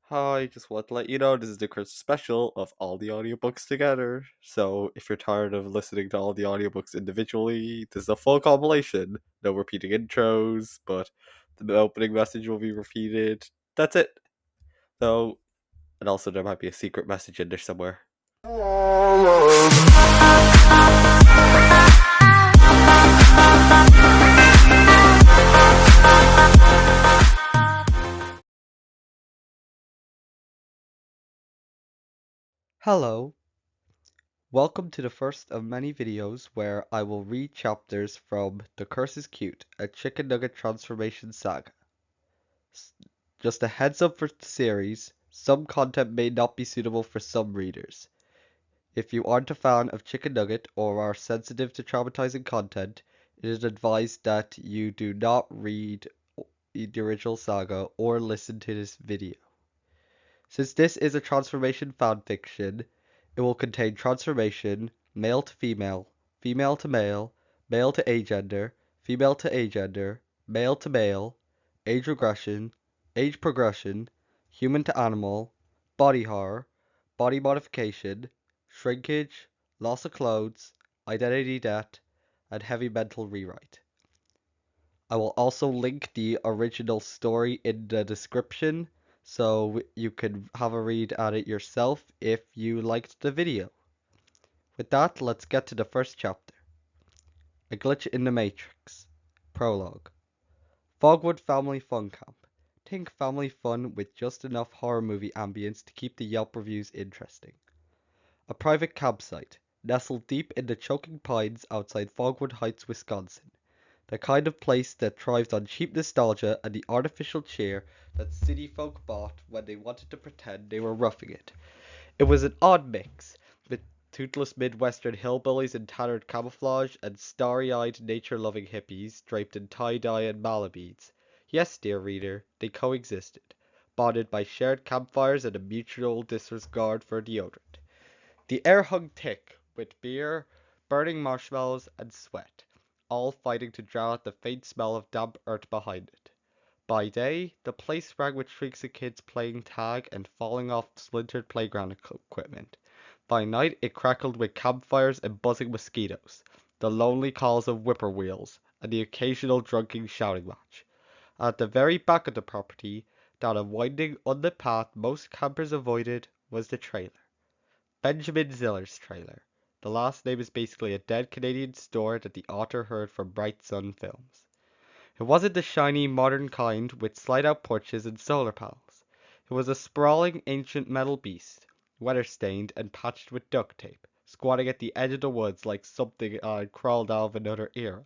Hi, just want to let you know this is the Christmas special of all the audiobooks together. So if you're tired of listening to all the audiobooks individually, this is a full compilation. No repeating intros, but the opening message will be repeated. That's it. So, and also there might be a secret message in there somewhere. Hello, welcome to the first of many videos where I will read chapters from The Curse is Cute, a Chicken Nugget transformation saga. Just a heads up for the series, some content may not be suitable for some readers. If you aren't a fan of Chicken Nugget or are sensitive to traumatizing content, it is advised that you do not read the original saga or listen to this video. Since this is a transformation fanfiction, it will contain transformation, male to female, female to male, male to agender, female to agender, male to male, age regression, age progression, human to animal, body horror, body modification, shrinkage, loss of clothes, identity debt, and heavy mental rewrite. I will also link the original story in the description so you can have a read at it yourself if you liked the video. With that, let's get to the first chapter. A Glitch in the Matrix. Prologue. Fogwood Family Fun Camp. Think family fun with just enough horror movie ambience to keep the Yelp reviews interesting. A private campsite, nestled deep in the choking pines outside Fogwood Heights, Wisconsin. The kind of place that thrives on cheap nostalgia and the artificial cheer that city folk bought when they wanted to pretend they were roughing it. It was an odd mix, with toothless Midwestern hillbillies in tattered camouflage and starry-eyed nature-loving hippies draped in tie-dye and mala beads. Yes, dear reader, they coexisted, bonded by shared campfires and a mutual disregard for deodorant. The air hung thick with beer, burning marshmallows, and sweat, all fighting to drown out the faint smell of damp earth behind it. By day, the place rang with shrieks of kids playing tag and falling off splintered playground equipment. By night, it crackled with campfires and buzzing mosquitoes, the lonely calls of whippoorwills, and the occasional drunken shouting match. At the very back of the property, down a winding, unlit path most campers avoided, was the trailer. Benjamin Ziller's trailer. The last name is basically a dead Canadian store that the author heard from Bright Sun Films. It wasn't the shiny, modern kind with slide-out porches and solar panels. It was a sprawling, ancient metal beast, weather-stained and patched with duct tape, squatting at the edge of the woods like something had crawled out of another era.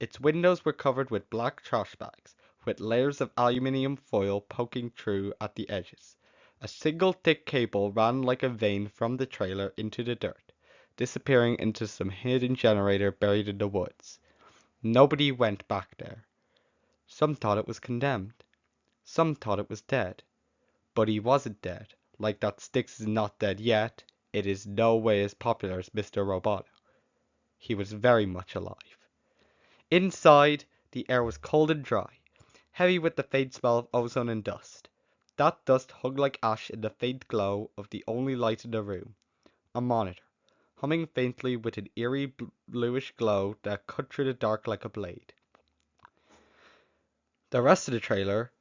Its windows were covered with black trash bags, with layers of aluminium foil poking through at the edges. A single thick cable ran like a vein from the trailer into the dirt, disappearing into some hidden generator buried in the woods. Nobody went back there. Some thought it was condemned. Some thought it was dead. But he wasn't dead. Like that Styx is not dead yet, it is no way as popular as Mr. Roboto. He was very much alive. Inside, the air was cold and dry, heavy with the faint smell of ozone and dust. That dust hung like ash in the faint glow of the only light in the room, a monitor, humming faintly with an eerie bluish glow that cut through the dark like a blade. The rest of the trailer,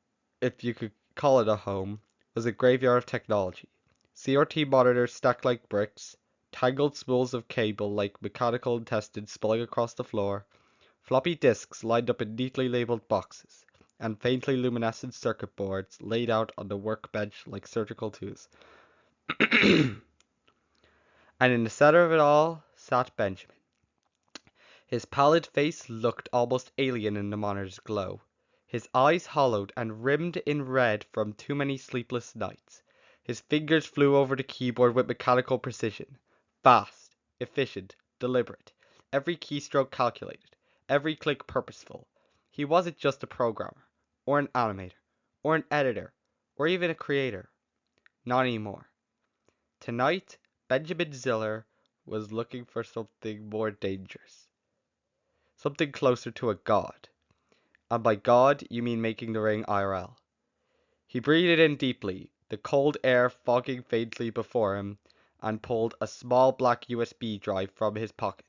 if you could call it a home, was a graveyard of technology. CRT monitors stacked like bricks, tangled spools of cable like mechanical intestines spilling across the floor, floppy disks lined up in neatly labeled boxes, and faintly luminescent circuit boards laid out on the workbench like surgical tools. And in the center of it all sat Benjamin. His pallid face looked almost alien in the monitor's glow, his eyes hollowed and rimmed in red from too many sleepless nights. His fingers flew over the keyboard with mechanical precision, fast, efficient, deliberate, every keystroke calculated, every click purposeful. He wasn't just a programmer, or an animator, or an editor, or even a creator. Not anymore. Tonight, Benjamin Ziller was looking for something more dangerous. Something closer to a god. And by god, you mean making the ring IRL. He breathed in deeply, the cold air fogging faintly before him, and pulled a small black USB drive from his pocket.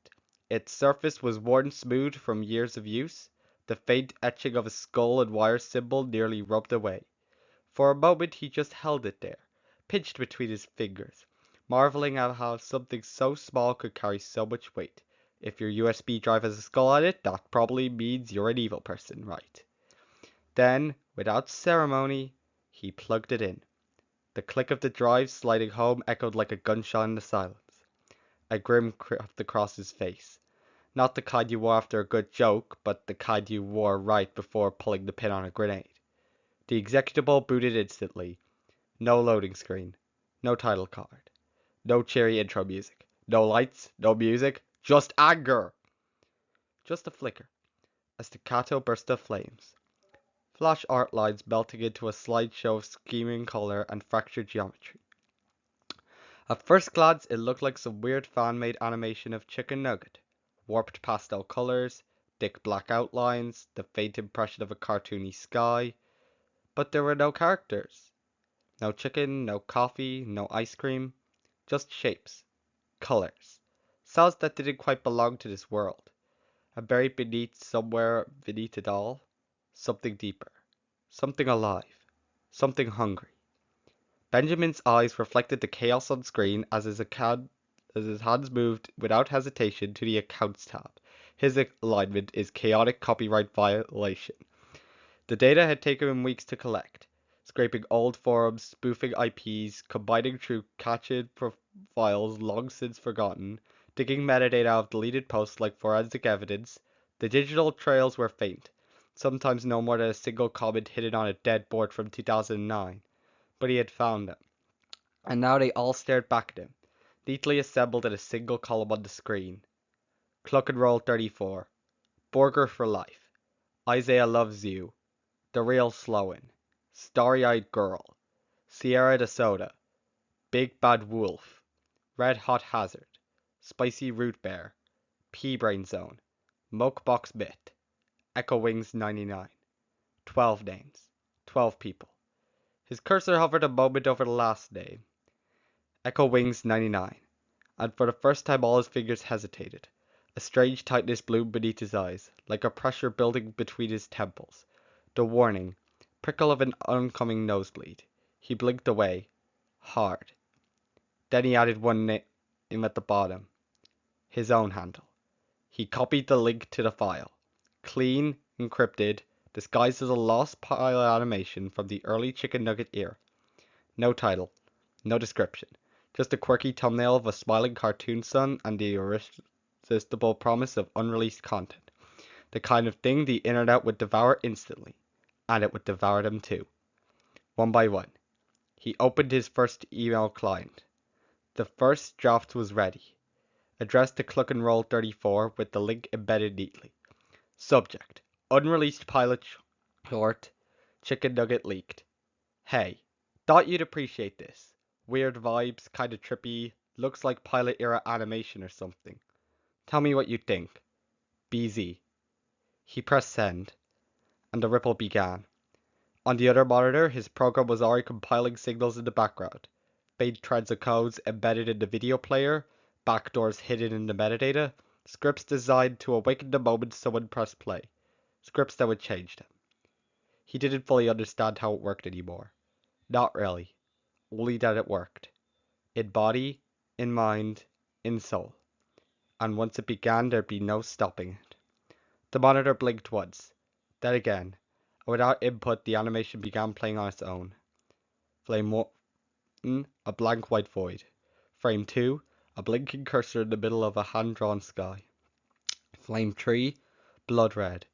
Its surface was worn smooth from years of use, the faint etching of a skull and wire symbol nearly rubbed away. For a moment he just held it there, pinched between his fingers, marveling at how something so small could carry so much weight. If your USB drive has a skull on it, that probably means you're an evil person, right? Then, without ceremony, he plugged it in. The click of the drive sliding home echoed like a gunshot in the silence. A grin crept across his face. Not the kind you wore after a good joke, but the kind you wore right before pulling the pin on a grenade. The executable booted instantly. No loading screen. No title card. No cheery intro music. No lights. No music. Just anger. Just a flicker. A staccato burst of flames. Flash art lines melting into a slideshow of scheming color and fractured geometry. At first glance, it looked like some weird fan-made animation of Chicken Nugget. Warped pastel colors, thick black outlines, the faint impression of a cartoony sky. But there were no characters. No chicken, no coffee, no ice cream. Just shapes. Colors. Cells that didn't quite belong to this world. And buried beneath, somewhere beneath it all, something deeper. Something alive. Something hungry. Benjamin's eyes reflected the chaos on screen as his hands moved without hesitation to the Accounts tab. His alignment is chaotic copyright violation. The data had taken him weeks to collect, scraping old forums, spoofing IPs, combining through cached files long since forgotten, digging metadata out of deleted posts like forensic evidence. The digital trails were faint, sometimes no more than a single comment hidden on a dead board from 2009, but he had found them. And now they all stared back at him, neatly assembled in a single column on the screen. Cluck and Roll 34, Burger for Life, Isaiah Loves You, The Real Sloan, Starry-Eyed Girl, Sierra de Soda, Big Bad Wolf, Red Hot Hazard, Spicy Root Bear, Pea Brain Zone, Mokebox Bit, Echo Wings 99. 12 names. 12 people. His cursor hovered a moment over the last name. Echo Wings 99. And for the first time all his fingers hesitated. A strange tightness bloomed beneath his eyes, like a pressure building between his temples. The warning, prickle of an oncoming nosebleed. He blinked away. Hard. Then he added one name at the bottom. His own handle. He copied the link to the file. Clean, encrypted, disguised as a lost pilot animation from the early Chicken Nugget era. No title. No description. Just a quirky thumbnail of a smiling cartoon sun and the irresistible promise of unreleased content. The kind of thing the internet would devour instantly. And it would devour them too. One by one. He opened his first email client. The first draft was ready. Addressed to Cluck and Roll 34 with the link embedded neatly. Subject. Unreleased pilot short. Chicken Nugget leaked. Hey, thought you'd appreciate this. Weird vibes, kinda trippy, looks like pilot era animation or something. Tell me what you think. BZ. He pressed send, and the ripple began. On the other monitor, his program was already compiling signals in the background. Faint threads of codes embedded in the video player, backdoors hidden in the metadata, scripts designed to awaken the moment someone pressed play. Scripts that would change them. He didn't fully understand how it worked anymore. Not really. Only that it worked. In body, in mind, in soul. And once it began, there'd be no stopping it. The monitor blinked once, then again, and without input, the animation began playing on its own. Flame 1, a blank white void. Frame 2, a blinking cursor in the middle of a hand-drawn sky. Flame 3, blood red.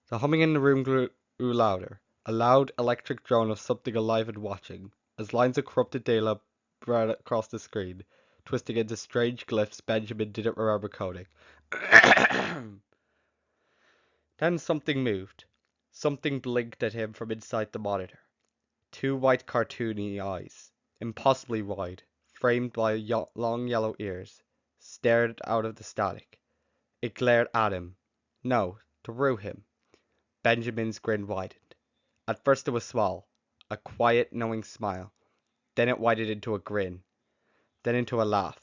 The humming in the room grew louder, a loud electric drone of something alive and watching, as lines of corrupted data spread across the screen, twisting into strange glyphs Benjamin didn't remember coding. Then something moved. Something blinked at him from inside the monitor. Two white cartoony eyes, impossibly wide, framed by long yellow ears, stared out of the static. It glared at him. No, through him. Benjamin's grin widened. At first it was small, a quiet, knowing smile. Then it widened into a grin, then into a laugh,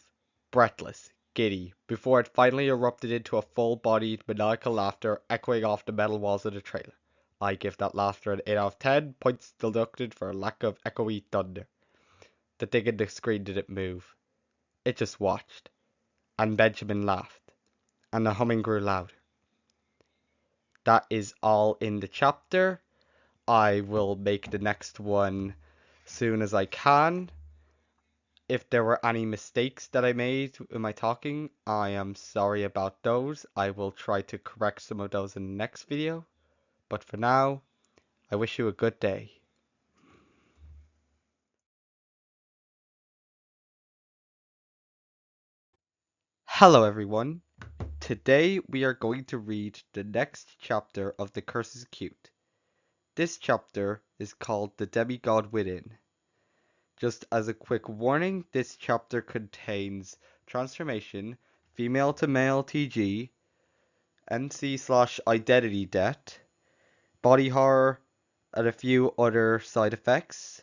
breathless, giddy, before it finally erupted into a full-bodied, maniacal laughter echoing off the metal walls of the trailer. I give that laughter an 8 out of 10, points deducted for a lack of echoey thunder. The thing in the screen didn't move. It just watched. And Benjamin laughed. And the humming grew louder. That is all in the chapter. I will make the next one soon as I can. If there were any mistakes that I made in my talking, I am sorry about those. I will try to correct some of those in the next video. But for now, I wish you a good day. Hello everyone. Today we are going to read the next chapter of The Curse is Cute. This chapter is called The Demigod Within. Just as a quick warning, this chapter contains transformation, female to male TG, NC/identity debt, body horror, and a few other side effects.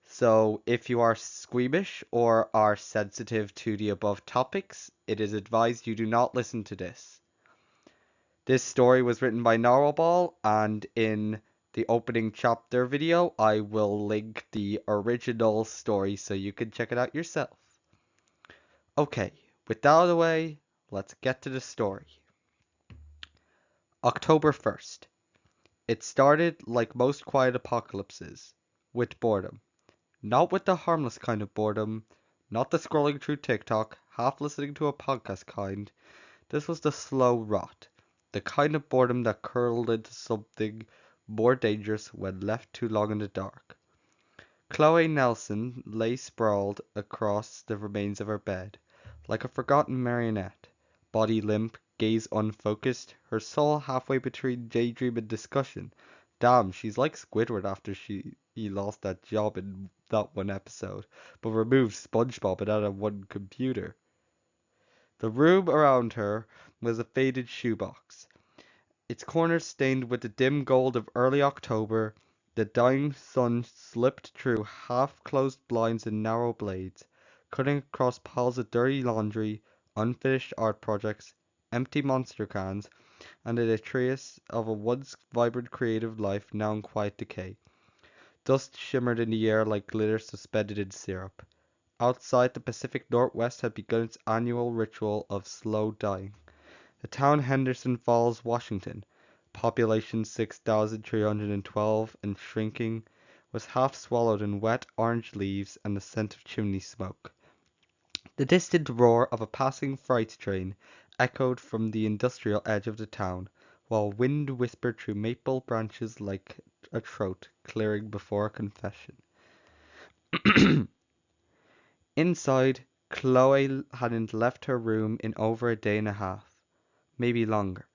So if you are squeamish or are sensitive to the above topics, it is advised you do not listen to this. This story was written by Narwhal, and in the opening chapter video, I will link the original story so you can check it out yourself. Okay, with that out of the way, let's get to the story. October 1st. It started like most quiet apocalypses, with boredom. Not with the harmless kind of boredom, not the scrolling through TikTok, half listening to a podcast kind. This was the slow rot, the kind of boredom that curled into something more dangerous when left too long in the dark. Chloe Nelson lay sprawled across the remains of her bed, like a forgotten marionette, body limp, gaze unfocused, her soul halfway between daydream and discussion. Damn, she's like Squidward after he lost that job in that one episode, but removed SpongeBob and added one computer. The room around her was a faded shoebox, its corners stained with the dim gold of early October. The dying sun slipped through half-closed blinds in narrow blades, cutting across piles of dirty laundry, unfinished art projects, empty Monster cans, and the detritus of a once vibrant creative life now in quiet decay. Dust shimmered in the air like glitter suspended in syrup. Outside, the Pacific Northwest had begun its annual ritual of slow dying. The town Henderson Falls, Washington, population 6,312 and shrinking, was half swallowed in wet orange leaves and the scent of chimney smoke. The distant roar of a passing freight train echoed from the industrial edge of the town, while wind whispered through maple branches like a throat clearing before a confession. Inside, Chloe hadn't left her room in over a day and a half, maybe longer.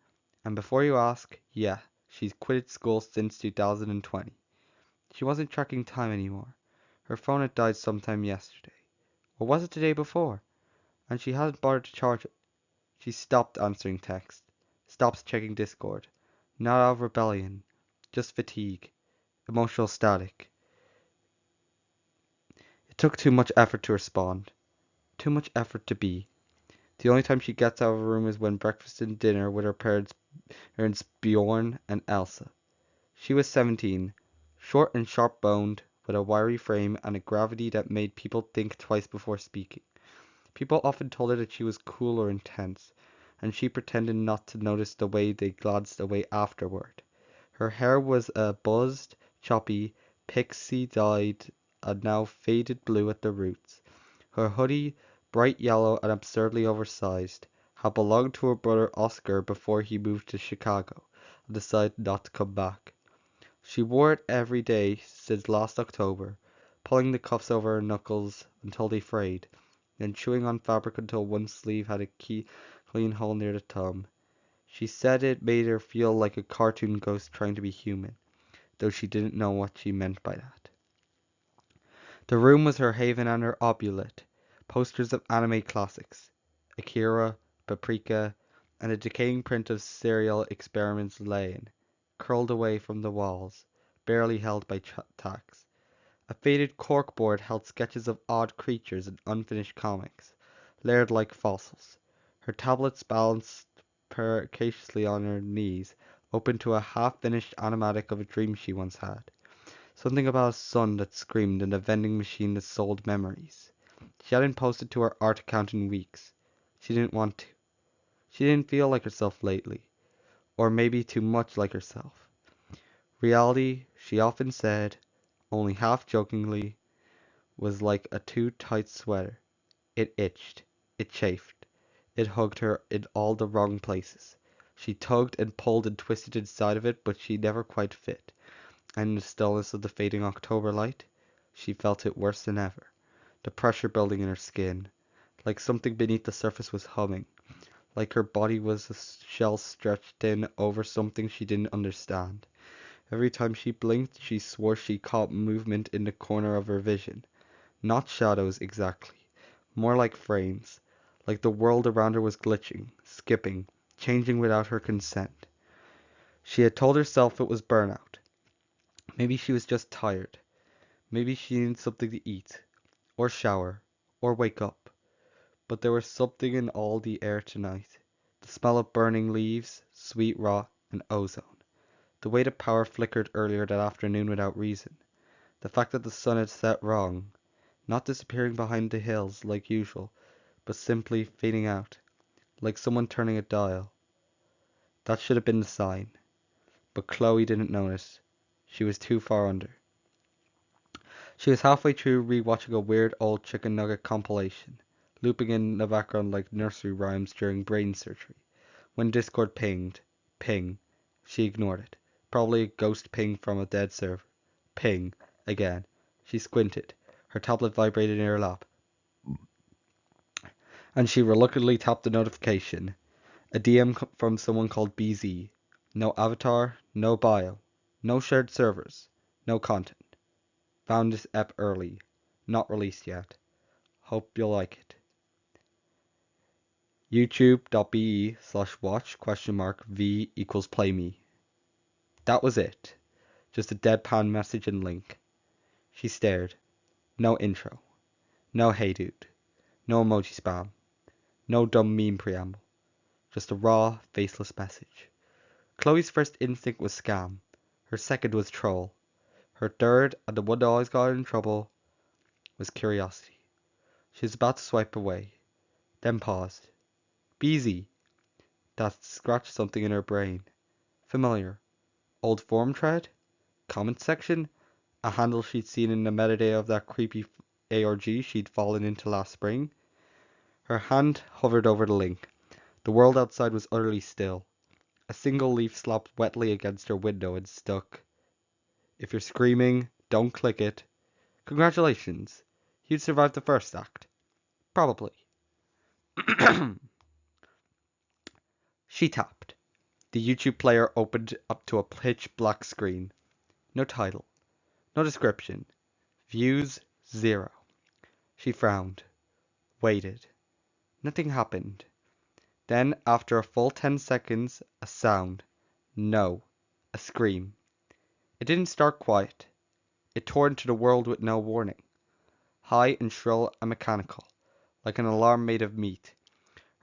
And before you ask, yeah, she's quitted school since 2020. She wasn't tracking time anymore. Her phone had died sometime yesterday. Or was it the day before? And she hadn't bothered to charge it. She stopped answering texts, stopped checking Discord. Not out of rebellion, just fatigue, emotional static. It took too much effort to respond, too much effort to be. The only time she gets out of her room is when breakfast and dinner with her parents Bjorn and Elsa. She was 17, short and sharp-boned, with a wiry frame and a gravity that made people think twice before speaking. People often told her that she was cool or intense, and she pretended not to notice the way they glanced away afterward. Her hair was a buzzed, choppy, pixie-dyed, and now faded blue at the roots. Her hoodie, bright yellow and absurdly oversized, had belonged to her brother Oscar before he moved to Chicago and decided not to come back. She wore it every day since last October, pulling the cuffs over her knuckles until they frayed, then chewing on fabric until one sleeve had a clean hole near the thumb. She said it made her feel like a cartoon ghost trying to be human, though she didn't know what she meant by that. The room was her haven and her obulette, posters of anime classics, Akira, Paprika, and a decaying print of serial experiments laying, curled away from the walls, barely held by tacks. A faded corkboard held sketches of odd creatures and unfinished comics, layered like fossils. Her tablets balanced preccariously on her knees, open to a half-finished animatic of a dream she once had. Something about a sun that screamed and a vending machine that sold memories. She hadn't posted to her art account in weeks. She didn't want to. She didn't feel like herself lately, or maybe too much like herself. Reality, she often said, only half jokingly, was like a too tight sweater. It itched. It chafed. It hugged her in all the wrong places. She tugged and pulled and twisted inside of it, but she never quite fit. And in the stillness of the fading October light, she felt it worse than ever. The pressure building in her skin, like something beneath the surface was humming, like her body was a shell stretched thin over something she didn't understand. Every time she blinked, she swore she caught movement in the corner of her vision. Not shadows exactly, more like frames, like the world around her was glitching, skipping, changing without her consent. She had told herself it was burnout. Maybe she was just tired. Maybe she needed something to eat, or shower, or wake up. But there was something in all the air tonight. The smell of burning leaves, sweet rot, and ozone. The way the power flickered earlier that afternoon without reason. The fact that the sun had set wrong, not disappearing behind the hills like usual, but simply fading out, like someone turning a dial. That should have been the sign. But Chloe didn't notice. She was too far under. She was halfway through rewatching a weird old chicken nugget compilation, looping in the background like nursery rhymes during brain surgery, when Discord pinged. Ping. She ignored it. Probably a ghost ping from a dead server. Ping. Again. She squinted. Her tablet vibrated in her lap, and she reluctantly tapped the notification. A DM from someone called BZ. No avatar, no bio, no shared servers, no content. Found this ep early. Not released yet. Hope you'll like it. youtube.be/watch V equals play me. That was it. Just a deadpan message and link. She stared. No intro. No hey dude. No emoji spam. No dumb meme preamble. Just a raw, faceless message. Chloe's first instinct was scam. Her second was troll. Her third, and the one that always got her in trouble, was curiosity. She was about to swipe away, then paused. Beezy! That scratched something in her brain. Familiar. Old forum thread? Comment section? A handle she'd seen in the metadata of that creepy ARG she'd fallen into last spring? Her hand hovered over the link. The world outside was utterly still. A single leaf slapped wetly against her window and stuck. If you're screaming, don't click it. Congratulations. You'd survived the first act. Probably. She tapped. The YouTube player opened up to a pitch black screen. No title. No description. Views 0. She frowned. Waited. Nothing happened. Then, after a full 10 seconds, a sound. No. A scream. It didn't start quiet. It tore into the world with no warning. High and shrill and mechanical, like an alarm made of meat.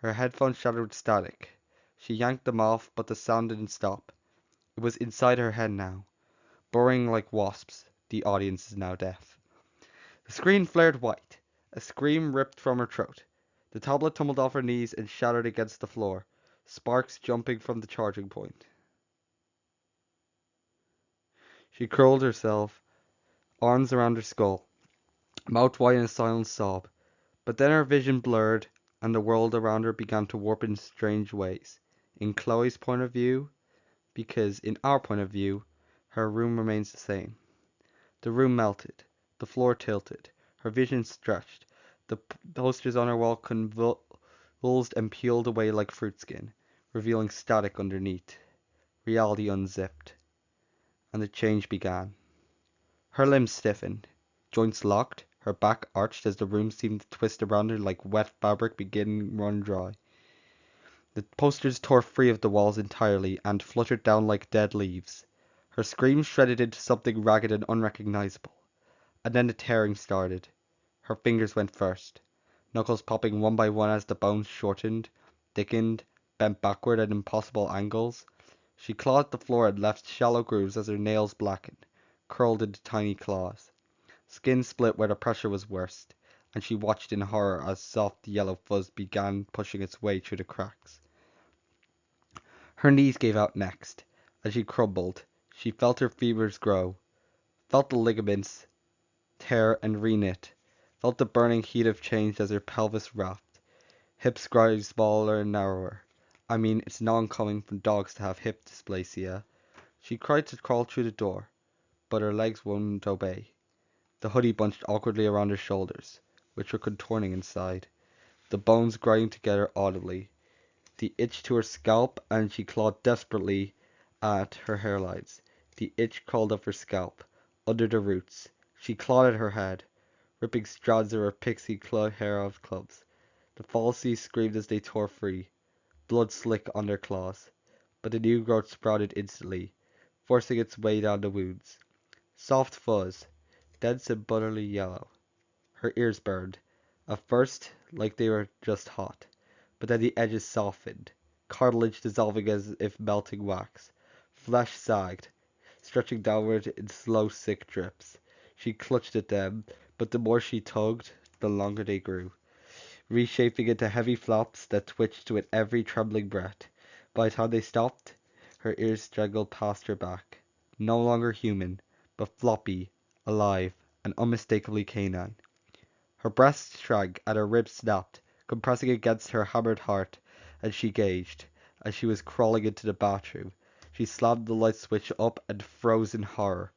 Her headphones shattered with static. She yanked them off, but the sound didn't stop. It was inside her head now, burrowing like wasps. The audience is now deaf. The screen flared white. A scream ripped from her throat. The tablet tumbled off her knees and shattered against the floor, sparks jumping from the charging point. She curled herself, arms around her skull, mouth wide in a silent sob. But then her vision blurred, and the world around her began to warp in strange ways. In Chloe's point of view, because in our point of view, her room remains the same. The room melted, the floor tilted, her vision stretched, the posters on her wall convulsed and peeled away like fruit skin, revealing static underneath. Reality unzipped, and the change began. Her limbs stiffened, joints locked, her back arched as the room seemed to twist around her like wet fabric beginning to run dry. The posters tore free of the walls entirely and fluttered down like dead leaves. Her scream shredded into something ragged and unrecognizable. And then the tearing started. Her fingers went first, knuckles popping one by one as the bones shortened, thickened, bent backward at impossible angles. She clawed the floor and left shallow grooves as her nails blackened, curled into tiny claws. Skin split where the pressure was worst, and she watched in horror as soft yellow fuzz began pushing its way through the cracks. Her knees gave out next. As she crumbled, she felt her fibers grow, felt the ligaments tear and reknit, felt the burning heat of change as her pelvis wrapped. Hips grew smaller and narrower. I mean, it's non-common for dogs to have hip dysplasia. She tried to crawl through the door, but her legs wouldn't obey. The hoodie bunched awkwardly around her shoulders, which were contorting inside. The bones grinding together audibly. The itch to her scalp, and she clawed desperately at her hairlines. The itch crawled up her scalp, under the roots. She clawed at her head, ripping strands of her pixie hair out of clubs. The falsies screamed as they tore free, blood slick on their claws. But the new growth sprouted instantly, forcing its way down the wounds. Soft fuzz, dense and buttery yellow. Her ears burned, at first like they were just hot, but then the edges softened, cartilage dissolving as if melting wax. Flesh sagged, stretching downward in slow, sick drips. She clutched at them, but the more she tugged, the longer they grew, reshaping into heavy flops that twitched with every trembling breath. By the time they stopped, her ears straggled past her back. No longer human, but floppy, alive, and unmistakably canine. Her breast shrank and her ribs snapped, compressing against her hammered heart, and she gauged. As she was crawling into the bathroom, she slammed the light switch up and froze in horror.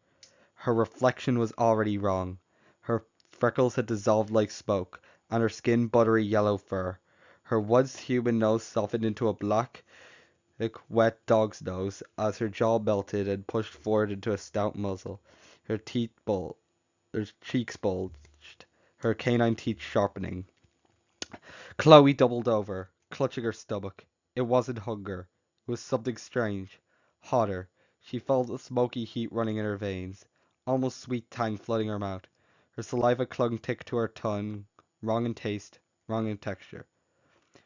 Her reflection was already wrong. Her freckles had dissolved like smoke, and her skin buttery yellow fur. Her once human nose softened into a black, wet dog's nose as her jaw melted and pushed forward into a stout muzzle. Her teeth bulged, her cheeks bulged, her canine teeth sharpening. Chloe doubled over, clutching her stomach. It wasn't hunger. It was something strange. Hotter. She felt the smoky heat running in her veins, almost sweet tang flooding her mouth. Her saliva clung thick to her tongue, wrong in taste, wrong in texture.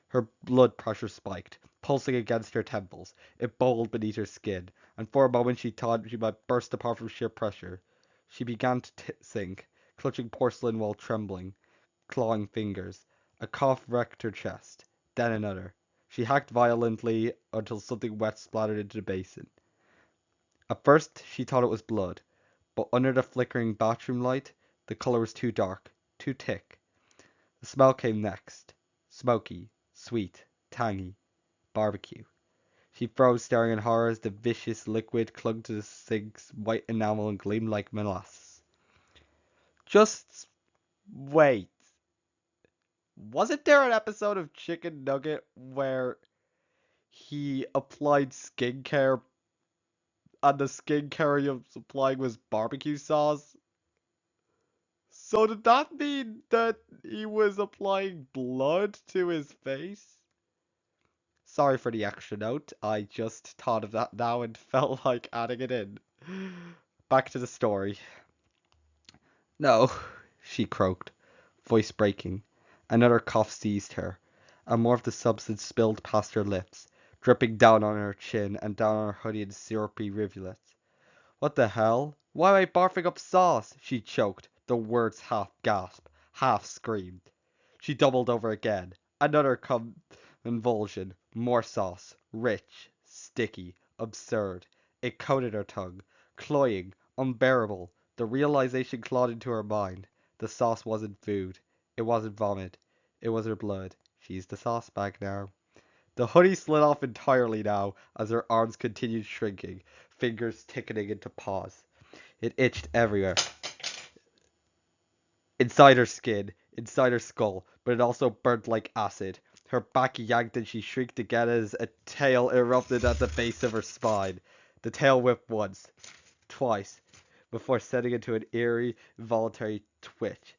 Her blood pressure spiked, pulsing against her temples. It bubbled beneath her skin, and for a moment she thought she might burst apart from sheer pressure. She began to sink, clutching porcelain while trembling, clawing fingers. A cough wrecked her chest, then another. She hacked violently until something wet splattered into the basin. At first she thought it was blood, but under the flickering bathroom light, the color was too dark, too thick. The smell came next. Smoky, sweet, tangy. Barbecue. She froze, staring in horror as the viscous liquid clung to the sink's white enamel and gleamed like molasses. Just wait. Wasn't there an episode of Chicken Nugget where he applied skincare and the skincare he was applying was barbecue sauce? So did that mean that he was applying blood to his face? Sorry for the extra note. I just thought of that now and felt like adding it in. Back to the story. No, she croaked, voice breaking. Another cough seized her, and more of the substance spilled past her lips, dripping down on her chin and down on her hoodie in syrupy rivulets. What the hell? Why am I barfing up sauce? She choked, the words half gasped, half screamed. She doubled over again. Another convulsion. More sauce. Rich. Sticky. Absurd. It coated her tongue. Cloying. Unbearable. The realization clawed into her mind. The sauce wasn't food. It wasn't vomit. It was her blood. She's the sauce bag now. The hoodie slid off entirely now as her arms continued shrinking, fingers thickening into paws. It itched everywhere. Inside her skin, inside her skull, but it also burnt like acid. Her back yanked and she shrieked again as a tail erupted at the base of her spine. The tail whipped once, twice, before setting into an eerie, involuntary twitch.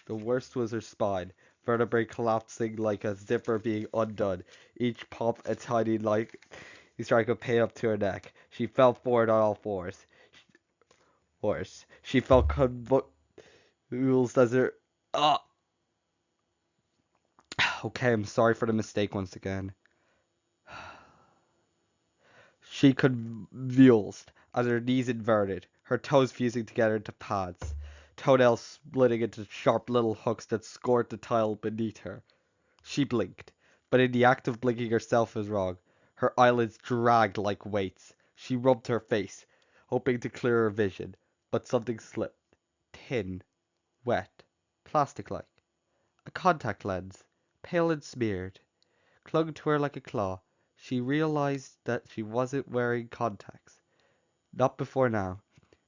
The worst was her spine, vertebrae collapsing like a zipper being undone, each pop a tiny like strike of pain up to her neck. She fell forward on all fours. She fell Ools says her. Ah, okay, I'm sorry for the mistake once again. She convulsed as her knees inverted, her toes fusing together into pads, toenails splitting into sharp little hooks that scored the tile beneath her. She blinked, but in the act of blinking herself was wrong. Her eyelids dragged like weights. She rubbed her face, hoping to clear her vision, but something slipped. Tin, wet, plastic-like. A contact lens, pale and smeared, clung to her like a claw. She realized that she wasn't wearing contacts. Not before now.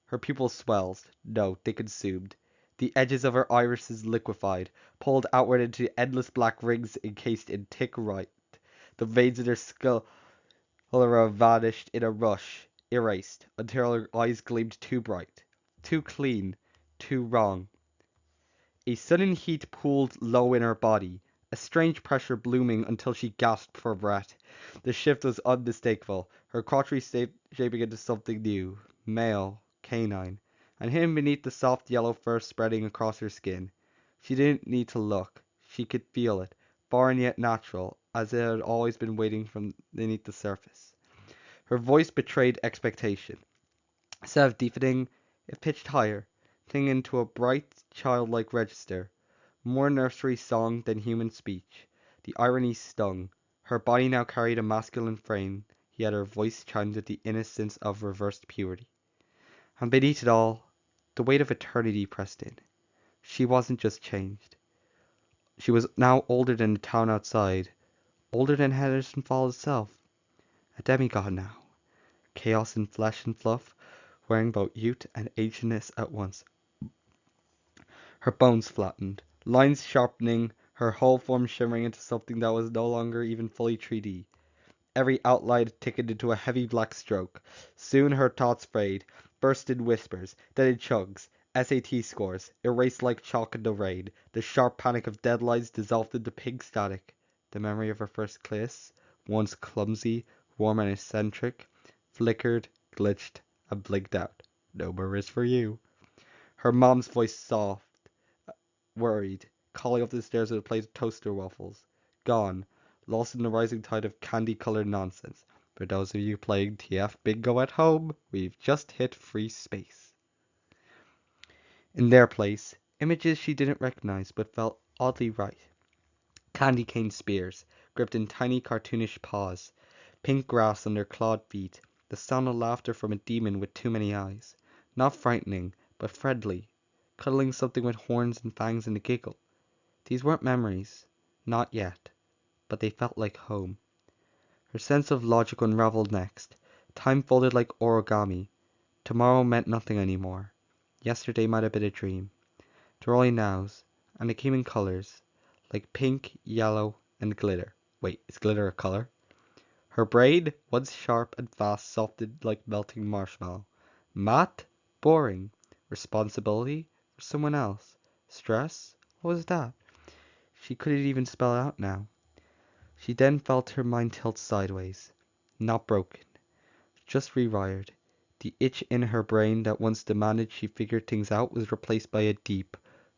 Her pupils swelled. No, they consumed. The edges of her irises liquefied, pulled outward into endless black rings encased in thick white. The veins in her skull vanished in a rush, erased, until her eyes gleamed too bright, too clean, too wrong. A sudden heat pooled low in her body, a strange pressure blooming until she gasped for breath. The shift was unmistakable, her crotchery shaping into something new, male, canine, and hidden beneath the soft yellow fur spreading across her skin. She didn't need to look. She could feel it, foreign yet natural, as it had always been waiting from beneath the surface. Her voice betrayed expectation. Instead of deepening, it pitched higher, clinging into a bright, childlike register. More nursery song than human speech. The irony stung. Her body now carried a masculine frame, yet her voice chimed with the innocence of reversed purity. And beneath it all, the weight of eternity pressed in. She wasn't just changed. She was now older than the town outside, older than Henderson Falls itself. A demigod now. Chaos in flesh and fluff, wearing both youth and agelessness at once. Her bones flattened, lines sharpening, her whole form shimmering into something that was no longer even fully 3D. Every outline thickened into a heavy black stroke. Soon her thoughts frayed, burst in whispers, then in chunks. SAT scores, erased like chalk in the rain. The sharp panic of deadlines dissolved into pink static. The memory of her first kiss, once clumsy, warm and eccentric, flickered, glitched, and blinked out. No more is for you. Her mom's voice soft, worried, calling up the stairs with a plate of toaster waffles. Gone, lost in the rising tide of candy-colored nonsense. For those of you playing TF Bingo at home, we've just hit free space. In their place, images she didn't recognize but felt oddly right. Candy cane spears, gripped in tiny cartoonish paws, pink grass under clawed feet, the sound of laughter from a demon with too many eyes. Not frightening, but friendly, cuddling something with horns and fangs and a giggle. These weren't memories, not yet, but they felt like home. Her sense of logic unraveled next. Time folded like origami. Tomorrow meant nothing anymore. Yesterday might have been a dream. They're only nows, and they came in colors, like pink, yellow, and glitter. Wait, is glitter a color? Her braid, once sharp and fast, softened like melting marshmallow. Math? Boring. Responsibility? For someone else. Stress? What was that? She couldn't even spell it out now. She then felt her mind tilt sideways. Not broken, just rewired. The itch in her brain that once demanded she figure things out was replaced by a deep,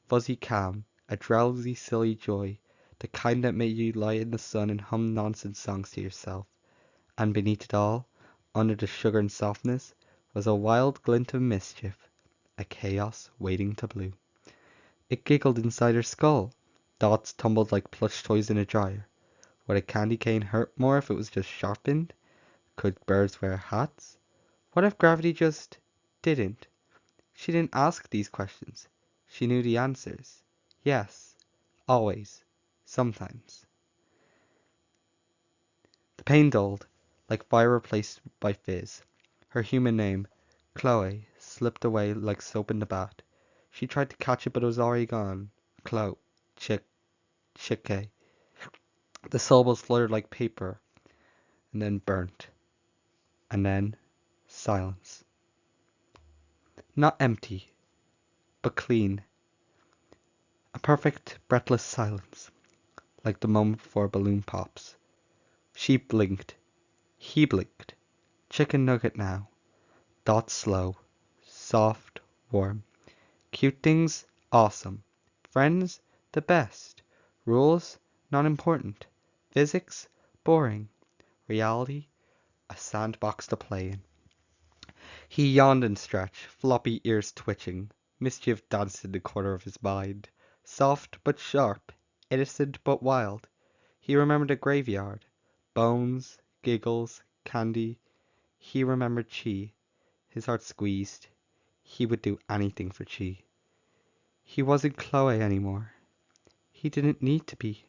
fuzzy calm, a drowsy, silly joy, the kind that made you lie in the sun and hum nonsense songs to yourself. And beneath it all, under the sugar and softness, was a wild glint of mischief, a chaos waiting to bloom. It giggled inside her skull. Thoughts tumbled like plush toys in a dryer. Would a candy cane hurt more if it was just sharpened? Could birds wear hats? What if gravity just didn't? She didn't ask these questions. She knew the answers. Yes. Always. Sometimes. The pain dulled, like fire replaced by fizz. Her human name, Chloe, slipped away like soap in the bat. She tried to catch it, but it was already gone. Chloe. Chike. The syllables fluttered like paper, and then burnt. And then silence. Not empty, but clean. A perfect, breathless silence, like the moment before a balloon pops. She blinked. He blinked. Chicken nugget now. Thoughts slow. Soft, warm. Cute things? Awesome. Friends, the best. Rules, not important. Physics, boring. Reality, a sandbox to play in. He yawned and stretched, floppy ears twitching. Mischief danced in the corner of his mind. Soft but sharp, innocent but wild. He remembered a graveyard. Bones, giggles, candy. He remembered Chi. His heart squeezed. He would do anything for Chi. He wasn't Chloe anymore. He didn't need to be.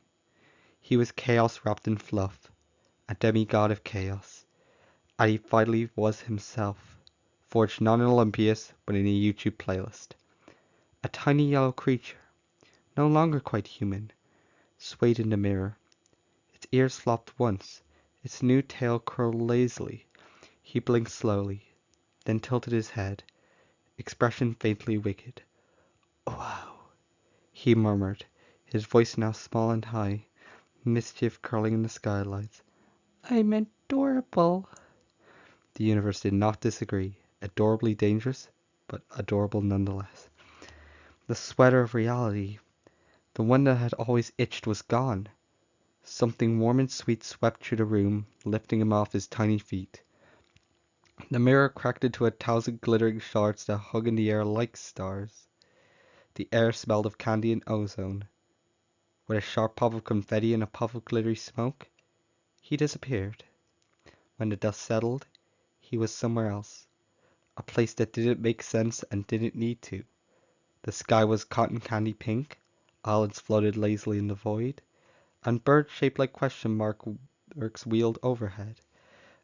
He was chaos wrapped in fluff, a demigod of chaos. And he finally was himself, forged not in Olympias, but in a YouTube playlist. A tiny yellow creature, no longer quite human, swayed in the mirror. Its ears flopped once, its new tail curled lazily. He blinked slowly, then tilted his head, expression faintly wicked. "Wow," he murmured, his voice now small and high, mischief curling in the skylights. "I'm adorable." The universe did not disagree. Adorably dangerous, but adorable nonetheless. The sweater of reality, the one that had always itched, was gone. Something warm and sweet swept through the room, lifting him off his tiny feet. The mirror cracked into 1,000 glittering shards that hung in the air like stars. The air smelled of candy and ozone. With a sharp pop of confetti and a puff of glittery smoke, he disappeared. When the dust settled, he was somewhere else. A place that didn't make sense and didn't need to. The sky was cotton candy pink, islands floated lazily in the void, and birds shaped like question marks wheeled overhead.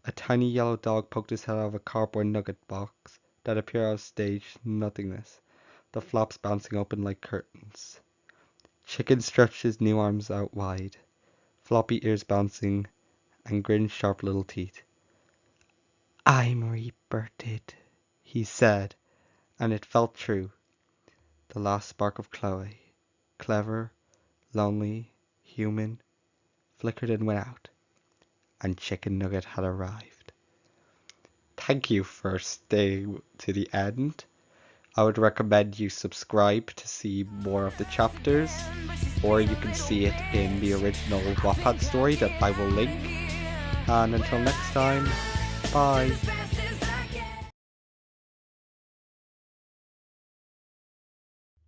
A tiny yellow dog poked his head out of a cardboard nugget box that appeared out of stage nothingness, the flaps bouncing open like curtains. Chikn stretched his new arms out wide, floppy ears bouncing, and grinned sharp little teeth. "I'm rebirthed," he said, and it felt true. The last spark of Chloe, clever, lonely, human, flickered and went out, and Chicken Nugget had arrived. Thank you for staying to the end. I would recommend you subscribe to see more of the chapters, or you can see it in the original Wattpad story that I will link. And until next time, bye.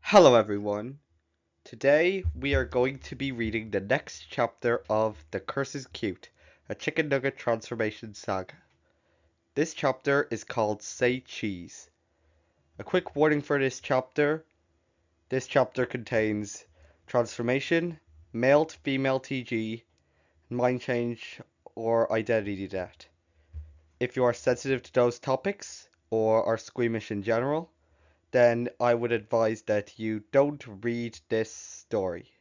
Hello everyone. Today we are going to be reading the next chapter of The Curse is Cute, a Chicken Nugget transformation saga. This chapter is called Say Cheese. A quick warning for this chapter. This chapter contains transformation, male to female TG, mind change, or identity debt. If you are sensitive to those topics, or are squeamish in general, then I would advise that you don't read this story,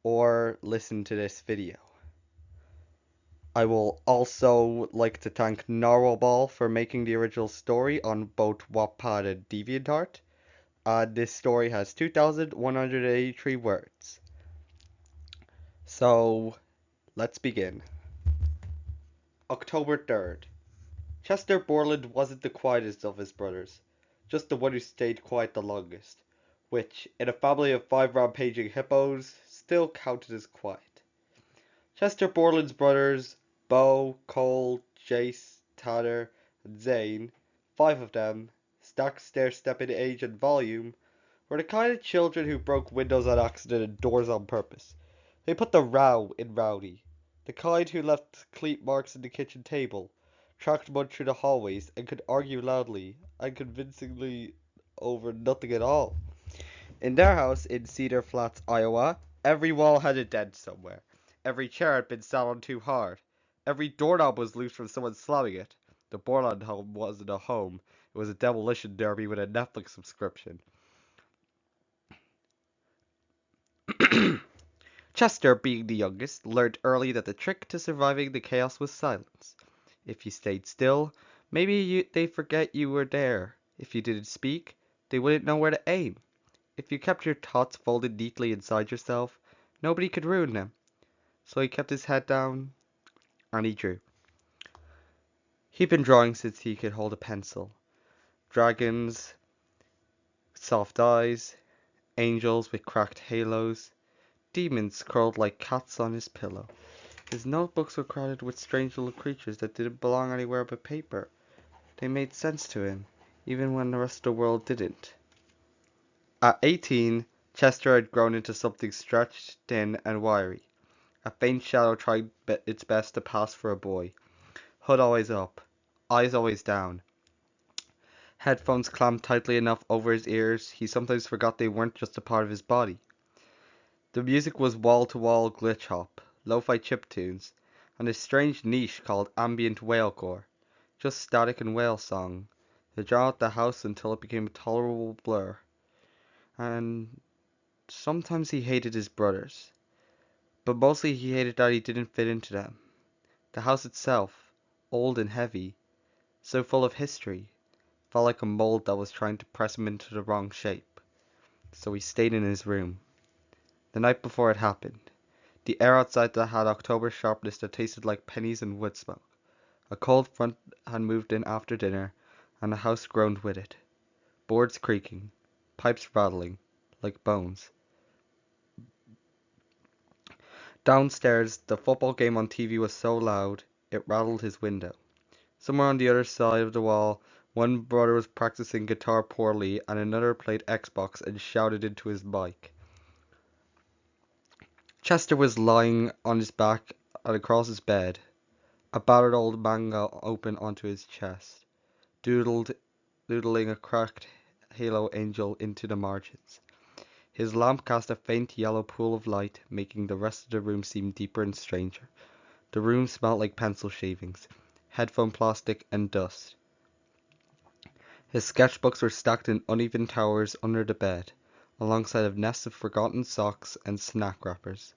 or listen to this video. I will also like to thank Narwhal for making the original story on both Wattpad and DeviantArt. This story has 2,183 words. So, let's begin. October 3rd. Chester Borland wasn't the quietest of his brothers, just the one who stayed quiet the longest, which, in a family of 5 rampaging hippos, still counted as quiet. Chester Borland's brothers, Bo, Cole, Jace, Tanner, and Zane, 5 of them, stacked stair-step in age and volume, were the kind of children who broke windows on accident and doors on purpose. They put the row in Rowdy, the kind who left cleat marks in the kitchen table, tracked mud through the hallways, and could argue loudly and convincingly over nothing at all. In their house in Cedar Flats, Iowa, every wall had a dent somewhere. Every chair had been sat on too hard. Every doorknob was loose from someone slamming it. The Borland home wasn't a home. It was a demolition derby with a Netflix subscription. Chester, being the youngest, learned early that the trick to surviving the chaos was silence. If you stayed still, maybe they'd forget you were there. If you didn't speak, they wouldn't know where to aim. If you kept your thoughts folded neatly inside yourself, nobody could ruin them. So he kept his head down, and he drew. He'd been drawing since he could hold a pencil. Dragons, soft eyes, angels with cracked halos, demons curled like cats on his pillow. His notebooks were crowded with strange little creatures that didn't belong anywhere but paper. They made sense to him, even when the rest of the world didn't. At 18, Chester had grown into something stretched, thin, and wiry. A faint shadow tried its best to pass for a boy. Hood always up, eyes always down. Headphones clamped tightly enough over his ears, he sometimes forgot they weren't just a part of his body. The music was wall-to-wall glitch hop, lo-fi chiptunes, and a strange niche called ambient whalecore. Just static and whale song. They drowned out the house until it became a tolerable blur. And sometimes he hated his brothers. But mostly he hated that he didn't fit into them. The house itself, old and heavy, so full of history, felt like a mold that was trying to press him into the wrong shape. So he stayed in his room. The night before it happened, the air outside that had October sharpness that tasted like pennies and wood smoke. A cold front had moved in after dinner, and the house groaned with it. Boards creaking, pipes rattling, like bones. Downstairs, the football game on TV was so loud, it rattled his window. Somewhere on the other side of the wall, one brother was practicing guitar poorly, and another played Xbox and shouted into his mic. Chester was lying on his back and across his bed, a battered old manga open onto his chest, doodling a cracked halo angel into the margins. His lamp cast a faint yellow pool of light, making the rest of the room seem deeper and stranger. The room smelled like pencil shavings, headphone plastic, and dust. His sketchbooks were stacked in uneven towers under the bed, alongside of nests of forgotten socks and snack wrappers.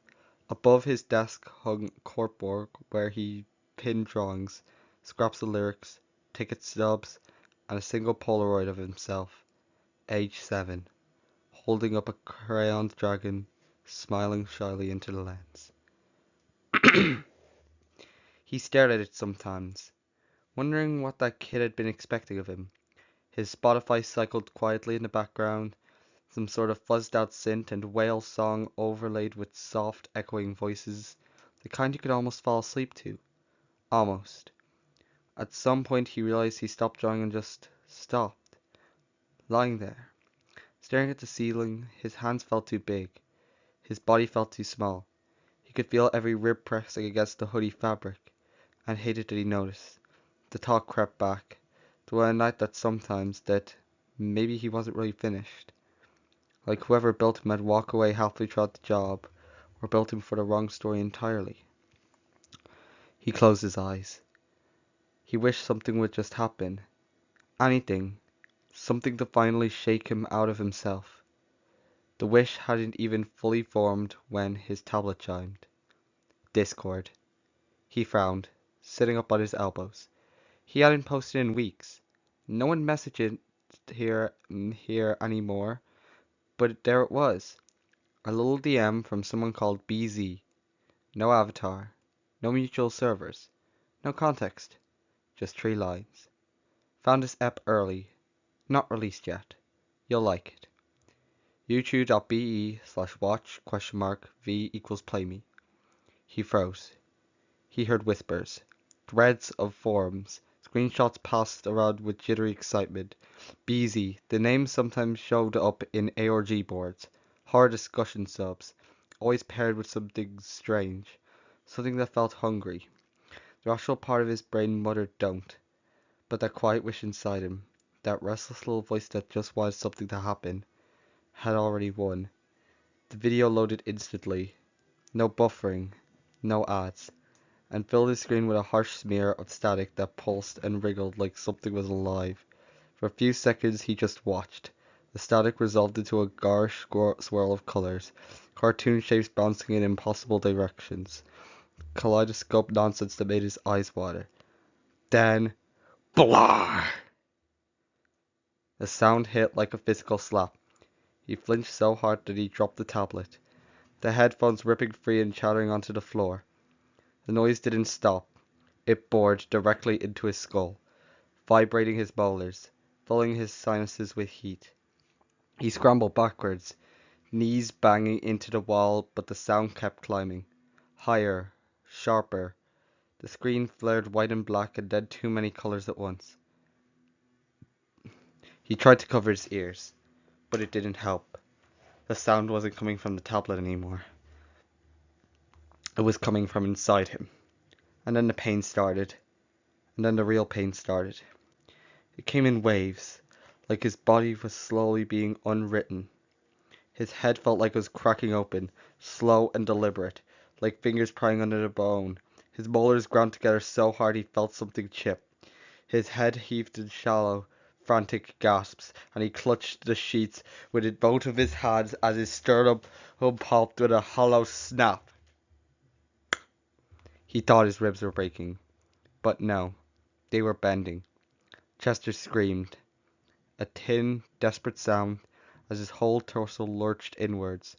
Above his desk hung corkboard where he pinned drawings, scraps of lyrics, ticket stubs, and a single Polaroid of himself, age 7, holding up a crayoned dragon, smiling shyly into the lens. He stared at it sometimes, wondering what that kid had been expecting of him. His Spotify cycled quietly in the background, some sort of fuzzed out synth and whale song overlaid with soft, echoing voices, the kind you could almost fall asleep to. Almost. At some point he realized he stopped drawing and just stopped, lying there, staring at the ceiling. His hands felt too big. His body felt too small. He could feel every rib pressing against the hoodie fabric, and hated that he noticed. The thought crept back, to one night that sometimes, that maybe he wasn't really finished. Like whoever built him had walked away halfway throughout the job, or built him for the wrong story entirely. He closed his eyes. He wished something would just happen. Anything. Something to finally shake him out of himself. The wish hadn't even fully formed when his tablet chimed. Discord. He frowned, sitting up on his elbows. He hadn't posted in weeks. No one messaged here anymore, but there it was. A little DM from someone called BZ. No avatar. No mutual servers. No context. Just 3 lines. Found this app early. Not released yet. You'll like it. youtube.be/watch?v equals play me. He froze. He heard whispers. Threads of forums. Screenshots passed around with jittery excitement. BZ. The name sometimes showed up in ARG boards. Horror discussion subs. Always paired with something strange. Something that felt hungry. The rational part of his brain muttered don't. But that quiet wish inside him, that restless little voice that just wanted something to happen, had already won. The video loaded instantly. No buffering. No ads. And filled his screen with a harsh smear of static that pulsed and wriggled like something was alive. For a few seconds he just watched. The static resolved into a garish swirl of colors, cartoon shapes bouncing in impossible directions, kaleidoscope nonsense that made his eyes water. Then, blah! The sound hit like a physical slap. He flinched so hard that he dropped the tablet, the headphones ripping free and chattering onto the floor. The noise didn't stop. It bored directly into his skull, vibrating his molars, filling his sinuses with heat. He scrambled backwards, knees banging into the wall, but the sound kept climbing. Higher, sharper. The screen flared white and black and then too many colors at once. He tried to cover his ears, but it didn't help. The sound wasn't coming from the tablet anymore. It was coming from inside him. And then the pain started. And then the real pain started. It came in waves, like his body was slowly being unwritten. His head felt like it was cracking open, slow and deliberate, like fingers prying under the bone. His molars ground together so hard he felt something chip. His head heaved in shallow, frantic gasps, and he clutched the sheets with both of his hands as his sternum popped with a hollow snap. He thought his ribs were breaking, but no, they were bending. Chester screamed, a thin, desperate sound as his whole torso lurched inwards.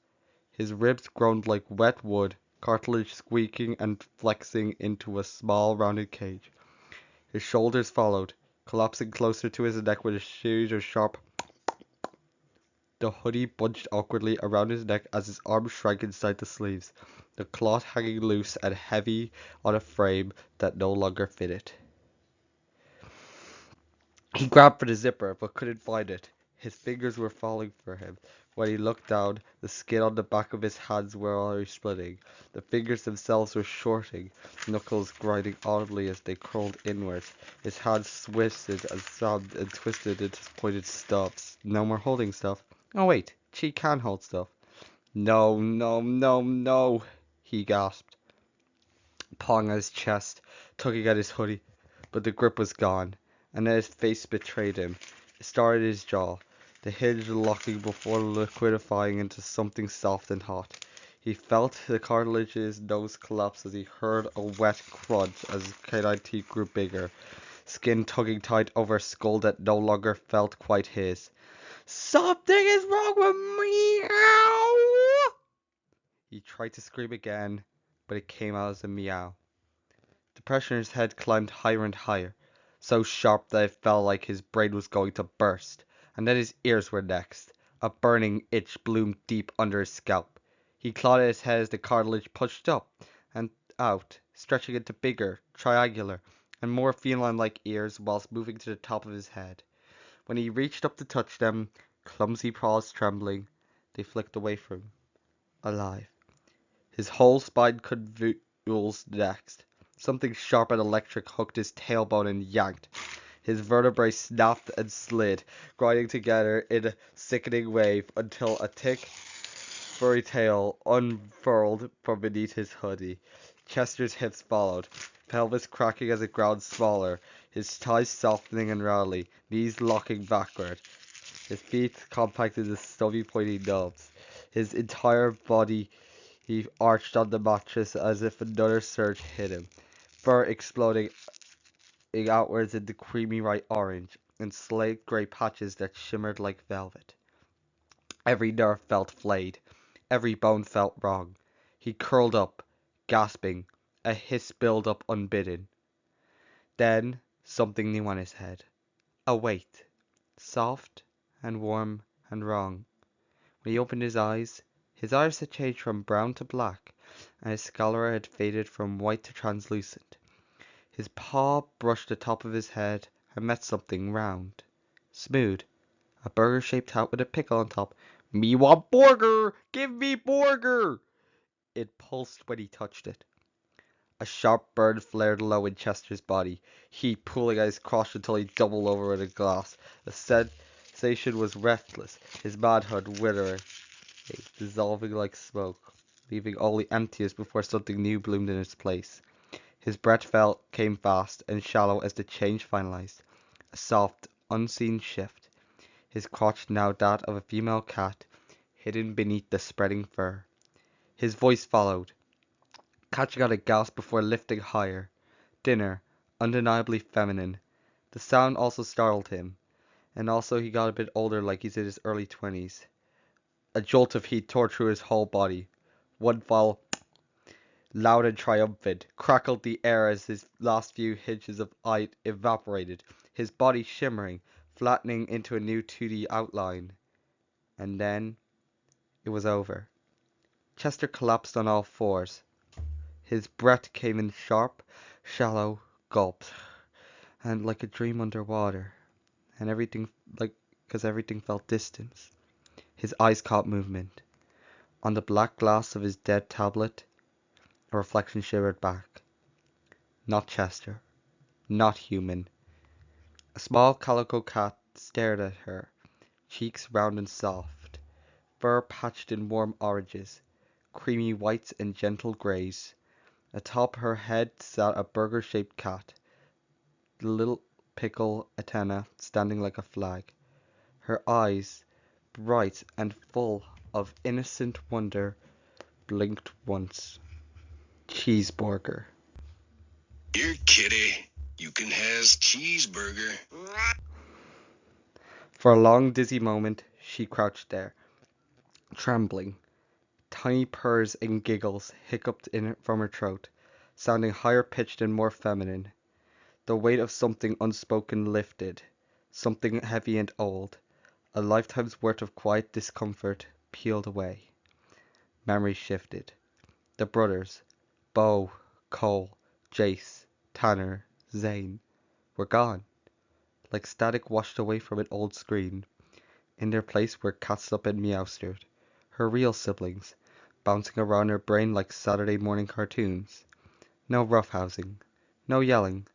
His ribs groaned like wet wood, cartilage squeaking and flexing into a small rounded cage. His shoulders followed, collapsing closer to his neck with a series of sharp. The hoodie bunched awkwardly around his neck as his arms shrank inside the sleeves, the cloth hanging loose and heavy on a frame that no longer fitted. He grabbed for the zipper, but couldn't find it. His fingers were falling for him. When he looked down, the skin on the back of his hands were already splitting. The fingers themselves were shorting, knuckles grinding audibly as they curled inwards. His hands twisted and sobbed and twisted into pointed stubs. No more holding stuff. Oh wait, she can hold stuff. No, no, no, no, he gasped, pawing at his chest, tugging at his hoodie. But the grip was gone, and then his face betrayed him. It started his jaw, the hinge locking before liquidifying into something soft and hot. He felt the cartilage in his nose collapse as he heard a wet crunch as his canine teeth grew bigger, skin tugging tight over a skull that no longer felt quite his. Something is wrong with me! Ow! He tried to scream again, but it came out as a meow. The pressure in his head climbed higher and higher, so sharp that it felt like his brain was going to burst. And then his ears were next. A burning itch bloomed deep under his scalp. He clawed at his head as the cartilage pushed up and out, stretching into bigger, triangular, and more feline-like ears whilst moving to the top of his head. When he reached up to touch them, clumsy paws trembling, they flicked away from him, alive. His whole spine convulsed next. Something sharp and electric hooked his tailbone and yanked. His vertebrae snapped and slid, grinding together in a sickening wave until a thick, furry tail unfurled from beneath his hoodie. Chester's hips followed, pelvis cracking as it ground smaller, his thighs softening and rattling, knees locking backward. His feet compacted into stubby pointy nubs. His entire body he arched on the mattress as if another surge hit him, fur exploding outwards into creamy bright orange, and slate gray patches that shimmered like velvet. Every nerve felt flayed. Every bone felt wrong. He curled up, gasping, a hiss built up unbidden. Then something new on his head. A weight, soft and warm and wrong. When he opened his iris had changed from brown to black, and his scalera had faded from white to translucent. His paw brushed the top of his head and met something round, smooth, a burger-shaped hat with a pickle on top. "Me want burger! Give me burger!" It pulsed when he touched it. A sharp burn flared low in Chester's body, heat pooling at his crotch until he doubled over in a glass. The sensation was restless, his manhood withering, dissolving like smoke, leaving only emptiness before something new bloomed in its place. His breath came fast and shallow as the change finalized, a soft, unseen shift, his crotch now that of a female cat, hidden beneath the spreading fur. His voice followed, catching on a gasp before lifting higher, thinner, undeniably feminine. The sound also startled him, and also he got a bit older, like he's in his early 20s. A jolt of heat tore through his whole body. One fall, loud and triumphant, crackled the air as his last few inches of light evaporated, his body shimmering, flattening into a new 2D outline. And then It was over. Chester collapsed on all fours. His breath came in sharp, shallow gulps, and like a dream underwater, and everything like because everything felt distance. His eyes caught movement. On the black glass of his dead tablet, a reflection shivered back. Not Chester. Not human. A small calico cat stared at her, cheeks round and soft, fur patched in warm oranges, creamy whites and gentle greys. Atop her head sat a burger-shaped cat, the little pickle antenna standing like a flag. Her eyes, bright and full of innocent wonder, blinked once. Cheeseburger. Here, kitty. You can has cheeseburger. For a long, dizzy moment, she crouched there, trembling. Tiny purrs and giggles hiccuped from her throat, sounding higher pitched and more feminine. The weight of something unspoken lifted, something heavy and old, a lifetime's worth of quiet discomfort peeled away. Memory shifted. The brothers, Bo, Cole, Jace, Tanner, Zane, were gone, like static washed away from an old screen. In their place were Catsup and Meowster, her real siblings, bouncing around her brain like Saturday morning cartoons. No roughhousing, no yelling,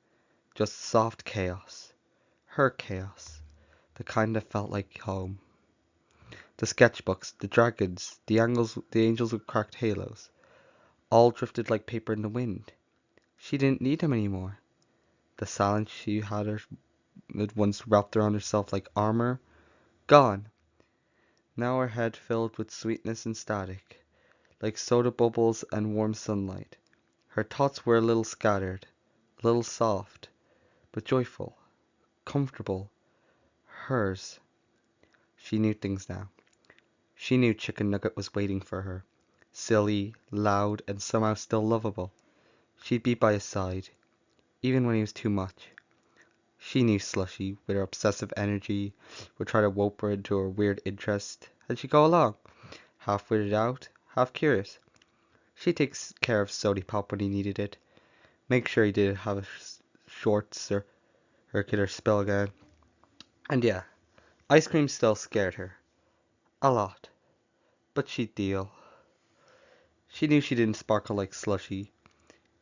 just soft chaos. Her chaos, the kind that felt like home. The sketchbooks, the dragons, the angels with cracked halos, all drifted like paper in the wind. She didn't need them anymore. The silence had once wrapped around herself like armor, gone. Now her head filled with sweetness and static, like soda bubbles and warm sunlight. Her thoughts were a little scattered, a little soft, but joyful, comfortable, hers. She knew things now. She knew Chicken Nugget was waiting for her. Silly, loud, and somehow still lovable. She'd be by his side, even when he was too much. She knew Slushy, with her obsessive energy, would try to rope her into her weird interest, and she'd go along, half weirded out, half curious. She'd take care of Sody Pop when he needed it, make sure he didn't have a short circular spill again. And yeah, ice cream still scared her. A lot. But she'd deal. She knew she didn't sparkle like Slushy.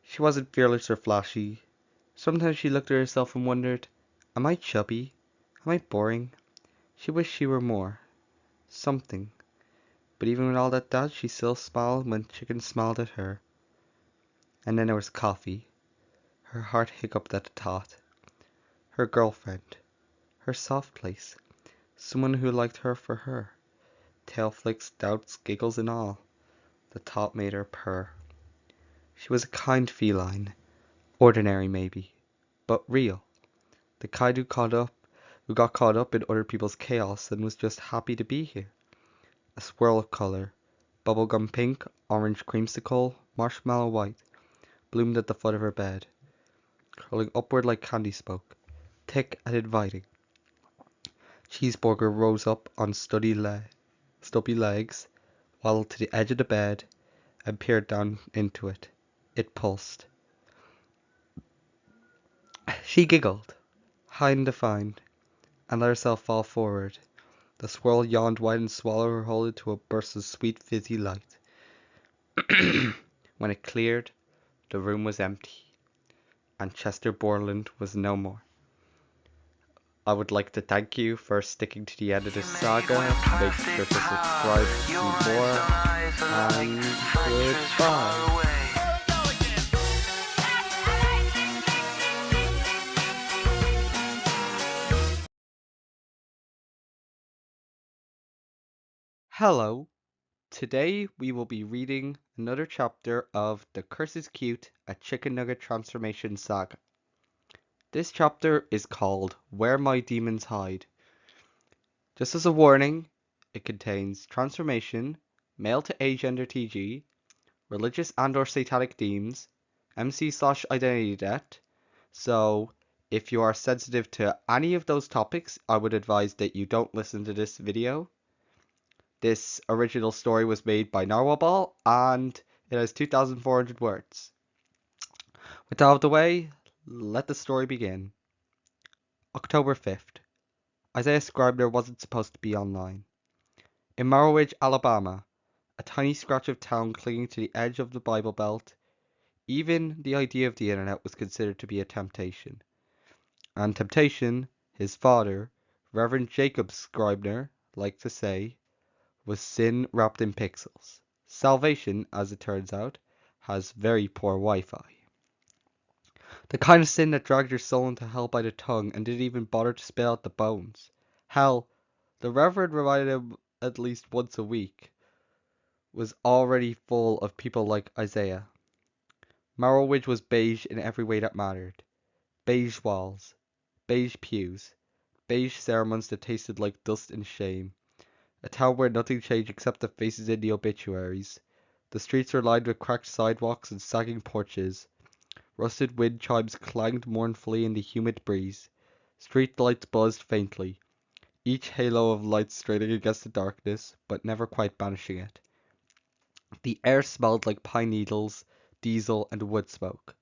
She wasn't fearless or flashy. Sometimes she looked at herself and wondered, am I chubby? Am I boring? She wished she were more. Something. But even with all that doubt, she still smiled when Chicken smiled at her. And then there was Coffee. Her heart hiccuped at the thought. Her girlfriend. Her soft place. Someone who liked her for her. Tail flicks, doubts, giggles and all. The thought made her purr. She was a kind feline. Ordinary maybe. But real. The kind who got caught up in other people's chaos and was just happy to be here. A swirl of color. Bubblegum pink, orange creamsicle, marshmallow white, bloomed at the foot of her bed, curling upward like candy smoke, thick and inviting. Cheeseburger rose up on stubby legs, waddled to the edge of the bed, and peered down into it. It pulsed. She giggled, high and defined, and let herself fall forward. The swirl yawned wide and swallowed her whole into a burst of sweet fizzy light. When it cleared, the room was empty, and Chester Borland was no more. I would like to thank you for sticking to the end of this saga. Make sure to subscribe to see more, and goodbye. Hello. Today we will be reading another chapter of The Curse is Cute, a Chicken Nugget Transformation Saga. This chapter is called Where My Demons Hide. Just as a warning, it contains transformation, male to agender TG, religious and or satanic themes, MC/identity debt. So if you are sensitive to any of those topics, I would advise that you don't listen to this video. This original story was made by Narwhal and it has 2,400 words. With that out of the way, let the story begin. October 5th. Isaiah Scribner wasn't supposed to be online. In Marrowridge, Alabama, a tiny scratch of town clinging to the edge of the Bible Belt, even the idea of the internet was considered to be a temptation. And temptation, his father, Reverend Jacob Scribner, liked to say, was sin wrapped in pixels. Salvation, as it turns out, has very poor Wi-Fi. The kind of sin that dragged your soul into hell by the tongue and didn't even bother to spit out the bones. Hell, the Reverend reminded him at least once a week, was already full of people like Isaiah. Marrowridge was beige in every way that mattered. Beige walls, beige pews, beige sermons that tasted like dust and shame. A town where nothing changed except the faces in the obituaries. The streets were lined with cracked sidewalks and sagging porches. Rusted wind chimes clanged mournfully in the humid breeze. Street lights buzzed faintly, each halo of light straining against the darkness, but never quite banishing it. The air smelled like pine needles, diesel, and wood smoke.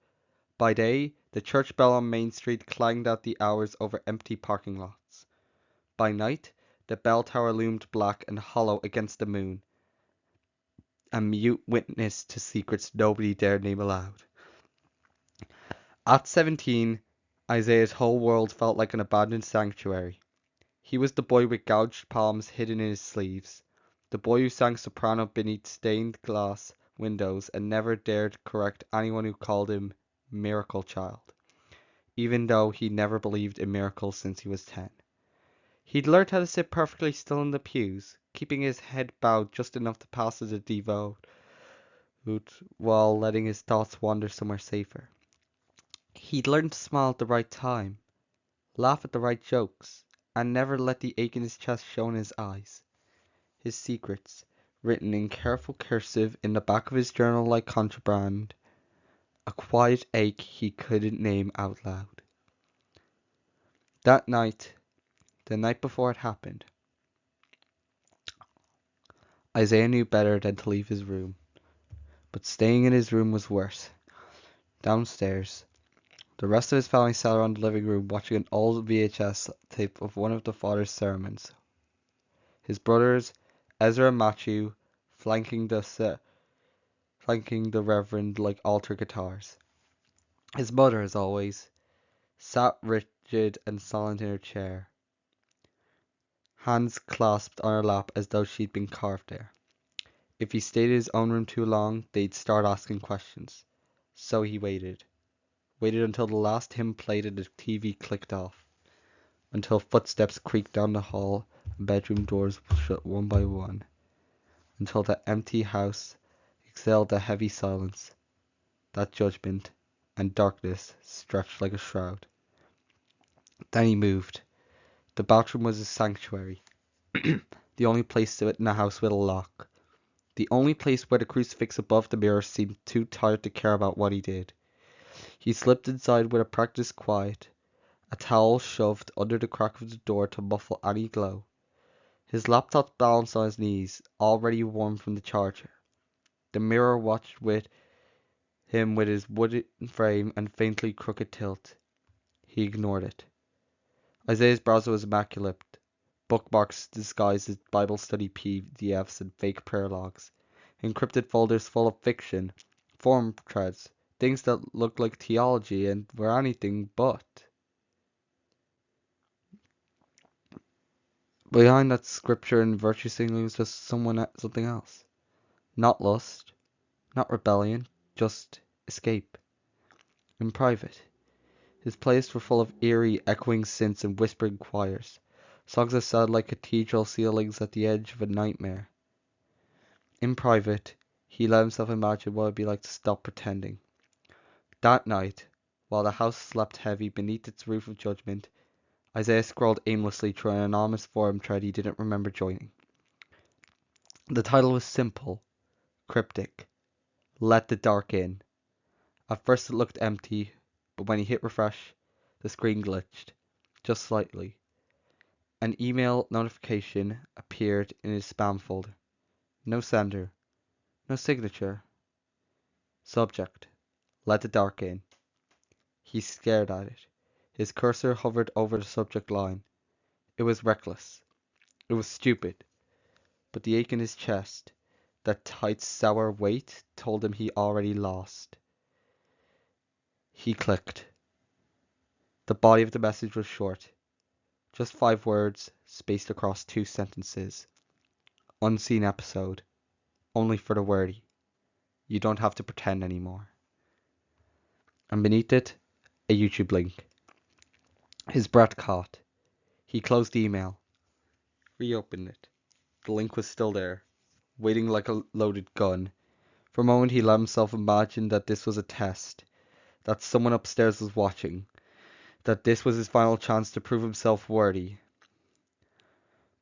By day, the church bell on Main Street clanged out the hours over empty parking lots. By night, the bell tower loomed black and hollow against the moon, a mute witness to secrets nobody dared name aloud. At 17, Isaiah's whole world felt like an abandoned sanctuary. He was the boy with gouged palms hidden in his sleeves, the boy who sang soprano beneath stained glass windows and never dared correct anyone who called him Miracle Child, even though he never believed in miracles since he was 10. He'd learned how to sit perfectly still in the pews, keeping his head bowed just enough to pass as a devout, while letting his thoughts wander somewhere safer. He'd learned to smile at the right time, laugh at the right jokes, and never let the ache in his chest show in his eyes. His secrets, written in careful cursive in the back of his journal like contraband, a quiet ache he couldn't name out loud. That night, the night before it happened, Isaiah knew better than to leave his room. But staying in his room was worse. Downstairs, the rest of his family sat around the living room watching an old VHS tape of one of the father's sermons. His brothers, Ezra and Matthew, flanking the Reverend like altar guitars. His mother, as always, sat rigid and silent in her chair, hands clasped on her lap as though she'd been carved there. If he stayed in his own room too long, they'd start asking questions. So he waited until the last hymn played and the TV clicked off, until footsteps creaked down the hall and bedroom doors shut one by one, until the empty house exhaled the heavy silence, that judgment and darkness stretched like a shroud. Then he moved. The bathroom was his sanctuary, the only place in the house with a lock, the only place where the crucifix above the mirror seemed too tired to care about what he did. He slipped inside with a practiced quiet, a towel shoved under the crack of the door to muffle any glow. His laptop balanced on his knees, already warm from the charger. The mirror watched with him with his wooden frame and faintly crooked tilt. He ignored it. Isaiah's browser was immaculate. Bookmarks disguised as Bible study PDFs and fake prayer logs. Encrypted folders full of fiction, forum threads, things that looked like theology and were anything but. Behind that scripture and virtue signaling was just something else. Not lust, not rebellion, just escape. In private, his playlists were full of eerie, echoing synths and whispering choirs, songs that sounded like cathedral ceilings at the edge of a nightmare. In private, he let himself imagine what it would be like to stop pretending. That night, while the house slept heavy beneath its roof of judgment, Isaiah scrolled aimlessly through an anonymous forum thread he didn't remember joining. The title was simple, cryptic. Let the dark in. At first it looked empty, but when he hit refresh, the screen glitched. Just slightly. An email notification appeared in his spam folder. No sender. No signature. Subject: Let the dark in. He stared at it. His cursor hovered over the subject line. It was reckless. It was stupid. But the ache in his chest, that tight, sour weight, told him he already lost. He clicked. The body of the message was short. Just 5 words, spaced across 2 sentences. Unseen episode. Only for the wordy. You don't have to pretend anymore. And beneath it, a YouTube link. His breath caught. He closed the email. Reopened it. The link was still there, waiting like a loaded gun. For a moment he let himself imagine that this was a test, that someone upstairs was watching, that this was his final chance to prove himself worthy.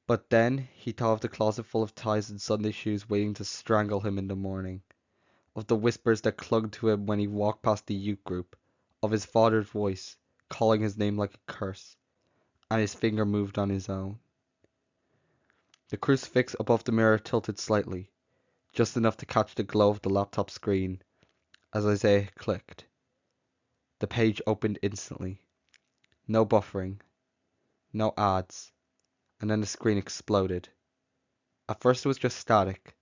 But then he thought of the closet full of ties and Sunday shoes waiting to strangle him in the morning, of the whispers that clung to him when he walked past the youth group, of his father's voice, calling his name like a curse, and his finger moved on his own. The crucifix above the mirror tilted slightly, just enough to catch the glow of the laptop screen, as Isaiah clicked. The page opened instantly. No buffering, no ads, and then the screen exploded. At first it was just static,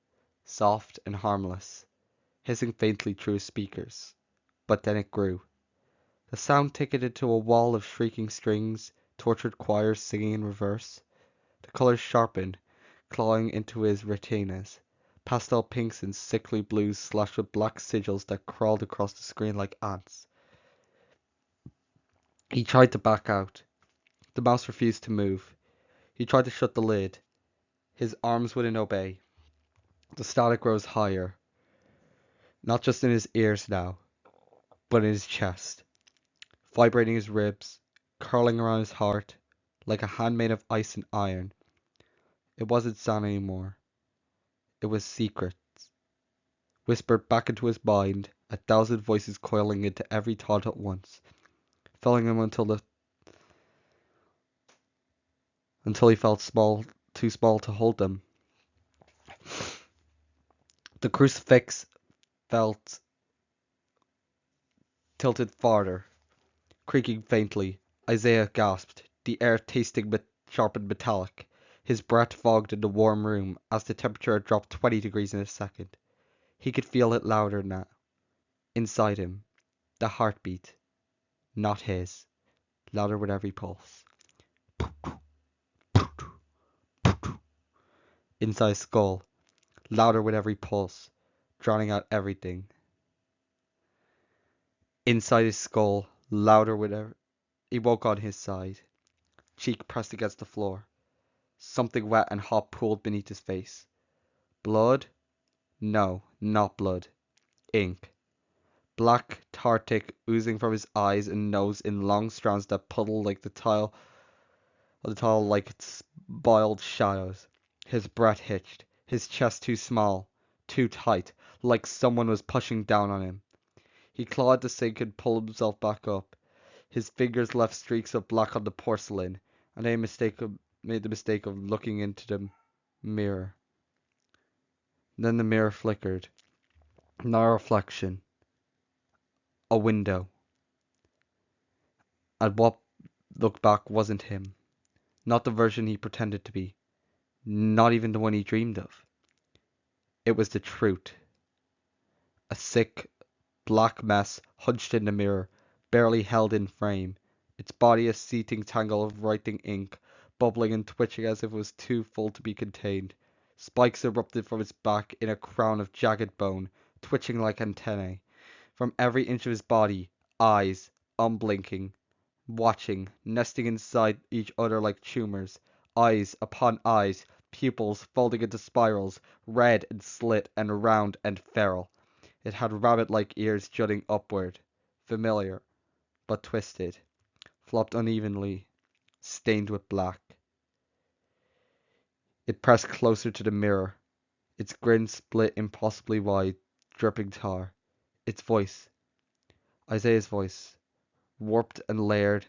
soft and harmless, hissing faintly through his speakers. But then it grew. The sound ticketed to a wall of shrieking strings, tortured choirs singing in reverse. The colors sharpened, clawing into his retinas. Pastel pinks and sickly blues slashed with black sigils that crawled across the screen like ants. He tried to back out. The mouse refused to move. He tried to shut the lid. His arms wouldn't obey. The static rose higher, not just in his ears now, but in his chest, vibrating his ribs, curling around his heart, like a hand made of ice and iron. It wasn't sound anymore. It was secrets, whispered back into his mind, 1,000 voices coiling into every thought at once, filling him until he felt too small to hold them. The crucifix felt tilted farther, creaking faintly. Isaiah gasped, the air tasting sharpened metallic. His breath fogged in the warm room as the temperature had dropped 20 degrees in a second. He could feel it louder now. Inside him, the heartbeat, not his, louder with every pulse. Inside his skull, louder with every pulse, drowning out everything. Inside his skull, louder with every... He woke on his side, cheek pressed against the floor. Something wet and hot pooled beneath his face. Blood? No, not blood. Ink. Black tartic oozing from his eyes and nose in long strands that puddled like the tile like its boiled shadows. His breath hitched, his chest too small, too tight, like someone was pushing down on him. He clawed the sink and pulled himself back up. His fingers left streaks of black on the porcelain, and he made the mistake of looking into the mirror. Then the mirror flickered. Not a reflection. A window. And what looked back wasn't him. Not the version he pretended to be. Not even the one he dreamed of. It was the truth. A sick, black mess hunched in the mirror, barely held in frame, its body a seething tangle of writing ink, bubbling and twitching as if it was too full to be contained. Spikes erupted from its back in a crown of jagged bone, twitching like antennae. From every inch of his body, eyes, unblinking, watching, nesting inside each other like tumors. Eyes upon eyes, pupils folding into spirals, red and slit and round and feral. It had rabbit-like ears jutting upward, familiar, but twisted, flopped unevenly, stained with black. It pressed closer to the mirror, its grin split impossibly wide, dripping tar. Its voice, Isaiah's voice, warped and layered,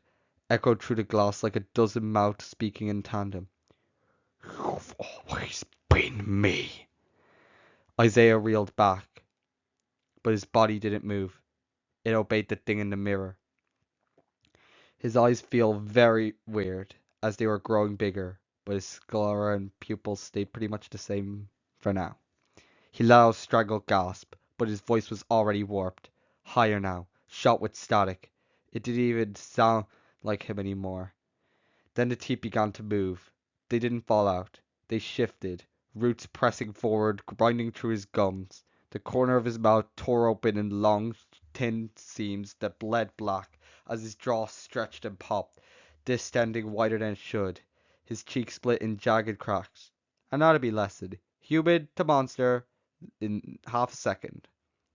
echoed through the glass like a dozen mouths speaking in tandem. "You've always been me." Isaiah reeled back, but his body didn't move. It obeyed the thing in the mirror. His eyes feel very weird as they were growing bigger, but his sclera and pupils stayed pretty much the same for now. He let out a strangled gasp, but his voice was already warped. Higher now, shot with static. It didn't even sound like him anymore. Then the teeth began to move. They didn't fall out. They shifted, roots pressing forward, grinding through his gums. The corner of his mouth tore open in long, thin seams that bled black as his jaw stretched and popped, distending wider than it should. His cheeks split in jagged cracks. Anatomy lesson. Human to monster in half a second.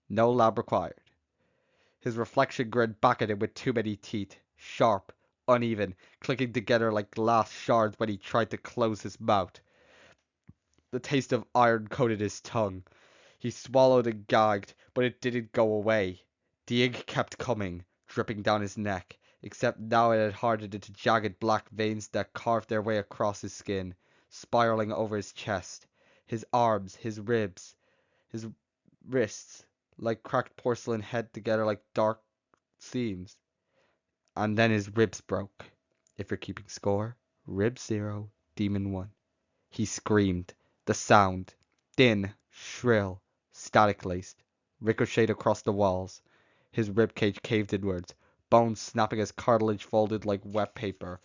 No lab required. His reflection grinned back at him with too many teeth, sharp, uneven, clicking together like glass shards when he tried to close his mouth. The taste of iron coated his tongue. He swallowed and gagged, but it didn't go away. The ink kept coming, dripping down his neck, except now it had hardened into jagged black veins that carved their way across his skin, spiraling over his chest, his arms, his ribs, his wrists, like cracked porcelain head together like dark seams. And then his ribs broke. If you're keeping score, rib 0, demon 1. He screamed. The sound, thin, shrill, static-laced, ricocheted across the walls. His ribcage caved inwards, bones snapping as cartilage folded like wet paper.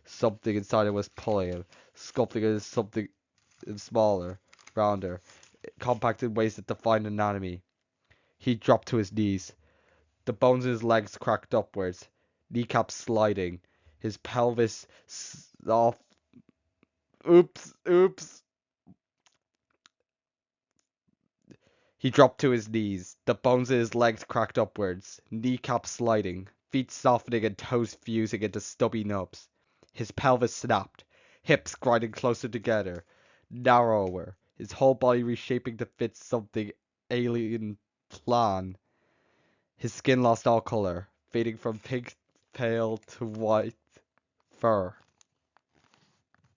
Something inside it was pulling him, sculpting into something smaller, rounder, compact in ways that defined anatomy. He dropped to his knees. The bones in his legs cracked upwards, kneecaps sliding, his pelvis off. Oops. He dropped to his knees. The bones in his legs cracked upwards, kneecaps sliding, feet softening and toes fusing into stubby nubs. His pelvis snapped, hips grinding closer together, narrower, his whole body reshaping to fit something alien plan. His skin lost all color, fading from pink pale to white fur.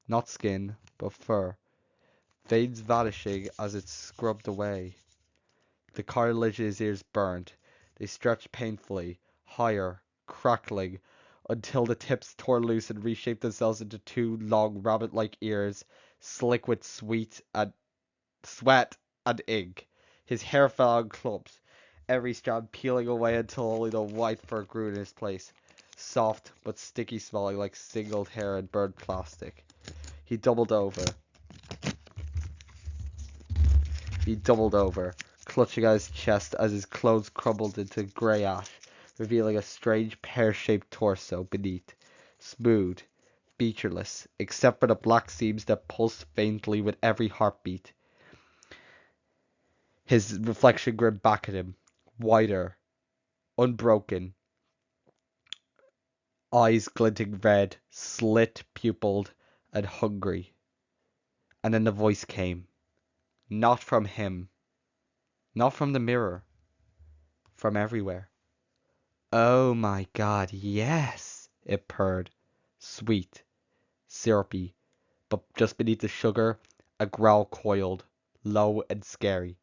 Not skin, but fur. Veins vanishing as it scrubbed away. The cartilage in his ears burned. They stretched painfully, higher, crackling, until the tips tore loose and reshaped themselves into two long rabbit-like ears, slick with sweat and ink. His hair fell out in clumps, every strand peeling away until only the white fur grew in its place, soft but sticky smelling like singled hair and burnt plastic. He doubled over. He doubled over, clutching at his chest as his clothes crumbled into grey ash, revealing a strange pear-shaped torso beneath, smooth, featureless, except for the black seams that pulsed faintly with every heartbeat. His reflection grinned back at him, wider, unbroken, eyes glinting red, slit-pupilled, and hungry. And then the voice came. Not from him. Not from the mirror. From everywhere. "Oh my God, yes!" it purred. Sweet, syrupy, but just beneath the sugar, a growl coiled, low and scary.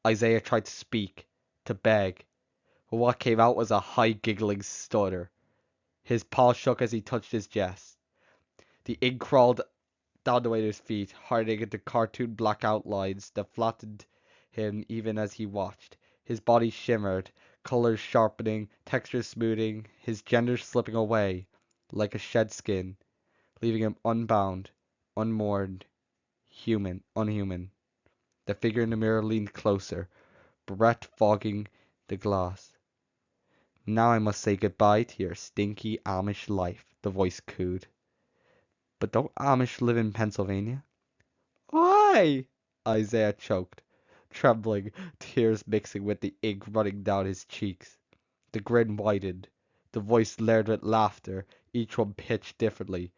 Isaiah tried to speak, to beg, but what came out was a high giggling stutter. His paw shook as he touched his chest. The ink crawled down the way to his feet, hardening into cartoon black outlines that flattened him even as he watched. His body shimmered, colors sharpening, textures smoothing, his gender slipping away like a shed skin, leaving him unbound, unmoored, unhuman. The figure in the mirror leaned closer, breath fogging the glass. "Now I must say goodbye to your stinky Amish life," the voice cooed. "But don't Amish live in Pennsylvania?" "Why?" Isaiah choked, trembling, tears mixing with the ink running down his cheeks. The grin widened. The voice layered with laughter, each one pitched differently.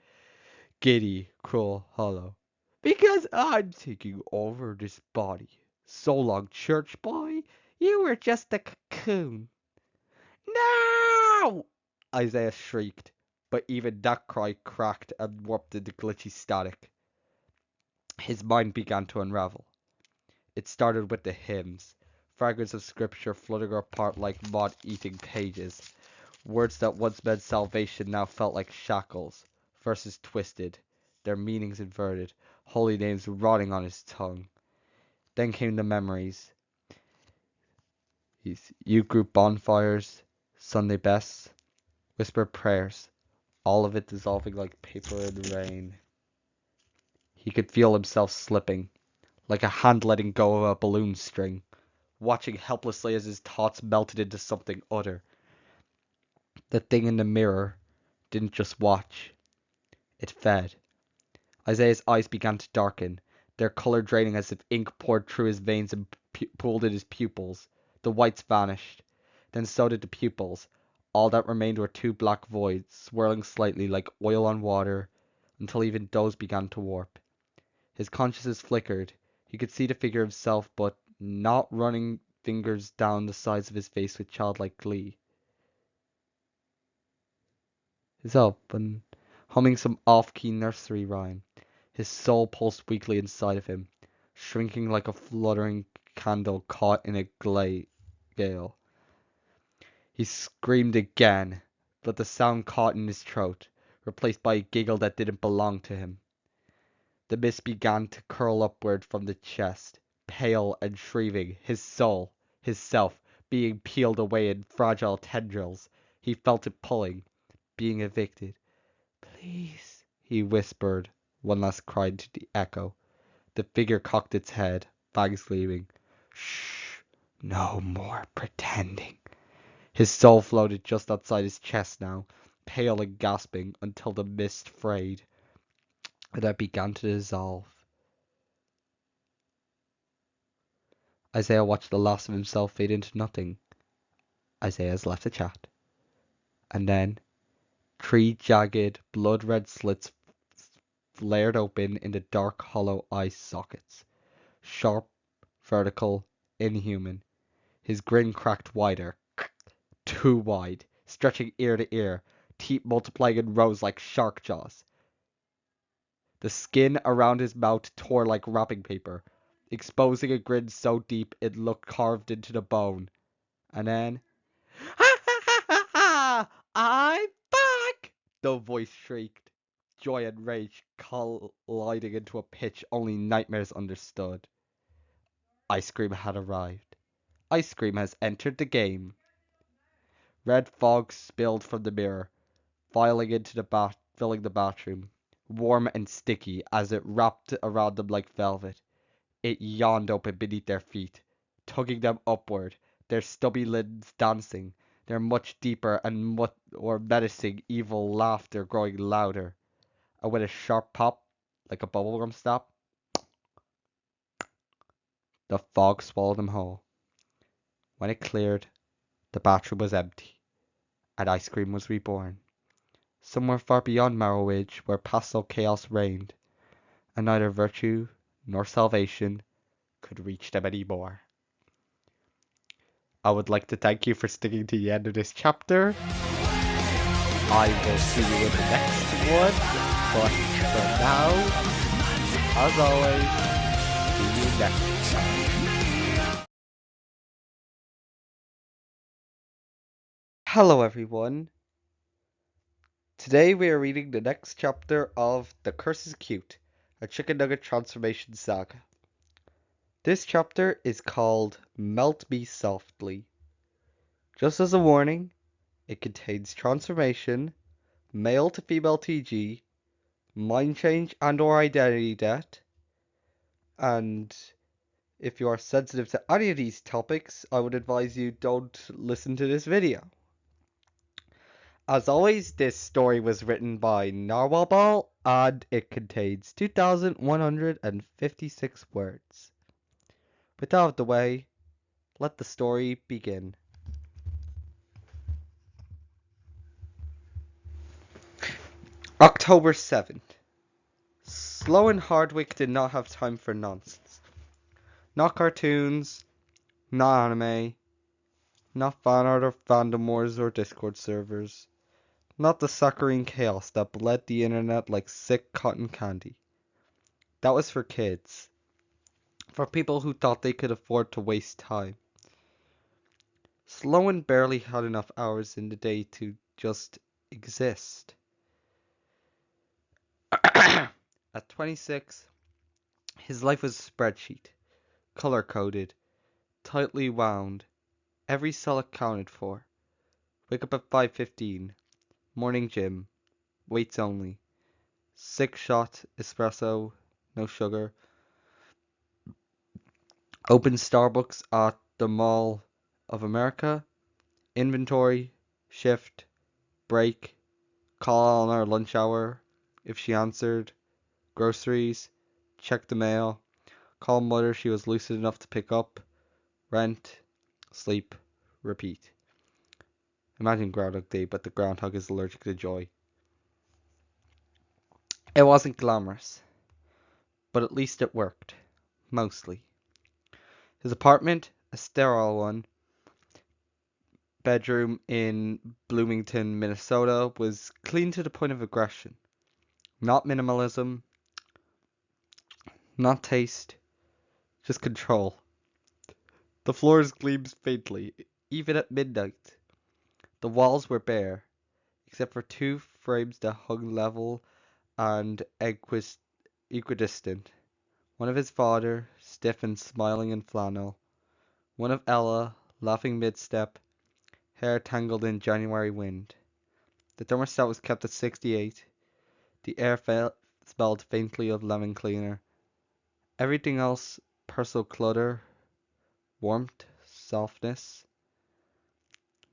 Giddy, cruel, hollow. "Because I'm taking over this body. So long, church boy. You were just a cocoon." "No!" Isaiah shrieked. but even that cry cracked and warped into glitchy static. His mind began to unravel. It started with the hymns, fragments of scripture fluttering apart like moth-eating pages. Words that once meant salvation now felt like shackles, verses twisted, their meanings inverted, holy names rotting on his tongue. Then came the memories. Youth group bonfires, Sunday bests, whispered prayers, all of it dissolving like paper in rain. He could feel himself slipping, like a hand letting go of a balloon string, watching helplessly as his thoughts melted into something other. The thing in the mirror didn't just watch, it fed. Isaiah's eyes began to darken, their color draining as if ink poured through his veins and pooled in his pupils. The whites vanished. Then so did the pupils. All that remained were two black voids, swirling slightly like oil on water, until even those began to warp. His consciousness flickered. He could see the figure himself, but not running fingers down the sides of his face with childlike glee. His up and humming some off-key nursery rhyme. His soul pulsed weakly inside of him, shrinking like a fluttering candle caught in a gale. He screamed again, but the sound caught in his throat, replaced by a giggle that didn't belong to him. The mist began to curl upward from the chest, pale and shrieking, his soul, his self, being peeled away in fragile tendrils. He felt it pulling, being evicted. Please, he whispered, one last cry to the echo. The figure cocked its head, fangs gleaming. Shh, no more pretending. His soul floated just outside his chest now, pale and gasping, until the mist frayed, and then began to dissolve. Isaiah watched the last of himself fade into nothing. Isaiah's left the chat. And then, three jagged, blood-red slits flared open in the dark, hollow eye sockets. Sharp, vertical, inhuman. His grin cracked wider, too wide, stretching ear to ear, teeth multiplying in rows like shark jaws. The skin around his mouth tore like wrapping paper, exposing a grin so deep it looked carved into the bone. And then, ha ha ha ha ha! I'm back! The voice shrieked, joy and rage colliding into a pitch only nightmares understood. Ice cream had arrived. Ice cream has entered the game. Red fog spilled from the mirror, filling the bathroom, warm and sticky as it wrapped around them like velvet. It yawned open beneath their feet, tugging them upward, their stubby lids dancing, their much deeper and more menacing evil laughter growing louder. And with a sharp pop, like a bubblegum snap, the fog swallowed them whole. When it cleared, the bathroom was empty, and ice cream was reborn. Somewhere far beyond Marrowage, where pastel chaos reigned, and neither virtue nor salvation could reach them anymore. I would like to thank you for sticking to the end of this chapter. I will see you in the next one, but for now, as always, see you next time. Hello everyone. Today we are reading the next chapter of The Curse is Cute, a Chicken Nugget transformation saga. This chapter is called Melt Me Softly. Just as a warning, it contains transformation, male to female TG, mind change and or identity debt, and if you are sensitive to any of these topics, I would advise you don't listen to this video. As always, this story was written by Narwhal Ball, and it contains 2,156 words. With that out of the way, let the story begin. October 7th. Slow and Hardwick did not have time for nonsense. Not cartoons, not anime, not fan art or fandom wars or Discord servers. not the saccharine chaos that bled the internet like sick cotton candy. That was for kids, for people who thought they could afford to waste time. Sloan barely had enough hours in the day to just exist. At 26, his life was a spreadsheet, color coded, tightly wound, every cell accounted for. Wake up at 5:15, morning gym, weights only, 6-shot espresso, no sugar. Open Starbucks at the Mall of America, inventory, shift, break, call on her lunch hour if she answered, groceries, check the mail, call mother she was lucid enough to pick up, rent, sleep, repeat. Imagine Groundhog Day, but the groundhog is allergic to joy. It wasn't glamorous, but at least it worked. Mostly. His apartment, a sterile one, bedroom in Bloomington, Minnesota, was clean to the point of aggression. Not minimalism, not taste, just control. The floors gleamed faintly, even at midnight. The walls were bare, except for two frames that hung level and equidistant. One of his father, stiff and smiling in flannel. One of Ella, laughing mid-step, hair tangled in January wind. The thermostat was kept at 68. The air smelled faintly of lemon cleaner. Everything else, personal clutter, warmth, softness,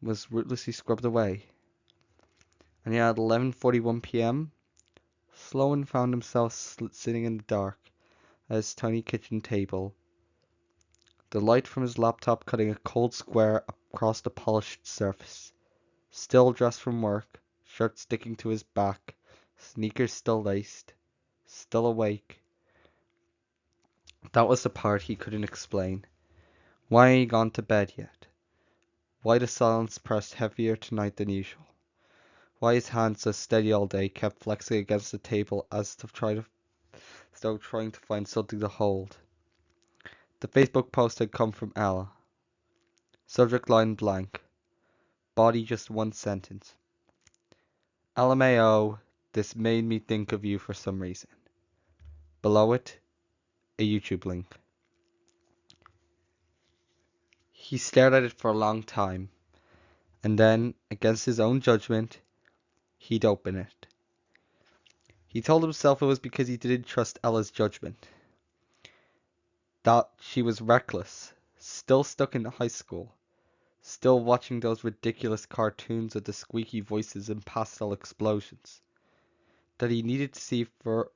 was ruthlessly scrubbed away. And yet at 11:41 p.m., Sloan found himself sitting in the dark at his tiny kitchen table, the light from his laptop cutting a cold square across the polished surface. Still dressed from work, shirt sticking to his back, sneakers still laced, still awake. That was the part he couldn't explain. Why ain't he gone to bed yet? Why the silence pressed heavier tonight than usual? Why his hands so steady all day kept flexing against the table as though trying to find something to hold. The Facebook post had come from Ella. Subject line blank. Body just one sentence. LMAO, this made me think of you for some reason. Below it, a YouTube link. He stared at it for a long time, and then, against his own judgment, he'd open it. He told himself it was because he didn't trust Ella's judgment. That she was reckless, still stuck in high school, still watching those ridiculous cartoons with the squeaky voices and pastel explosions. That he needed to see for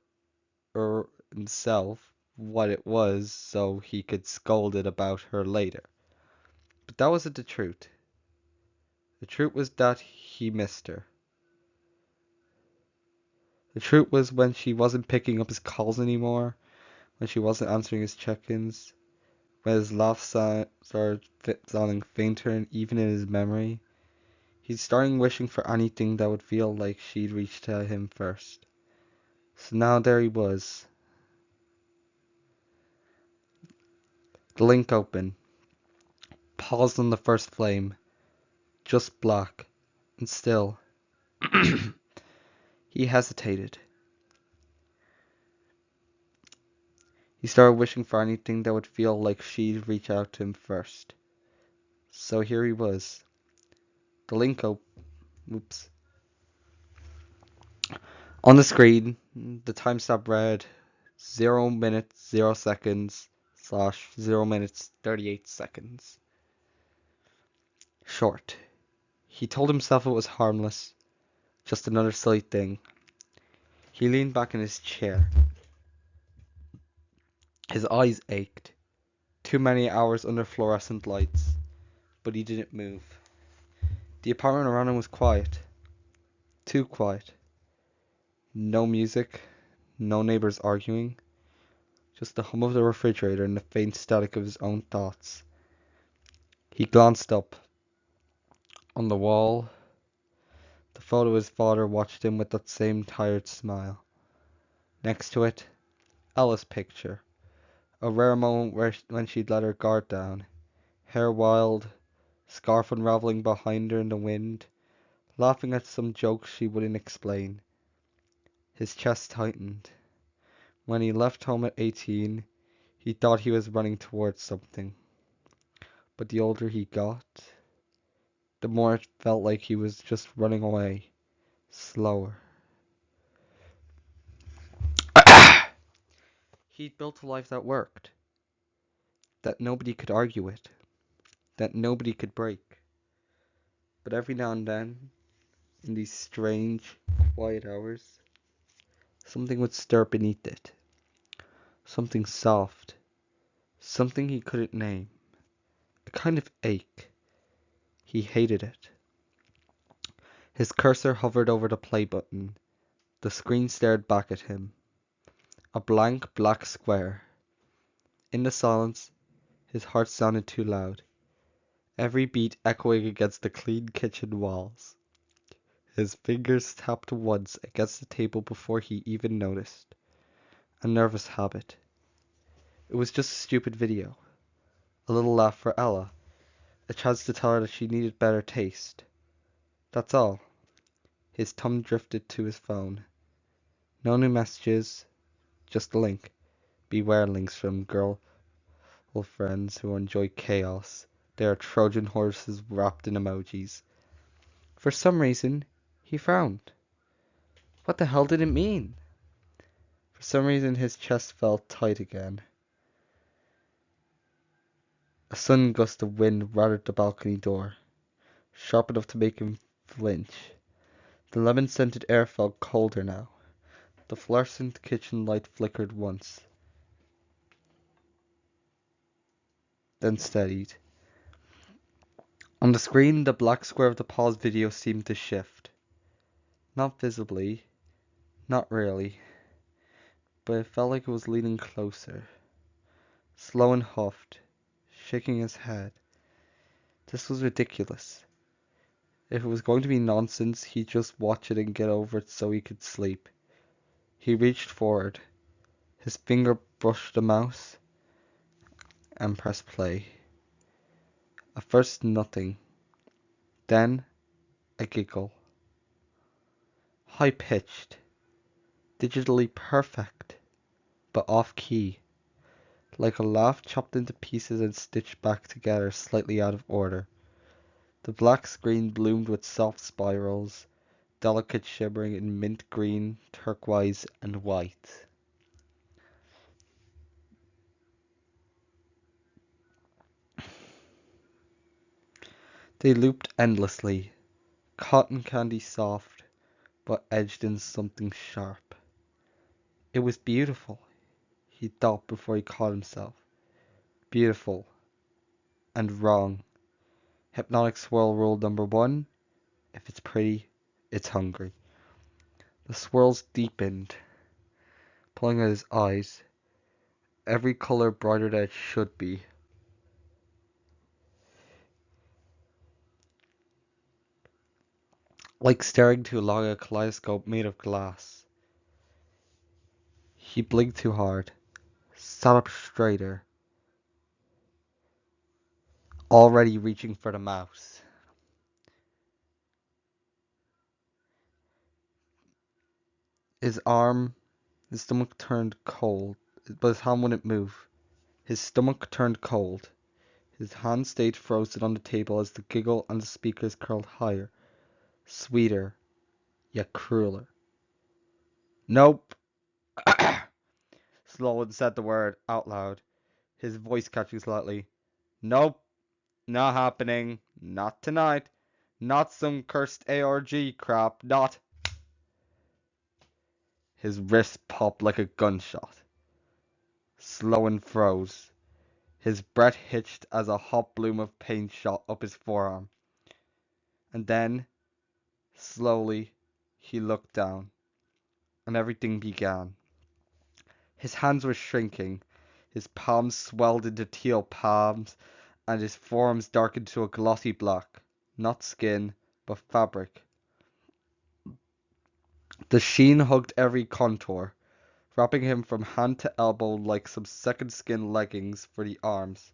himself what it was so he could scold it about her later. But that wasn't the truth. The truth was that he missed her. The truth was when she wasn't picking up his calls anymore, when she wasn't answering his check-ins, when his laughs started sounding fainter even in his memory. He's starting wishing for anything that would feel like she'd reached to him first. So now there he was. The link open. Paused on the first flame. Just black. And still. He hesitated. He started wishing for anything that would feel like she'd reach out to him first. So here he was. The link oops. On the screen, the timestamp read 0 minutes 0 seconds / 0 minutes 38 seconds. Short. He told himself it was harmless, just another silly thing. He leaned back in his chair. His eyes ached. Too many hours under fluorescent lights, but he didn't move. The apartment around him was quiet. Too quiet. No music, no neighbors arguing, just the hum of the refrigerator and the faint static of his own thoughts. He glanced up. On the wall, The photo his father watched him with that same tired smile. Next to it, Ella's picture. A rare moment when she'd let her guard down. Hair wild, scarf unraveling behind her in the wind, laughing at some jokes she wouldn't explain. His chest tightened. When he left home at 18, he thought he was running towards something. But the older he got, the more it felt like he was just running away, slower. He'd built a life that worked, that nobody could argue with, that nobody could break. But every now and then, in these strange, quiet hours, something would stir beneath it. Something soft, something he couldn't name. A kind of ache. He hated it. His cursor hovered over the play button. The screen stared back at him. A blank black square. In the silence, his heart sounded too loud, every beat echoing against the clean kitchen walls. His fingers tapped once against the table before he even noticed. A nervous habit. It was just a stupid video. A little laugh for Ella. A chance to tell her that she needed better taste. That's all. His thumb drifted to his phone. No new messages, just a link. Beware links from girl friends who enjoy chaos. They are Trojan horses wrapped in emojis. For some reason, he frowned. What the hell did it mean? For some reason, his chest felt tight again. A sudden gust of wind rattled the balcony door, sharp enough to make him flinch. The lemon-scented air felt colder now. The fluorescent kitchen light flickered once, then steadied. On the screen, the black square of the pause video seemed to shift. Not visibly, not really, but it felt like it was leaning closer. Slow and huffed, shaking his head. This was ridiculous. If it was going to be nonsense, he'd just watch it and get over it so he could sleep. He reached forward. His finger brushed the mouse and pressed play. At first nothing. Then a giggle. High-pitched. Digitally perfect. But off-key. Like a laugh chopped into pieces and stitched back together slightly out of order. The black screen bloomed with soft spirals, delicate shimmering in mint green, turquoise, and white. They looped endlessly, cotton candy soft, but edged in something sharp. It was beautiful, he thought before he caught himself. Beautiful. And wrong. Hypnotic swirl rule number 1, if it's pretty, it's hungry. The swirls deepened, pulling at his eyes, every color brighter than it should be. Like staring too long at a kaleidoscope made of glass. He blinked too hard, sat up straighter, already reaching for the mouse. His stomach turned cold, but his hand wouldn't move. His stomach turned cold. His hand stayed frozen on the table as the giggle and the speakers curled higher, sweeter, yet crueler. Nope. Sloan said the word out loud, his voice catching slightly. Nope. Not happening. Not tonight. Not some cursed ARG crap. Not. His wrist popped like a gunshot. Sloan froze. His breath hitched as a hot bloom of pain shot up his forearm. And then, slowly, he looked down, and everything began. His hands were shrinking, his palms swelled into teal palms, and his forearms darkened to a glossy black. Not skin, but fabric. The sheen hugged every contour, wrapping him from hand to elbow like some second skin leggings for the arms.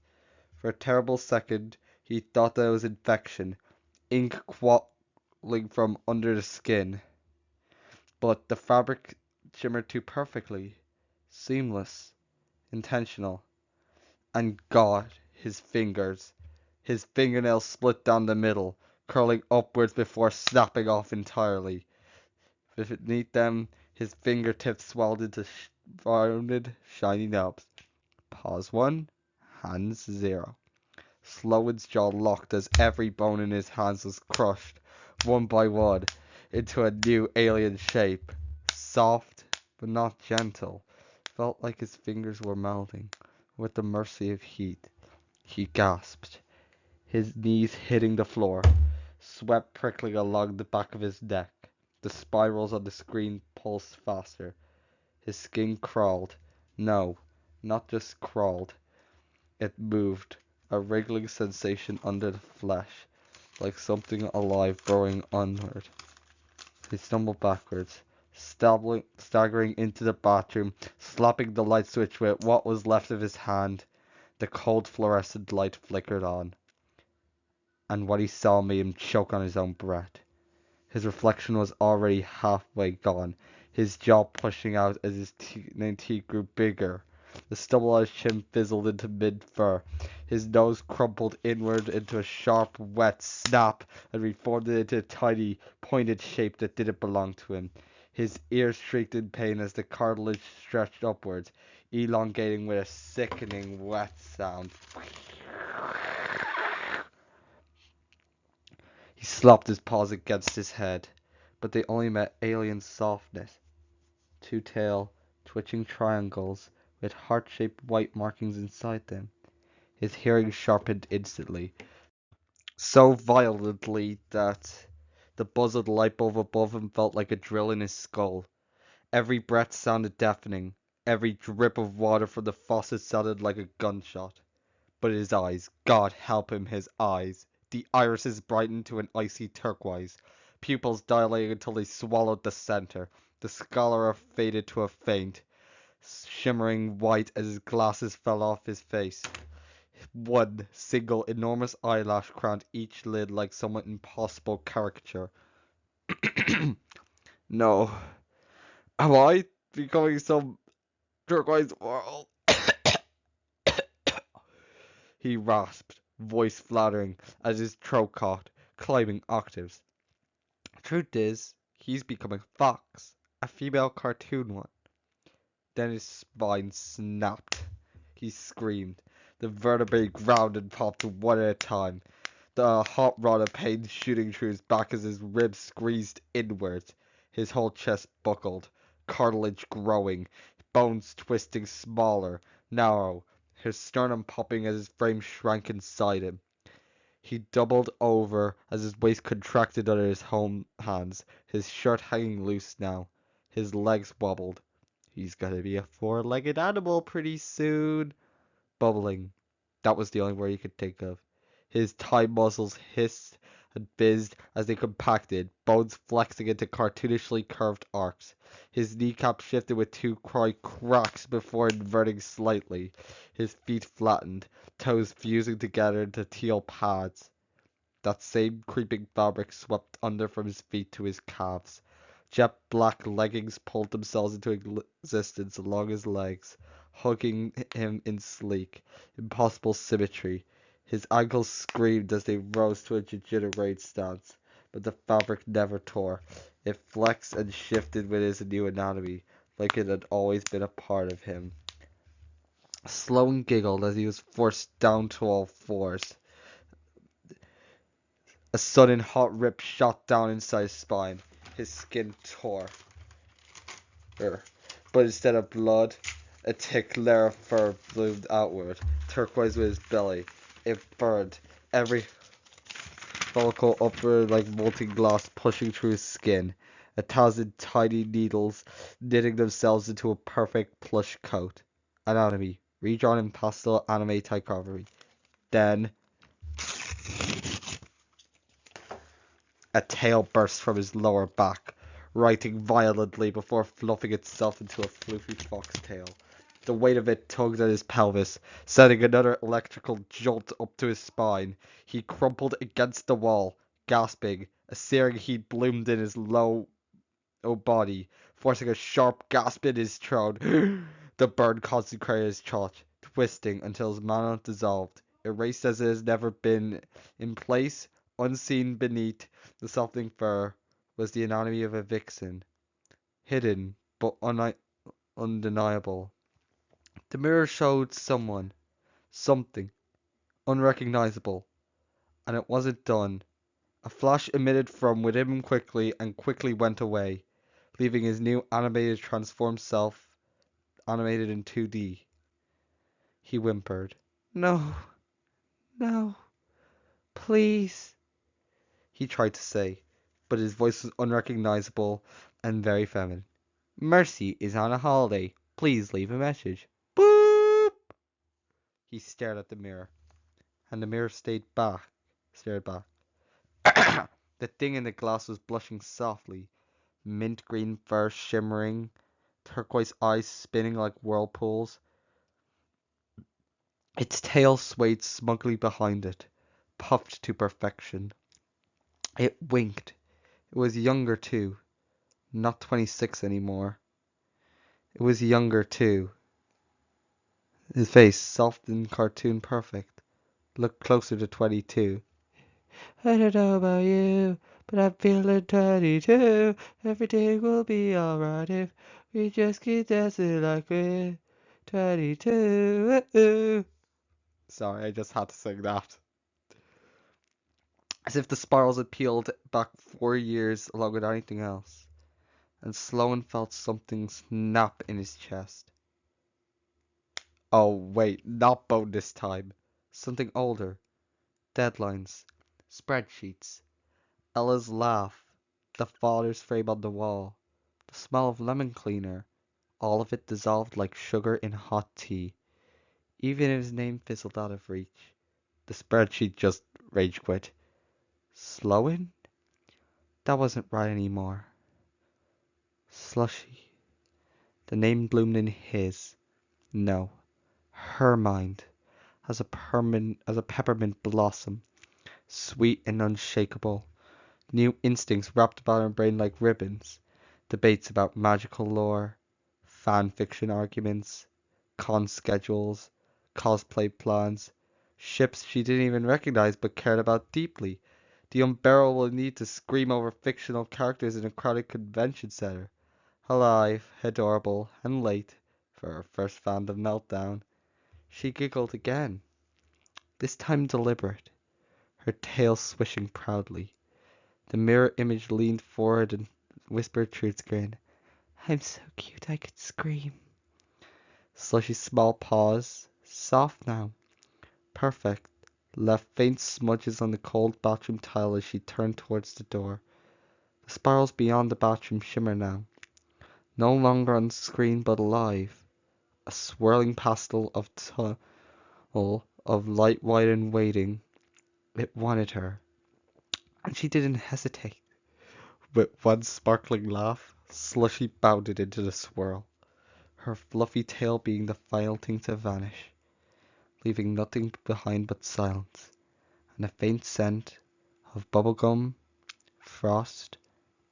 For a terrible second, he thought that it was infection, ink qualling from under the skin. But the fabric shimmered too perfectly, seamless, intentional. And God, his fingers. His fingernails split down the middle, curling upwards before snapping off entirely. Beneath them, his fingertips swelled into rounded, shiny knobs. Pause 1, hands 0. Sloan's jaw locked as every bone in his hands was crushed, one by one, into a new alien shape. Soft, but not gentle. Felt like his fingers were melting, with the mercy of heat. He gasped, his knees hitting the floor, sweat prickling along the back of his neck. The spirals on the screen pulsed faster. His skin crawled. No, not just crawled. It moved, a wriggling sensation under the flesh, like something alive burrowing onward. He stumbled backwards, staggering into the bathroom, slapping the light switch with what was left of his hand. The cold fluorescent light flickered on, and what he saw made him choke on his own breath. His reflection was already halfway gone, his jaw pushing out as his teeth grew bigger. The stubble on his chin fizzled into mid-fur. His nose crumpled inward into a sharp, wet snap and reformed it into a tiny, pointed shape that didn't belong to him. His ears shrieked in pain as the cartilage stretched upwards, elongating with a sickening, wet sound. He slapped his paws against his head, but they only met alien softness. Two-tail, twitching triangles with heart-shaped white markings inside them. His hearing sharpened instantly, so violently that the buzz of the light bulb above him felt like a drill in his skull. Every breath sounded deafening. Every drip of water from the faucet sounded like a gunshot. But his eyes, God help him, his eyes. The irises brightened to an icy turquoise, pupils dilating until they swallowed the center. The sclera faded to a faint, shimmering white as his glasses fell off his face. One single enormous eyelash crowned each lid like some impossible caricature. No. Am I becoming some turquoise world? He rasped, voice flattering as his throat caught, climbing octaves. Truth is, he's becoming Fox, a female cartoon one. Then his spine snapped. He screamed. The vertebrae ground and popped one at a time. The hot rod of pain shooting through his back as his ribs squeezed inwards. His whole chest buckled, cartilage growing, bones twisting smaller, narrow, his sternum popping as his frame shrank inside him. He doubled over as his waist contracted under his hands, his shirt hanging loose now. His legs wobbled. He's gonna be a four-legged animal pretty soon. Bubbling. That was the only word he could think of. His thigh muscles hissed and fizzed as they compacted, bones flexing into cartoonishly curved arcs. His kneecap shifted with two cracks before inverting slightly. His feet flattened, toes fusing together into teal pads. That same creeping fabric swept under from his feet to his calves. Jet black leggings pulled themselves into existence along his legs, hugging him in sleek, impossible symmetry. His ankles screamed as they rose to a degenerate stance, but the fabric never tore. It flexed and shifted with his new anatomy, like it had always been a part of him. Sloan giggled as he was forced down to all fours. A sudden hot rip shot down inside his spine. His skin tore. But instead of blood, a thick layer of fur bloomed outward, turquoise with his belly. It burned, every follicle upward like molten glass pushing through his skin. 1,000 tiny needles knitting themselves into a perfect plush coat. Anatomy, redrawn in pastel anime typography. Then a tail burst from his lower back, writhing violently before fluffing itself into a floofy foxtail. The weight of it tugged at his pelvis, sending another electrical jolt up to his spine. He crumpled against the wall, gasping. A searing heat bloomed in his low body, forcing a sharp gasp in his throat. The burn concentrated his throat, twisting until his mana dissolved, erased as it has never been. In place, unseen beneath the softening fur, was the anatomy of a vixen, hidden but undeniable. The mirror showed someone, something, unrecognizable, and it wasn't done. A flash emitted from within him quickly and quickly went away, leaving his new animated transformed self animated in 2D. He whimpered, "No, no, please," he tried to say, but his voice was unrecognizable and very feminine. "Mercy is on a holiday. Please leave a message." Boop! He stared at the mirror, and the mirror stared back. The thing in the glass was blushing softly, mint green fur shimmering, turquoise eyes spinning like whirlpools. Its tail swayed smugly behind it, puffed to perfection. It winked. It was younger, too. Not 26 anymore. It was younger, too. His face, soft and cartoon perfect, looked closer to 22. "I don't know about you, but I'm feeling 22. Everything will be alright if we just keep dancing like we're 22. Sorry, I just had to sing that. As if the spirals had peeled back 4 years along with anything else, and Sloan felt something snap in his chest. Oh, wait, not bone this time. Something older. Deadlines. Spreadsheets. Ella's laugh. The father's frame on the wall. The smell of lemon cleaner. All of it dissolved like sugar in hot tea. Even his name fizzled out of reach. The spreadsheet just rage quit. Sloan? That wasn't right anymore. Slushy. The name bloomed in his. No. Her mind. As a peppermint blossom. Sweet and unshakable. New instincts wrapped about her brain like ribbons. Debates about magical lore. Fan fiction arguments. Con schedules. Cosplay plans. Ships she didn't even recognize but cared about deeply. The unbearable need to scream over fictional characters in a crowded convention center. Alive, adorable, and late for her first fandom meltdown. She giggled again, this time deliberate, her tail swishing proudly. The mirror image leaned forward and whispered through its grin, "I'm so cute I could scream." Slushy's small paws, soft now, perfect, left faint smudges on the cold bathroom tile as she turned towards the door. The spirals beyond the bathroom shimmer now, no longer on screen but alive, a swirling pastel of tunnel of light white and waiting. It wanted her, and she didn't hesitate. With one sparkling laugh, Slushy bounded into the swirl, her fluffy tail being the final thing to vanish, leaving nothing behind but silence, and a faint scent of bubblegum, frost,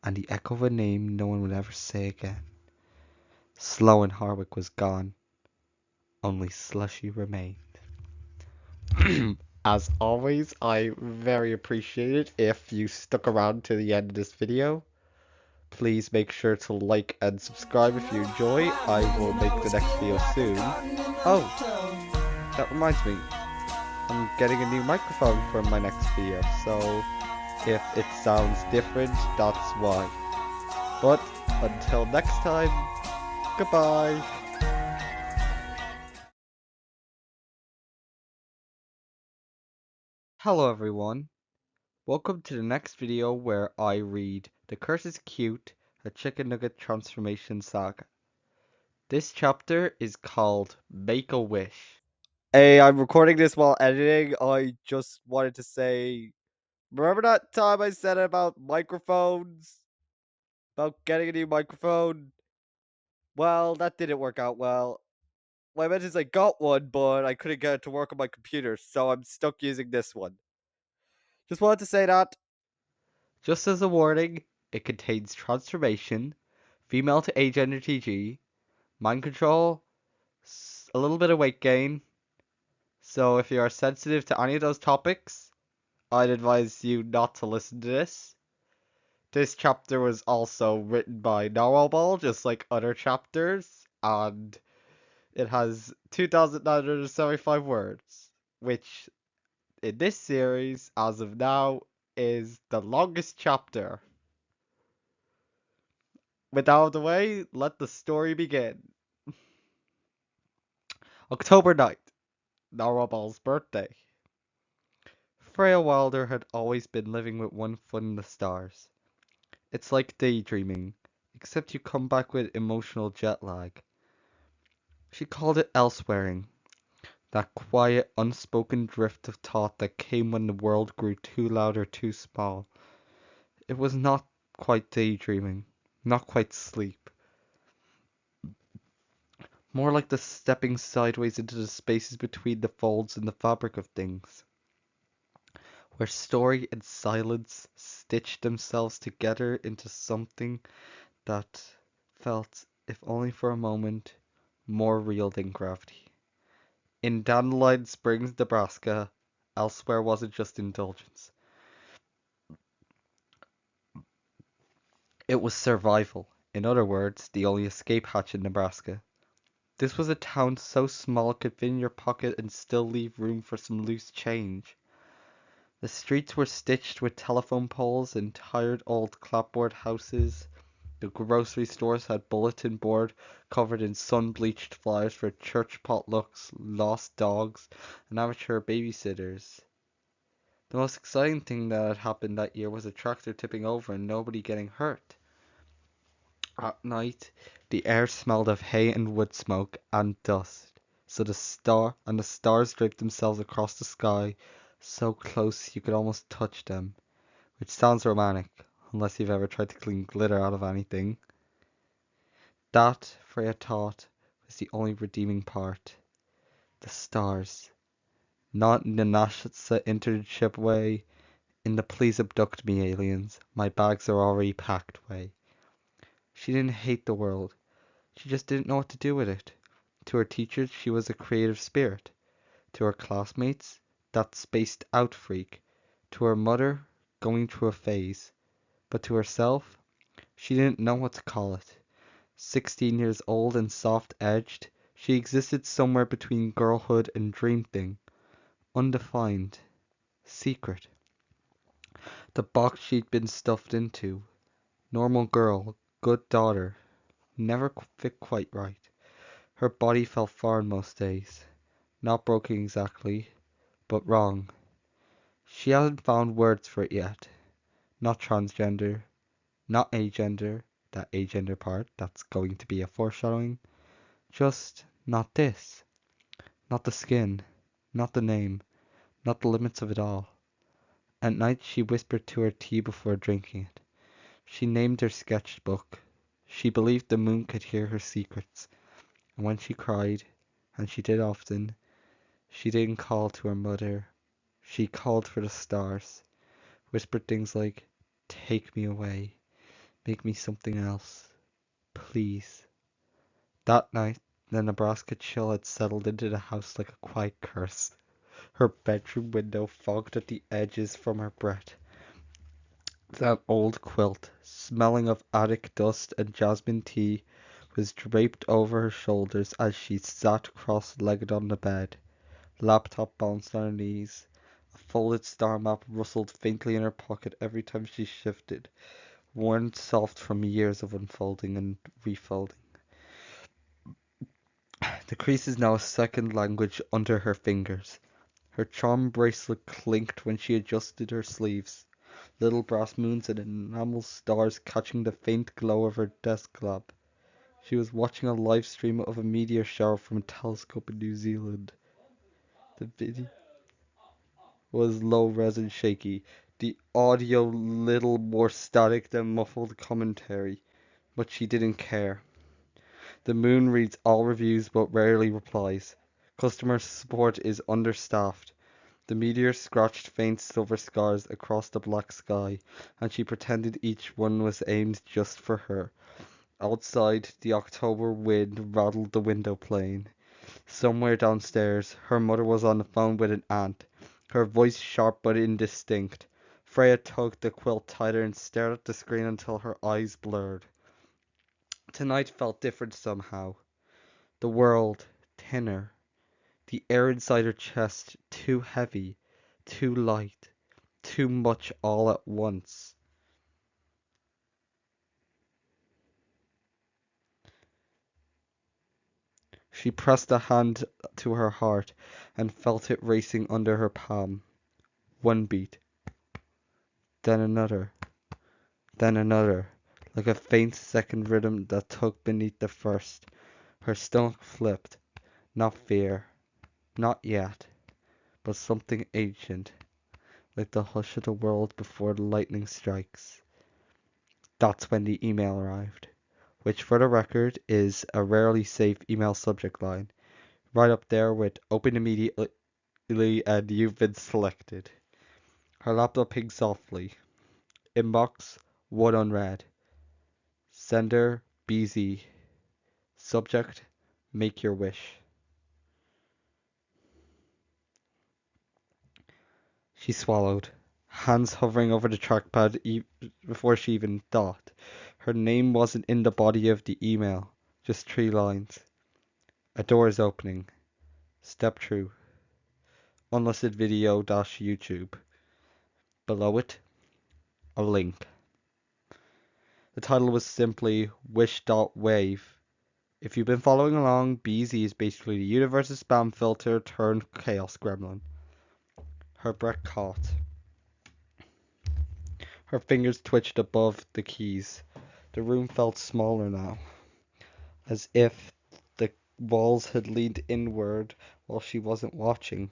and the echo of a name no one would ever say again. Sloan Harwick was gone. Only Slushy remained. As always, I very appreciate it if you stuck around to the end of this video. Please make sure to like and subscribe if you enjoy. I will make the next video soon. Oh, that reminds me. I'm getting a new microphone for my next video, so if it sounds different, that's why. But until next time, goodbye. Hello everyone. Welcome to the next video where I read The Curse is Cute, a Chicken Nugget Transformation Saga. This chapter is called Make a Wish. Hey, I'm recording this while editing. I just wanted to say, remember that time I said about microphones? about getting a new microphone. Well, that didn't work out well. What I meant is I got one, but I couldn't get it to work on my computer, so I'm stuck using this one. Just wanted to say that. Just as a warning, it contains transformation, female to agender TG, mind control, a little bit of weight gain. So if you are sensitive to any of those topics, I'd advise you not to listen to this. This chapter was also written by Narwhal, just like other chapters, and it has 2,975 words, which in this series, as of now, is the longest chapter. With that out of the way, let the story begin. October 9th, Narwhal's birthday. Freya Wilder had always been living with one foot in the stars. It's like daydreaming, except you come back with emotional jet lag. She called it elsewhereing, that quiet, unspoken drift of thought that came when the world grew too loud or too small. It was not quite daydreaming, not quite sleep. More like the stepping sideways into the spaces between the folds in the fabric of things, where story and silence stitched themselves together into something that felt, if only for a moment, more real than gravity. In Dandelion Springs, Nebraska, elsewhere wasn't just indulgence. It was survival. In other words, the only escape hatch in Nebraska. This was a town so small it could fit in your pocket and still leave room for some loose change. The streets were stitched with telephone poles and tired old clapboard houses. The grocery stores had bulletin board covered in sun-bleached flyers for church potlucks, lost dogs, and amateur babysitters. The most exciting thing that had happened that year was a tractor tipping over and nobody getting hurt. At night, the air smelled of hay and wood smoke and dust, so the stars draped themselves across the sky so close you could almost touch them, which sounds romantic, unless you've ever tried to clean glitter out of anything. That, Freya thought, was the only redeeming part. The stars. Not in the NASA internship way, in the please abduct me aliens, my bags are already packed way. She didn't hate the world, she just didn't know what to do with it. To her teachers, she was a creative spirit. To her classmates, that spaced out freak. To her mother, going through a phase. But to herself, she didn't know what to call it. 16 years old and soft-edged, she existed somewhere between girlhood and dream thing. Undefined. Secret. The box she'd been stuffed into. Normal girl, good daughter. Never fit quite right. Her body felt foreign most days. Not broken exactly, but wrong. She hasn't found words for it yet. Not transgender, not agender, that agender part, that's going to be a foreshadowing. Just not this. Not the skin, not the name, not the limits of it all. At night she whispered to her tea before drinking it. She named her sketchbook. She believed the moon could hear her secrets, and when she cried, and she did often, she didn't call to her mother. She called for the stars, whispered things like, "Take me away, make me something else, please." That night, the Nebraska chill had settled into the house like a quiet curse. Her bedroom window fogged at the edges from her breath. That old quilt, smelling of attic dust and jasmine tea, was draped over her shoulders as she sat cross-legged on the bed. Laptop bounced on her knees. A folded star map rustled faintly in her pocket every time she shifted, worn soft from years of unfolding and refolding. The crease is now a second language under her fingers. Her charm bracelet clinked when she adjusted her sleeves, little brass moons and enamel stars catching the faint glow of her desk lamp. She was watching a live stream of a meteor shower from a telescope in New Zealand. The video was low-res and shaky, the audio little more static than muffled commentary. but she didn't care. The moon reads all reviews but rarely replies. Customer support is understaffed. The meteor scratched faint silver scars across the black sky, and she pretended each one was aimed just for her. Outside, the October wind rattled the window pane. Somewhere downstairs, her mother was on the phone with an aunt, her voice sharp but indistinct. Freya tugged the quilt tighter and stared at the screen until her eyes blurred. Tonight felt different somehow. The world, thinner. The air inside her chest, too heavy, too light, too much all at once. She pressed a hand to her heart and felt it racing under her palm. One beat, then another, like a faint second rhythm that tugged beneath the first. Her stomach flipped. Not fear, not yet, but something ancient, like the hush of the world before the lightning strikes. That's when the email arrived, which for the record is a rarely safe email subject line, right up there with open immediately and you've been selected. Her laptop pinged softly. Inbox, one unread. Sender, busy. Subject, make your wish. She swallowed, hands hovering over the trackpad before she even thought. Her name wasn't in the body of the email, just 3 lines. A door is opening. Step through. Unlisted video dash YouTube. Below it, a link. The title was simply Wish.wave. If you've been following along, BZ is basically the universe's spam filter turned chaos gremlin. Her breath caught. Her fingers twitched above the keys. The room felt smaller now, as if the walls had leaned inward while she wasn't watching.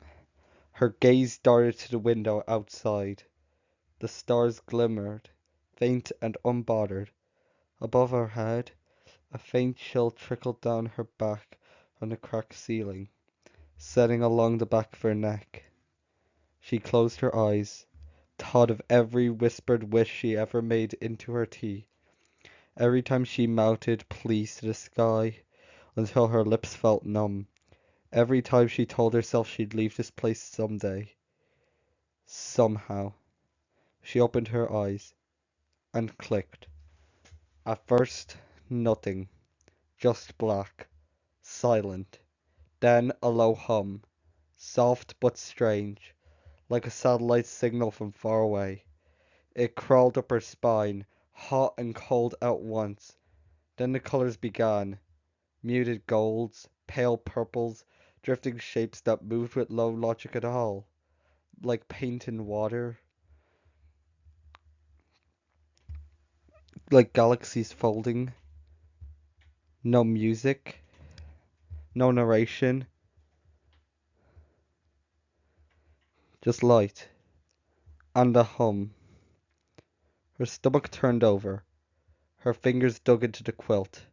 Her gaze darted to the window outside. The stars glimmered, faint and unbothered. Above her head, a faint chill trickled down her back from the cracked ceiling, setting along the back of her neck. She closed her eyes, thought of every whispered wish she ever made into her tea, every time she mouthed please to the sky until her lips felt numb, every time she told herself she'd leave this place someday. Somehow. She opened her eyes and clicked. At first, nothing, just black, silent. Then a low hum, soft but strange, like a satellite signal from far away. It crawled up her spine, hot and cold at once. Then the colors began, muted golds, pale purples, drifting shapes that moved with no logic at all, like paint in water, like galaxies folding. No music, no narration, just light and a hum. Her stomach turned over. Her fingers dug into the quilt.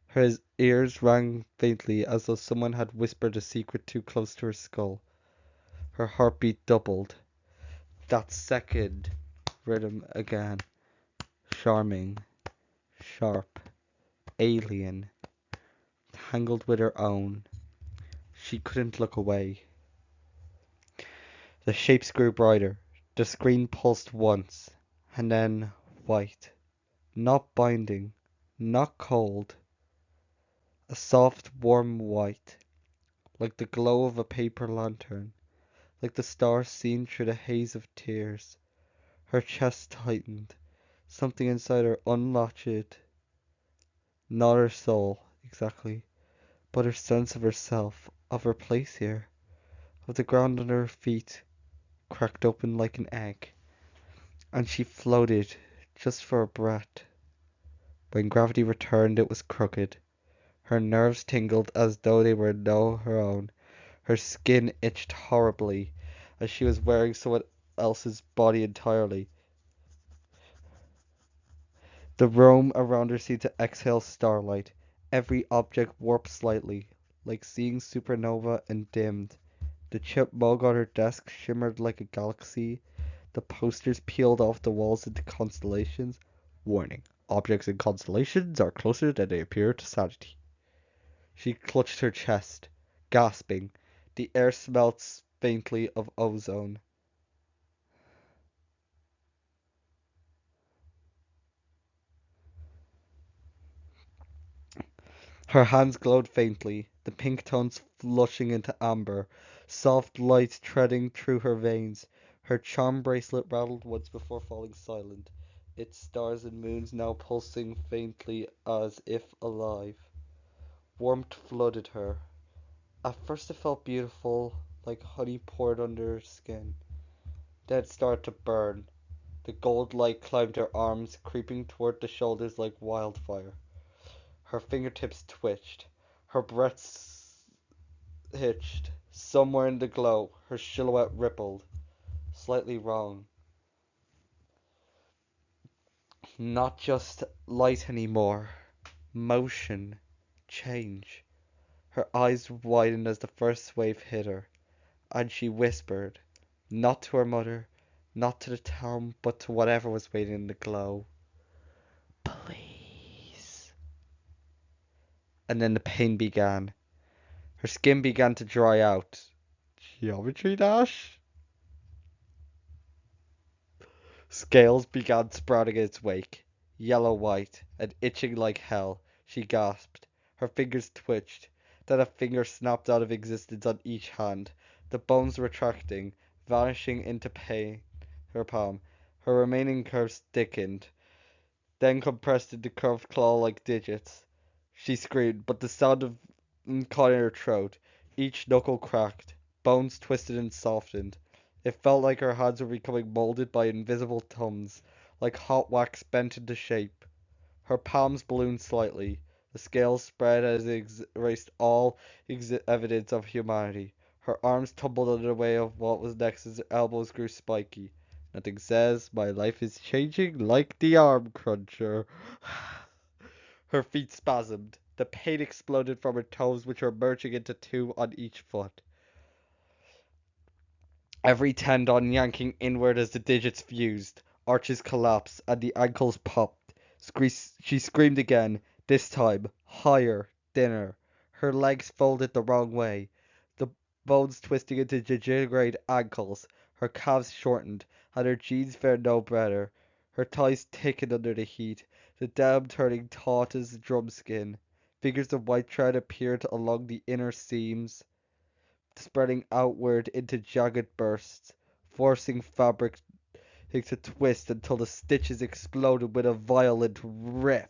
Her ears rang faintly as though someone had whispered a secret too close to her skull. Her heartbeat doubled. That second rhythm again. Charming, sharp, alien, tangled with her own. She couldn't look away. The shapes grew brighter. The screen pulsed once, and then white. Not binding, not cold. A soft, warm white, like the glow of a paper lantern, like the stars seen through the haze of tears. Her chest tightened. Something inside her unlatched. Not her soul, exactly, but her sense of herself, of her place here, of the ground under her feet, cracked open like an egg. And she floated, just for a breath. When gravity returned, it was crooked. Her nerves tingled as though they were no her own. Her skin itched horribly, as she was wearing someone else's body entirely. The room around her seemed to exhale starlight. Every object warped slightly, like seeing supernova and dimmed. The chip mug on her desk shimmered like a galaxy. The posters peeled off the walls into constellations. Warning: objects in constellations are closer than they appear to sanity. She clutched her chest, gasping. The air smelled faintly of ozone. Her hands glowed faintly, the pink tones flushing into amber, soft light threading through her veins. Her charm bracelet rattled once before falling silent, its stars and moons now pulsing faintly as if alive. Warmth flooded her. At first it felt beautiful, like honey poured under her skin. Then it started to burn. The gold light climbed her arms, creeping toward the shoulders like wildfire. Her fingertips twitched. Her breath hitched. Somewhere in the glow, her silhouette rippled. Slightly wrong. Not just light anymore. Motion. Change. Her eyes widened as the first wave hit her, and she whispered, not to her mother, not to the town, but to whatever was waiting in the glow. Please. And then the pain began. Her skin began to dry out. Geometry dash? Scales began sprouting in its wake, yellow-white, and itching like hell. She gasped. Her fingers twitched. Then a finger snapped out of existence on each hand, the bones retracting, vanishing into her palm. Her remaining curves thickened, then compressed into curved claw-like digits. She screamed, but the sound of caught in her throat. Each knuckle cracked, bones twisted and softened. It felt like her hands were becoming molded by invisible thumbs, like hot wax bent into shape. Her palms ballooned slightly. The scales spread as it erased all evidence of humanity. Her arms tumbled under the weight of what was next as her elbows grew spiky. Nothing says my life is changing like the arm cruncher. Her feet spasmed. The pain exploded from her toes, which were merging into two on each foot. Every tendon yanking inward as the digits fused. Arches collapsed, and the ankles popped. She screamed again, this time higher, thinner. Her legs folded the wrong way, the bones twisting into degenerated ankles. Her calves shortened, and her jeans fared no better. Her thighs thickened under the heat, the dam turning taut as drum skin. Figures of white thread appeared along the inner seams, spreading outward into jagged bursts, forcing fabric to twist until the stitches exploded with a violent rip.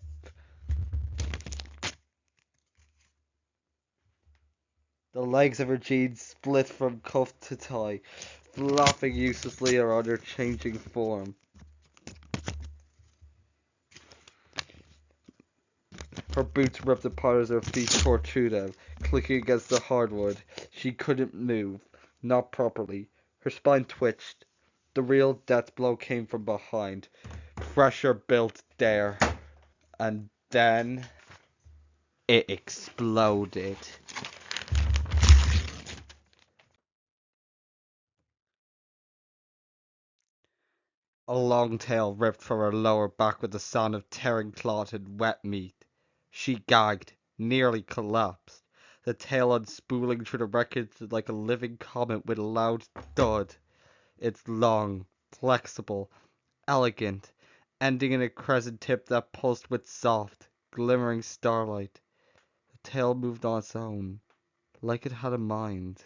The legs of her jeans split from cuff to thigh, flapping uselessly around her changing form. Her boots ripped apart as her feet tore through them, clicking against the hardwood. She couldn't move, not properly. Her spine twitched. The real death blow came from behind. Pressure built there, and then it exploded. A long tail ripped from her lower back with the sound of tearing cloth and wet meat. She gagged, nearly collapsed, the tail unspooling through the wreckage like a living comet with a loud thud. It's long, flexible, elegant, ending in a crescent tip that pulsed with soft, glimmering starlight. The tail moved on its own, like it had a mind,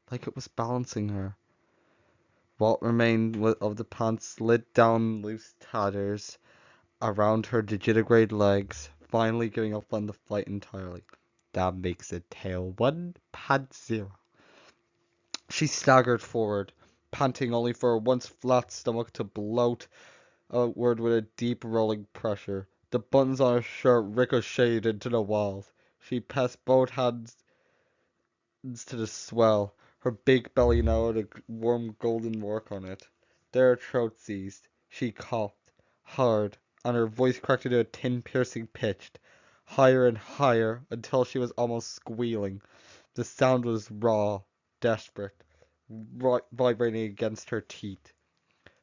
like it was balancing her. What remained of the pants slid down loose tatters around her disintegrated legs, finally giving up on the fight entirely. That makes it tail 1, pant 0. She staggered forward, panting only for her once flat stomach to bloat outward with a deep rolling pressure. The buttons on her shirt ricocheted into the walls. She pressed both hands to the swell, her big belly now had a warm golden mark on it. There her throat seized. She coughed, hard, and her voice cracked into a thin, piercing pitch, higher and higher, until she was almost squealing. The sound was raw, desperate, vibrating against her teeth.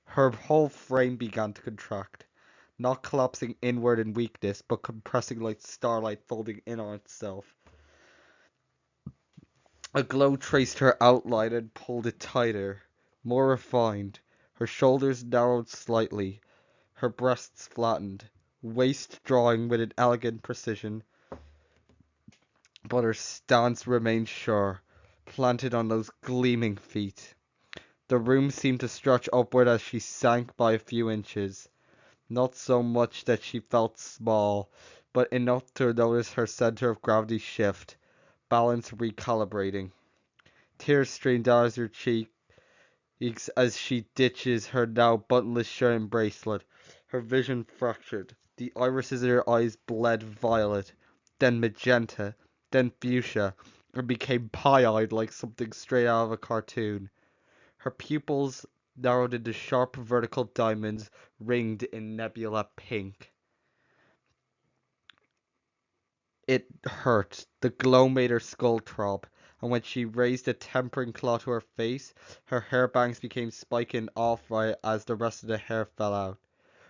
Her whole frame began to contract, not collapsing inward in weakness, but compressing like starlight folding in on itself. A glow traced her outline and pulled it tighter, more refined. Her shoulders narrowed slightly, her breasts flattened, waist drawing with an elegant precision, but her stance remained sure, planted on those gleaming feet. The room seemed to stretch upward as she sank by a few inches, not so much that she felt small, but enough to notice her center of gravity shift, balance recalibrating. Tears streamed down her cheeks as she ditches her now buttonless shirt and bracelet. Her vision fractured. The irises in her eyes bled violet, then magenta, then fuchsia, and became pie-eyed like something straight out of a cartoon. Her pupils narrowed into sharp vertical diamonds ringed in nebula pink. It hurt. The glow made her skull throb, and when she raised a tempering claw to her face, her hair bangs became spiky and off-right as the rest of the hair fell out.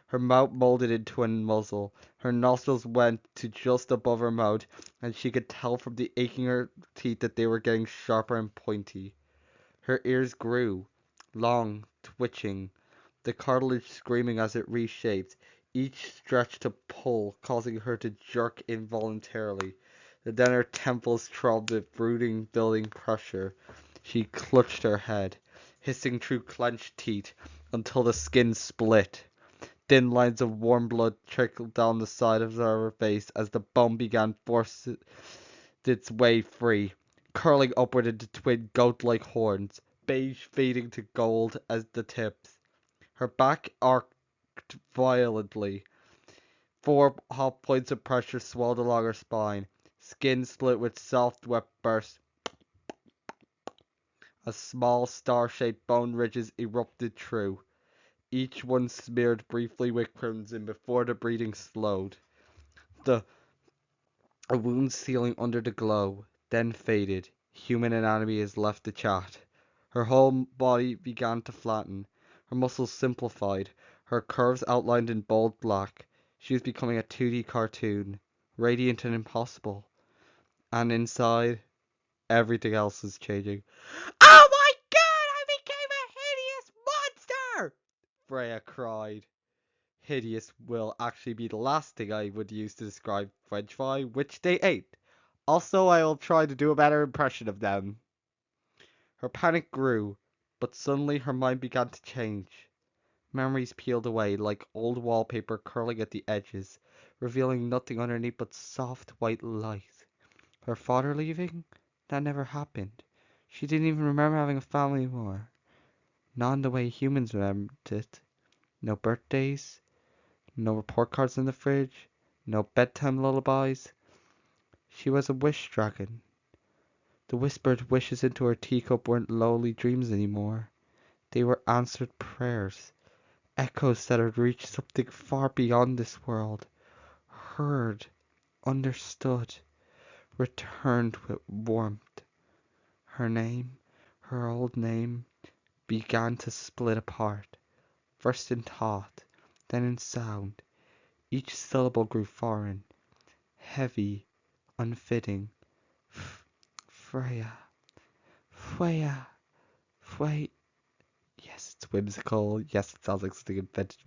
Her mouth molded into a muzzle. Her nostrils went to just above her mouth, and she could tell from the aching of her teeth that they were getting sharper and pointy. Her ears grew, long, twitching, the cartilage screaming as it reshaped. Each stretched to pull, causing her to jerk involuntarily. Then her temples throbbed with brooding, building pressure. She clutched her head, hissing through clenched teeth, until the skin split. Thin lines of warm blood trickled down the side of her face as the bone began forcing its way free, curling upward into twin goat-like horns, beige fading to gold as the tips. Her back arched violently. Four hot points of pressure swelled along her spine. Skin split with soft, wet bursts as small, star-shaped bone ridges erupted through, each one smeared briefly with crimson before the breathing slowed. The A wound sealing under the glow, then faded. Human anatomy is left to chat. Her whole body began to flatten. Her muscles simplified, her curves outlined in bold black. She was becoming a 2D cartoon, radiant and impossible. And inside, everything else was changing. Oh my god, I became a hideous monster! Freya cried. Hideous will actually be the last thing I would use to describe French fry, which they ate. Also, I will try to do a better impression of them. Her panic grew, but suddenly her mind began to change. Memories peeled away like old wallpaper curling at the edges, revealing nothing underneath but soft white light. Her father leaving? That never happened. She didn't even remember having a family anymore. Not in the way humans remembered it. No birthdays, no report cards in the fridge, no bedtime lullabies. She was a wish dragon. The whispered wishes into her teacup weren't lowly dreams anymore. They were answered prayers, echoes that had reached something far beyond this world, heard, understood, returned with warmth. Her name, her old name, began to split apart, first in thought, then in sound. Each syllable grew foreign, heavy, unfitting. Freya, Freya, Freya. Yes, it's whimsical. Yes, it sounds like something invented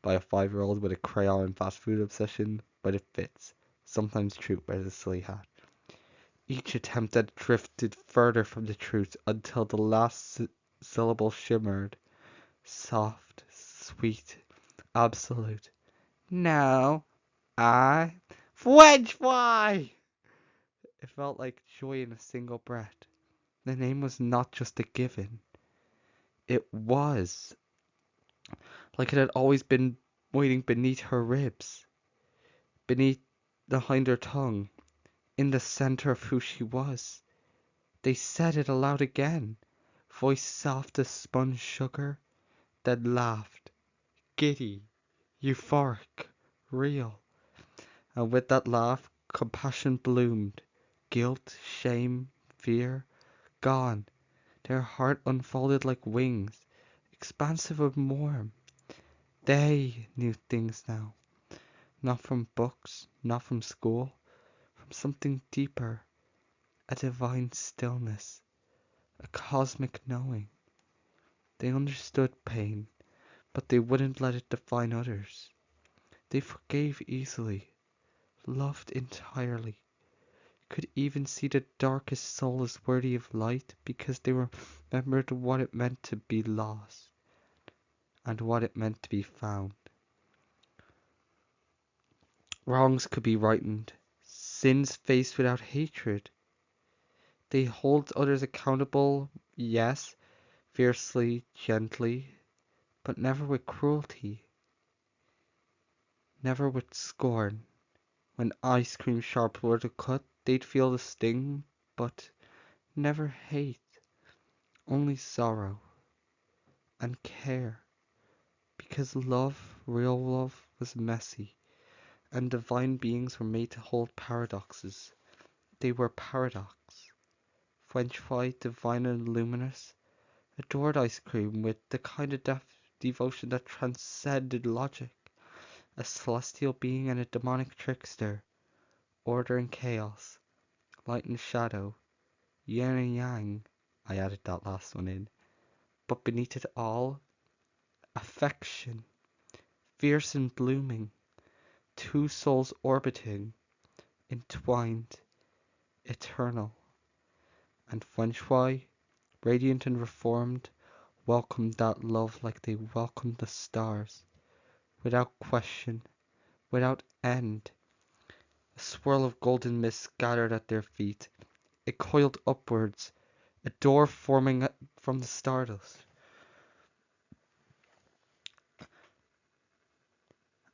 by a 5-year-old with a crayon and fast food obsession, but it fits. Sometimes truth wears a silly hat. Each attempt had drifted further from the truth until the last syllable shimmered, soft, sweet, absolute. No, I French fry! It felt like joy in a single breath. The name was not just a given. It was. Like it had always been waiting beneath her ribs, beneath behind her tongue, in the center of who she was. They said it aloud again, voice soft as spun sugar, then laughed, giddy, euphoric, real. And with that laugh, compassion bloomed. Guilt, shame, fear, gone. Their heart unfolded like wings, expansive and warm. They knew things now, not from books, not from school, from something deeper, a divine stillness, a cosmic knowing. They understood pain, but they wouldn't let it define others. They forgave easily, loved entirely, could even see the darkest soul as worthy of light because they remembered what it meant to be lost and what it meant to be found. Wrongs could be rightened, sins faced without hatred. They hold others accountable, yes, fiercely, gently, but never with cruelty, never with scorn. When ice cream sharp were to cut, they'd feel the sting, but never hate, only sorrow and care. Because love, real love, was messy, and divine beings were made to hold paradoxes. They were paradox. French fry, divine and luminous, adored ice cream with the kind of devotion that transcended logic. A celestial being and a demonic trickster, order and chaos, light and shadow, yin and yang. I added that last one in. But beneath it all, affection, fierce and blooming, two souls orbiting, entwined, eternal. And French fry, radiant and reformed, welcomed that love like they welcomed the stars, without question, without end. A swirl of golden mist gathered at their feet. It coiled upwards, a door forming from the stardust.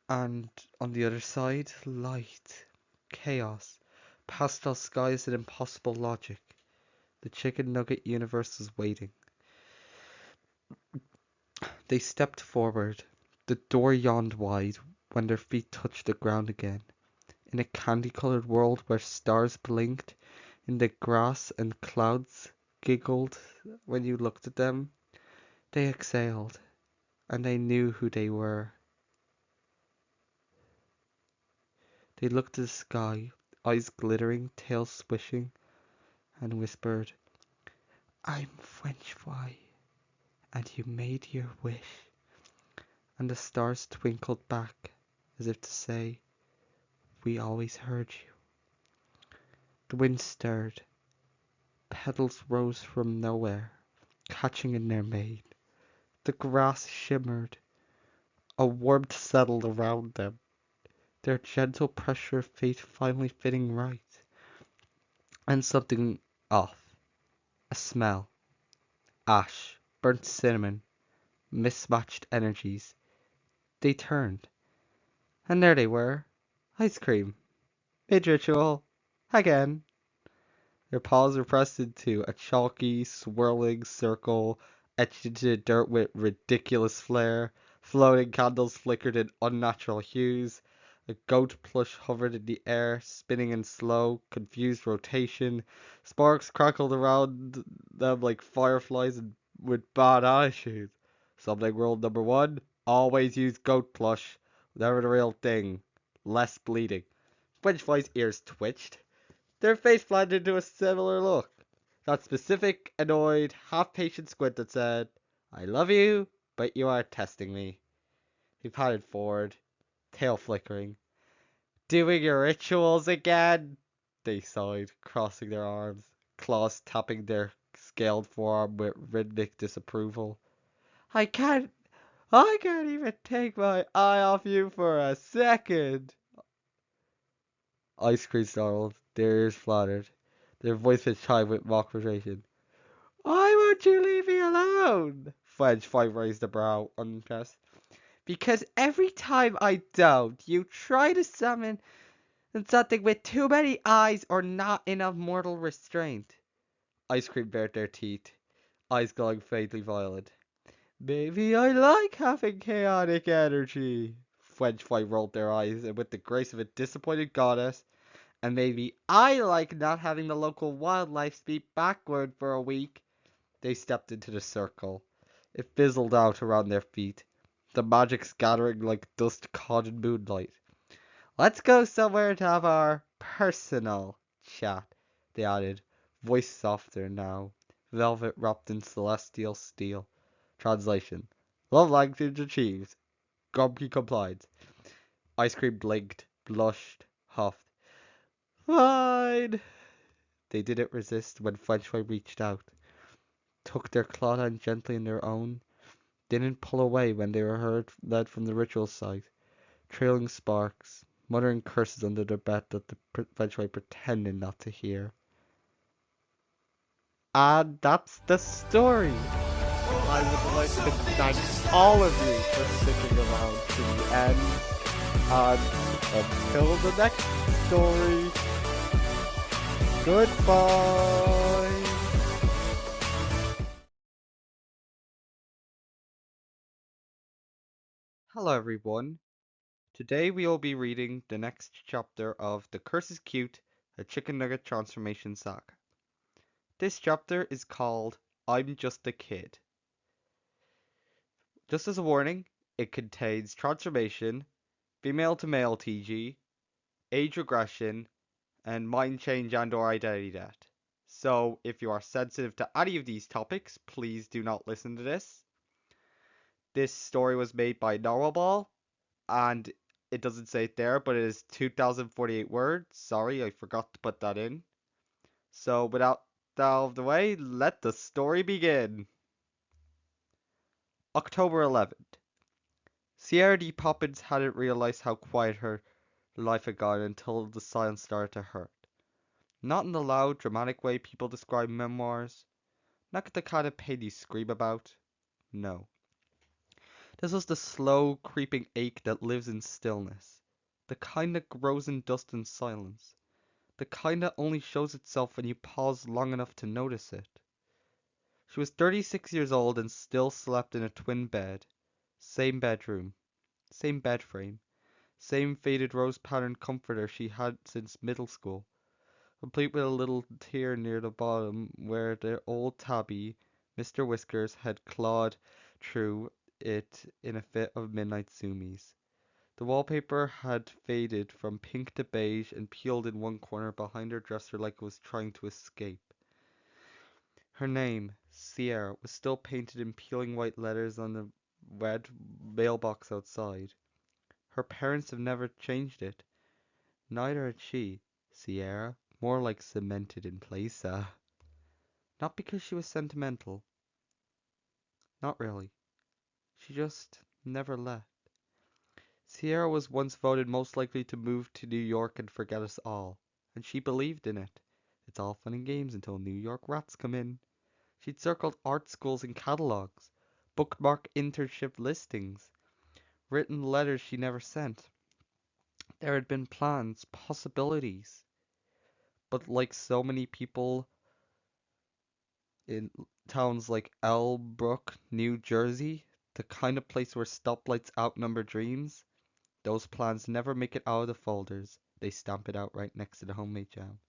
And on the other side, light, chaos, pastel skies and impossible logic. The chicken nugget universe was waiting. They stepped forward. The door yawned wide when their feet touched the ground again. In a candy-colored world where stars blinked in the grass and clouds giggled when you looked at them, they exhaled, and they knew who they were. They looked at the sky, eyes glittering, tails swishing, and whispered, "I'm French fry, and you made your wish." And the stars twinkled back, as if to say, "We always heard you." The wind stirred. Petals rose from nowhere, catching in their mane. The grass shimmered. A warmth settled around them, their gentle pressure of fate finally fitting right. And something off. A smell. Ash. Burnt cinnamon. Mismatched energies. They turned. And there they were. Ice cream. Mid-ritual. Again. Their paws were pressed into a chalky, swirling circle, etched into the dirt with ridiculous flair. Floating candles flickered in unnatural hues. A goat plush hovered in the air, spinning in slow, confused rotation. Sparks crackled around them like fireflies and with bad attitude. Something rule number one: always use goat plush. Never the real thing. Less bleeding. Frenchfly's ears twitched. Their face flattened into a similar look. That specific, annoyed, half-patient squint that said, "I love you, but you are testing me." He patted forward, tail flickering. "Doing your rituals again?" They sighed, crossing their arms, claws tapping their scaled forearm with rhythmic disapproval. I can't, I can't even take my eye off you for a second." Ice cream snarled, their ears flattered, their voices chimed with mock frustration. "Why won't you leave me alone?" Fudge Five raised a brow, unimpressed. "Because every time I don't, you try to summon something with too many eyes or not enough mortal restraint." Ice cream bared their teeth, eyes glowing faintly violet. "Maybe I like having chaotic energy." French fry rolled their eyes, and with the grace of a disappointed goddess, and maybe I like not having the local wildlife speak backward for a week, they stepped into the circle. It fizzled out around their feet, the magic scattering like dust caught in moonlight. Let's go somewhere to have our personal chat, they added, voice softer now, velvet wrapped in celestial steel. Translation: Love language achieved. Grumpy complied. Ice cream blinked, blushed, huffed. Fine. They didn't resist when French Fry reached out, took their clawed hand gently in their own, didn't pull away when they were led from the ritual site, trailing sparks, muttering curses under their breath that the French Fry pretended not to hear. And that's the story. I would like to thank all of you for sticking around to the end. And until the next story, goodbye. Hello everyone. Today we will be reading the next chapter of The Curse is Cute, a Chicken Nugget Transformation Saga. This chapter is called I'm Just a Kid. Just as a warning, it contains transformation, female to male TG, age regression, and mind change and or identity debt. So if you are sensitive to any of these topics, please do not listen to this. This story was made by Narwhal, and it doesn't say it there, but it is 2048 words. Sorry, I forgot to put that in. So without that out of the way, let the story begin. October 11th. Sierra D. Poppins hadn't realized how quiet her life had gone until the silence started to hurt. Not in the loud, dramatic way people describe memoirs, not the kind of pain you scream about. No. This was the slow, creeping ache that lives in stillness. The kind that grows in dust and silence. The kind that only shows itself when you pause long enough to notice it. She was 36 years old and still slept in a twin bed. Same bedroom. Same bed frame. Same faded rose-patterned comforter she had since middle school, complete with a little tear near the bottom where the old tabby, Mr. Whiskers, had clawed through it in a fit of midnight zoomies. The wallpaper had faded from pink to beige and peeled in one corner behind her dresser like it was trying to escape. Her name, Sierra, was still painted in peeling white letters on the red mailbox outside. Her parents have never changed it. Neither had she. Sierra, more like cemented in place, Not because she was sentimental. Not really. She just never left. Sierra was once voted most likely to move to New York and forget us all, and she believed in it. It's all fun and games until New York rats come in. She'd circled art schools in catalogs, bookmarked internship listings, written letters she never sent. There had been plans, possibilities. But like so many people in towns like Elbrook, New Jersey, the kind of place where stoplights outnumber dreams, those plans never make it out of the folders. They stamp it out right next to the homemade jam.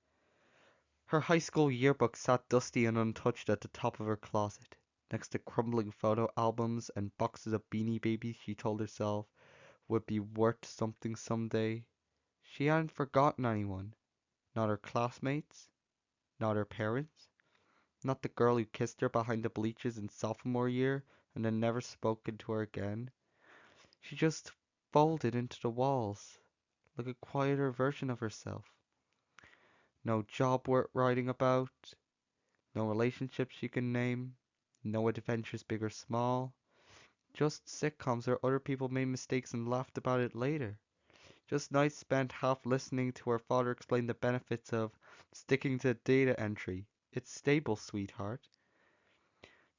Her high school yearbook sat dusty and untouched at the top of her closet, next to crumbling photo albums and boxes of Beanie Babies she told herself would be worth something someday. She hadn't forgotten anyone. Not her classmates, not her parents, not the girl who kissed her behind the bleachers in sophomore year and then never spoken to her again. She just folded into the walls, like a quieter version of herself. No job worth writing about, no relationships she can name, no adventures big or small, just sitcoms where other people made mistakes and laughed about it later. Just nights spent half listening to her father explain the benefits of sticking to data entry. It's stable, sweetheart.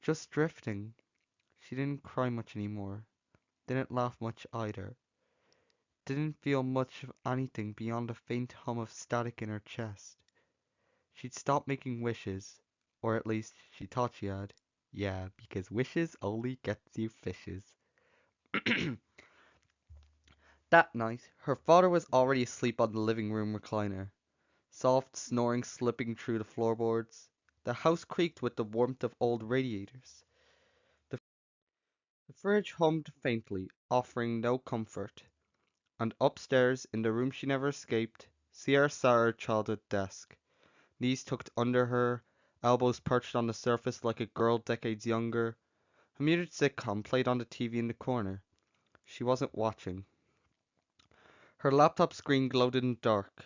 Just drifting. She didn't cry much anymore. Didn't laugh much either. Didn't feel much of anything beyond a faint hum of static in her chest. She'd stopped making wishes. Or at least, she thought she had. Yeah, because wishes only gets you fishes. That night, her father was already asleep on the living room recliner, soft snoring slipping through the floorboards. The house creaked with the warmth of old radiators. The fridge hummed faintly, offering no comfort. And upstairs, in the room she never escaped, Sierra sat at her childhood desk, knees tucked under her, elbows perched on the surface like a girl decades younger. A muted sitcom played on the TV in the corner. She wasn't watching. Her laptop screen glowed in the dark,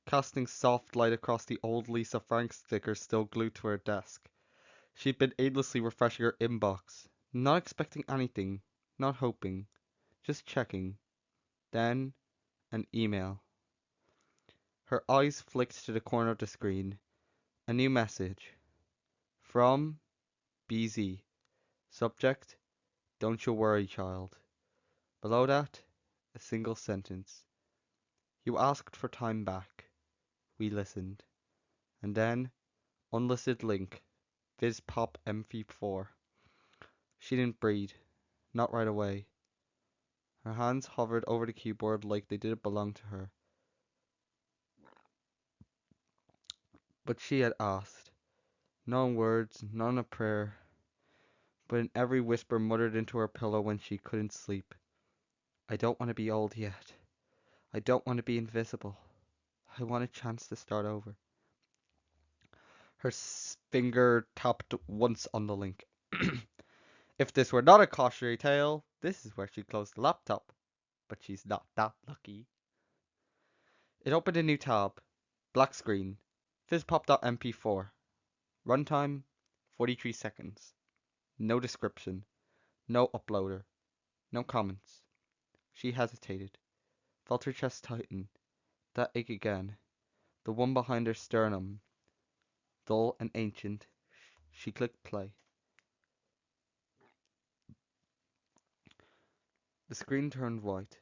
casting soft light across the old Lisa Frank sticker still glued to her desk. She'd been aimlessly refreshing her inbox, not expecting anything, not hoping, just checking. Then, an email. Her eyes flicked to the corner of the screen. A new message. From BZ. Subject: Don't you worry, child. Below that, a single sentence. You asked for time back. We listened. And then, unlisted link. Viz pop MP4. She didn't breathe. Not right away. Her hands hovered over the keyboard like they didn't belong to her. But she had asked. Not in words, not in a prayer, but in every whisper muttered into her pillow when she couldn't sleep. I don't want to be old yet. I don't want to be invisible. I want a chance to start over. Her finger tapped once on the link. If this were not a cautionary tale, this is where she closed the laptop. But she's not that lucky. It opened a new tab. Black screen. Fizzpop.mp4. Runtime 43 seconds. No description. No uploader. No comments. She hesitated. Felt her chest tighten. That ache again. The one behind her sternum. Dull and ancient. She clicked play. The screen turned white.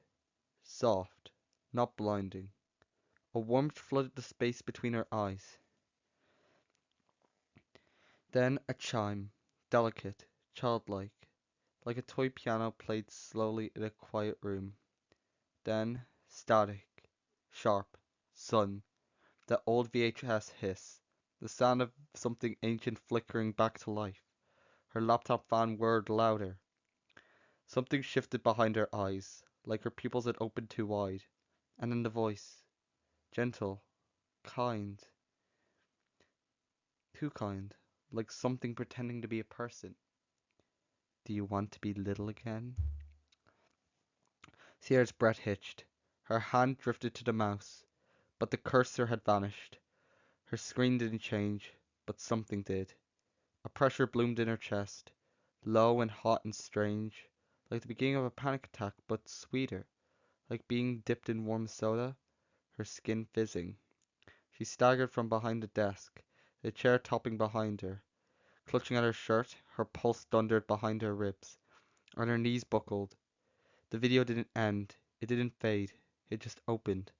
Soft. Not blinding. A warmth flooded the space between her eyes. Then a chime. Delicate. Childlike. Like a toy piano played slowly in a quiet room. Then static. Sharp. Sun. That old VHS hiss. The sound of something ancient flickering back to life. Her laptop fan whirred louder. Something shifted behind her eyes, like her pupils had opened too wide. And then the voice. Gentle. Kind. Too kind. Like something pretending to be a person. Do you want to be little again? Sierra's breath hitched. Her hand drifted to the mouse, but the cursor had vanished. Her screen didn't change, but something did. A pressure bloomed in her chest, low and hot and strange, like the beginning of a panic attack, but sweeter, like being dipped in warm soda, her skin fizzing. She staggered from behind the desk, the chair topping behind her. Clutching at her shirt, her pulse thundered behind her ribs, and her knees buckled. The video didn't end, it didn't fade, it just opened,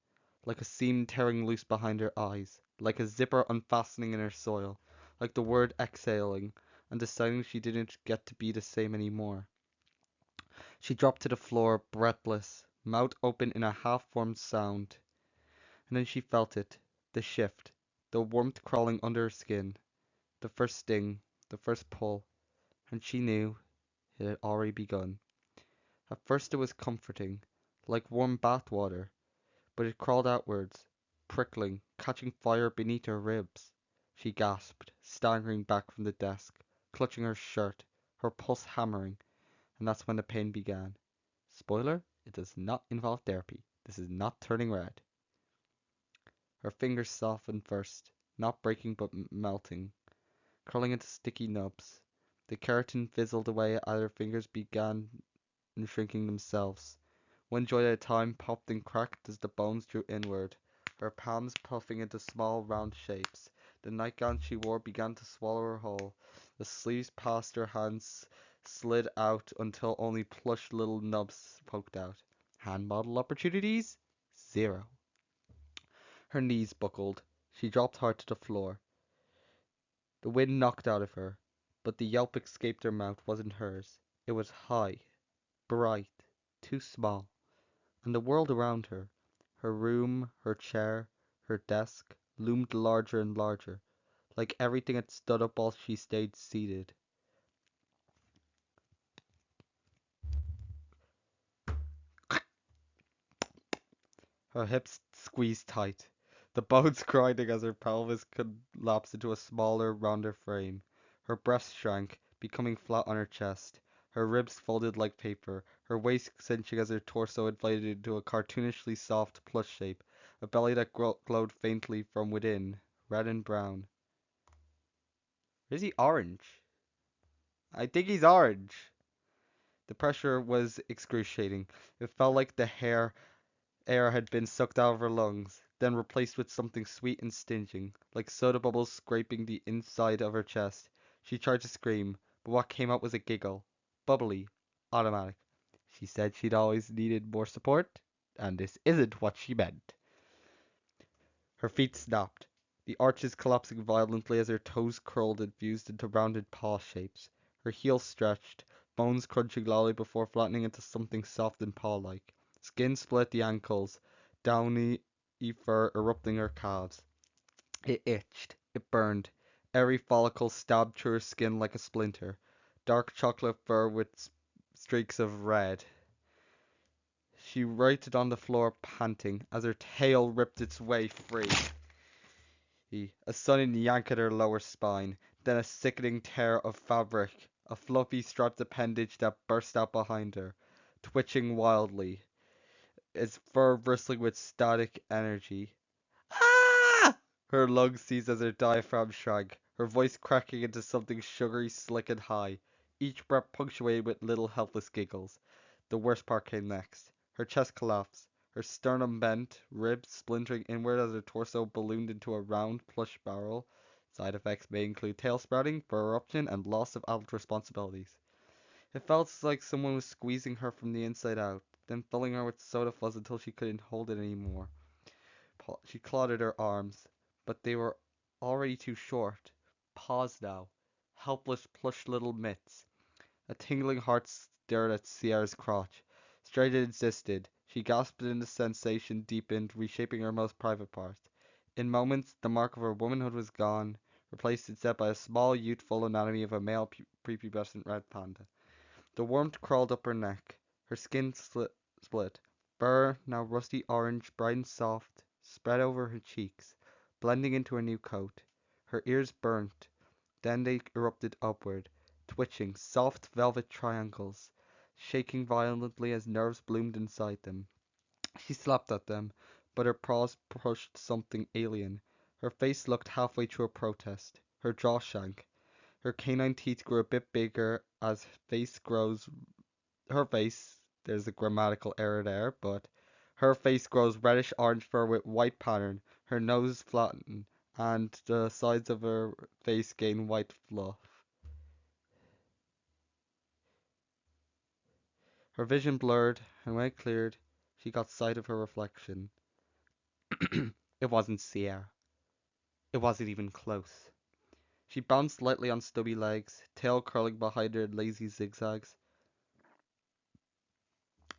like a seam tearing loose behind her eyes, like a zipper unfastening in her soil, like the word exhaling and deciding she didn't get to be the same anymore. She dropped to the floor, breathless, mouth open in a half-formed sound. And then she felt it, the shift, the warmth crawling under her skin, the first sting, the first pull, and she knew it had already begun. At first it was comforting, like warm bath water, but it crawled outwards, prickling, catching fire beneath her ribs. She gasped, staggering back from the desk, clutching her shirt, her pulse hammering, and that's when the pain began. Spoiler, it does not involve therapy. This is not turning red. Her fingers softened first, not breaking but melting, curling into sticky nubs. The keratin fizzled away as her fingers began shrinking themselves. One joint at a time popped and cracked as the bones drew inward, her palms puffing into small round shapes. The nightgown she wore began to swallow her whole. The sleeves past her hands slid out until only plush little nubs poked out. Hand model opportunities? Zero. Her knees buckled. She dropped hard to the floor. The wind knocked out of her, but the yelp escaped her mouth wasn't hers. It was high, bright, too small. and the world around her, her room, her chair, her desk, loomed larger and larger, like everything had stood up while she stayed seated. Her hips squeezed tight, the bones grinding as her pelvis collapsed into a smaller, rounder frame. Her breast shrank, becoming flat on her chest. Her ribs folded like paper, her waist cinching as her torso inflated into a cartoonishly soft, plush shape, a belly that glowed faintly from within, red and brown. Is he orange? I think he's orange. The pressure was excruciating. It felt like the air had been sucked out of her lungs, then replaced with something sweet and stinging, like soda bubbles scraping the inside of her chest. She tried to scream, but what came out was a giggle. Bubbly. Automatic. She said she'd always needed more support, and this isn't what she meant. Her feet snapped, the arches collapsing violently as her toes curled and fused into rounded paw shapes. Her heels stretched, bones crunching loudly before flattening into something soft and paw-like. Skin split the ankles, downy fur erupting her calves. It itched, it burned. Every follicle stabbed through her skin like a splinter. Dark chocolate fur with streaks of red. She writhed on the floor, panting, as her tail ripped its way free. A sudden yank at her lower spine, then a sickening tear of fabric, a fluffy striped appendage that burst out behind her, twitching wildly, its fur bristling with static energy. Ah! Her lungs seized as her diaphragm shrank, her voice cracking into something sugary, slick, and high, each breath punctuated with little helpless giggles. The worst part came next. Her chest collapsed, her sternum bent, ribs splintering inward as her torso ballooned into a round, plush barrel. Side effects may include tail sprouting, fur eruption, and loss of adult responsibilities. It felt like someone was squeezing her from the inside out, then filling her with soda fuzz until she couldn't hold it anymore. She clawed at her arms, but they were already too short. Paused now, helpless plush little mitts. A tingling heart stirred at Sierra's crotch. Straight it insisted. She gasped and the sensation deepened, reshaping her most private parts. In moments, the mark of her womanhood was gone, replaced instead by a small, youthful anatomy of a male prepubescent red panda. The warmth crawled up her neck. Her skin split. Burr, now rusty orange, bright and soft, spread over her cheeks, blending into her new coat. Her ears burnt. Then they erupted upward, twitching, soft velvet triangles, shaking violently as nerves bloomed inside them. She slapped at them, but her paws pushed something alien. Her face looked halfway through a protest. Her jaw shrank. Her canine teeth grew a bit bigger as face grows. Her face, there's a grammatical error there, but her face grows reddish orange fur with white pattern. Her nose flattened, and the sides of her face gain white fluff. Her vision blurred, and when it cleared, she got sight of her reflection. It wasn't Sierra. It wasn't even close. She bounced lightly on stubby legs, tail curling behind her in lazy zigzags.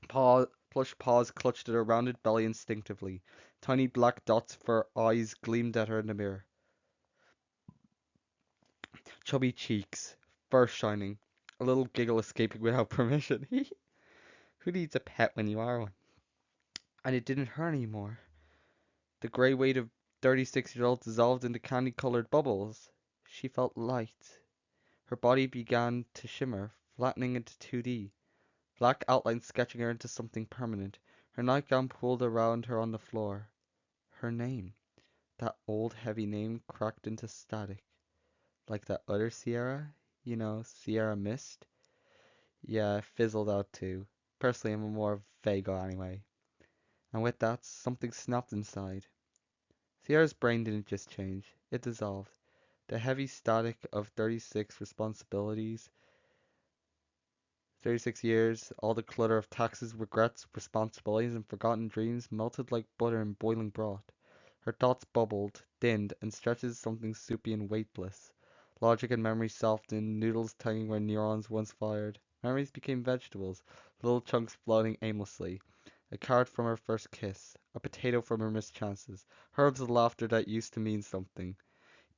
Plush paws clutched at her rounded belly instinctively. Tiny black dots for eyes gleamed at her in the mirror. Chubby cheeks, fur shining, a little giggle escaping without permission. Who needs a pet when you are one? And it didn't hurt anymore. The gray weight of 36-year-old dissolved into candy-colored bubbles. She felt light. Her body began to shimmer, flattening into 2D, black outlines sketching her into something permanent. Her nightgown pulled around her on the floor. Her name, that old heavy name, cracked into static. Like that other Sierra? You know, Sierra Mist? Yeah, it fizzled out too. Personally, I'm a more Vago anyway. And with that, something snapped inside. Sierra's brain didn't just change, it dissolved. The heavy static of 36 responsibilities, 36 years, all the clutter of taxes, regrets, responsibilities, and forgotten dreams melted like butter in boiling broth. Her thoughts bubbled, thinned, and stretched into something soupy and weightless. Logic and memory softened, noodles tugging where neurons once fired. Memories became vegetables, little chunks floating aimlessly. A card from her first kiss, a potato from her missed chances, herbs of laughter that used to mean something.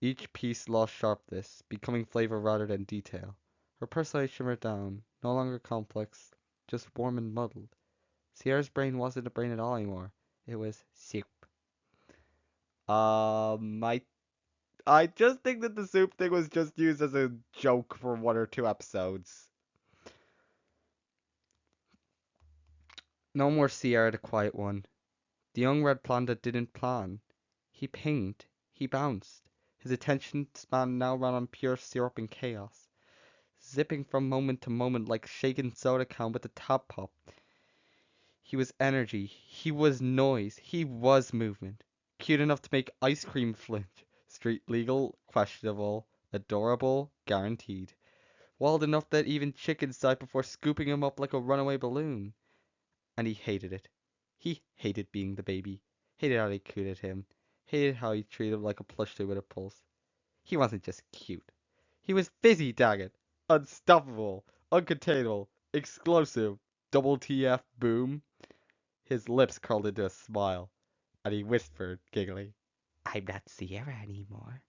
Each piece lost sharpness, becoming flavor rather than detail. Her personality shimmered down, no longer complex, just warm and muddled. Sierra's brain wasn't a brain at all anymore. It was soup. Um, I I just think that the soup thing was just used as a joke for 1 or 2 episodes. No more Sierra the quiet one. The young red panda didn't plan. He pinged. He bounced. His attention span now ran on pure syrup and chaos, zipping from moment to moment like shaken soda can with a tap pop. He was energy. He was noise. He was movement. Cute enough to make ice cream flinch. Street legal, questionable. Adorable, guaranteed. Wild enough that even chickens died before scooping him up like a runaway balloon. And he hated it. He hated being the baby. Hated how they cooed at him. Hated how he treated him like a plush toy with a pulse. He wasn't just cute. He was fizzy, dang it. Unstoppable. Uncontainable. Explosive. Double TF boom. His lips curled into a smile, and he whispered, giggling, "I'm not Sierra anymore."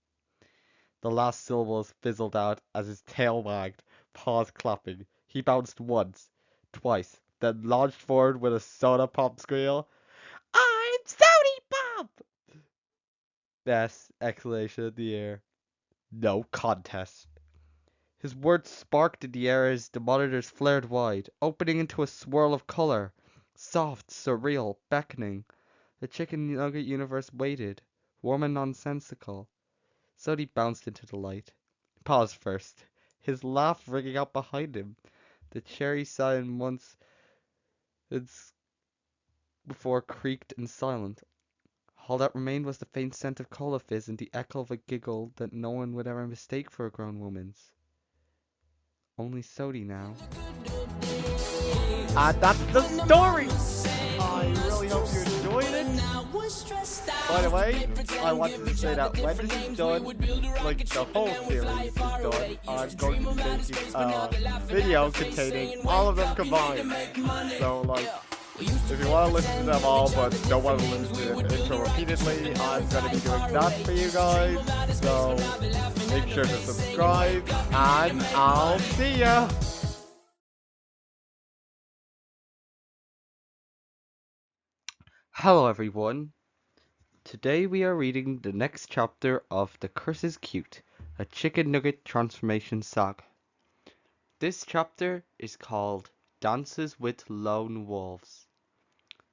The last syllables fizzled out as his tail wagged, paws clapping. He bounced once, twice, then launched forward with a soda pop squeal. "I'm Sody Pop!" Best exclamation in the air. No contest. His words sparked in the air as the monitors flared wide, opening into a swirl of color. Soft, surreal, beckoning. The chicken nugget universe waited, warm and nonsensical. Sody bounced into the light. Paused first, his laugh ringing out behind him. The cherry sign once it's before creaked and silent. All that remained was the faint scent of cola fizz and the echo of a giggle that no one would ever mistake for a grown woman's. Only Sody now. And that's the story! I really hope you enjoyed it. By the way, I wanted to say that when this is done, like the whole series is done, I'm going to be making a video containing all of them combined. So like, if you want to listen to them all but don't want to listen to the intro repeatedly, I'm going to be doing that for you guys. So make sure to subscribe, and I'll see ya! Hello everyone. Today we are reading the next chapter of The Curse is Cute, a chicken nugget transformation saga. This chapter is called Dances with Lone Wolves.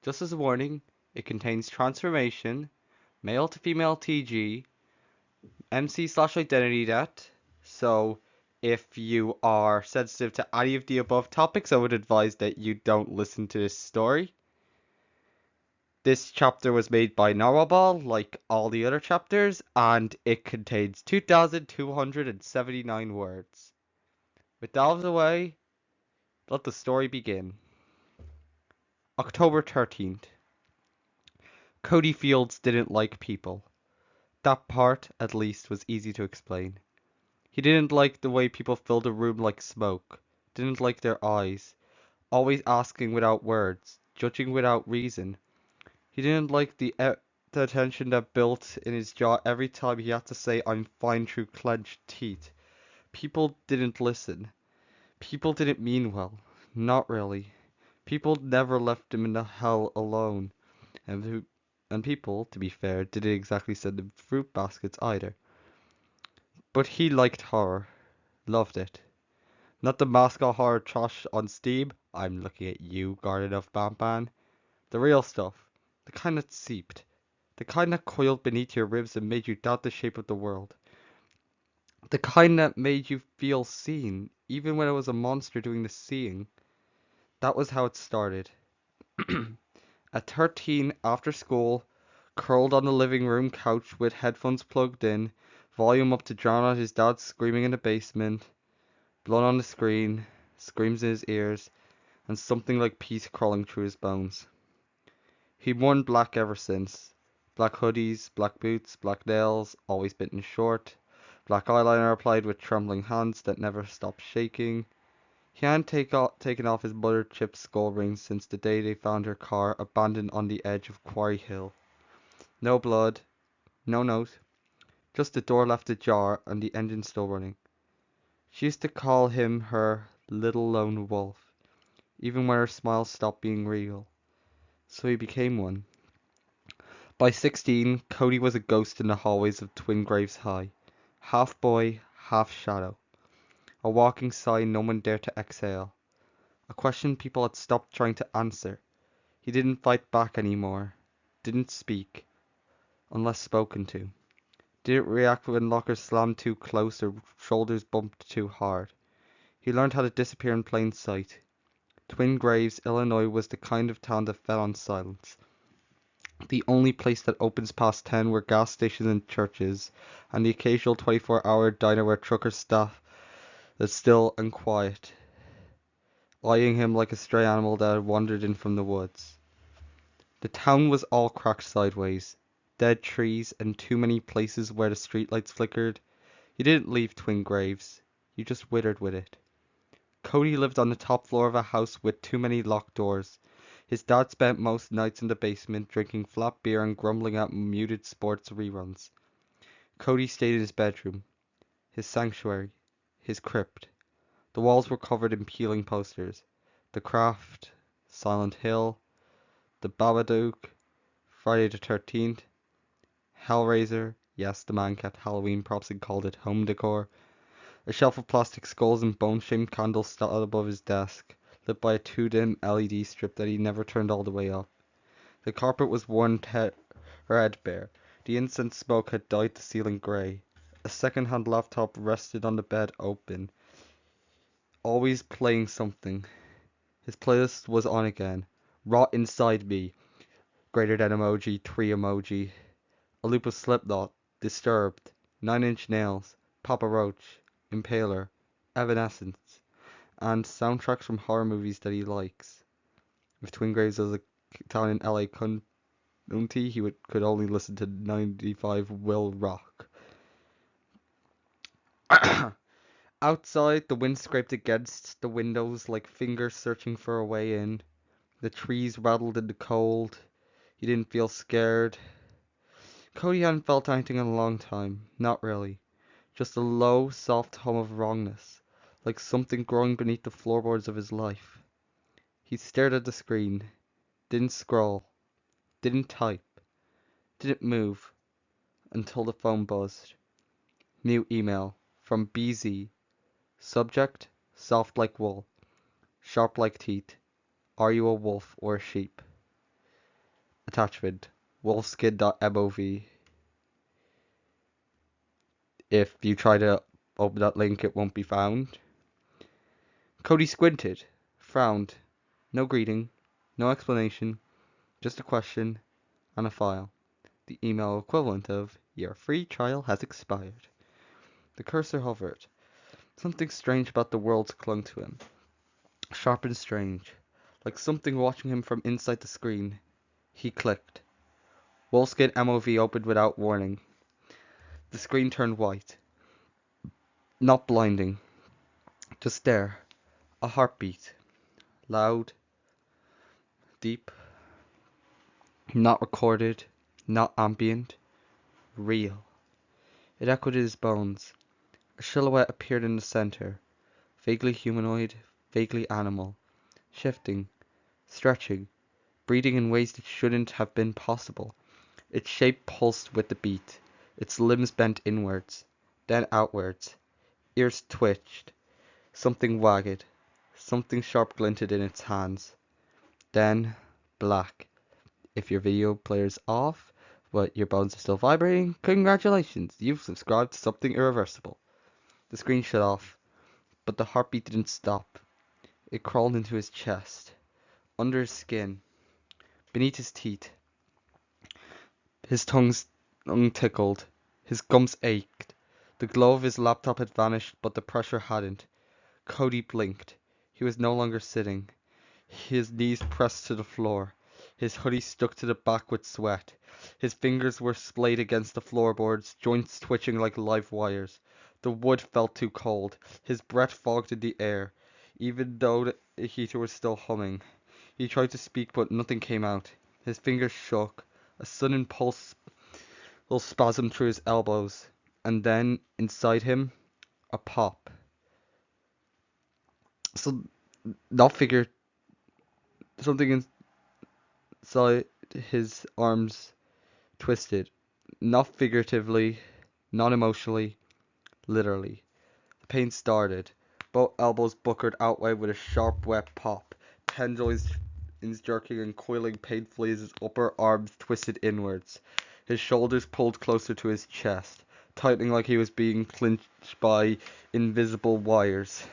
Just as a warning, it contains transformation, male to female TG, MC/identity debt, so if you are sensitive to any of the above topics, I would advise that you don't listen to this story. This chapter was made by Narwhal, like all the other chapters, and it contains 2,279 words. With that out of the way, let the story begin. October 13th. Cody Fields didn't like people. That part, at least, was easy to explain. He didn't like the way people filled a room like smoke, didn't like their eyes, always asking without words, judging without reason. He didn't like the tension that built in his jaw every time he had to say "I'm fine" through clenched teeth. People didn't listen. People didn't mean well. Not really. People never left him in the hell alone. And people, to be fair, didn't exactly send him fruit baskets either. But he liked horror. Loved it. Not the mascot horror trash on Steam. I'm looking at you, Garden of Bamban. The real stuff. The kind that seeped. The kind that coiled beneath your ribs and made you doubt the shape of the world. The kind that made you feel seen, even when it was a monster doing the seeing. That was how it started. At 13, after school, curled on the living room couch with headphones plugged in, volume up to drown out his dad screaming in the basement, blood on the screen, screams in his ears, and something like peace crawling through his bones. He'd worn black ever since. Black hoodies, black boots, black nails, always bitten short, black eyeliner applied with trembling hands that never stopped shaking. He hadn't taken off his mother-chipped skull ring since the day they found her car abandoned on the edge of Quarry Hill. No blood, no note, just the door left ajar and the engine still running. She used to call him her little lone wolf, even when her smile stopped being real. So he became one. By 16, Cody was a ghost in the hallways of Twin Graves High. Half boy, half shadow. A walking sigh no one dared to exhale. A question people had stopped trying to answer. He didn't fight back anymore. Didn't speak, unless spoken to. Didn't react when lockers slammed too close or shoulders bumped too hard. He learned how to disappear in plain sight. Twin Graves, Illinois was the kind of town that fed on silence. The only place that opens past 10 were gas stations and churches, and the occasional 24-hour diner where truckers staff is still and quiet, eyeing him like a stray animal that had wandered in from the woods. The town was all cracked sideways, dead trees, and too many places where the streetlights flickered. You didn't leave Twin Graves, you just withered with it. Cody lived on the top floor of a house with too many locked doors. His dad spent most nights in the basement drinking flat beer and grumbling at muted sports reruns. Cody stayed in his bedroom, his sanctuary, his crypt. The walls were covered in peeling posters. The Craft, Silent Hill, The Babadook, Friday the 13th, Hellraiser. Yes, the man kept Halloween props and called it home decor. A shelf of plastic skulls and bone-shaped candles sat above his desk, lit by a too-dim LED strip that he never turned all the way up. The carpet was worn threadbare. The incense smoke had dyed the ceiling grey. A second-hand laptop rested on the bed open, always playing something. His playlist was on again. Rot Inside Me, greater than emoji, 3 emoji. A loop of Slipknot, Disturbed, Nine Inch Nails, Papa Roach, Impaler, Evanescence, and soundtracks from horror movies that he likes. If Twin Graves was a town in LA County, he could only listen to 95 Will Rock. Outside, the wind scraped against the windows like fingers searching for a way in. The trees rattled in the cold. He didn't feel scared. Cody hadn't felt anything in a long time. Not really. Just a low, soft hum of wrongness, like something growing beneath the floorboards of his life. He stared at the screen, didn't scroll, didn't type, didn't move, until the phone buzzed. New email from BZ. Subject, soft like wool, sharp like teeth. Are you a wolf or a sheep? Attachment, wolfskin.mov. If you try to open that link, it won't be found. Cody squinted, frowned. No greeting, no explanation, just a question and a file. The email equivalent of, your free trial has expired. The cursor hovered. Something strange about the world clung to him. Sharp and strange, like something watching him from inside the screen. He clicked. Wolfskin MOV opened without warning. The screen turned white. Not blinding. Just there. A heartbeat. Loud. Deep. Not recorded. Not ambient. Real. It echoed in his bones. A silhouette appeared in the center. Vaguely humanoid. Vaguely animal. Shifting. Stretching. Breathing in ways that shouldn't have been possible. Its shape pulsed with the beat. Its limbs bent inwards. Then outwards. Ears twitched. Something wagged. Something sharp glinted in its hands. Then, black. If your video player's off, but your bones are still vibrating, congratulations, you've subscribed to something irreversible. The screen shut off, but the heartbeat didn't stop. It crawled into his chest, under his skin, beneath his teeth. His tongue tickled. His gums ached. The glow of his laptop had vanished, but the pressure hadn't. Cody blinked. He was no longer sitting. His knees pressed to the floor. His hoodie stuck to the back with sweat. His fingers were splayed against the floorboards, joints twitching like live wires. The wood felt too cold. His breath fogged in the air. even though the heater was still humming. He tried to speak, but nothing came out. His fingers shook. A sudden pulse will spasm through his elbows, and then inside him, a pop. So, not figure something inside his arms twisted, not figuratively, not emotionally, literally. The pain started. Both elbows buckled outward with a sharp, wet pop. Tendons jerking and coiling painfully as his upper arms twisted inwards. His shoulders pulled closer to his chest, tightening like he was being clinched by invisible wires.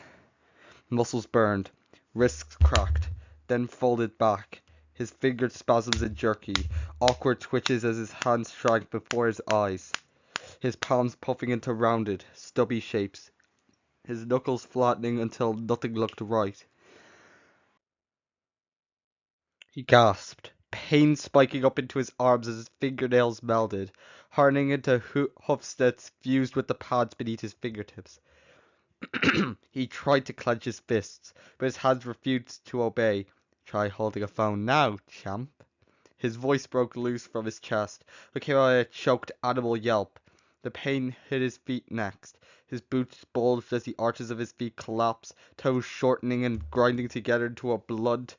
Muscles burned, wrists cracked, then folded back. His fingers spasms and jerky, awkward twitches as his hands shrank before his eyes. His palms puffing into rounded, stubby shapes, his knuckles flattening until nothing looked right. He gasped, pain spiking up into his arms as his fingernails melded, hardening into hoofs that fused with the pads beneath his fingertips. He tried to clench his fists, but his hands refused to obey. Try holding a phone now, champ. His voice broke loose from his chest, but came out a choked animal yelp. The pain hit his feet next. His boots bulged as the arches of his feet collapsed, toes shortening and grinding together into a blunt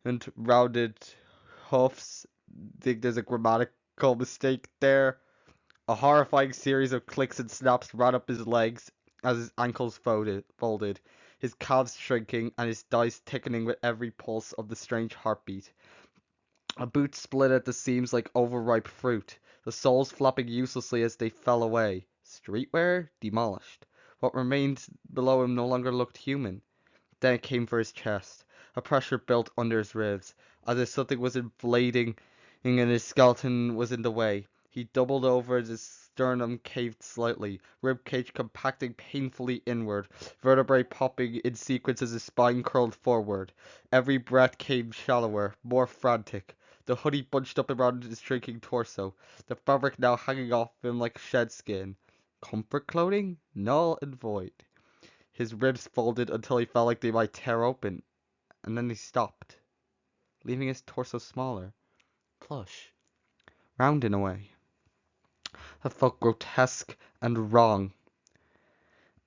and rounded hoofs. Think there's a grammatical mistake there. A horrifying series of clicks and snaps ran up his legs as his ankles folded, his calves shrinking and his thighs thickening with every pulse of the strange heartbeat. A boot split at the seams like overripe fruit, the soles flapping uselessly as they fell away. Streetwear demolished. What remained below him no longer looked human. Then it came for his chest. A pressure built under his ribs, as if something was inflating and his skeleton was in the way. He doubled over as his sternum caved slightly, rib cage compacting painfully inward, vertebrae popping in sequence as his spine curled forward. Every breath came shallower, more frantic. The hoodie bunched up around his shrinking torso, the fabric now hanging off him like shed skin. Comfort clothing? Null and void. His ribs folded until he felt like they might tear open, and then they stopped, leaving his torso smaller, plush, round in a way that felt grotesque and wrong.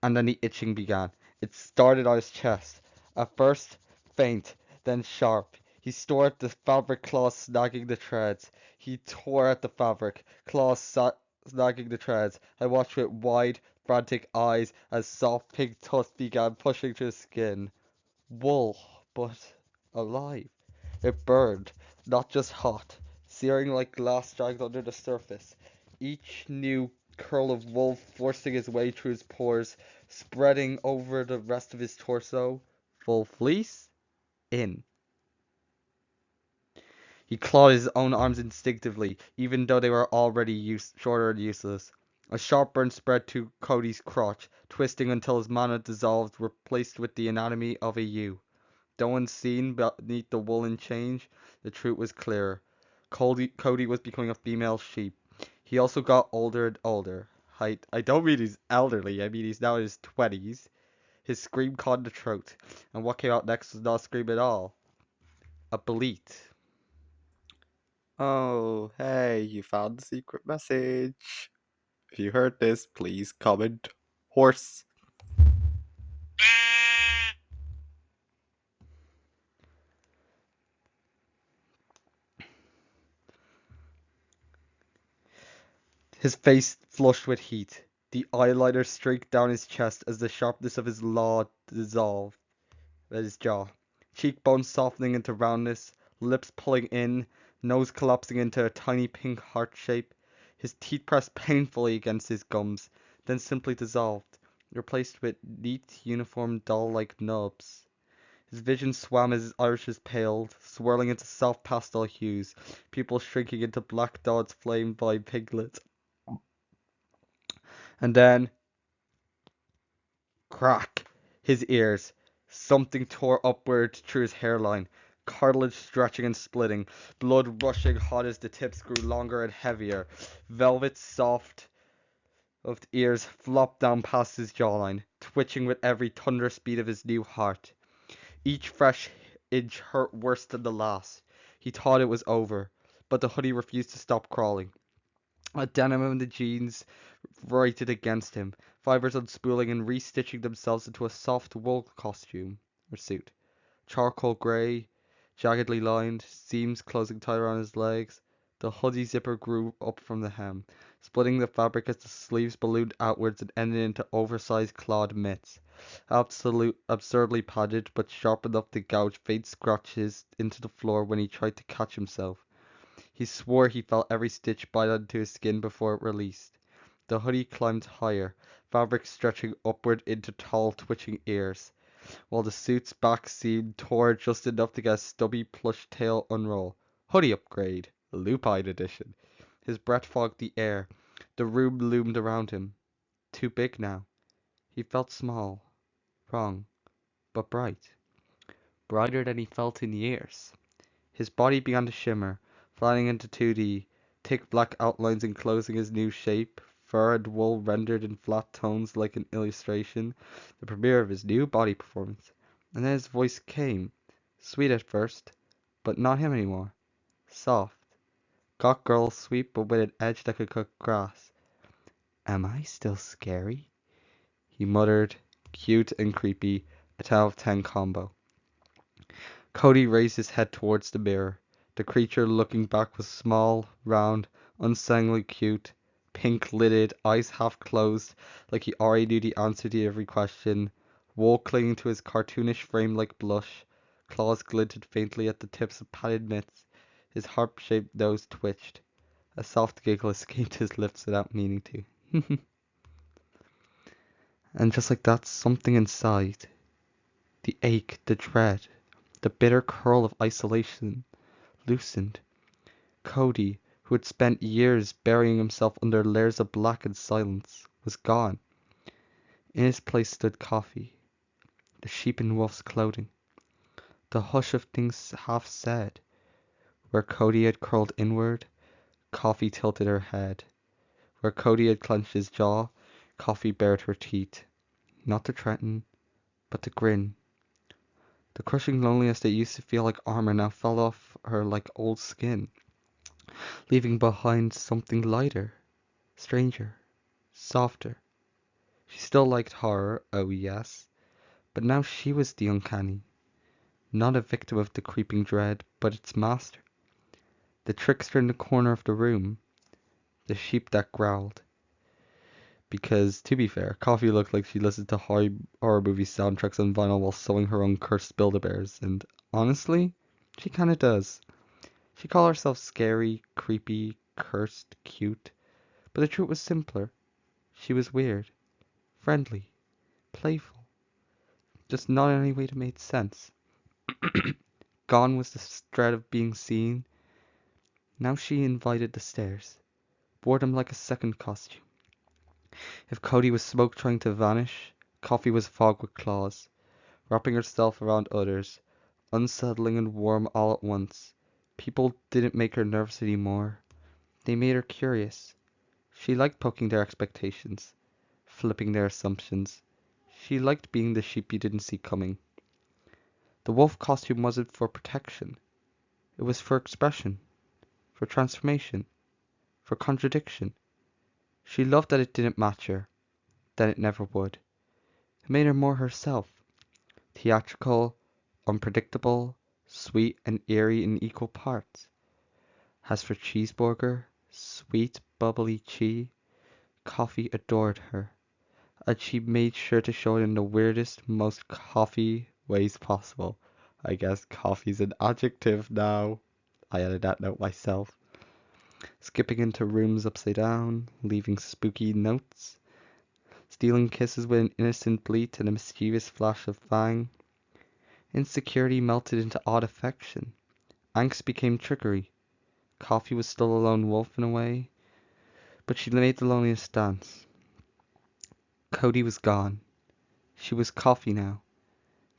And then the itching began. It started on his chest, at first faint, then sharp. He tore at the fabric, claws snagging the threads. He tore at the fabric, claws snagging the threads. I watched with wide, frantic eyes as soft pink tusk began pushing through his skin. Wool, but alive. It burned, not just hot, searing like glass dragged under the surface. Each new curl of wool forcing its way through his pores, spreading over the rest of his torso. Full fleece? In. He clawed his own arms instinctively, even though they were already shorter and useless. A sharp burn spread to Cody's crotch, twisting until his mana dissolved, replaced with the anatomy of a U. Though unseen beneath the woolen change, the truth was clearer. Cody was becoming a female sheep. He also got older and older. I don't mean he's elderly, I mean he's now in his 20s. His scream caught in the throat, and what came out next was not a scream at all. A bleat. Oh, hey, you found the secret message. If you heard this, please comment horse. His face flushed with heat. The eyeliner streaked down his chest as the sharpness of his law dissolved at his jaw. Cheekbones softening into roundness, lips pulling in, nose collapsing into a tiny pink heart shape. His teeth pressed painfully against his gums, then simply dissolved, replaced with neat, uniform, doll-like nubs. His vision swam as his irises paled, swirling into soft pastel hues, pupils shrinking into black dots flamed by piglets. And then, crack! His ears. Something tore upward through his hairline, cartilage stretching and splitting, blood rushing hot as the tips grew longer and heavier, velvet soft of ears flopped down past his jawline, twitching with every thunderous beat of his new heart. Each fresh inch hurt worse than the last. He thought it was over, but the hoodie refused to stop crawling. A denim and the jeans grated against him, fibers unspooling and restitching themselves into a soft wool costume or suit. Charcoal grey, jaggedly lined, seams closing tight around his legs. The hoodie zipper grew up from the hem, splitting the fabric as the sleeves ballooned outwards and ended into oversized clawed mitts. Absurdly padded, but sharp enough to gouge faint scratches into the floor when he tried to catch himself. He swore he felt every stitch bite onto his skin before it released. The hoodie climbed higher, fabric stretching upward into tall, twitching ears, while the suit's back seam tore just enough to get a stubby plush tail unroll. Hoodie upgrade, lupine edition. His breath fogged the air. The room loomed around him. Too big now. He felt small, wrong, but bright. Brighter than he felt in years. His body began to shimmer, flattening into 2D, thick black outlines enclosing his new shape, fur and wool rendered in flat tones like an illustration, the premiere of his new body performance. And then his voice came, sweet at first, but not him anymore. Soft, got girl sweet but with an edge that could cut grass. Am I still scary? He muttered, cute and creepy, a 10 out of 10 combo. Cody raised his head towards the mirror. The creature looking back was small, round, unsettling cute, pink-lidded, eyes half closed, like he already knew the answer to every question, wool clinging to his cartoonish frame like blush, claws glinted faintly at the tips of padded mitts, his harp-shaped nose twitched. A soft giggle escaped his lips without meaning to. And just like that, something inside, the ache, the dread, the bitter curl of isolation, loosened. Cody, who had spent years burying himself under layers of black and silence, was gone. In his place stood Coffee, the sheep in wolf's clothing. The hush of things half said. Where Cody had curled inward, Coffee tilted her head. Where Cody had clenched his jaw, Coffee bared her teeth. Not to threaten, but to grin. The crushing loneliness that used to feel like armor now fell off her like old skin, leaving behind something lighter, stranger, softer. She still liked horror, oh yes, but now she was the uncanny, not a victim of the creeping dread, but its master. The trickster in the corner of the room, the sheep that growled. Because, to be fair, Coffee looked like she listened to horror movie soundtracks on vinyl while sewing her own cursed Build-A-Bears, and honestly, she kinda does. She called herself scary, creepy, cursed, cute, but the truth was simpler. She was weird, friendly, playful, just not in any way that made sense. Gone was the dread of being seen. Now she invited the stares, boredom like a second costume. If Cody was smoke trying to vanish, Coffee was fog with claws, wrapping herself around others, unsettling and warm all at once. People didn't make her nervous anymore. They made her curious. She liked poking their expectations, flipping their assumptions. She liked being the sheep you didn't see coming. The wolf costume wasn't for protection. It was for expression, for transformation, for contradiction. She loved that it didn't match her, that it never would. It made her more herself, theatrical, unpredictable, sweet and eerie in equal parts. As for Cheeseburger, sweet, bubbly Chi, Coffee adored her, and she made sure to show it in the weirdest, most Coffee ways possible. I guess coffee's an adjective now. I added that note myself. Skipping into rooms upside down, leaving spooky notes, stealing kisses with an innocent bleat and a mischievous flash of fang. Insecurity melted into odd affection. Angst became trickery. Coffee was still a lone wolf in a way, but she made the loneliest dance. Cody was gone. She was Coffee now.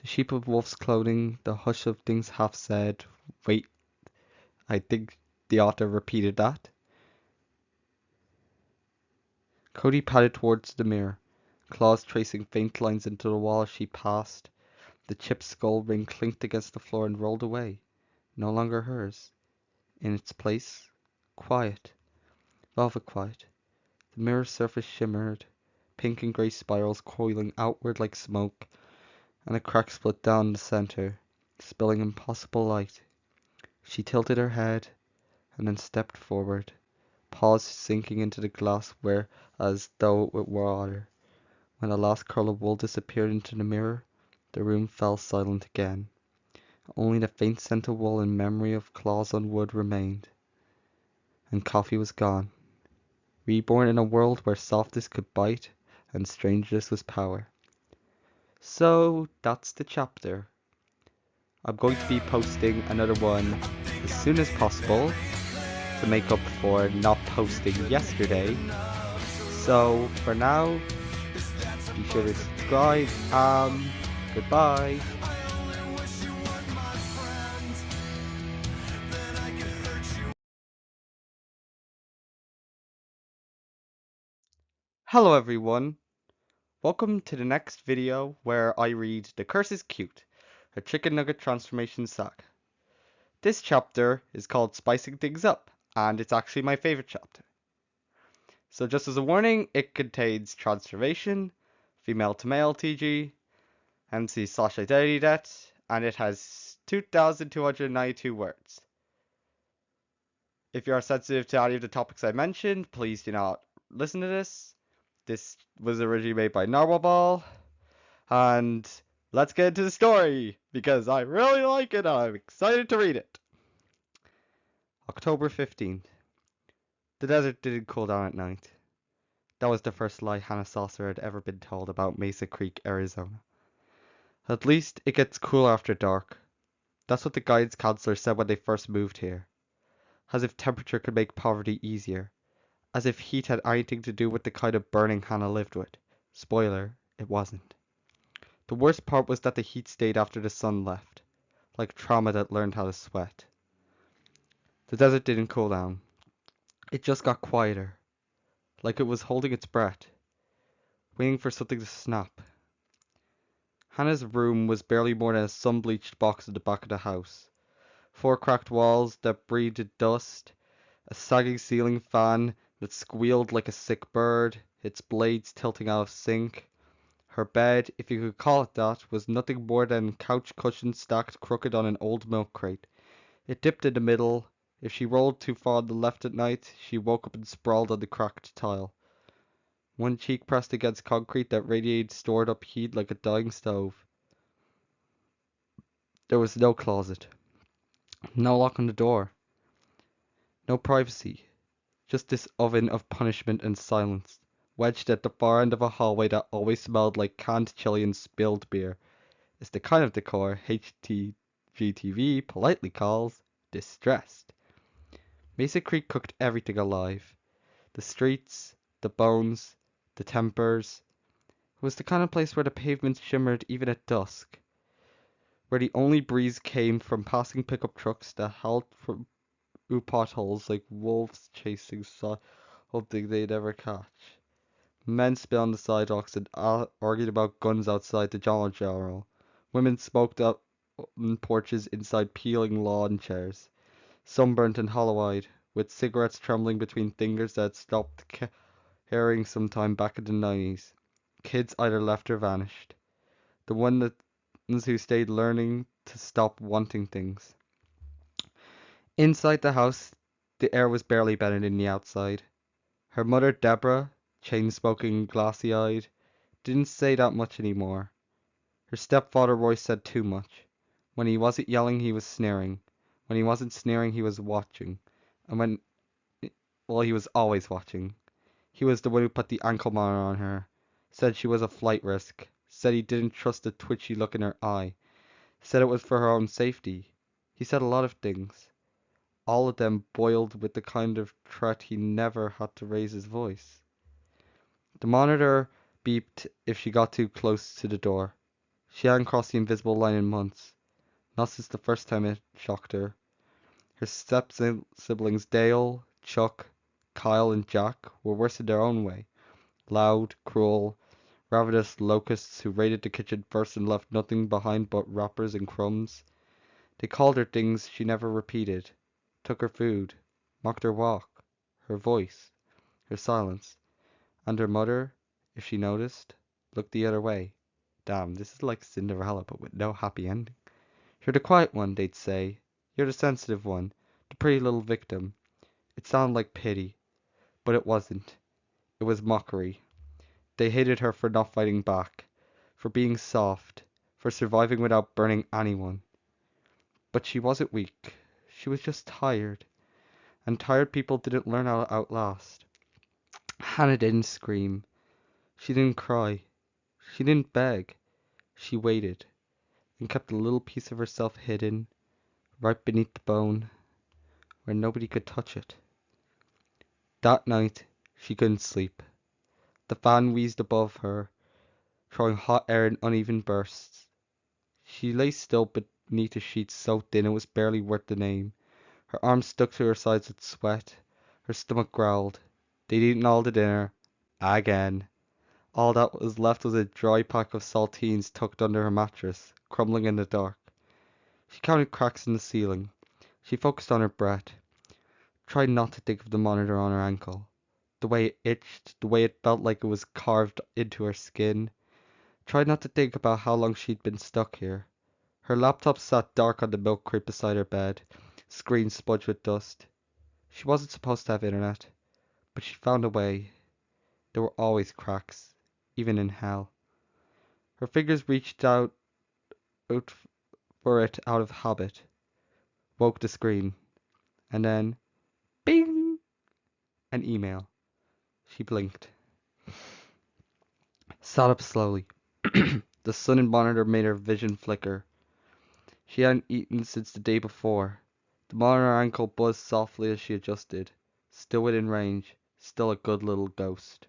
The sheep of wolf's clothing, the hush of things half said. Wait, I think the author repeated that. Cody padded towards the mirror, claws tracing faint lines into the wall as she passed. The chipped skull ring clinked against the floor and rolled away, no longer hers. In its place, quiet, velvet quiet. The mirror's surface shimmered, pink and gray spirals coiling outward like smoke, and a crack split down the center, spilling impossible light. She tilted her head, and then stepped forward, paws sinking into the glass where as though it were water. When the last curl of wool disappeared into the mirror, the room fell silent again. Only the faint scent of wool and memory of claws on wood remained. And coffee was gone. Reborn in a world where softness could bite and strangeness was power. So that's the chapter. I'm going to be posting another one as soon as possible to make up for not posting yesterday. So for now, be sure to subscribe. Goodbye. Hello everyone. Welcome to the next video where I read The Curse is Cute, a chicken nugget transformation saga. This chapter is called Spicing Things Up, and it's actually my favorite chapter. So just as a warning, it contains transformation, female to male TG, MC/identity debt, and it has 2,292 words. If you are sensitive to any of the topics I mentioned, please do not listen to this. This was originally made by Narwhal, and let's get into the story, because I really like it and I'm excited to read it. October 15th. The desert didn't cool down at night. That was the first lie Hannah Saucer had ever been told about Mesa Creek, Arizona. At least it gets cool after dark. That's what the guidance counselor said when they first moved here. As if temperature could make poverty easier. As if heat had anything to do with the kind of burning Hannah lived with. Spoiler, it wasn't. The worst part was that the heat stayed after the sun left. Like trauma that learned how to sweat. The desert didn't cool down. It just got quieter. Like it was holding its breath. Waiting for something to snap. Hannah's room was barely more than a sun-bleached box at the back of the house. 4 cracked walls that breathed dust, a sagging ceiling fan that squealed like a sick bird, its blades tilting out of sync. Her bed, if you could call it that, was nothing more than couch cushions stacked crooked on an old milk crate. It dipped in the middle. If she rolled too far on the left at night, she woke up and sprawled on the cracked tile. One cheek pressed against concrete that radiated stored up heat like a dying stove. There was no closet. No lock on the door. No privacy. Just this oven of punishment and silence, wedged at the far end of a hallway that always smelled like canned chili and spilled beer. It's the kind of decor HTGTV politely calls distressed. Mesa Creek cooked everything alive. The streets, the bones, the tempers. It was the kind of place where the pavements shimmered even at dusk. Where the only breeze came from passing pickup trucks that howled through potholes like wolves chasing something they'd never catch. Men spit on the sidewalks and argued about guns outside the Dollar General. Women smoked up on porches inside peeling lawn chairs, sunburnt and hollow-eyed, with cigarettes trembling between fingers that had stopped caring sometime back in the 90s. Kids either left or vanished. The ones who stayed learning to stop wanting things. Inside the house, the air was barely better than the outside. Her mother, Deborah, chain-smoking and glassy-eyed, didn't say that much anymore. Her stepfather, Roy, said too much. When he wasn't yelling, he was sneering. When he wasn't sneering, he was watching. And well, he was always watching. He was the one who put the ankle monitor on her. Said she was a flight risk. Said he didn't trust the twitchy look in her eye. Said it was for her own safety. He said a lot of things. All of them boiled with the kind of threat he never had to raise his voice. The monitor beeped if she got too close to the door. She hadn't crossed the invisible line in months. Not since the first time it shocked her. Her step-siblings Dale, Chuck, Kyle, and Jack were worse in their own way. Loud, cruel, ravenous locusts who raided the kitchen first and left nothing behind but wrappers and crumbs. They called her things she never repeated, took her food, mocked her walk, her voice, her silence, and her mother, if she noticed, looked the other way. Damn, this is like Cinderella but with no happy ending. You're the quiet one, they'd say. You're the sensitive one, the pretty little victim. It sounded like pity, but it wasn't. It was mockery. They hated her for not fighting back, for being soft, for surviving without burning anyone. But she wasn't weak. She was just tired. And tired people didn't learn how to outlast. Hannah didn't scream. She didn't cry. She didn't beg. She waited and kept a little piece of herself hidden, right beneath the bone, where nobody could touch it. That night, she couldn't sleep. The fan wheezed above her, throwing hot air in uneven bursts. She lay still beneath a sheet so thin it was barely worth the name. Her arms stuck to her sides with sweat. Her stomach growled. They'd eaten all the dinner. Again. All that was left was a dry pack of saltines tucked under her mattress, crumbling in the dark. She counted cracks in the ceiling. She focused on her breath. Tried not to think of the monitor on her ankle. The way it itched, the way it felt like it was carved into her skin. Tried not to think about how long she'd been stuck here. Her laptop sat dark on the milk crate beside her bed, screen smudged with dust. She wasn't supposed to have internet, but she found a way. There were always cracks, even in hell. Her fingers reached out for it out of habit, woke the screen, and then, bing! An email. She blinked. Sat up slowly. The sun and monitor made her vision flicker. She hadn't eaten since the day before. The monitor ankle buzzed softly as she adjusted. Still within range. Still a good little ghost.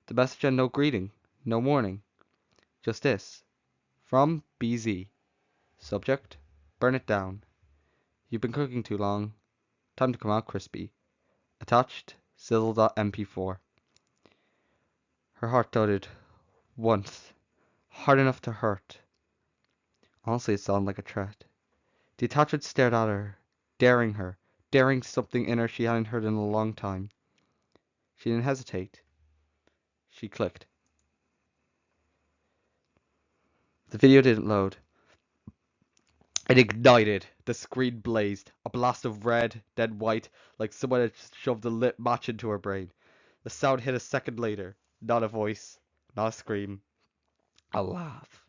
The message had no greeting. No warning. Just this. From BZ. Subject. Burn it down. You've been cooking too long. Time to come out crispy. Attached. Sizzle.mp4. Her heart thudded. Once. Hard enough to hurt. Honestly, it sounded like a threat. The attachment stared at her, daring something in her she hadn't heard in a long time. She didn't hesitate. She clicked. The video didn't load. It ignited. The screen blazed. A blast of red, then white, like someone had shoved a lit match into her brain. The sound hit a second later. Not a voice. Not a scream. A laugh.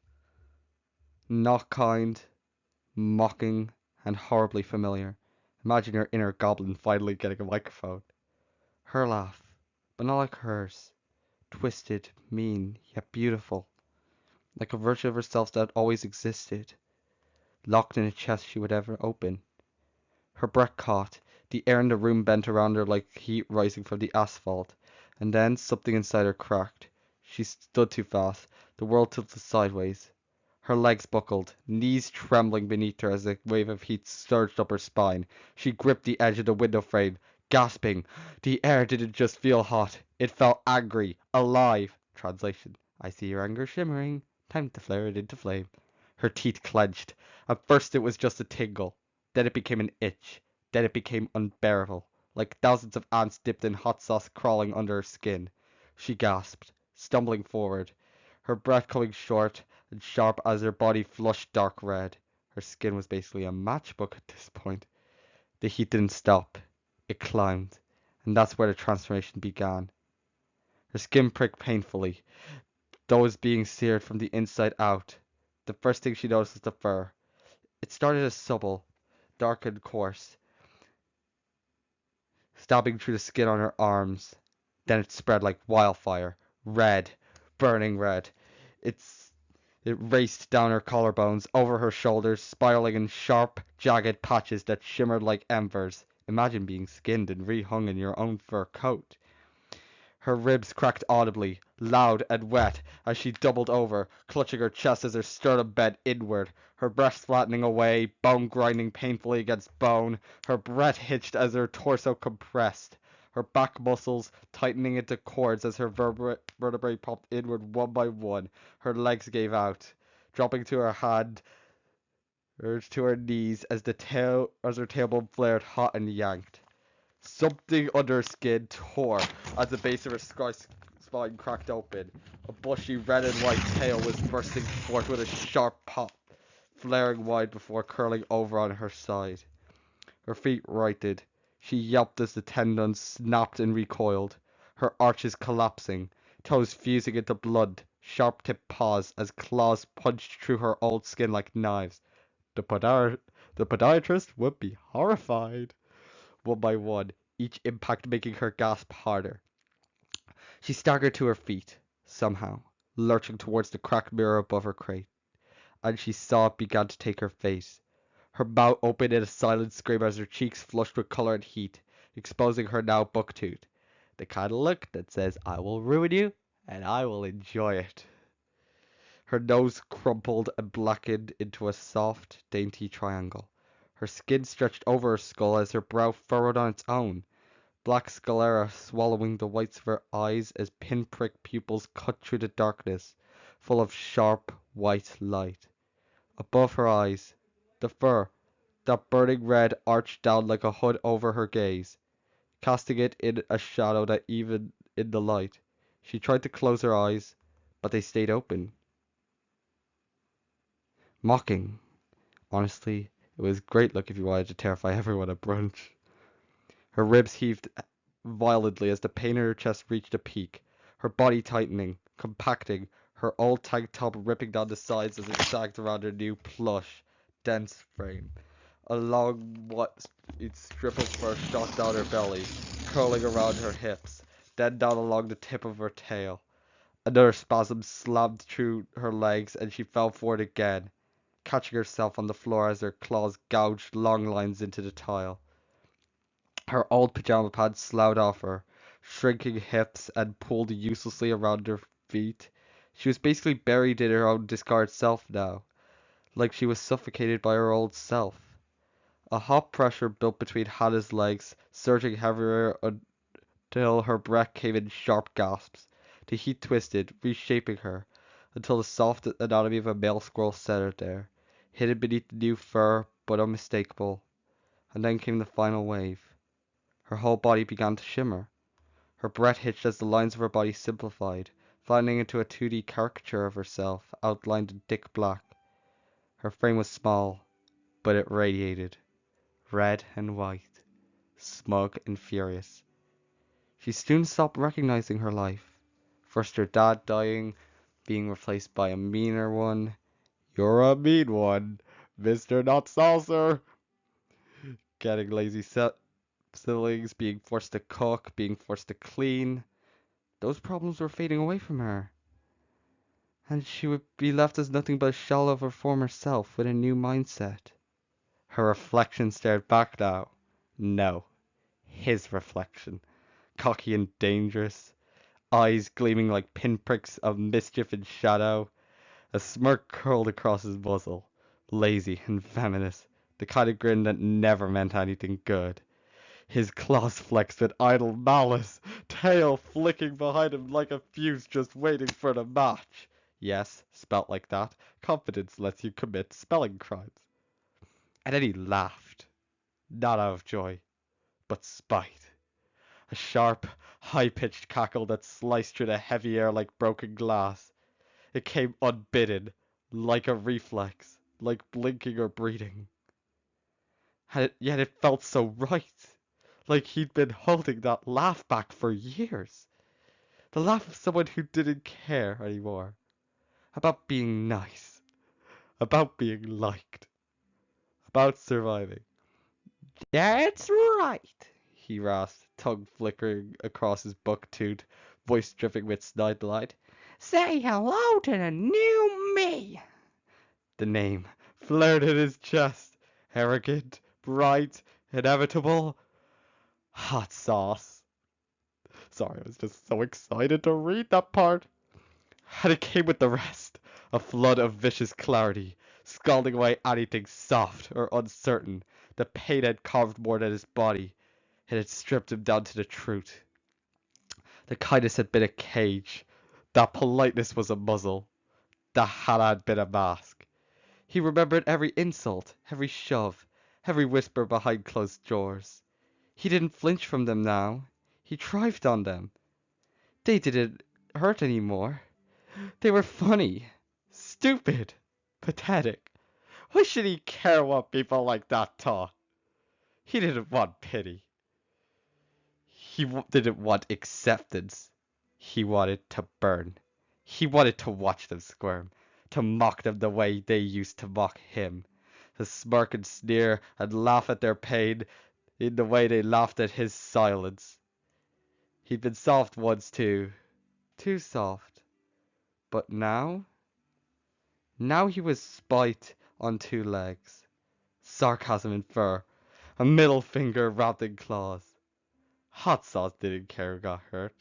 Not kind, mocking, and horribly familiar. Imagine your inner goblin finally getting a microphone. Her laugh, but not like hers. Twisted, mean, yet beautiful. Like a version of herself that always existed. Locked in a chest she would ever open. Her breath caught. The air in the room bent around her like heat rising from the asphalt. And then something inside her cracked. She stood too fast. The world tilted sideways. Her legs buckled, knees trembling beneath her as a wave of heat surged up her spine. She gripped the edge of the window frame, gasping. The air didn't just feel hot. It felt angry, alive. Translation. I see your anger shimmering. Time to flare it into flame. Her teeth clenched. At first it was just a tingle. Then it became an itch. Then it became unbearable. Like thousands of ants dipped in hot sauce crawling under her skin. She gasped, stumbling forward. Her breath coming short and sharp as her body flushed dark red. Her skin was basically a matchbook at this point. The heat didn't stop. It climbed. And that's where the transformation began. Her skin pricked painfully, though it was being seared from the inside out. The first thing she noticed was the fur. It started as supple, dark and coarse, stabbing through the skin on her arms. Then it spread like wildfire, red, burning red. It's It raced down her collarbones, over her shoulders, spiraling in sharp, jagged patches that shimmered like embers. Imagine being skinned and rehung in your own fur coat. Her ribs cracked audibly, loud and wet, as she doubled over, clutching her chest as her sternum bent inward, her breast flattening away, bone grinding painfully against bone. Her breath hitched as her torso compressed. her back muscles tightening into cords as her vertebrae popped inward one by one. Her legs gave out, dropping to her hand or to her knees as her tailbone flared hot and yanked. Something under her skin tore as the base of her spine cracked open. A bushy red and white tail was bursting forth with a sharp pop, flaring wide before curling over on her side. Her feet righted. She yelped as the tendons snapped and recoiled, her arches collapsing, toes fusing into blunt, sharp-tipped paws as claws punched through her old skin like knives. The podiatrist would be horrified. One by one, each impact making her gasp harder. She staggered to her feet, somehow, lurching towards the cracked mirror above her crate, and she saw it began to take her face. Her mouth opened in a silent scream as her cheeks flushed with color and heat, exposing her now buck-tooth. The kind of look that says, I will ruin you, and I will enjoy it. Her nose crumpled and blackened into a soft, dainty triangle. Her skin stretched over her skull as her brow furrowed on its own, black sclera swallowing the whites of her eyes as pinprick pupils cut through the darkness, full of sharp, white light. Above her eyes, the fur, that burning red, arched down like a hood over her gaze, casting it in a shadow that even in the light. She tried to close her eyes, but they stayed open. Mocking. Honestly, it was great look if you wanted to terrify everyone at brunch. Her ribs heaved violently as the pain in her chest reached a peak, her body tightening, compacting, her old tank top ripping down the sides as it sagged around her new plush, dense frame. A long white strip of fur shot down her belly, curling around her hips, then down along the tip of her tail. Another spasm slammed through her legs and she fell forward again, catching herself on the floor as her claws gouged long lines into the tile. Her old pajama pants slouched off her, shrinking hips and pulled uselessly around her feet. She was basically buried in her own discarded self now, like she was suffocated by her old self. A hot pressure built between Hannah's legs, surging heavier until her breath came in sharp gasps. The heat twisted, reshaping her, until the soft anatomy of a male squirrel centered there, hidden beneath the new fur, but unmistakable. And then came the final wave. Her whole body began to shimmer. Her breath hitched as the lines of her body simplified, flattening into a 2D caricature of herself, outlined in thick black. Her frame was small, but it radiated, red and white, smug and furious. She soon stopped recognizing her life. First her dad dying, being replaced by a meaner one. You're a mean one, Mr. Not Saucer. Getting lazy siblings, being forced to cook, being forced to clean. Those problems were fading away from her, and she would be left as nothing but a shell of her former self with a new mindset. Her reflection stared back now. No, his reflection, cocky and dangerous, eyes gleaming like pinpricks of mischief and shadow. A smirk curled across his muzzle, lazy and venomous, the kind of grin that never meant anything good. His claws flexed with idle malice, tail flicking behind him like a fuse just waiting for the match. Yes, spelt like that, confidence lets you commit spelling crimes. And then he laughed, not out of joy, but spite. A sharp, high-pitched cackle that sliced through the heavy air like broken glass. It came unbidden, like a reflex, like blinking or breathing. Yet it felt so right. Like he'd been holding that laugh back for years. The laugh of someone who didn't care anymore. About being nice. About being liked. About surviving. That's right, he rasped, tongue flickering across his buck tooth, voice dripping with snide delight. Say hello to the new me. The name flared in his chest. Arrogant, bright, inevitable. Hot sauce. Sorry, I was just so excited to read that part. And it came with the rest. A flood of vicious clarity, scalding away anything soft or uncertain. The pain had carved more than his body. It had stripped him down to the truth. The kindness had been a cage. That politeness was a muzzle. That had been a mask. He remembered every insult, every shove, every whisper behind closed doors. He didn't flinch from them now. He thrived on them. They didn't hurt anymore. They were funny, stupid, pathetic. Why should he care what people like that thought? He didn't want pity. He didn't want acceptance. He wanted to burn. He wanted to watch them squirm, to mock them the way they used to mock him, to smirk and sneer and laugh at their pain in the way they laughed at his silence. He'd been soft once too soft. But now he was spite on two legs, sarcasm in fur, a middle finger wrapped in claws. Hot sauce didn't care who got hurt,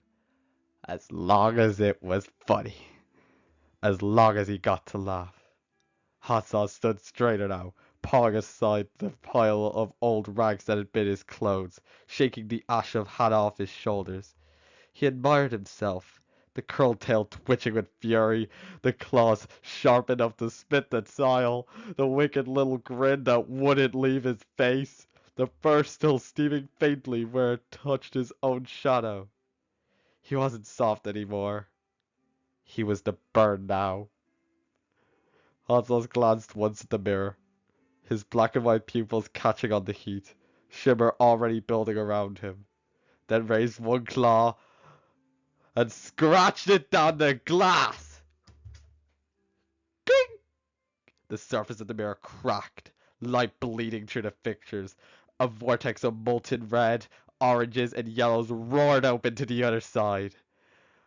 as long as it was funny, as long as he got to laugh. Hot sauce stood straighter now, pawing aside the pile of old rags that had been his clothes, shaking the ash of hat off his shoulders. He admired himself, the curled tail twitching with fury, the claws sharp enough to spit the tile, the wicked little grin that wouldn't leave his face, the fur still steaming faintly where it touched his own shadow. He wasn't soft anymore. He was the burn now. Hot Sauce glanced once at the mirror, his black and white pupils catching on the heat, shimmer already building around him, then raised one claw and scratched it down the glass. Ding! The surface of the mirror cracked, light bleeding through the fixtures. A vortex of molten red, oranges, and yellows roared open to the other side.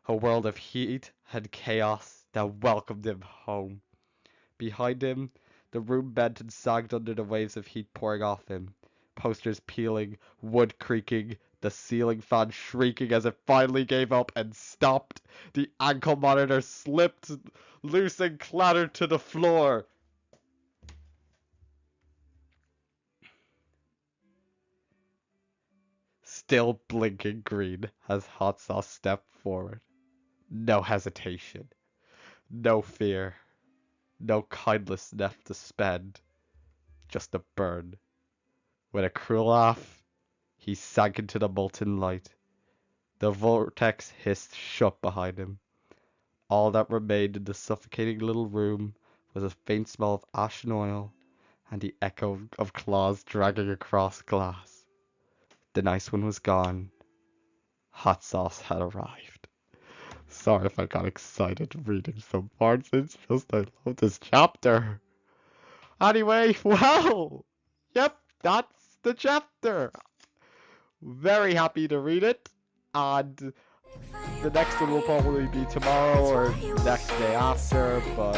A world of heat and chaos that welcomed him home. Behind him, the room bent and sagged under the waves of heat pouring off him. Posters peeling, wood creaking, the ceiling fan shrieking as it finally gave up and stopped. The ankle monitor slipped loose and clattered to the floor. Still blinking green as Hot Sauce stepped forward. No hesitation. No fear. No kindness left to spend. Just a burn. With a cruel laugh, he sank into the molten light. The vortex hissed shut behind him. All that remained in the suffocating little room was a faint smell of ash and oil, and the echo of claws dragging across glass. The nice one was gone. Hot Sauce had arrived. Sorry if I got excited reading some parts, it's just I love this chapter. Anyway, well, yep, that's the chapter. Very happy to read it, and the next one will probably be tomorrow or next day after, but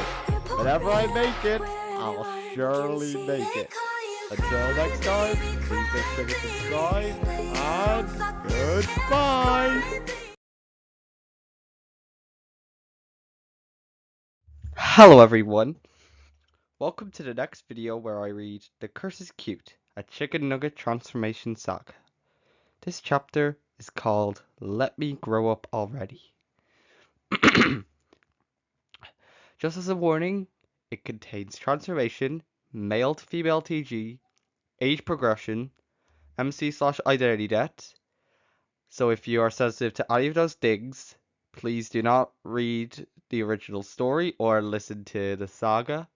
whenever I make it, I'll surely make it. Until next time, please make sure to subscribe, and goodbye! Hello everyone! Welcome to the next video where I read The Curse is Cute, a Chicken Nugget Transformation Saga. This chapter is called Let Me Grow Up Already. Just as a warning, it contains transformation, male to female TG, age progression, MC/identity debt. So if you are sensitive to any of those things, please do not read the original story or listen to the Saga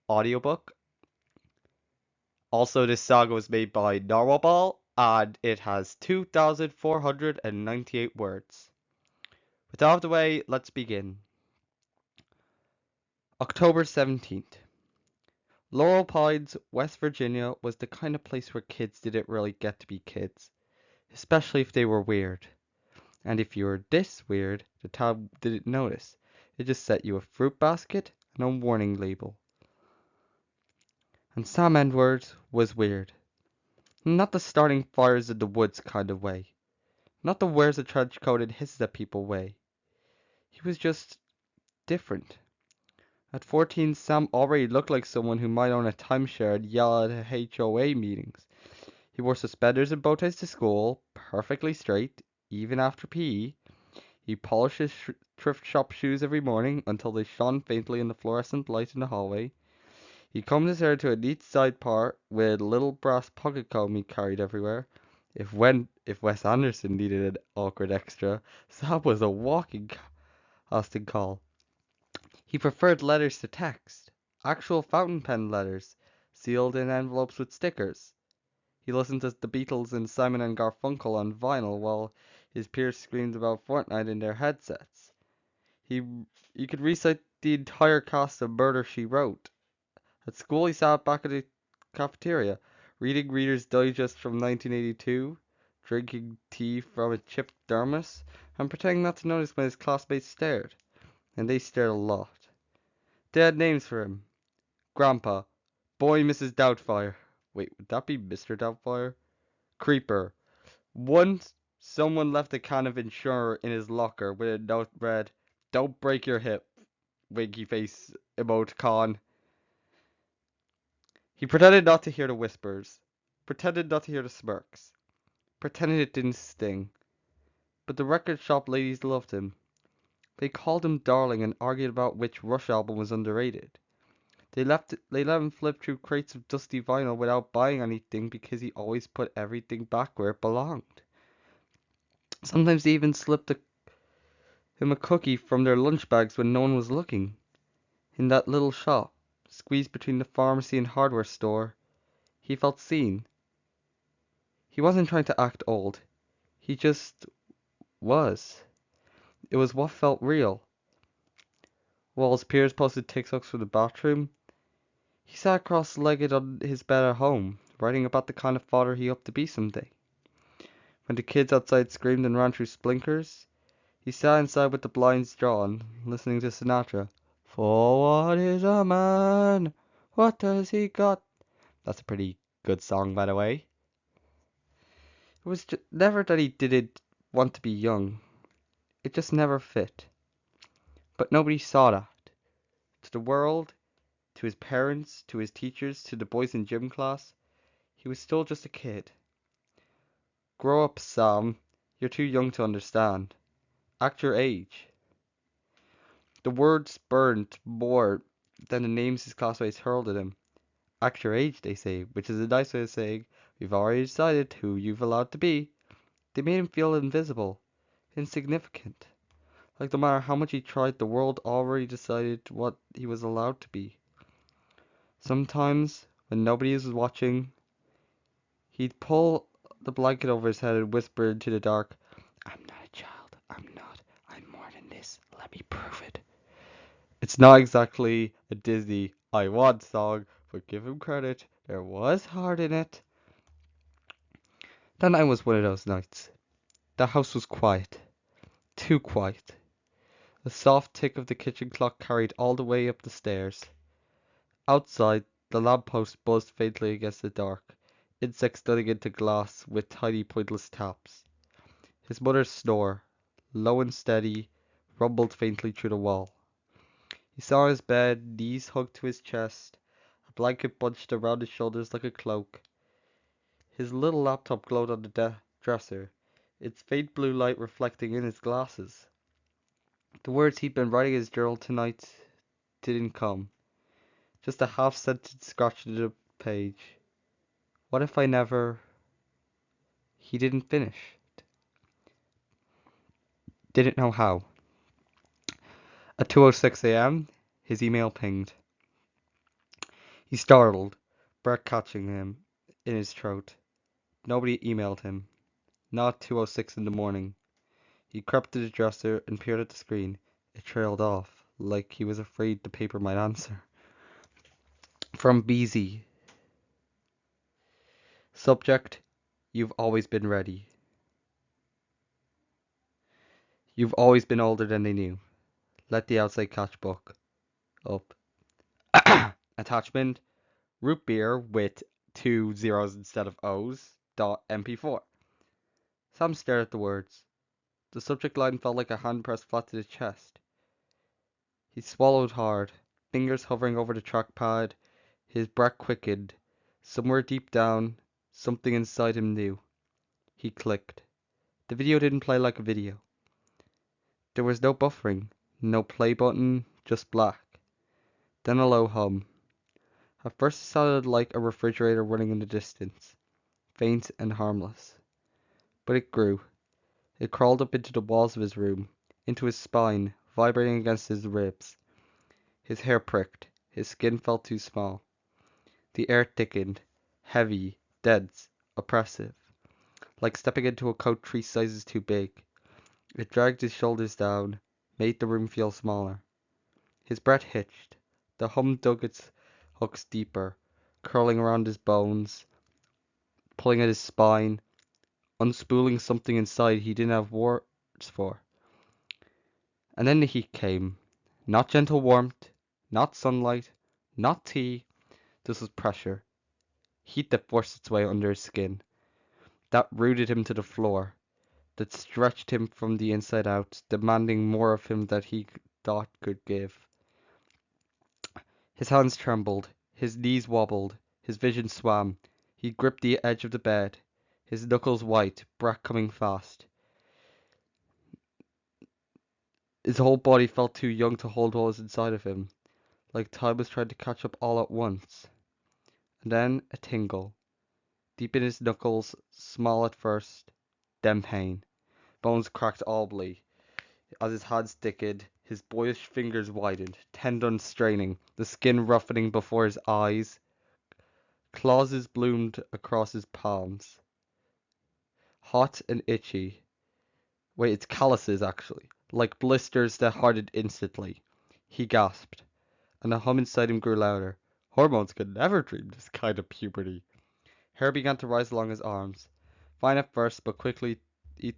audiobook. Also, this saga was made by Narwhal, and it has 2,498 words. With that out of the way, let's begin. October 17th. Laurel Pines, West Virginia was the kind of place where kids didn't really get to be kids, especially if they were weird. And if you were this weird, the town didn't notice. It just set you a fruit basket and a warning label. And Sam Edwards was weird. Not the starting fires in the woods kind of way. Not the wears a trench coat and hisses at people way. He was just different. At 14, Sam already looked like someone who might own a timeshare and yell at HOA meetings. He wore suspenders and bow ties to school, perfectly straight, even after PE. He polished his thrift shop shoes every morning until they shone faintly in the fluorescent light in the hallway. He combed his hair to a neat side part with a little brass pocket comb he carried everywhere. If Wes Anderson needed an awkward extra, Sab was a walking casting call. He preferred letters to text, actual fountain pen letters, sealed in envelopes with stickers. He listened to the Beatles and Simon and Garfunkel on vinyl while his peers screamed about Fortnite in their headsets. He he could recite the entire cast of Murder, She Wrote. At school, he sat back at the cafeteria, reading Reader's Digest from 1982, drinking tea from a chipped thermos, and pretending not to notice when his classmates stared. And they stared a lot. They had names for him. Grandpa. Boy Mrs. Doubtfire. Wait, would that be Mr. Doubtfire? Creeper. Once, someone left a can of Insurer in his locker with a note read, "Don't break your hip." Winky face emoticon. He pretended not to hear the whispers, pretended not to hear the smirks, pretended it didn't sting. But the record shop ladies loved him. They called him darling and argued about which Rush album was underrated. They let him flip through crates of dusty vinyl without buying anything because he always put everything back where it belonged. Sometimes they even slipped him a cookie from their lunch bags when no one was looking. In that little shop, squeezed between the pharmacy and hardware store, he felt seen. He wasn't trying to act old. He just was. It was what felt real. While his peers posted TikToks from the bathroom, he sat cross-legged on his bed at home, writing about the kind of father he hoped to be someday. When the kids outside screamed and ran through splinkers, he sat inside with the blinds drawn, listening to Sinatra. For what is a man? What does he got? That's a pretty good song, by the way. It was never that he didn't want to be young. It just never fit. But nobody saw that. To the world, to his parents, to his teachers, to the boys in gym class, he was still just a kid. Grow up, Sam. You're too young to understand. Act your age. The words burned more than the names his classmates hurled at him. Act your age, they say, which is a nice way of saying, we've already decided who you've allowed to be. They made him feel invisible, insignificant. Like no matter how much he tried, the world already decided what he was allowed to be. Sometimes, when nobody was watching, he'd pull the blanket over his head and whisper into the dark, I'm not a child. I'm not. I'm more than this. Let me prove it. It's not exactly a Disney I Want song, but give him credit. There was heart in it. That night was one of those nights. The house was quiet. Too quiet. The soft tick of the kitchen clock carried all the way up the stairs. Outside, the lamppost buzzed faintly against the dark, insects thudding into glass with tiny pointless taps. His mother's snore, low and steady, rumbled faintly through the wall. He saw his bed, knees hugged to his chest, a blanket bunched around his shoulders like a cloak. His little laptop glowed on the dresser, its faint blue light reflecting in his glasses. The words he'd been writing in his journal tonight didn't come. Just a half sentence scratched into the page. What if I never... He didn't finish. Didn't know how. At 2:06 a.m., his email pinged. He startled, breath catching him in his throat. Nobody emailed him. Not 2:06 in the morning. He crept to the dresser and peered at the screen. It trailed off, like he was afraid the paper might answer. From BZ. Subject, you've always been ready. You've always been older than they knew. Let the outside catch book up. Attachment, root beer with 2 zeros instead of O's, .mp4. Sam stared at the words. The subject line felt like a hand pressed flat to the chest. He swallowed hard, fingers hovering over the trackpad, his breath quickened. Somewhere deep down, Something inside him knew. He clicked. The video didn't play like a video. There was no buffering, no play button, just black. Then a low hum. At first it sounded like a refrigerator running in the distance, faint and harmless. But it grew. It crawled up into the walls of his room, into his spine, vibrating against his ribs. His hair pricked. His skin felt too small. The air thickened, heavy, dense, oppressive, like stepping into a coat 3 sizes too big. It dragged his shoulders down, made the room feel smaller. His breath hitched. The hum dug its hooks deeper, curling around his bones, pulling at his spine, unspooling something inside he didn't have words for. And then the heat came. Not gentle warmth, not sunlight, not tea. This was pressure. Heat that forced its way under his skin, that rooted him to the floor, that stretched him from the inside out, demanding more of him than he thought could give. His hands trembled, his knees wobbled, his vision swam. He gripped the edge of the bed, his knuckles white, breath coming fast. His whole body felt too young to hold what was inside of him, like time was trying to catch up all at once. And then a tingle, deep in his knuckles, small at first, then pain. Bones cracked audibly. As his hands thickened, his boyish fingers widened, tendons straining, the skin roughening before his eyes. Clauses bloomed across his palms, hot and itchy. Wait, it's calluses actually, like blisters that hardened instantly. He gasped, and the hum inside him grew louder. Hormones could never dream this kind of puberty. Hair began to rise along his arms, fine at first, but quickly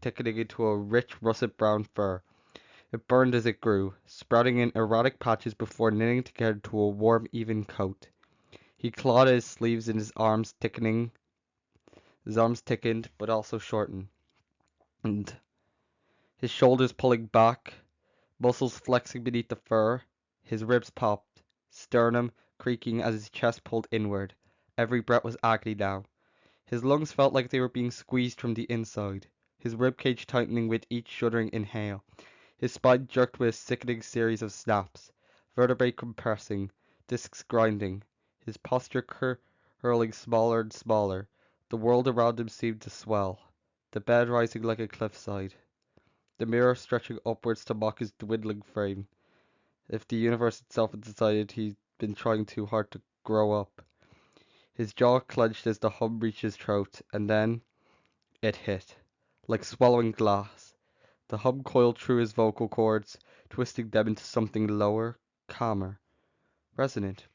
thickening into a rich russet brown fur. It burned as it grew, sprouting in erratic patches before knitting together to a warm, even coat. He clawed at his sleeves and his arms thickened, but also shortened. And his shoulders pulling back, muscles flexing beneath the fur. His ribs popped, sternum creaking as his chest pulled inward. Every breath was agony now. His lungs felt like they were being squeezed from the inside, his ribcage tightening with each shuddering inhale. His spine jerked with a sickening series of snaps, vertebrae compressing, discs grinding, his posture curling smaller and smaller. The world around him seemed to swell, the bed rising like a cliffside, the mirror stretching upwards to mock his dwindling frame. If the universe itself had decided he'd been trying too hard to grow up. His jaw clenched as the hum reached his throat, and then it hit, like swallowing glass. The hum coiled through his vocal cords, twisting them into something lower, calmer, resonant.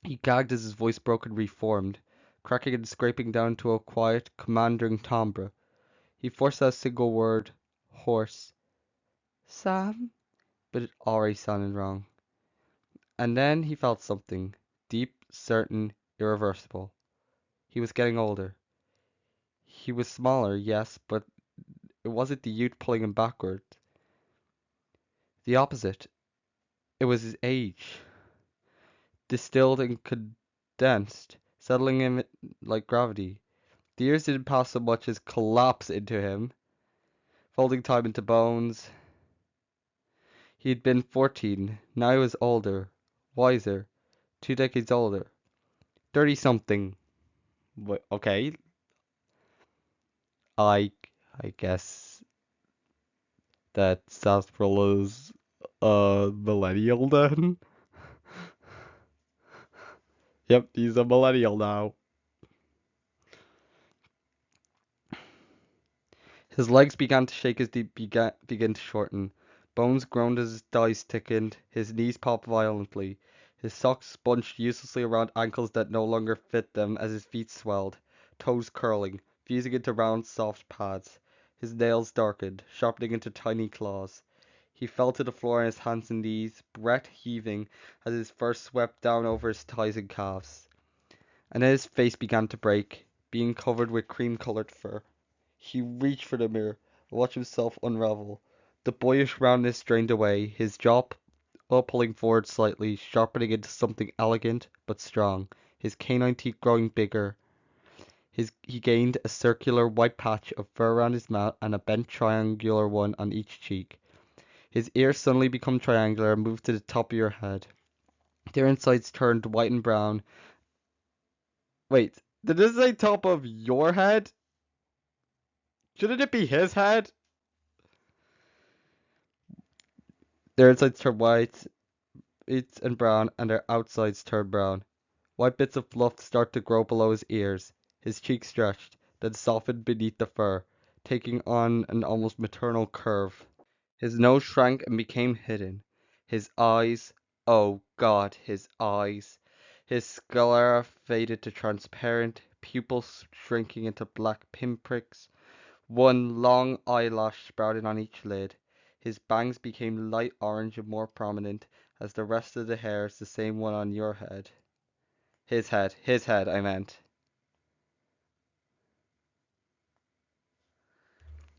He gagged as his voice broke and reformed, cracking and scraping down to a quiet, commanding timbre. He forced out a single word, hoarse, Sam, but it already sounded wrong. And then he felt something, deep, certain, irreversible. He was getting older. He was smaller, yes, but it wasn't the youth pulling him backward. The opposite. It was his age, distilled and condensed, settling in like gravity. The years didn't pass so much as collapse into him, folding time into bones. He had been 14, now he was older, wiser, 2 decades older, 30 something. Okay, I I guess that Sarsaparillo's millennial then? Yep, he's a millennial now. His legs began to shake as they began to shorten. Bones groaned as his thighs thickened. His knees popped violently. His socks sponged uselessly around ankles that no longer fit them as his feet swelled, toes curling, fusing into round, soft pads. His nails darkened, sharpening into tiny claws. He fell to the floor on his hands and knees, breath heaving as his fur swept down over his thighs and calves. And then his face began to break, being covered with cream-colored fur. He reached for the mirror, watched himself unravel. The boyish roundness drained away, his jaw pulling forward slightly, sharpening into something elegant but strong, his canine teeth growing bigger, He gained a circular white patch of fur around his mouth and a bent triangular one on each cheek. His ears suddenly become triangular and moved to the top of your head. Their insides turned white and brown. Wait, did this say top of your head? Shouldn't it be his head? Their insides turned white and brown, and their outsides turned brown. White bits of fluff start to grow below his ears. His cheeks stretched, then softened beneath the fur, taking on an almost maternal curve. His nose shrank and became hidden. His eyes, oh God, his eyes. His sclera faded to transparent, pupils shrinking into black pinpricks. One long eyelash sprouted on each lid. His bangs became light orange and more prominent as the rest of the hairs, the same one on your head. His head, I meant.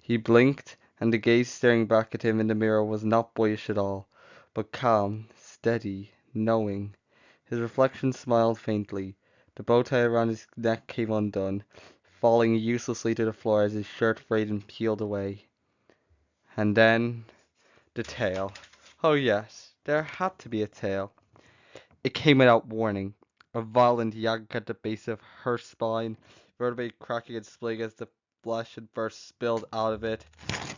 He blinked, and the gaze staring back at him in the mirror was not boyish at all, but calm, steady, knowing. His reflection smiled faintly. The bow tie around his neck came undone, falling uselessly to the floor as his shirt frayed and peeled away. And then the tail. Oh yes, there had to be a tail. It came without warning. A violent yank at the base of her spine, vertebrae cracking and splitting as the flesh and fur spilled out of it.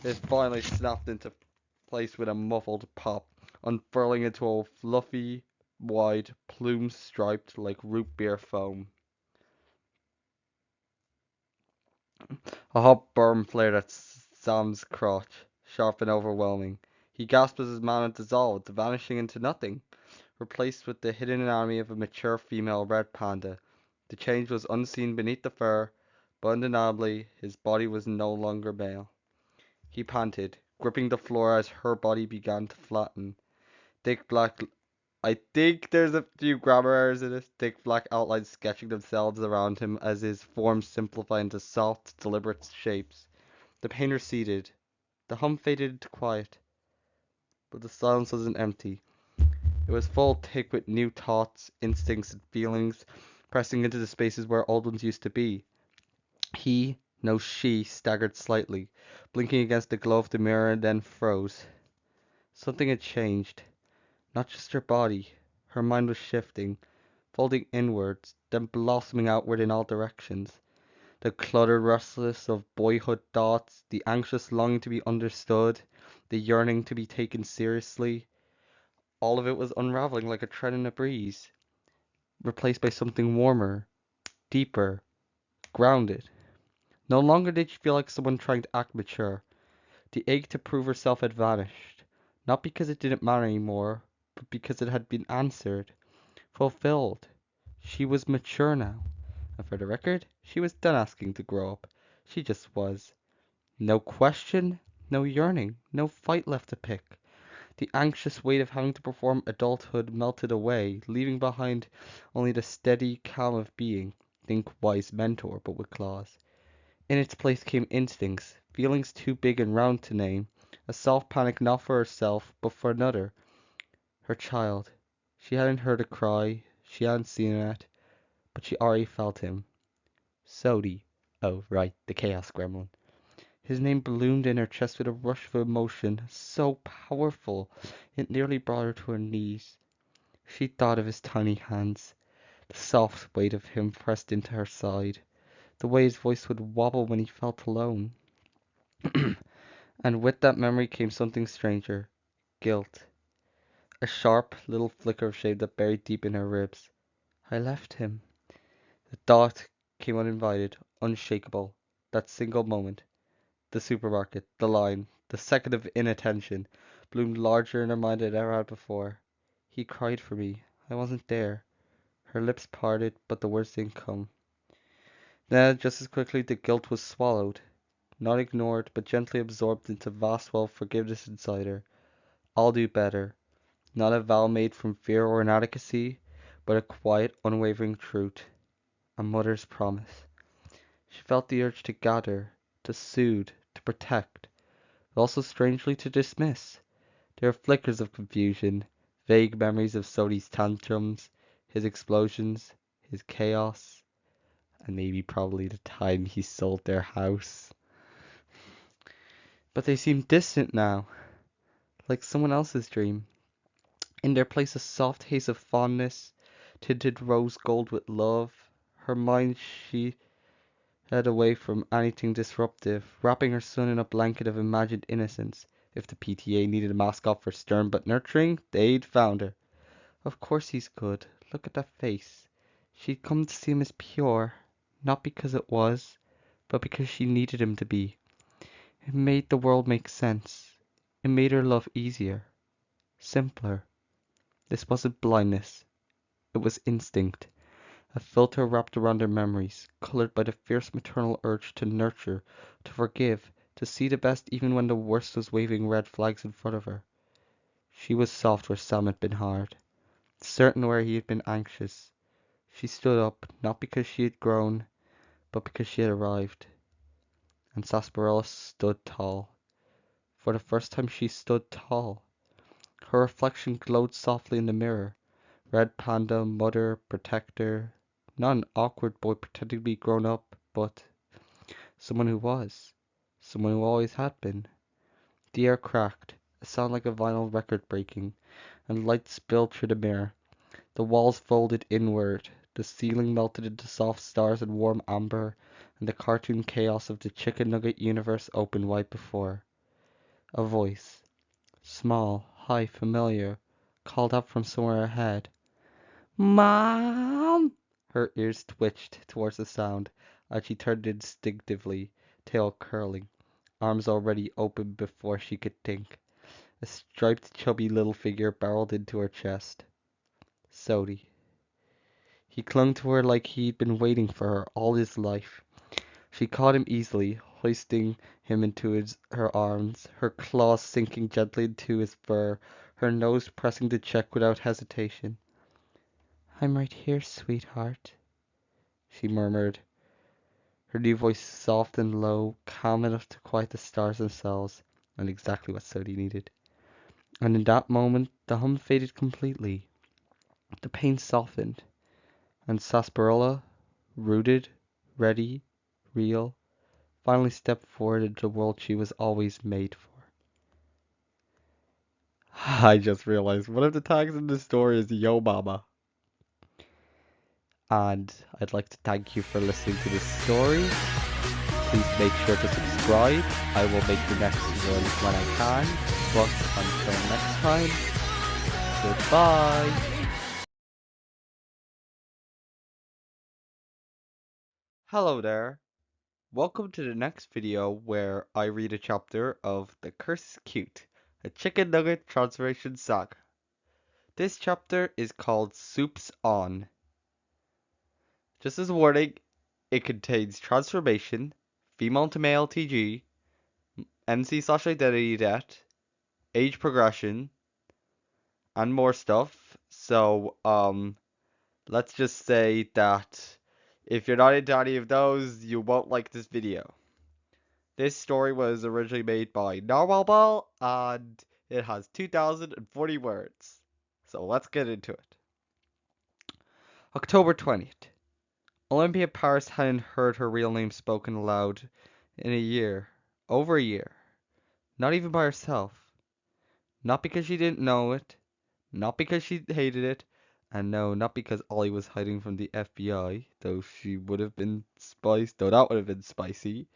It finally snapped into place with a muffled pop, unfurling into a fluffy, wide plume striped like root beer foam. A hot burn flared at Sam's crotch, sharp and overwhelming. He gasped as his mana dissolved, vanishing into nothing, replaced with the hidden army of a mature female red panda. The change was unseen beneath the fur, but undeniably his body was no longer male. He panted, gripping the floor as her body began to flatten. Thick black I think there's a few grammar errors in this. Thick black outlines sketching themselves around him as his form simplified into soft, deliberate shapes. The pain receded. The hum faded into quiet. But the silence wasn't empty. It was full thick with new thoughts, instincts, and feelings, pressing into the spaces where old ones used to be. He, no she, staggered slightly, blinking against the glow of the mirror, and then froze. Something had changed. Not just her body. Her mind was shifting, folding inwards, then blossoming outward in all directions. The cluttered restlessness of boyhood thoughts, the anxious longing to be understood, the yearning to be taken seriously, all of it was unraveling like a thread in a breeze, replaced by something warmer, deeper, grounded. No longer did she feel like someone trying to act mature. The ache to prove herself had vanished, not because it didn't matter anymore, but because it had been answered, fulfilled. She was mature now. And for the record, she was done asking to grow up. She just was. No question, no yearning, no fight left to pick. The anxious weight of having to perform adulthood melted away, leaving behind only the steady calm of being, think wise mentor, but with claws. In its place came instincts, feelings too big and round to name, a soft panic not for herself, but for another, her child. She hadn't heard a cry, she hadn't seen it, but she already felt him. Sodi. Oh, right, the Chaos Gremlin. His name ballooned in her chest with a rush of emotion, so powerful it nearly brought her to her knees. She thought of his tiny hands, the soft weight of him pressed into her side, the way his voice would wobble when he felt alone. And with that memory came something stranger, guilt. A sharp little flicker of shame that buried deep in her ribs. I left him. The thought came uninvited, unshakable. That single moment, the supermarket, the line, the second of inattention, bloomed larger in her mind than it ever had before. He cried for me. I wasn't there. Her lips parted, but the words didn't come. Then, just as quickly, the guilt was swallowed. Not ignored, but gently absorbed into vast well of forgiveness inside her. I'll do better. Not a vow made from fear or inadequacy, but a quiet, unwavering truth. A mother's promise. She felt the urge to gather, to soothe, to protect, but also strangely to dismiss. There were flickers of confusion, vague memories of Sodi's tantrums, his explosions, his chaos, and maybe probably the time he sold their house. But they seem distant now, like someone else's dream. In their place a soft haze of fondness, tinted rose gold with love. Her mind she hid away from anything disruptive, wrapping her son in a blanket of imagined innocence. If the PTA needed a mascot for stern but nurturing, they'd found her. Of course he's good. Look at that face. She'd come to see him as pure, not because it was, but because she needed him to be. It made the world make sense. It made her love easier, simpler. This wasn't blindness. It was instinct, a filter wrapped around her memories, colored by the fierce maternal urge to nurture, to forgive, to see the best even when the worst was waving red flags in front of her. She was soft where Sam had been hard, certain where he had been anxious. She stood up, not because she had grown, but because she had arrived. And Sarsaparilla stood tall. For the first time she stood tall. Her reflection glowed softly in the mirror. Red panda, mother, protector. Not an awkward boy pretending to be grown up, but someone who was. Someone who always had been. The air cracked, a sound like a vinyl record breaking, and light spilled through the mirror. The walls folded inward, the ceiling melted into soft stars and warm amber, and the cartoon chaos of the Chicken Nugget universe opened wide before her. A voice, small, high, familiar, called out from somewhere ahead. Mom! Her ears twitched towards the sound, and she turned instinctively, tail curling, arms already open before she could think. A striped, chubby little figure barreled into her chest. Sody. He clung to her like he'd been waiting for her all his life. She caught him easily, hoisting him into her arms, her claws sinking gently into his fur, her nose pressing to check without hesitation. I'm right here, sweetheart, she murmured, her new voice soft and low, calm enough to quiet the stars themselves, and exactly what Sody needed. And in that moment the hum faded completely. The pain softened, and Sarsaparilla, rooted, ready, real, finally stepped forward into the world she was always made for. I just realized one of the tags in the story is Yo Mama. And I'd like to thank you for listening to this story. Please make sure to subscribe. I will make the next one when I can. But until next time, goodbye. Hello there. Welcome to the next video where I read a chapter of The Curse is Cute, a Chicken Nugget transformation saga. This chapter is called Soup's On. Just as a warning, it contains transformation, female to male TG, MC/identity debt, age progression, and more stuff. So, let's just say that if you're not into any of those, you won't like this video. This story was originally made by Narwhal Ball, and it has 2,040 words. So let's get into it. October 20th. Olympia Paris hadn't heard her real name spoken aloud in a year. Over a year. Not even by herself. Not because she didn't know it. Not because she hated it. And no, not because Ollie was hiding from the FBI, though she would have been spicy, though that would have been spicy.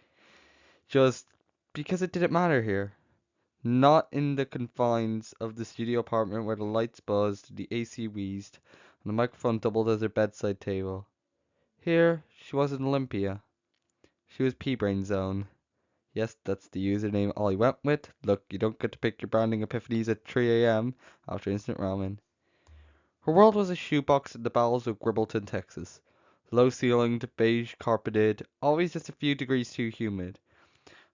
Just because it didn't matter here. Not in the confines of the studio apartment where the lights buzzed, the AC wheezed, and the microphone doubled as her bedside table. Here, she wasn't Olympia. She was P-Brain Zone. Yes, that's the username Ollie went with. Look, you don't get to pick your branding epiphanies at 3 a.m. after instant ramen. Her world was a shoebox in the bowels of Gribbleton, Texas. Low ceilinged, beige carpeted, always just a few degrees too humid.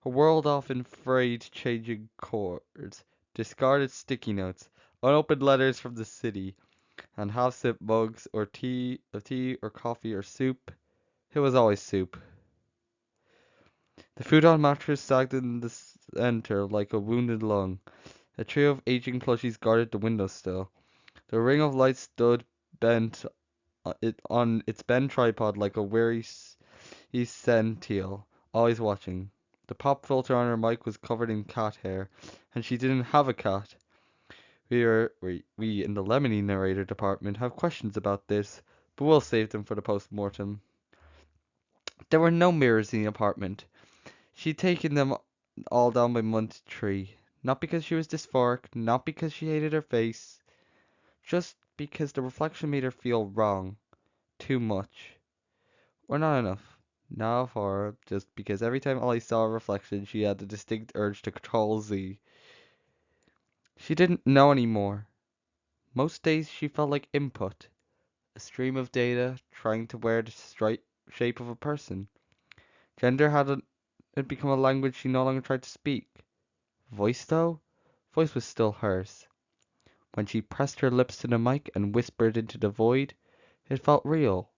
Her world often frayed changing chords, discarded sticky notes, unopened letters from the city, and half-sipped mugs of tea or coffee or soup. It was always soup. The futon mattress sagged in the center like a wounded lung. A trio of aging plushies guarded the windowsill. The ring of light stood bent on its bent tripod like a weary He's sentient, always watching. The pop filter on her mic was covered in cat hair, and she didn't have a cat. We in the Lemony narrator department have questions about this, but we'll save them for the post-mortem. There were no mirrors in the apartment. She'd taken them all down by month 3. Not because she was dysphoric, not because she hated her face, just because the reflection made her feel wrong. Too much. Or not enough. Not for her, just because every time Ollie saw a reflection, she had the distinct urge to control Z. She didn't know anymore. Most days she felt like input, a stream of data trying to wear the shape of a person. Gender had become a language she no longer tried to speak. Voice, though? Voice was still hers. When she pressed her lips to the mic and whispered into the void, it felt real,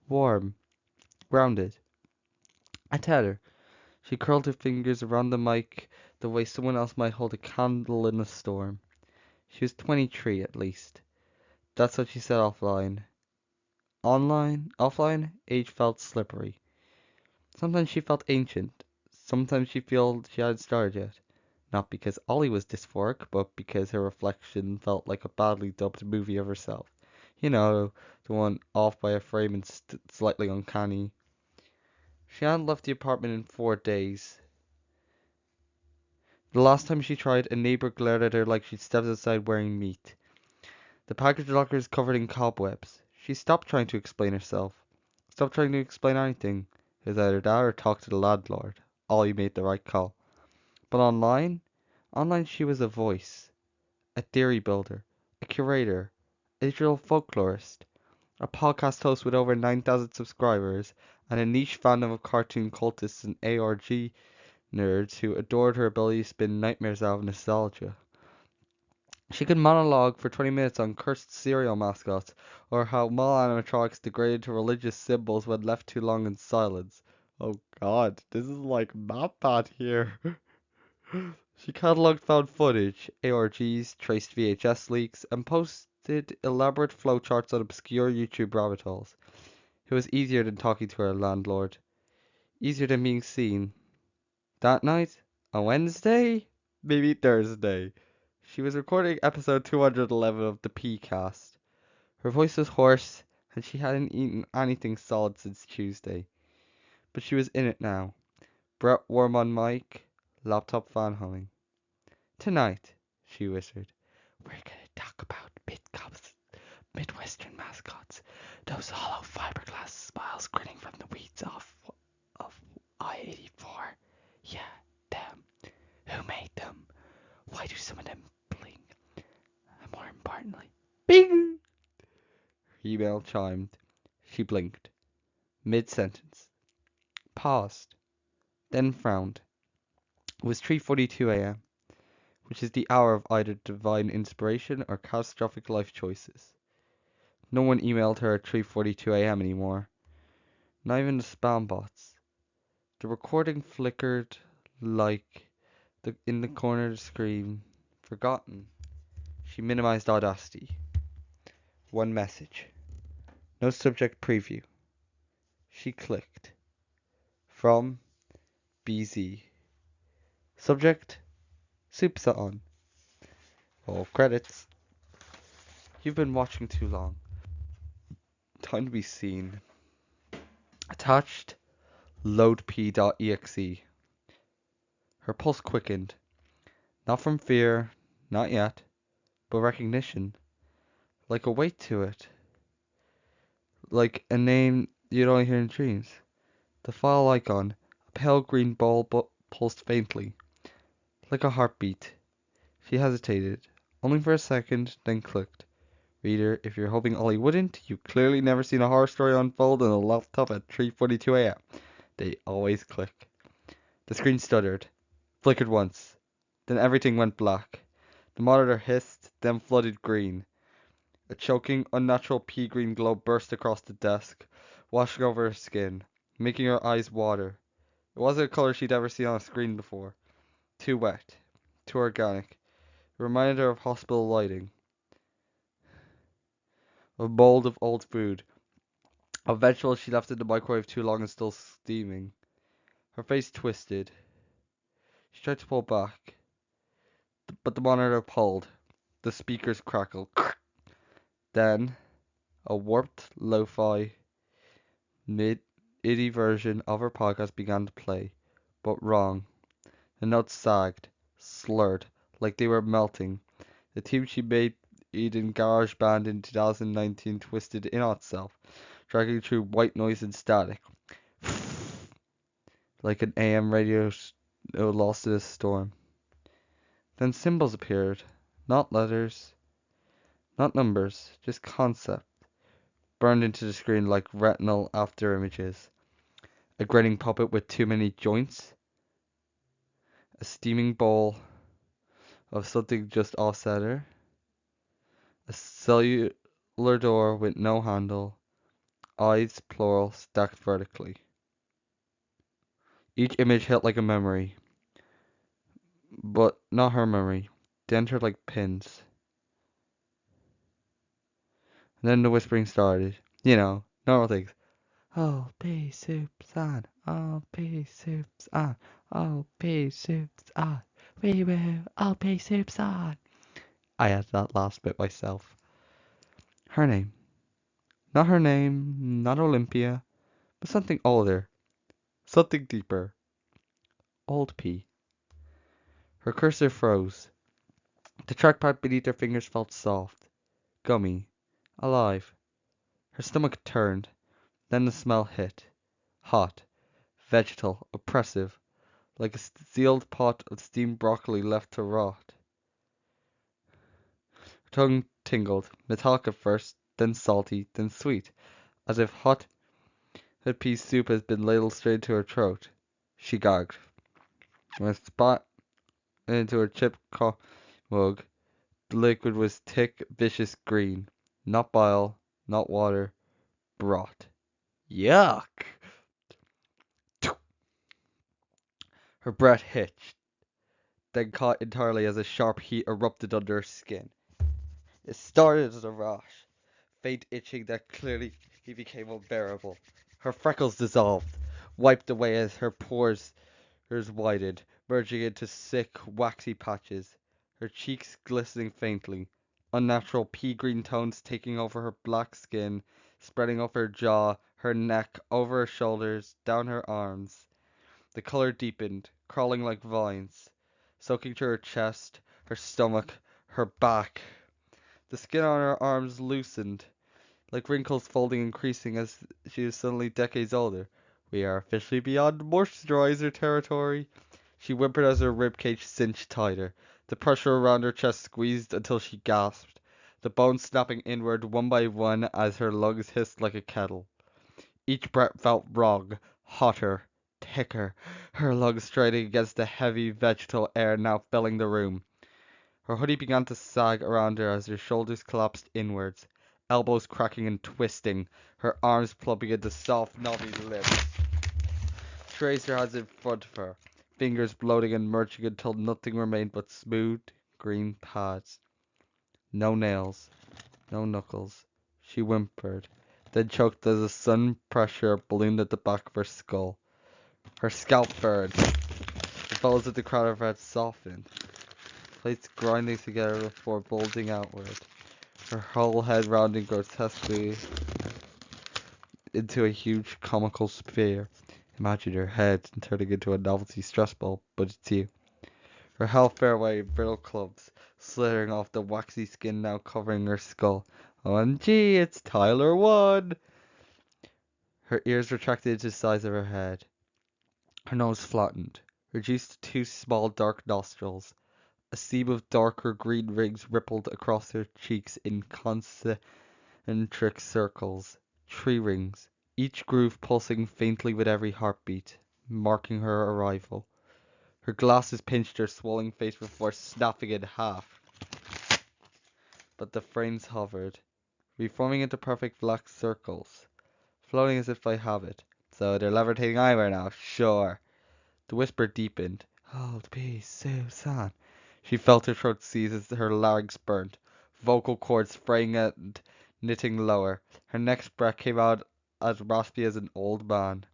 warm, grounded. I tell her. She curled her fingers around the mic the way someone else might hold a candle in a storm. She was 23 at least. That's what she said offline. Offline, age felt slippery. Sometimes she felt ancient. Sometimes she felt she hadn't started yet. Not because Ollie was dysphoric, but because her reflection felt like a badly dubbed movie of herself. You know, the one off by a frame and slightly uncanny. She hadn't left the apartment in 4 days. The last time she tried, a neighbor glared at her like she'd stepped outside wearing meat. The package locker is covered in cobwebs. She stopped trying to explain herself. Stopped trying to explain anything. It was either that or talk to the landlord. Ollie made the right call. But online she was a voice, a theory builder, a curator, a digital folklorist, a podcast host with over 9,000 subscribers, and a niche fandom of cartoon cultists and ARG nerds who adored her ability to spin nightmares out of nostalgia. She could monologue for 20 minutes on cursed cereal mascots, or how mall animatronics degraded to religious symbols when left too long in silence. Oh god, this is like MapPad here. She catalogued found footage, ARGs, traced VHS leaks, and posted elaborate flowcharts on obscure YouTube rabbit holes. It was easier than talking to her landlord. Easier than being seen. That night, on Wednesday, maybe Thursday, she was recording episode 211 of the P-cast. Her voice was hoarse, and she hadn't eaten anything solid since Tuesday. But she was in it now. Breath warm on mic, laptop fan humming. Tonight, she whispered, we're gonna talk about Midwestern mascots. Those hollow fiberglass smiles grinning from the weeds of I-84. Yeah, them. Who made them? Why do some of them bling? And more importantly, bing! Her email chimed. She blinked. Mid-sentence. Paused. Then frowned. It was 3:42 a.m., which is the hour of either divine inspiration or catastrophic life choices. No one emailed her at 3:42 a.m. anymore. Not even the spam bots. The recording flickered like in the corner of the screen. Forgotten. She minimized Audacity. One message. No subject preview. She clicked. From BZ. Subject. Soup's on. Oh, credits. You've been watching too long. Time to be seen. Attached. loadp.exe. Her pulse quickened. Not from fear, not yet, but recognition. Like a weight to it. Like a name you'd only hear in dreams. The file icon, a pale green ball pulsed faintly. Like a heartbeat. She hesitated, only for a second, then clicked. Reader, if you're hoping Ollie wouldn't, you've clearly never seen a horror story unfold on a laptop at 3:42 a.m. They always click. The screen stuttered, flickered once, then everything went black. The monitor hissed, then flooded green. A choking, unnatural pea-green glow burst across the desk, washing over her skin, making her eyes water. It wasn't a color she'd ever seen on a screen before. Too wet, too organic. It reminded her of hospital lighting, of mold of old food, A vegetable she left in the microwave too long and still steaming. Her face twisted. She tried to pull back, but the monitor pulled. The speakers crackled. Then, a warped lo-fi MIDI version of her podcast began to play, but wrong. The notes sagged, slurred, like they were melting. The tune she made in GarageBand in 2019 twisted in on itself, dragging through white noise and static, like an AM radio lost in a storm. Then symbols appeared, not letters, not numbers, just concept, burned into the screen like retinal after images. A grinning puppet with too many joints, a steaming bowl of something just off-center, a cellular door with no handle, eyes, plural, stacked vertically. Each image hit like a memory, but not her memory. They entered like pins. And then the whispering started. You know, normal things. Oh, pea soups on. Oh, pea soups on. Oh, pea soups on. We will all pea soups on. I had that last bit myself. Her name. Not her name, not Olympia, but something older, something deeper. Old P. Her cursor froze. The trackpad beneath her fingers felt soft, gummy, alive. Her stomach turned. Then the smell hit. Hot, vegetal, oppressive, like a sealed pot of steamed broccoli left to rot. Her tongue tingled, metallic at first, then salty, then sweet, as if hot pea soup had been ladled straight into her throat. She gagged. When it spat into her chipped mug, the liquid was thick, vicious green. Not bile, not water, broth. Yuck! Her breath hitched, then caught entirely as a sharp heat erupted under her skin. It started as a rash, faint itching that clearly became unbearable. Her freckles dissolved, wiped away as her pores widened, merging into thick, waxy patches. Her cheeks glistening faintly, unnatural pea-green tones taking over her black skin, spreading off her jaw, her neck, over her shoulders, down her arms. The color deepened, crawling like vines, soaking through her chest, her stomach, her back. The skin on her arms loosened, like wrinkles folding increasing as she was suddenly decades older. We are officially beyond moisturizer territory. She whimpered as her ribcage cinched tighter. The pressure around her chest squeezed until she gasped, the bones snapping inward one by one as her lungs hissed like a kettle. Each breath felt wrong, hotter, thicker, her lungs straining against the heavy vegetal air now filling the room. Her hoodie began to sag around her as her shoulders collapsed inwards, elbows cracking and twisting, her arms plumping into soft, knobby lips. She raised her hands in front of her, fingers bloating and merging until nothing remained but smooth, green pads. No nails, no knuckles. She whimpered, then choked as the sun pressure ballooned at the back of her skull. Her scalp burned. The folds of the crown of her head softened, plates grinding together before bulging outward, her whole head rounding grotesquely into a huge comical sphere. Imagine your head turning into a novelty stress ball, but it's you. Her health fairway brittle clumps, slithering off the waxy skin now covering her skull. OMG, it's Tyler 1! Her ears retracted into the size of her head. Her nose flattened, reduced to two small dark nostrils. A seam of darker green rings rippled across her cheeks in concentric circles. 3 rings, each groove pulsing faintly with every heartbeat, marking her arrival. Her glasses pinched her swollen face before snapping in half. But the frames hovered, reforming into perfect black circles, floating as if by habit. So they're levitating eyewear now, sure. The whisper deepened. Hold peace, Susan. She felt her throat seize as her larynx burnt, vocal cords fraying and knitting lower. Her next breath came out as raspy as an old man.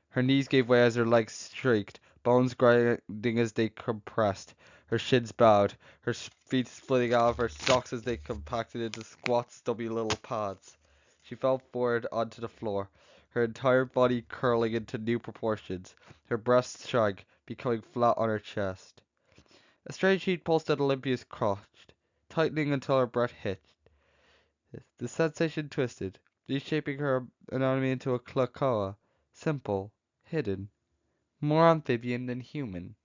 Her knees gave way as her legs shrieked, bones grinding as they compressed, her shins bowed, her feet splitting out of her socks as they compacted into squat, stubby little pads. She fell forward onto the floor, her entire body curling into new proportions, her breasts shrank, becoming flat on her chest. A strange heat pulsed at Olympia's crotch, tightening until her breath hit. The sensation twisted, reshaping her anatomy into a cloaca, simple, hidden, more amphibian than human.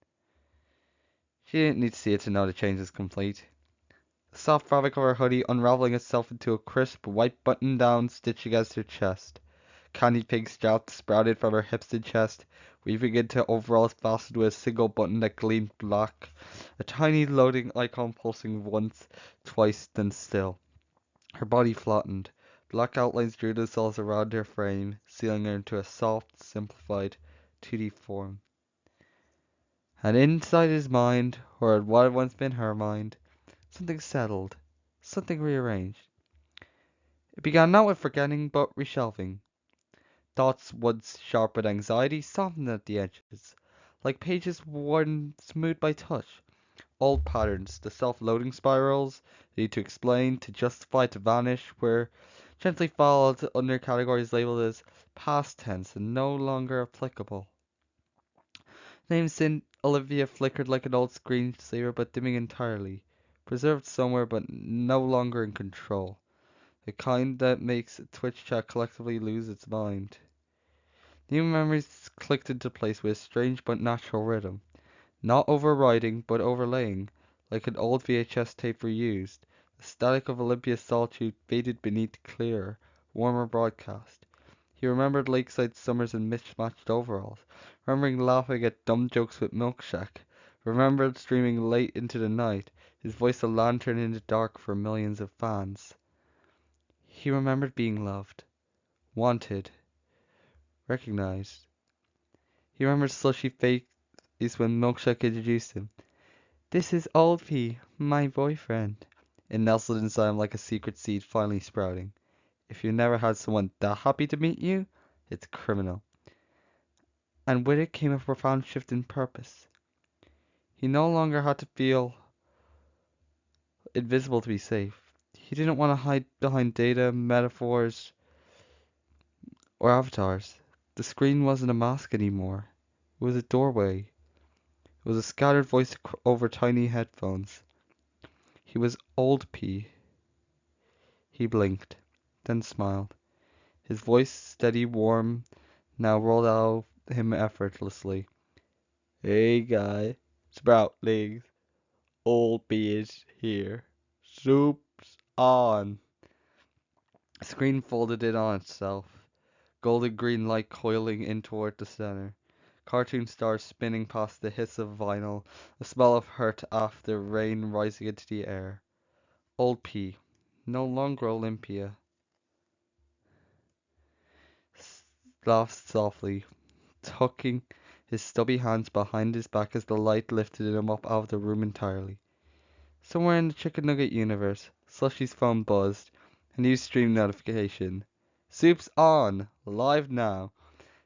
She didn't need to see it to know the change was complete. The soft fabric of her hoodie unraveling itself into a crisp, white button-down stitch against her chest. Candy pink straps sprouted from her hips and chest, weaving into overalls fastened with a single button that gleamed black. A tiny loading icon pulsing once, twice, then still. Her body flattened. Black outlines drew themselves around her frame, sealing her into a soft, simplified, 2D form. And inside his mind, or what had once been her mind, something settled, something rearranged. It began not with forgetting, but reshelving. Thoughts once sharp with anxiety softened at the edges, like pages worn smooth by touch. Old patterns, the self-loading spirals, the need to explain, to justify, to vanish, were gently filed under categories labeled as past tense and no longer applicable. Names in Olivia flickered like an old screensaver, but dimming entirely. Preserved somewhere, but no longer in control. The kind that makes Twitch chat collectively lose its mind. New memories clicked into place with a strange but natural rhythm. Not overriding, but overlaying, like an old VHS tape reused. The static of Olympia's solitude faded beneath clearer, warmer broadcast. He remembered lakeside summers in mismatched overalls, remembering laughing at dumb jokes with Milkshake, remembered streaming late into the night, his voice a lantern in the dark for millions of fans. He remembered being loved, wanted, recognized. He remembered slushy face when Milkshake introduced him. "This is Old P, my boyfriend." It nestled inside him like a secret seed finally sprouting. If you never had someone that happy to meet you, it's criminal. And with it came a profound shift in purpose. He no longer had to feel invisible to be safe. He didn't want to hide behind data, metaphors, or avatars. The screen wasn't a mask anymore. It was a doorway. It was a scattered voice over tiny headphones. He was Old P. He blinked, then smiled. His voice, steady, warm, now rolled out of him effortlessly. "Hey guy, Sproutlings, Old P is here. Soup's on." The screen folded in on itself, golden green light coiling in toward the center. Cartoon stars spinning past the hiss of vinyl, a smell of hurt after rain rising into the air. Old P, no longer Olympia, laughed softly, tucking his stubby hands behind his back as the light lifted him up out of the room entirely. Somewhere in the Chicken Nugget universe, Slushy's phone buzzed. A new stream notification. "Soup's on! Live now!"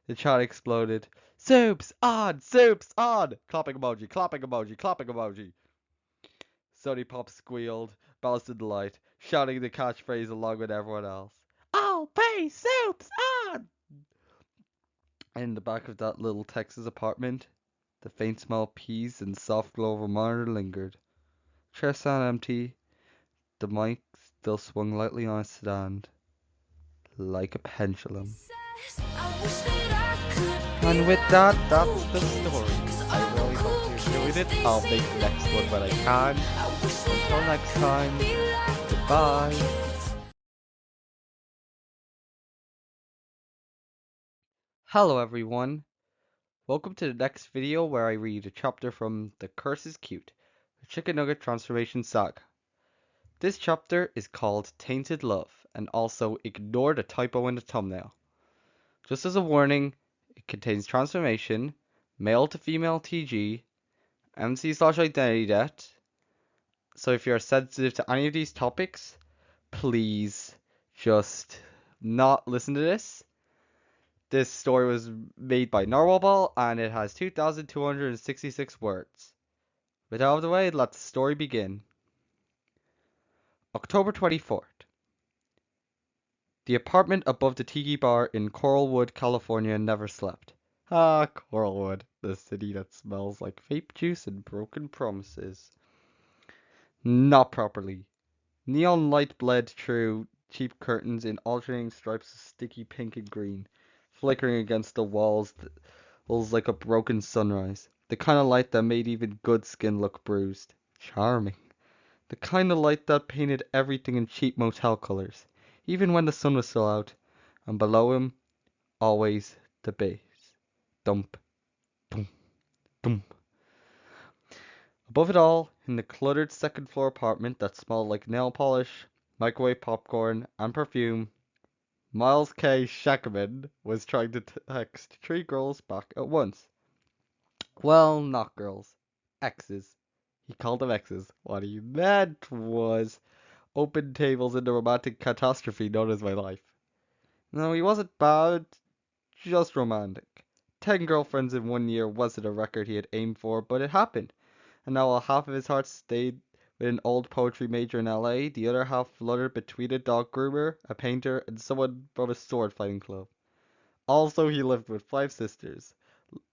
The chat exploded. "Soup's on! Soup's on!" Clapping emoji, clapping emoji, clapping emoji. Sony Pop squealed, bounced in the light, shouting the catchphrase along with everyone else. "I'll pay! Soup's on!" In the back of that little Texas apartment, the faint smell of peas and soft glow of a monitor lingered. Chair sat empty, the mic still swung lightly on its stand, like a pendulum. And with that, that's the story. I really hope you enjoyed it. I'll make the next one when I can. Until next time, goodbye. Hello everyone. Welcome to the next video where I read a chapter from The Curse is Cute, a Chicken Nugget Transformation Saga. This chapter is called Tainted Love, and also ignore the typo in the thumbnail. Just as a warning, it contains transformation, male to female TG, MC/identity debt. So if you're sensitive to any of these topics, please just not listen to this. This story was made by Narwhal and it has 2,266 words. With that out of the way, let the story begin. October 24th. The apartment above the tiki bar in Coralwood, California never slept. Ah, Coralwood, the city that smells like vape juice and broken promises. Not properly. Neon light bled through cheap curtains in alternating stripes of sticky pink and green, flickering against the walls like a broken sunrise. The kind of light that made even good skin look bruised. Charming. The kind of light that painted everything in cheap motel colors, even when the sun was still out. And below him, always the bass. Dump, dump, dump. Above it all, in the cluttered second floor apartment that smelled like nail polish, microwave popcorn, and perfume, Miles K. Shackerman was trying to text three girls back at once. Well, not girls. Exes. He called them exes. What he meant was open tables in the romantic catastrophe known as my life. No, he wasn't bad, just romantic. 10 girlfriends in 1 year wasn't a record he had aimed for, but it happened. And now while half of his heart stayed with an old poetry major in LA, the other half fluttered between a dog groomer, a painter, and someone from a sword fighting club. Also, he lived with 5 sisters.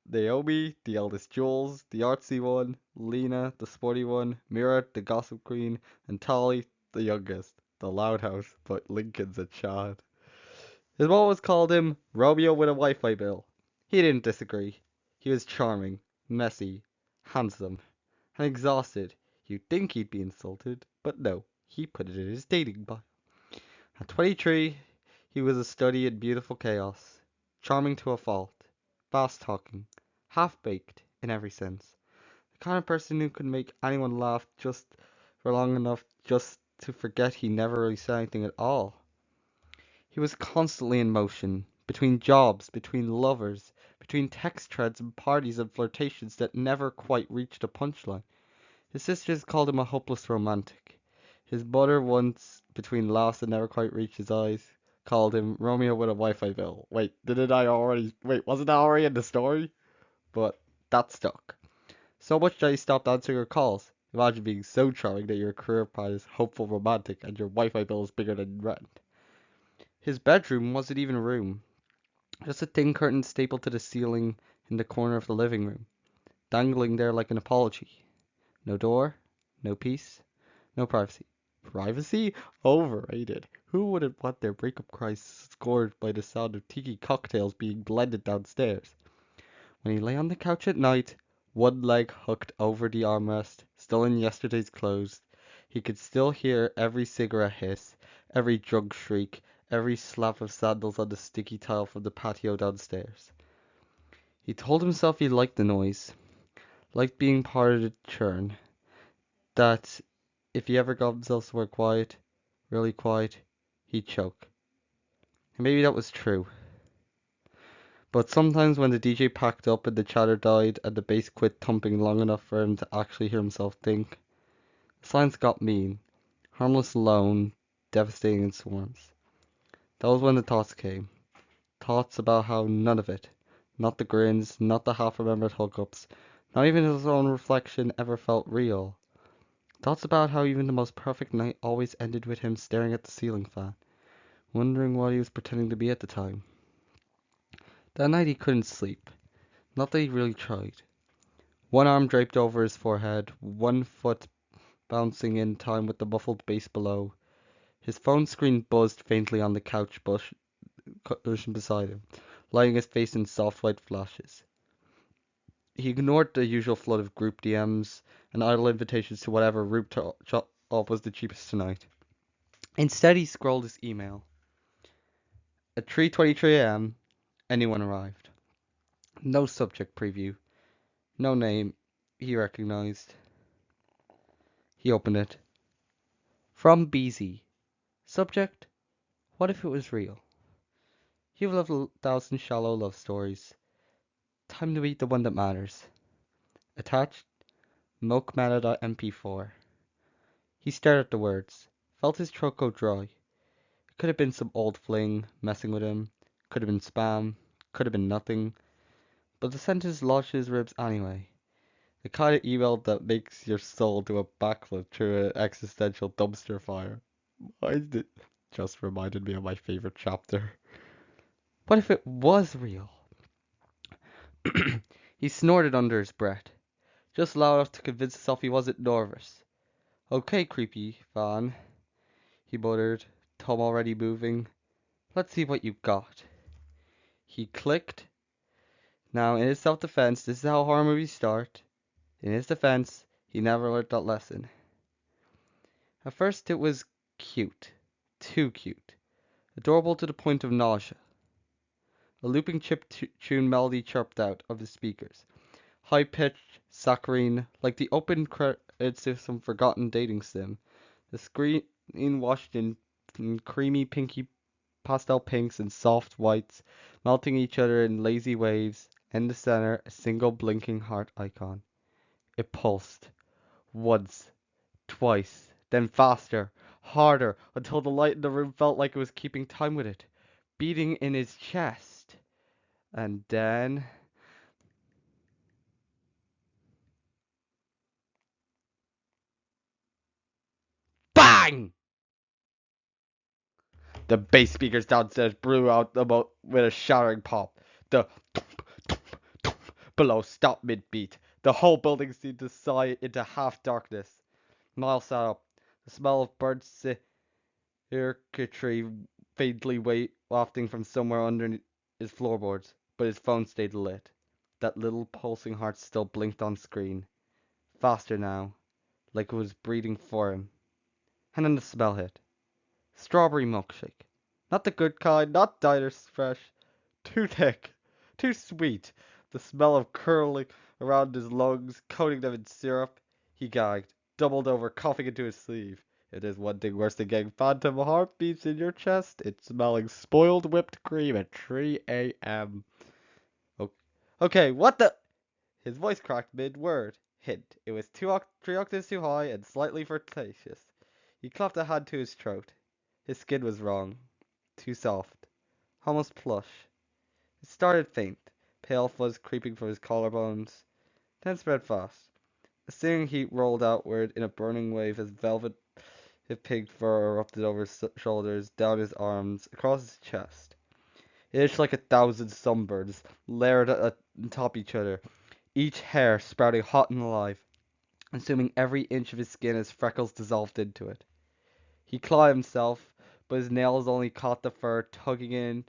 Naomi, the eldest Jules, the artsy one, Lena, the sporty one, Mira, the gossip queen, and Tolly, the youngest, the loud house, but Lincoln's a child. His mom always called him Romeo with a Wi-Fi bill. He didn't disagree. He was charming, messy, handsome, and exhausted. You'd think he'd be insulted, but no, he put it in his dating bio. At 23, he was a study in beautiful chaos, charming to a fault, fast-talking, half-baked in every sense. The kind of person who could make anyone laugh just for long enough just to forget he never really said anything at all. He was constantly in motion, between jobs, between lovers, between text threads and parties and flirtations that never quite reached a punchline. His sisters called him a hopeless romantic. His mother once, between laughs that never quite reached his eyes, called him Romeo with a Wi-Fi bill. Wait, wasn't that already in the story? But that stuck. So much that he stopped answering her calls. Imagine being so charming that your career path is hopeful romantic and your Wi-Fi bill is bigger than rent. His bedroom wasn't even a room, just a thin curtain stapled to the ceiling in the corner of the living room, dangling there like an apology. No door, no peace, no privacy. Privacy? Overrated. Who wouldn't want their breakup cries scored by the sound of tiki cocktails being blended downstairs? When he lay on the couch at night, one leg hooked over the armrest, still in yesterday's clothes, he could still hear every cigarette hiss, every drunk shriek, every slap of sandals on the sticky tile from the patio downstairs. He told himself he liked the noise, liked being part of the churn, that if he ever got himself somewhere quiet, really quiet, he'd choke. And maybe that was true. But sometimes when the DJ packed up and the chatter died and the bass quit thumping long enough for him to actually hear himself think, the silence got mean, harmless alone, devastating in swarms. That was when the thoughts came. Thoughts about how none of it, not the grins, not the half-remembered hookups, not even his own reflection ever felt real. Thoughts about how even the most perfect night always ended with him staring at the ceiling fan, wondering what he was pretending to be at the time. That night he couldn't sleep. Not that he really tried. One arm draped over his forehead, one foot bouncing in time with the muffled bass below. His phone screen buzzed faintly on the couch cushion beside him, lighting his face in soft white flashes. He ignored the usual flood of group DMs and idle invitations to whatever rooftop was the cheapest tonight. Instead, he scrolled his email. At 3:23 a.m., anyone arrived. No subject preview. No name he recognized. He opened it. From BZ. Subject: what if it was real? You've lived 1,000 shallow love stories. Time to meet the one that matters. Attached: milkmana.mp4. He stared at the words, felt his throat go dry. It could have been some old fling messing with him. Could have been spam. Could have been nothing, but the sentence lodged in his ribs anyway. The kind of email that makes your soul do a backflip through an existential dumpster fire. Why did it just reminded me of my favorite chapter? What if it was real? He snorted under his breath, just loud enough to convince himself he wasn't nervous. Okay, creepy Van, he muttered, Tom already moving. Let's see what you got. He clicked. Now, in his self-defense, this is how horror movies start. In his defense, he never learned that lesson. At first, it was cute. Too cute. Adorable to the point of nausea. A looping chip-tune melody chirped out of the speakers. High-pitched, saccharine, like the open credits of some forgotten dating sim. The screen washed in creamy pinky pastel pinks and soft whites, melting each other in lazy waves. In the center, a single blinking heart icon. It pulsed. Once, twice, then faster, harder, until the light in the room felt like it was keeping time with it, beating in his chest. And then... BANG! The bass speakers downstairs blew out the moat with a shattering pop. The thump, thump, thump below stopped mid-beat. The whole building seemed to sigh into half-darkness. Miles sat up. The smell of burnt circuitry faintly wafting from somewhere under his floorboards, but his phone stayed lit. That little pulsing heart still blinked on screen. Faster now, like it was breathing for him. And then the smell hit. Strawberry milkshake. Not the good kind, not Diners Fresh. Too thick, too sweet. The smell of curling around his lungs, coating them in syrup. He gagged, doubled over, coughing into his sleeve. If there's one thing worse than getting phantom heartbeats in your chest, it's smelling spoiled whipped cream at 3 a.m. Okay, what the? His voice cracked mid-word. Hint, it was 3 octaves too high and slightly flirtatious. He clapped a hand to his throat. His skin was wrong. Too soft. Almost plush. It started faint, pale fuzz creeping from his collarbones, then spread fast. A stinging heat rolled outward in a burning wave as velvet pink fur erupted over his shoulders, down his arms, across his chest. It itched like 1,000 sunburns, layered on top each other, each hair sprouting hot and alive, consuming every inch of his skin as freckles dissolved into it. He clawed himself, but his nails only caught the fur, tugging in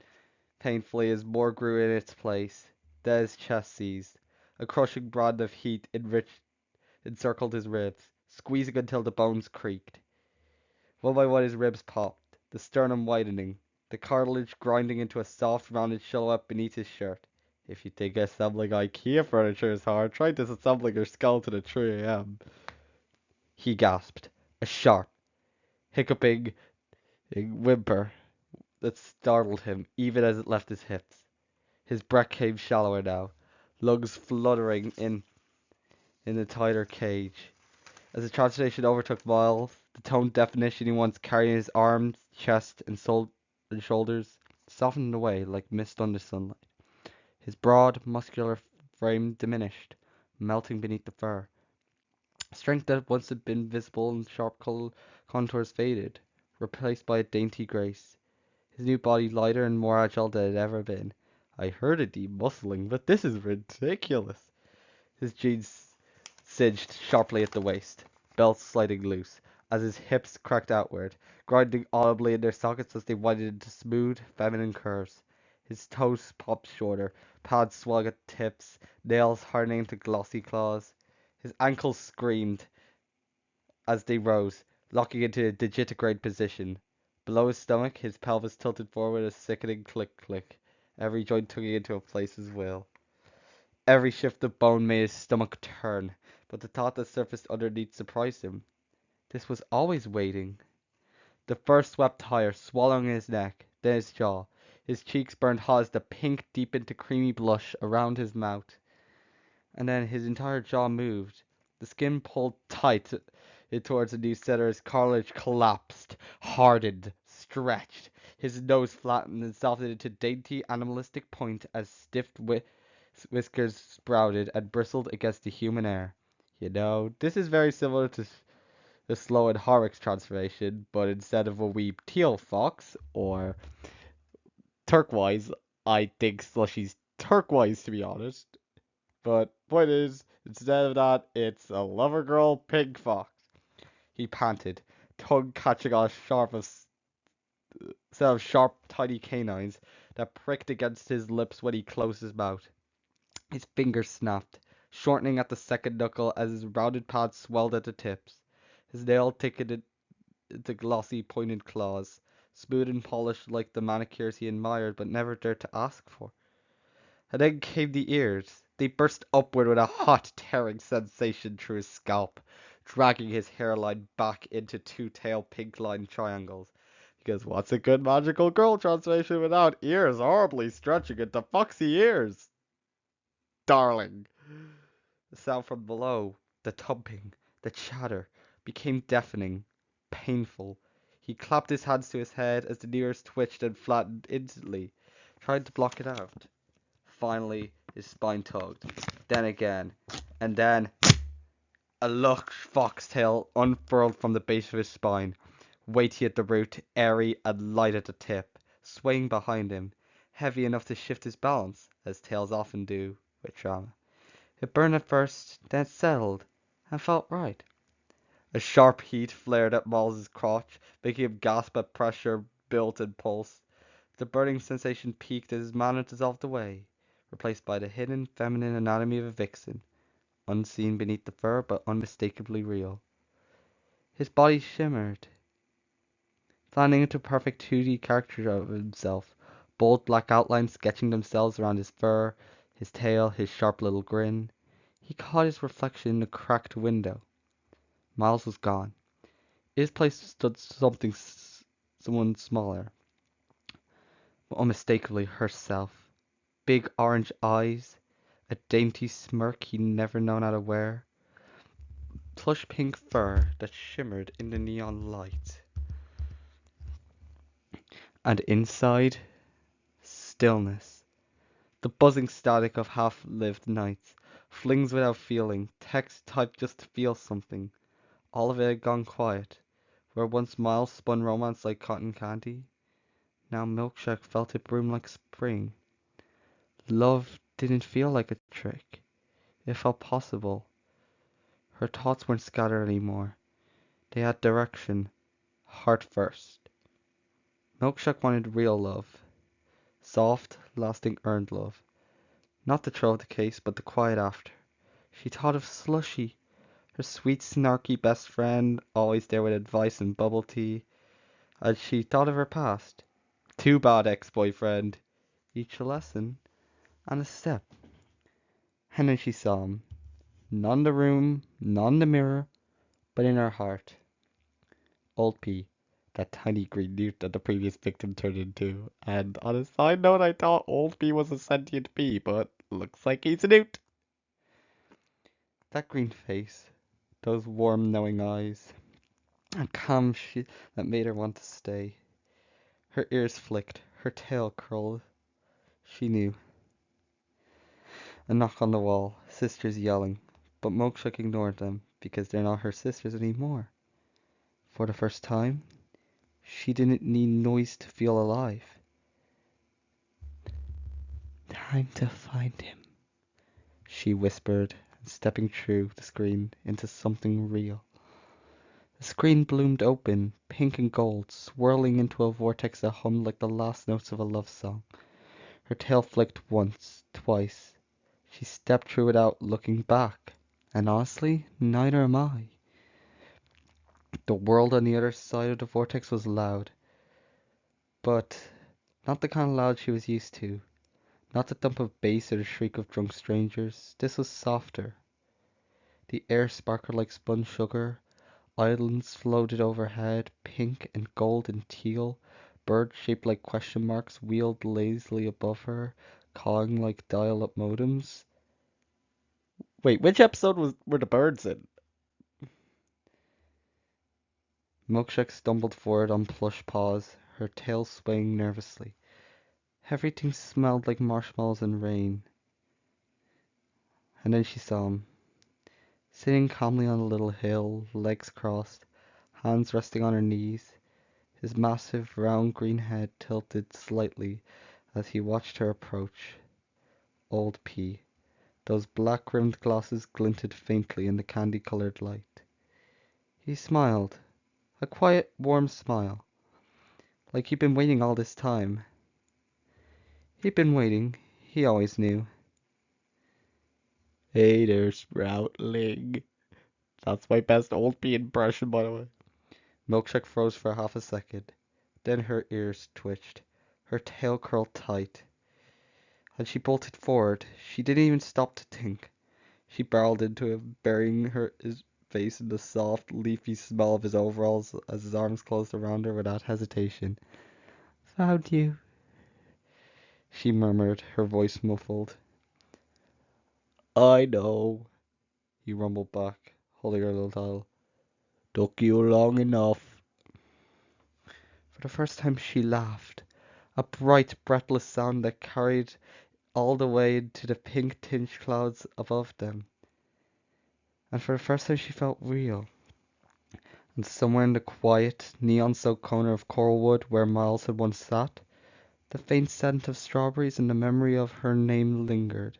painfully as more grew in its place. Then his chest seized. A crushing brand of heat encircled his ribs, squeezing until the bones creaked. One by one his ribs popped, the sternum widening, the cartilage grinding into a soft, rounded silhouette beneath his shirt. If you think assembling IKEA furniture is hard, try disassembling your skeleton at 3 a.m. He gasped. A sharp, hiccuping whimper that startled him even as it left his hips. His breath came shallower now, lungs fluttering in a tighter cage. As the translation overtook Miles, the toned definition he once carried in his arms, chest, and shoulders softened away like mist under sunlight. His broad, muscular frame diminished, melting beneath the fur. Strength that once had been visible in sharp contours faded, replaced by a dainty grace. His new body lighter and more agile than it had ever been. I heard a deep muscling, but this is ridiculous. His jeans cinched sharply at the waist, belt sliding loose, as his hips cracked outward, grinding audibly in their sockets as they widened into smooth, feminine curves. His toes popped shorter, pads swelling at the tips, nails hardening into glossy claws. His ankles screamed as they rose, locking into a digitigrade position. Below his stomach, his pelvis tilted forward a sickening click-click, every joint tugging into a place as will. Every shift of bone made his stomach turn, but the thought that surfaced underneath surprised him. This was always waiting. The first swept higher, swallowing his neck, then his jaw. His cheeks burned hot as the pink deepened to creamy blush around his mouth. And then his entire jaw moved. The skin pulled tight towards the new center as cartilage collapsed, hardened, stretched. His nose flattened and softened into dainty animalistic point as stiff whiskers sprouted and bristled against the human air. You know, this is very similar to the Slow and Horrocks transformation, but instead of a wee teal fox or turquoise, I think Slushy's turquoise to be honest. But point is, instead of that, it's a lover girl pink fox. He panted, tongue catching on a set of sharp, tiny canines that pricked against his lips when he closed his mouth. His fingers snapped, shortening at the second knuckle as his rounded pads swelled at the tips. His nail thickened into glossy, pointed claws, smooth and polished like the manicures he admired but never dared to ask for. And then came the ears. They burst upward with a hot, tearing sensation through his scalp, dragging his hairline back into two tail pink-lined triangles. Because what's a good magical girl transformation without ears horribly stretching into foxy ears? Darling! The sound from below, the thumping, the chatter, became deafening, painful. He clapped his hands to his head as the ears twitched and flattened instantly, trying to block it out. Finally, his spine tugged. Then again. And then a lush foxtail unfurled from the base of his spine, weighty at the root, airy and light at the tip, swaying behind him, heavy enough to shift his balance, as tails often do with trauma. It burned at first, then it settled, and felt right. A sharp heat flared at Miles' crotch, making him gasp at pressure built and pulse. The burning sensation peaked as his manner dissolved away, replaced by the hidden feminine anatomy of a vixen, unseen beneath the fur but unmistakably real. His body shimmered, flattening into a perfect 2D caricature of himself, bold black outlines sketching themselves around his fur, his tail, his sharp little grin. He caught his reflection in a cracked window. Miles was gone. In his place stood someone smaller, but unmistakably herself. Big orange eyes, a dainty smirk he'd never known how to wear, plush pink fur that shimmered in the neon light. And inside, stillness. The buzzing static of half-lived nights, flings without feeling, text typed just to feel something. All of it had gone quiet. Where once Miles spun romance like cotton candy, now Milkshake felt it bloom like spring. Love didn't feel like a trick. It felt possible. Her thoughts weren't scattered anymore. They had direction. Heart first. Milkshake wanted real love. Soft, lasting earned love. Not the thrill of the case, but the quiet after. She thought of Slushy, her sweet, snarky best friend, always there with advice and bubble tea. And she thought of her past. Too bad, ex-boyfriend. Each a lesson and a step. And then she saw him. Not in the room, not in the mirror, but in her heart. Old P, that tiny green newt that the previous victim turned into. And on a side note, I thought Old P was a sentient bee, but looks like he's a newt. That green face, those warm, knowing eyes, a calm that made her want to stay. Her ears flicked, her tail curled. She knew. A knock on the wall, sisters yelling, but Milkshake ignored them because they're not her sisters anymore. For the first time, she didn't need noise to feel alive. Time to find him, she whispered, stepping through the screen into something real. The screen bloomed open, pink and gold, swirling into a vortex that hummed like the last notes of a love song. Her tail flicked once, twice. She stepped through without looking back. And honestly, neither am I. The world on the other side of the vortex was loud. But not the kind of loud she was used to. Not the thump of bass or the shriek of drunk strangers. This was softer. The air sparkled like spun sugar. Islands floated overhead, pink and gold and teal. Birds shaped like question marks wheeled lazily above her, cawing like dial-up modems. Wait, which episode were the birds in? Milkshake stumbled forward on plush paws, her tail swaying nervously. Everything smelled like marshmallows and rain. And then she saw him, sitting calmly on a little hill, legs crossed, hands resting on her knees, his massive round green head tilted slightly as he watched her approach. Old P. Those black-rimmed glasses glinted faintly in the candy-colored light. He smiled, a quiet, warm smile, like he'd been waiting all this time. He'd been waiting, he always knew. Hey there, Sproutling. That's my best Old P impression, by the way. Milkshake froze for half a second. Then her ears twitched. Her tail curled tight. And she bolted forward. She didn't even stop to think. She barreled into him, burying his face in the soft, leafy smell of his overalls as his arms closed around her without hesitation. "Found you," she murmured, her voice muffled. I know, He rumbled back, holding her little title. took you long enough. For the first time she laughed, a bright, breathless sound that carried all the way to the pink-tinged clouds above them. And for the first time she felt real. And somewhere in the quiet, neon-soaked corner of Coralwood where Miles had once sat, the faint scent of strawberries and the memory of her name lingered.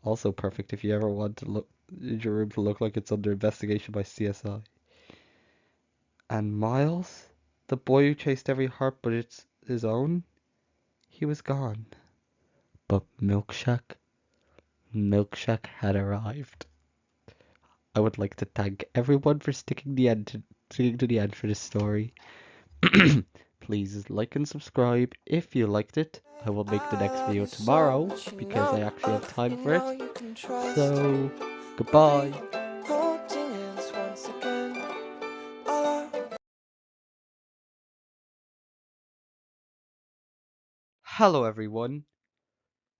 Also perfect if you ever want to look your room to look like it's under investigation by CSI. And Miles, the boy who chased every heart but it's his own, he was gone. But Milkshake had arrived. I would like to thank everyone for sticking to the end for this story. Please like and subscribe if you liked it. I will make the next video tomorrow because I actually have time for it. So, goodbye. Hello everyone.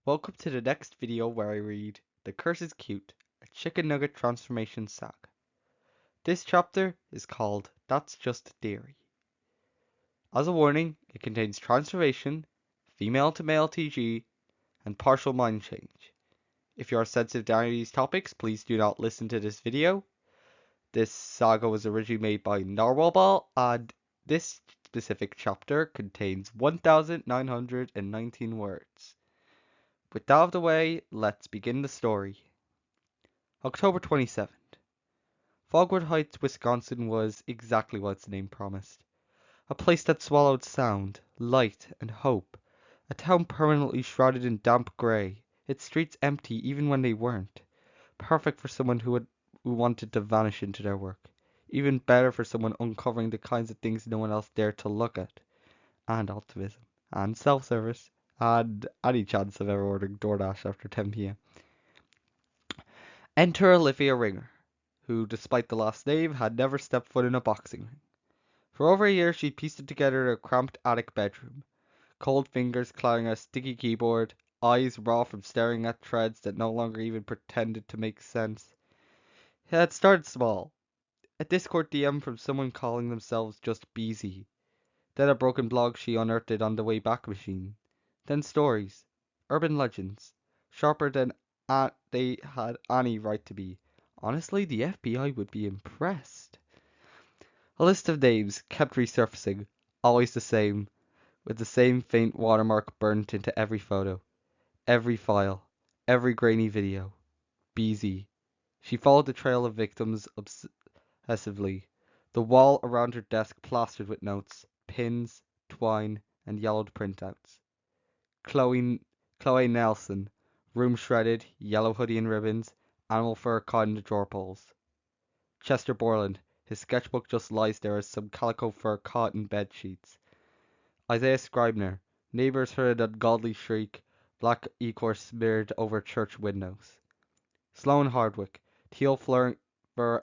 Welcome to the next video where I read The Curse is Cute, a Chicken Nugget Transformation Saga. This chapter is called That's Just a Theory. As a warning, it contains transformation, female to male TG, and partial mind change. If you are sensitive to any of these topics, please do not listen to this video. This saga was originally made by Narwhalball, and this specific chapter contains 1,919 words. With that out of the way, let's begin the story. October 27th. Fogwood Heights, Wisconsin was exactly what its name promised. A place that swallowed sound, light, and hope. A town permanently shrouded in damp grey, its streets empty even when they weren't. Perfect for someone who wanted to vanish into their work. Even better for someone uncovering the kinds of things no one else dared to look at. And optimism. And self-service. And any chance of ever ordering DoorDash after 10 p.m. Enter Olivia Ringer, who, despite the last name, had never stepped foot in a boxing ring. For over a year, she pieced it together in a cramped attic bedroom. Cold fingers clawing a sticky keyboard, eyes raw from staring at threads that no longer even pretended to make sense. It had started small. A Discord DM from someone calling themselves just Beezy. Then a broken blog she unearthed on the Wayback Machine. Then stories. Urban legends. Sharper than they had any right to be. Honestly, the FBI would be impressed. A list of names kept resurfacing, always the same, with the same faint watermark burnt into every photo, every file, every grainy video. BZ. She followed the trail of victims obsessively, the wall around her desk plastered with notes, pins, twine, and yellowed printouts. Chloe Nelson, room shredded, yellow hoodie and ribbons, animal fur caught in the drawer pulls. Chester Borland, his sketchbook just lies there as some calico fur caught in bed sheets. Isaiah Scribner, neighbors heard an ungodly shriek, black ichor smeared over church windows. Sloane Hardwick, teal fur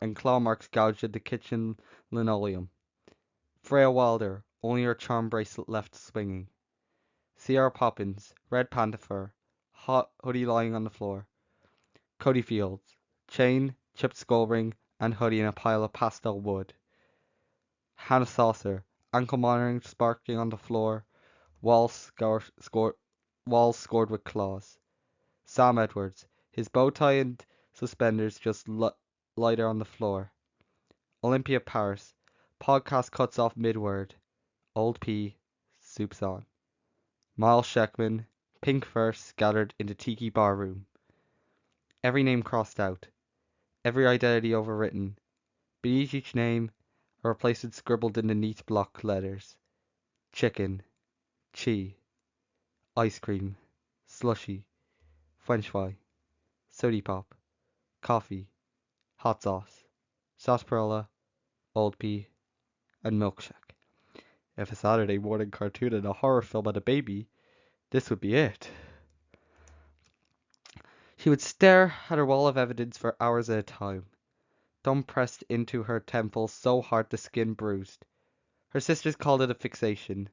and claw marks gouged at the kitchen linoleum. Freya Wilder, only her charm bracelet left swinging. C.R. Poppins, red panda fur, hot hoodie lying on the floor. Cody Fields, chain, chipped skull ring, and hoodie in a pile of pastel wood. Hannah Saucer, ankle monitoring sparking on the floor, walls scored with claws. Sam Edwards, his bow tie and suspenders just lighter on the floor. Olympia Paris, podcast cuts off mid-word. Old P, soup's on. Miles Sheckman, pink first, gathered in the tiki bar room. Every name crossed out, every identity overwritten. Beneath each name, a replacement scribbled in the neat block letters. Chicken, chi, ice cream, slushy, french fry, sody pop, coffee, hot sauce, sarsaparilla, old pea, and milkshake. If a Saturday morning cartoon and a horror film had a baby, this would be it. She would stare at her wall of evidence for hours at a time, thumb pressed into her temple so hard the skin bruised. Her sisters called it a fixation.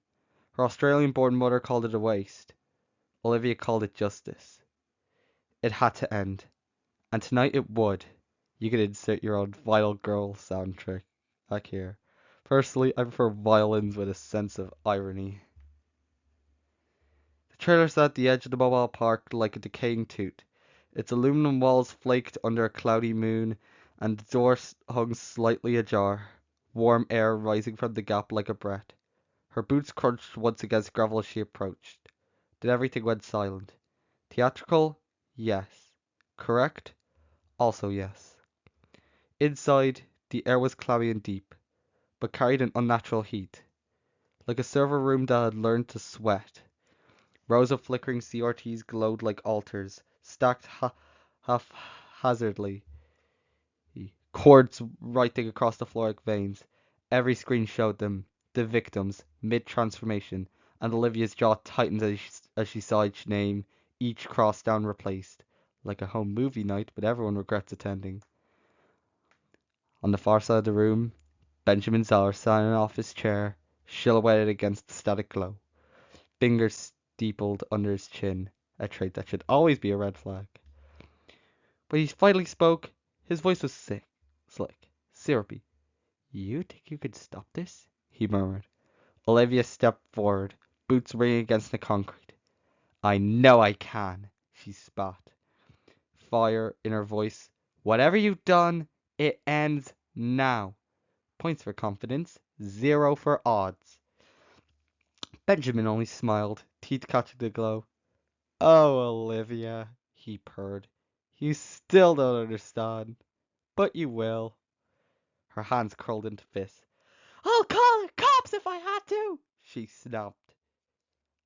Her Australian-born mother called it a waste. Olivia called it justice. It had to end. And tonight it would. You could insert your own Vital Girl soundtrack back here. Personally, I prefer violins with a sense of irony. The trailer sat at the edge of the mobile park like a decaying tooth. Its aluminum walls flaked under a cloudy moon, and the door hung slightly ajar, warm air rising from the gap like a breath. Her boots crunched once against gravel as she approached. Then everything went silent. Theatrical? Yes. Correct? Also yes. Inside, the air was clammy and deep, but carried an unnatural heat, like a server room that had learned to sweat. Rows of flickering CRTs glowed like altars, stacked haphazardly, cords writhing across the floor like veins. Every screen showed them, the victims, mid-transformation, and Olivia's jaw tightened as she saw each name, each cross down replaced, like a home movie night, but everyone regrets attending. On the far side of the room, Benjamin Zeller sat in an office chair, silhouetted against the static glow, fingers steepled under his chin, a trait that should always be a red flag. When he finally spoke, his voice was slick, syrupy. "You think you could stop this?" he murmured. Olivia stepped forward, boots ringing against the concrete. "I know I can," she spat, fire in her voice. "Whatever you've done, it ends now." Points for confidence, 0 for odds. Benjamin only smiled, teeth catching the glow. "Oh, Olivia," he purred. "You still don't understand. But you will." Her hands curled into fists. "I'll call the cops if I had to," she snapped.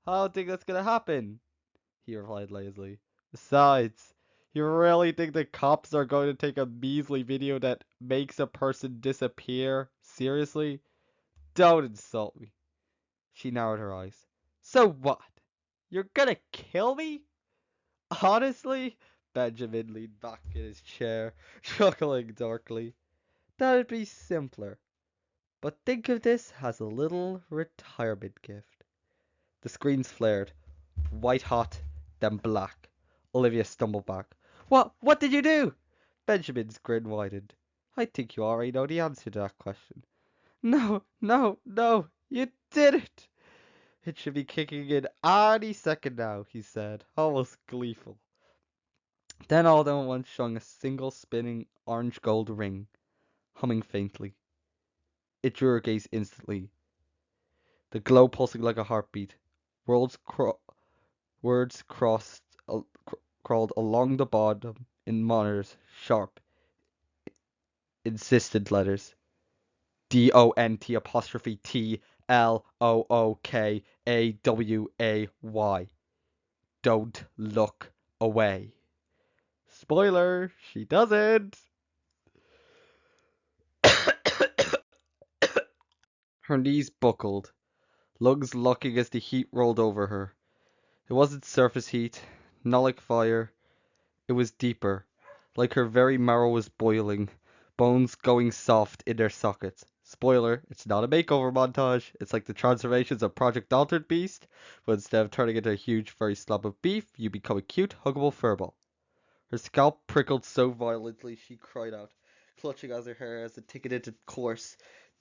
"I don't think that's gonna happen," he replied lazily. "Besides, you really think the cops are going to take a measly video that makes a person disappear seriously? Don't insult me." She narrowed her eyes. "So what? You're gonna kill me?" "Honestly," Benjamin leaned back in his chair, chuckling darkly, "that'd be simpler. But think of this as a little retirement gift." The screens flared, white hot, then black. Olivia stumbled back. What did you do?" Benjamin's grin widened. "I think you already know the answer to that question." No, no, no, you did it! "It should be kicking in any second now," he said, almost gleeful. Then all at once showing a single spinning orange gold ring, humming faintly. It drew her gaze instantly, the glow pulsing like a heartbeat. Words crawled along the bottom in monitors, sharp, insistent letters. DONT apostrophe TLOOKAWAY. Don't look away. Spoiler, she doesn't. Her knees buckled, lungs locking as the heat rolled over her. It wasn't surface heat, not like fire. It was deeper, like her very marrow was boiling, bones going soft in their sockets. Spoiler, it's not a makeover montage. It's like the transformations of Project Altered Beast, but instead of turning into a huge furry slab of beef, you become a cute, huggable furball. Her scalp prickled so violently she cried out, clutching at her hair as it ticketed into course.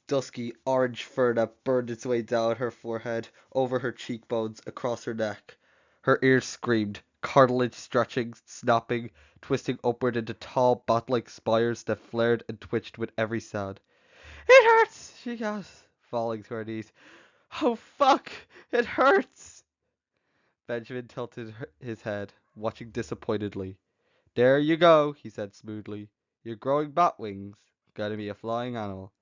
dusky orange fur that burned its way down her forehead, over her cheekbones, across her neck. Her ears screamed, cartilage stretching, snapping, twisting upward into tall bat-like spires that flared and twitched with every sound. "It hurts!" she gasped, falling to her knees. "Oh, fuck! It hurts!" Benjamin tilted his head, watching disappointedly. "There you go," he said smoothly. "You're growing bat wings. Gonna be a flying animal.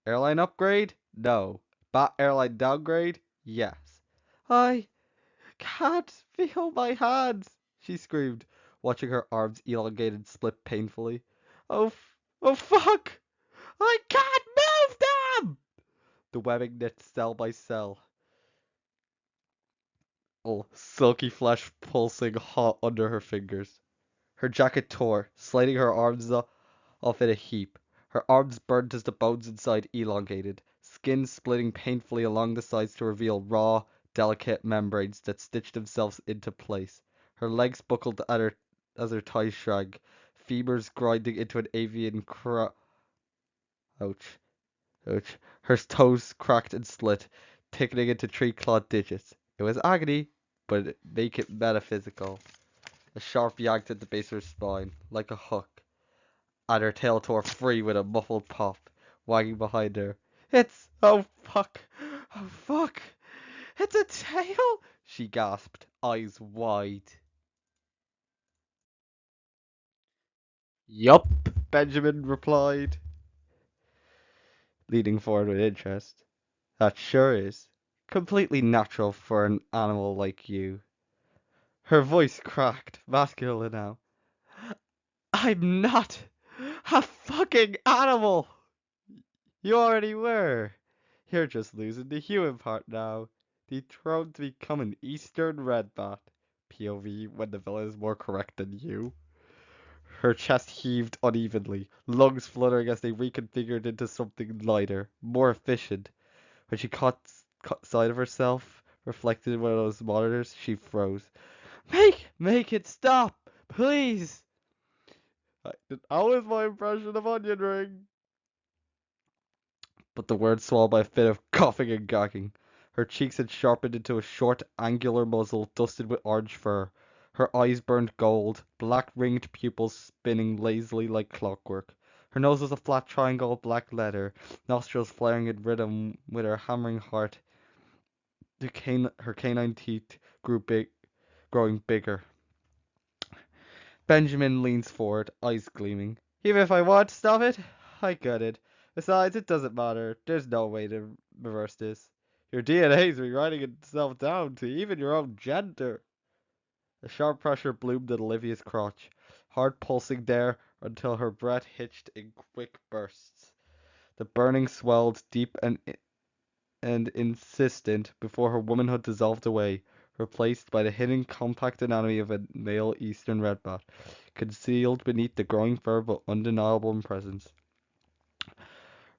Airline upgrade? No. Bat airline downgrade? Yes." "I can't feel my hands," she screamed, watching her arms elongate and split painfully. Oh fuck! I can't move them!" The webbing knit cell by cell. Silky flesh pulsing hot under her fingers. Her jacket tore, sliding her arms off in a heap. Her arms burnt as the bones inside elongated, skin splitting painfully along the sides to reveal raw, delicate membranes that stitched themselves into place. Her legs buckled as her thighs shrank, femurs grinding into an avian Ouch. Ouch. Her toes cracked and split, thickening into three-clawed digits. It was agony, but make it metaphysical. A sharp yanked at the base of her spine, like a hook, and her tail tore free with a muffled pop, wagging behind her. Oh fuck! Oh fuck! It's a tail!" she gasped, eyes wide. "Yup," Benjamin replied, leaning forward with interest. "That sure is. Completely natural for an animal like you." Her voice cracked, masculine now. "I'm not a fucking animal! You already were. You're just losing the human part now. Dethroned to become an Eastern Redbat. POV when the villain is more correct than you." Her chest heaved unevenly, lungs fluttering as they reconfigured into something lighter, more efficient. When she caught sight of herself, reflected in one of those monitors, she froze. Make it stop, please." That was my impression of Onion Ring. But the word swallowed by a fit of coughing and gagging. Her cheeks had sharpened into a short, angular muzzle dusted with orange fur. Her eyes burned gold, black ringed pupils spinning lazily like clockwork. Her nose was a flat triangle of black leather, nostrils flaring in rhythm with her hammering heart. Her canine teeth growing bigger. Benjamin leans forward, eyes gleaming. "Even if I want to stop it, I couldn't. Besides, it doesn't matter. There's no way to reverse this. Your DNA's rewriting itself down to even your own gender." A sharp pressure bloomed at Olivia's crotch, hard pulsing there until her breath hitched in quick bursts. The burning swelled deep and insistent before her womanhood dissolved away, replaced by the hidden compact anatomy of a male Eastern redbat, concealed beneath the growing fur but undeniable in presence.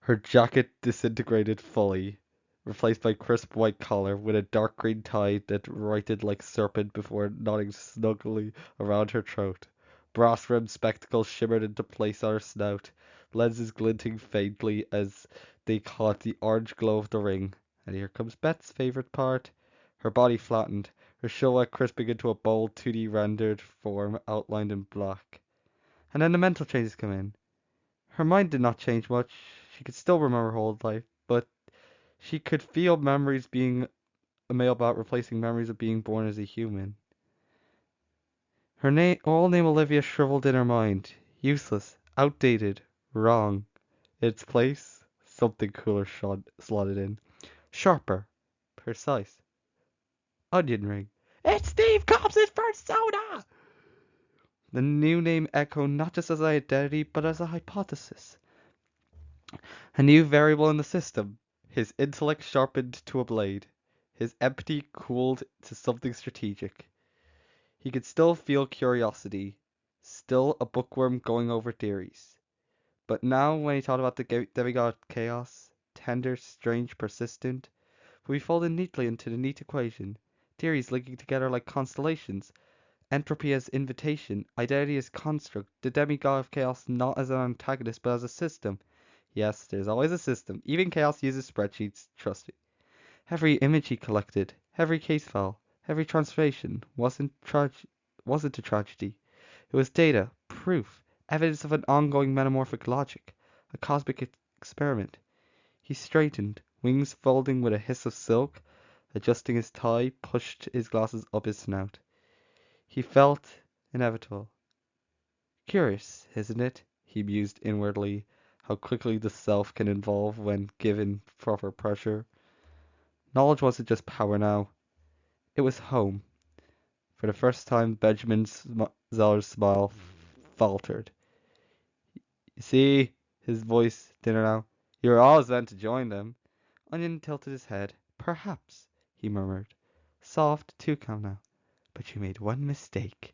Her jacket disintegrated fully, replaced by crisp white collar with a dark green tie that righted like serpent before knotting snugly around her throat. Brass-rimmed spectacles shimmered into place on her snout, lenses glinting faintly as they caught the orange glow of the ring. And here comes Beth's favorite part. Her body flattened, her silhouette crisping into a bold 2D rendered form outlined in black. And then the mental changes come in. Her mind did not change much. She could still remember her old life, but she could feel memories being a male bot replacing memories of being born as a human. Her old name Olivia shriveled in her mind. Useless, outdated, wrong. In its place, something cooler slotted in. Sharper, precise. Onion ring. "It's Steve Cobb's persona!" The new name echoed not just as an identity, but as a hypothesis. A new variable in the system. His intellect sharpened to a blade. His empathy cooled to something strategic. He could still feel curiosity. Still a bookworm going over theories. But now when he thought about the demigod chaos, tender, strange, persistent, would be folded neatly into the neat equation. Theories linking together like constellations. Entropy as invitation, identity as construct, the demigod of chaos not as an antagonist but as a system. Yes, there's always a system. Even Chaos uses spreadsheets, trust me. Every image he collected, every case file, every transformation wasn't a tragedy. It was data, proof, evidence of an ongoing metamorphic logic, a cosmic experiment. He straightened, wings folding with a hiss of silk, adjusting his tie, pushed his glasses up his snout. He felt inevitable. Curious, isn't it? He mused inwardly, how quickly the self can evolve when given proper pressure. Knowledge wasn't just power now, it was home. For the first time, Benjamin Zeller's smile faltered. You see, his voice thinner now. You were always meant to join them. Onion tilted his head. Perhaps, he murmured. Soft, too calm now. But you made one mistake.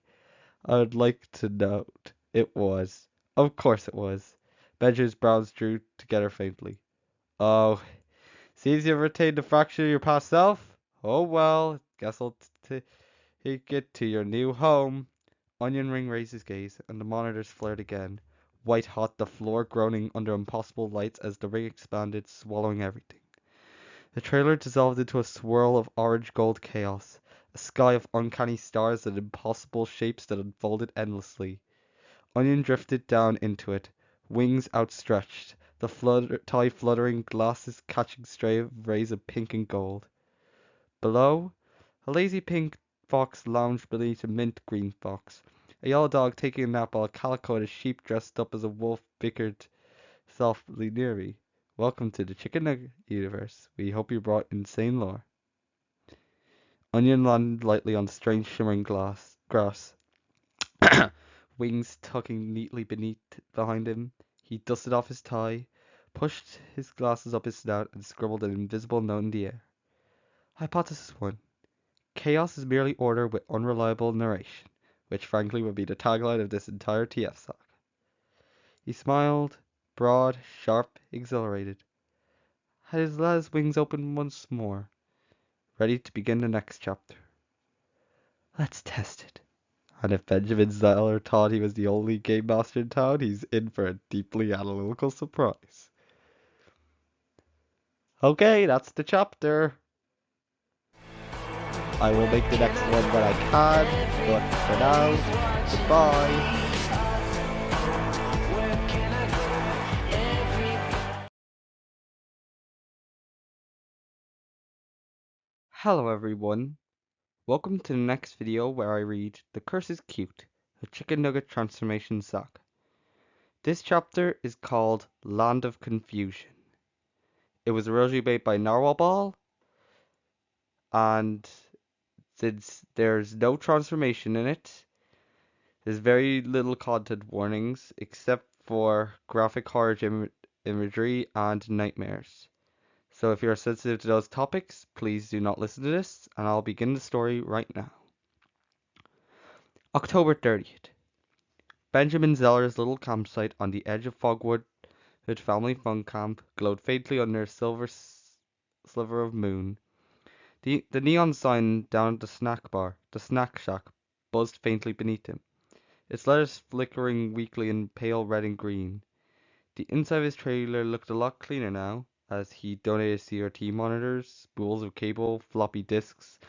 I would like to note it was. Of course it was. Benjamin's brows drew together faintly. Oh, seems you've retained a fraction of your past self? Oh well, guess I'll take it to your new home. Onion Ring raised his gaze, and the monitors flared again. White hot, the floor groaning under impossible lights as the ring expanded, swallowing everything. The trailer dissolved into a swirl of orange gold chaos, a sky of uncanny stars and impossible shapes that unfolded endlessly. Onion drifted down into it, wings outstretched, the tie fluttering, glasses catching stray rays of pink and gold. Below, a lazy pink fox lounged beneath a mint green fox. A yellow dog taking a nap while a calico-coated sheep dressed up as a wolf bickered softly near me. Welcome to the Chicken Nugget universe. We hope you brought insane lore. Onion landed lightly on the strange shimmering grass, wings tucking neatly behind him. He dusted off his tie, pushed his glasses up his snout, and scribbled an invisible note in the air. Hypothesis 1. Chaos is merely order with unreliable narration, which frankly would be the tagline of this entire TF saga. He smiled, broad, sharp, exhilarated. Had his let wings open once more, ready to begin the next chapter. Let's test it. And if Benjamin Zeller thought he was the only game master in town, he's in for a deeply analytical surprise. Okay, that's the chapter. I will make the next one when I can, but for now, goodbye. Hello everyone, welcome to the next video where I read The Curse is Cute, a Chicken Nugget Transformation Saga. This chapter is called Land of Confusion. It was originally made by Narwhal Ball, and since there's no transformation in it, there's very little content warnings except for graphic horror imagery and nightmares. So if you're sensitive to those topics, please do not listen to this, and I'll begin the story right now. October 30th. Benjamin Zeller's little campsite on the edge of Fogwood family fun camp glowed faintly under a silver sliver of moon. The neon sign down at the snack shack, buzzed faintly beneath him, its letters flickering weakly in pale red and green. The inside of his trailer looked a lot cleaner now, as he donated CRT monitors, spools of cable, floppy disks,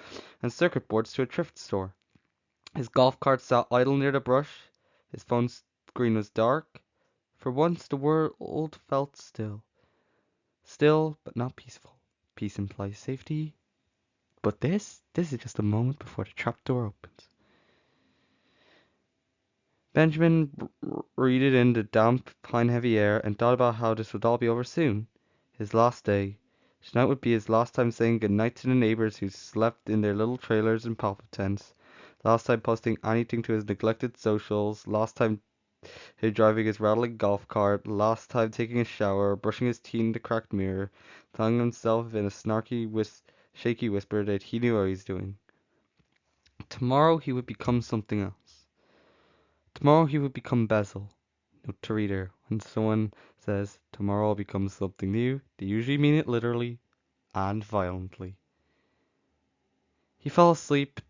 and circuit boards to a thrift store. His golf cart sat idle near the brush. His phone screen was dark. For once the world felt still. Still, but not peaceful. Peace implies safety. But this is just a moment before the trapdoor opens. Benjamin breathed in the damp, pine-heavy air and thought about how this would all be over soon. His last day. Tonight would be his last time saying goodnight to the neighbors who slept in their little trailers and pop-up tents. Last time posting anything to his neglected socials. Last time driving his rattling golf cart. Last time taking a shower, brushing his teeth in the cracked mirror, telling himself in a shaky whisper that he knew what he was doing. Tomorrow he would become something else. Tomorrow he would become Basil. Note to reader: when someone says tomorrow I'll become something new, they usually mean it literally and violently. He fell asleep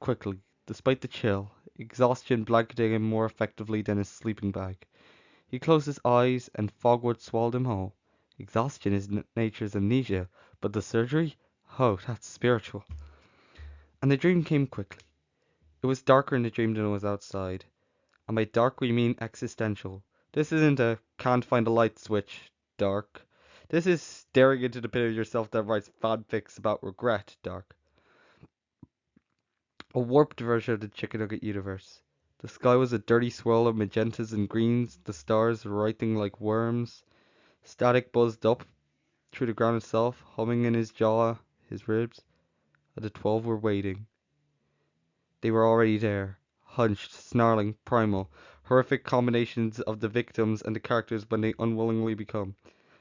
quickly, despite the chill, exhaustion blanketing him more effectively than his sleeping bag. He closed his eyes and Fogwood swallowed him whole. Exhaustion is nature's amnesia, but the surgery? Oh, that's spiritual. And the dream came quickly. It was darker in the dream than it was outside. And by dark we mean existential. This isn't a can't find a light switch dark. This is staring into the pit of yourself that writes fanfics about regret dark. A warped version of the Chicken Nugget universe. The sky was a dirty swirl of magentas and greens, the stars writhing like worms. Static buzzed up through the ground itself, humming in his jaw, his ribs. And the 12 were waiting. They were already there, hunched, snarling, primal, horrific combinations of the victims and the characters when they unwillingly become.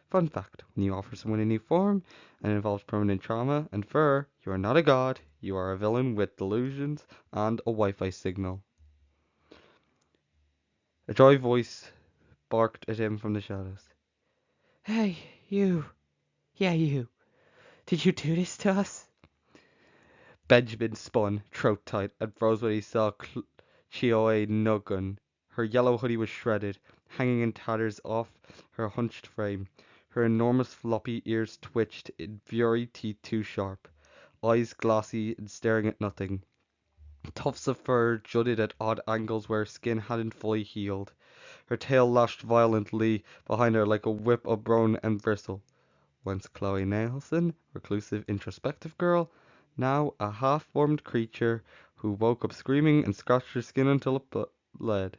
Fun fact, when you offer someone a new form and it involves permanent trauma and fur, you are not a god, you are a villain with delusions and a Wi-Fi signal. A dry voice barked at him from the shadows. Hey, you. Yeah, you. Did you do this to us? Benjamin spun, throat tight, and froze when he saw Chioe Nugun. Her yellow hoodie was shredded, hanging in tatters off her hunched frame. Her enormous floppy ears twitched in fury, teeth too sharp, eyes glassy and staring at nothing. Tufts of fur jutted at odd angles where her skin hadn't fully healed. Her tail lashed violently behind her like a whip of bone and bristle. Once Chloe Nelson, reclusive, introspective girl, now a half-formed creature who woke up screaming and scratched her skin until it bled.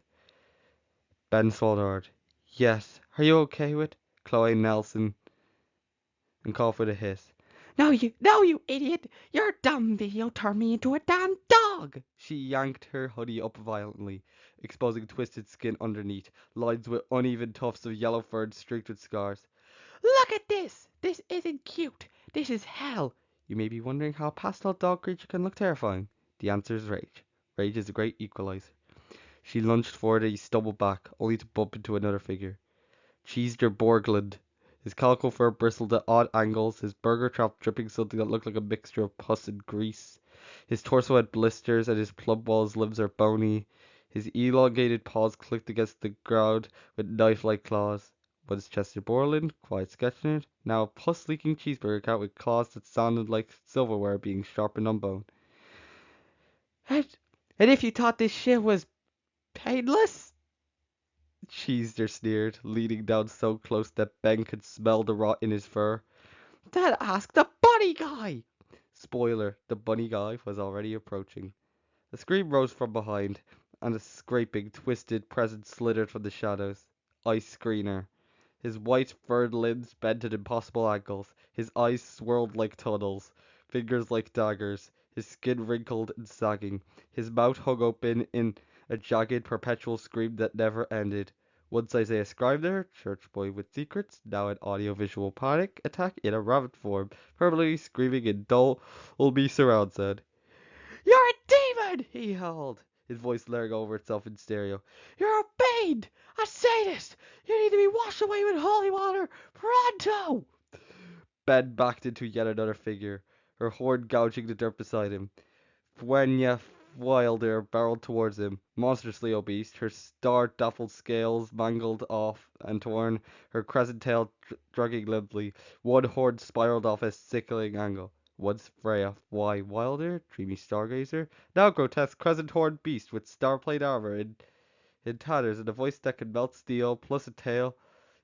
Ben swallowed hard. Yes, are you okay with Chloe Nelson? And coughed with a hiss. No, you idiot! Your damn video turned me into a damn dog! She yanked her hoodie up violently, exposing twisted skin underneath, lines with uneven tufts of yellow fur streaked with scars. Look at this! This isn't cute! This is hell! You may be wondering how a pastel dog creature can look terrifying. The answer is rage. Rage is a great equalizer. She lunged forward and he stumbled back, only to bump into another figure. Cheeser Borgland. His calico fur bristled at odd angles, his burger trap dripping something that looked like a mixture of pus and grease. His torso had blisters, and his plump wall's limbs are bony. His elongated paws clicked against the ground with knife-like claws. Once Chester Borland, quiet sketching it, now a pus-leaking cheeseburger cat with claws that sounded like silverware being sharpened on bone. And if you thought this shit was painless? Cheeser sneered, leaning down so close that Ben could smell the rot in his fur. Then ask the bunny guy! Spoiler, the bunny guy was already approaching. A scream rose from behind, and a scraping, twisted presence slithered from the shadows. Ice Screener. His white furred limbs bent at impossible angles, his eyes swirled like tunnels, fingers like daggers, his skin wrinkled and sagging, his mouth hung open in a jagged, perpetual scream that never ended. Once Isaiah Scribner, church boy with secrets, now an audiovisual panic attack in a rabbit form, permanently screaming in dull, Ulby surround sound. You're a demon! He howled, his voice layering over itself in stereo. You're a fiend! A sadist! You need to be washed away with holy water! Pronto! Ben backed into yet another figure, her horn gouging the dirt beside him. Fuenya Wilder barreled towards him, monstrously obese, her star-dappled scales mangled off and torn, her crescent tail dragging limply. One horn spiraled off a sickling angle. Once Freya Y. Wilder, dreamy stargazer, now grotesque crescent-horned beast with star-plate armor in tatters and a voice that could melt steel, plus a tail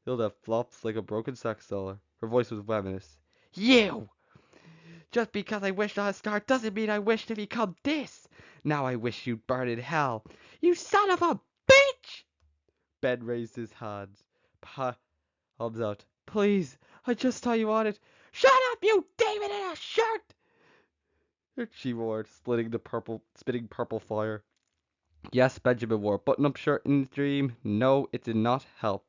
that flops like a broken sax dollar. Her voice was venomous. You! Just because I wished on a star doesn't mean I wish to become this. Now I wish you'd burn in hell. You son of a bitch! Ben raised his hands. Palms out. Please, I just thought you wanted. Shut up, you demon in a shirt! She roared, spitting purple fire. Yes, Benjamin wore a button-up shirt in the dream. No, it did not help.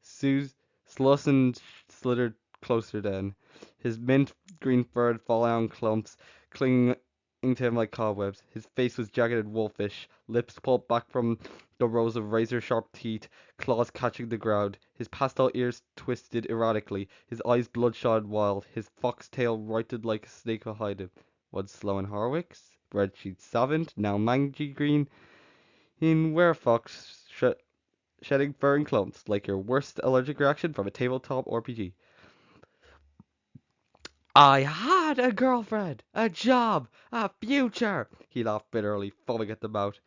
Slussen slithered closer then, his mint green fur falling on clumps, clinging to him like cobwebs. His face was jagged and wolfish, lips pulled back from the rows of razor-sharp teeth, claws catching the ground. His pastel ears twisted erratically, his eyes bloodshot and wild, his fox tail writhed like a snake behind him. Once Sloan Harwick's, breadsheet savant, now mangy green, in werefox shedding fur and clumps, like your worst allergic reaction from a tabletop RPG. I had a girlfriend, a job, a future, he laughed bitterly, foaming at the mouth.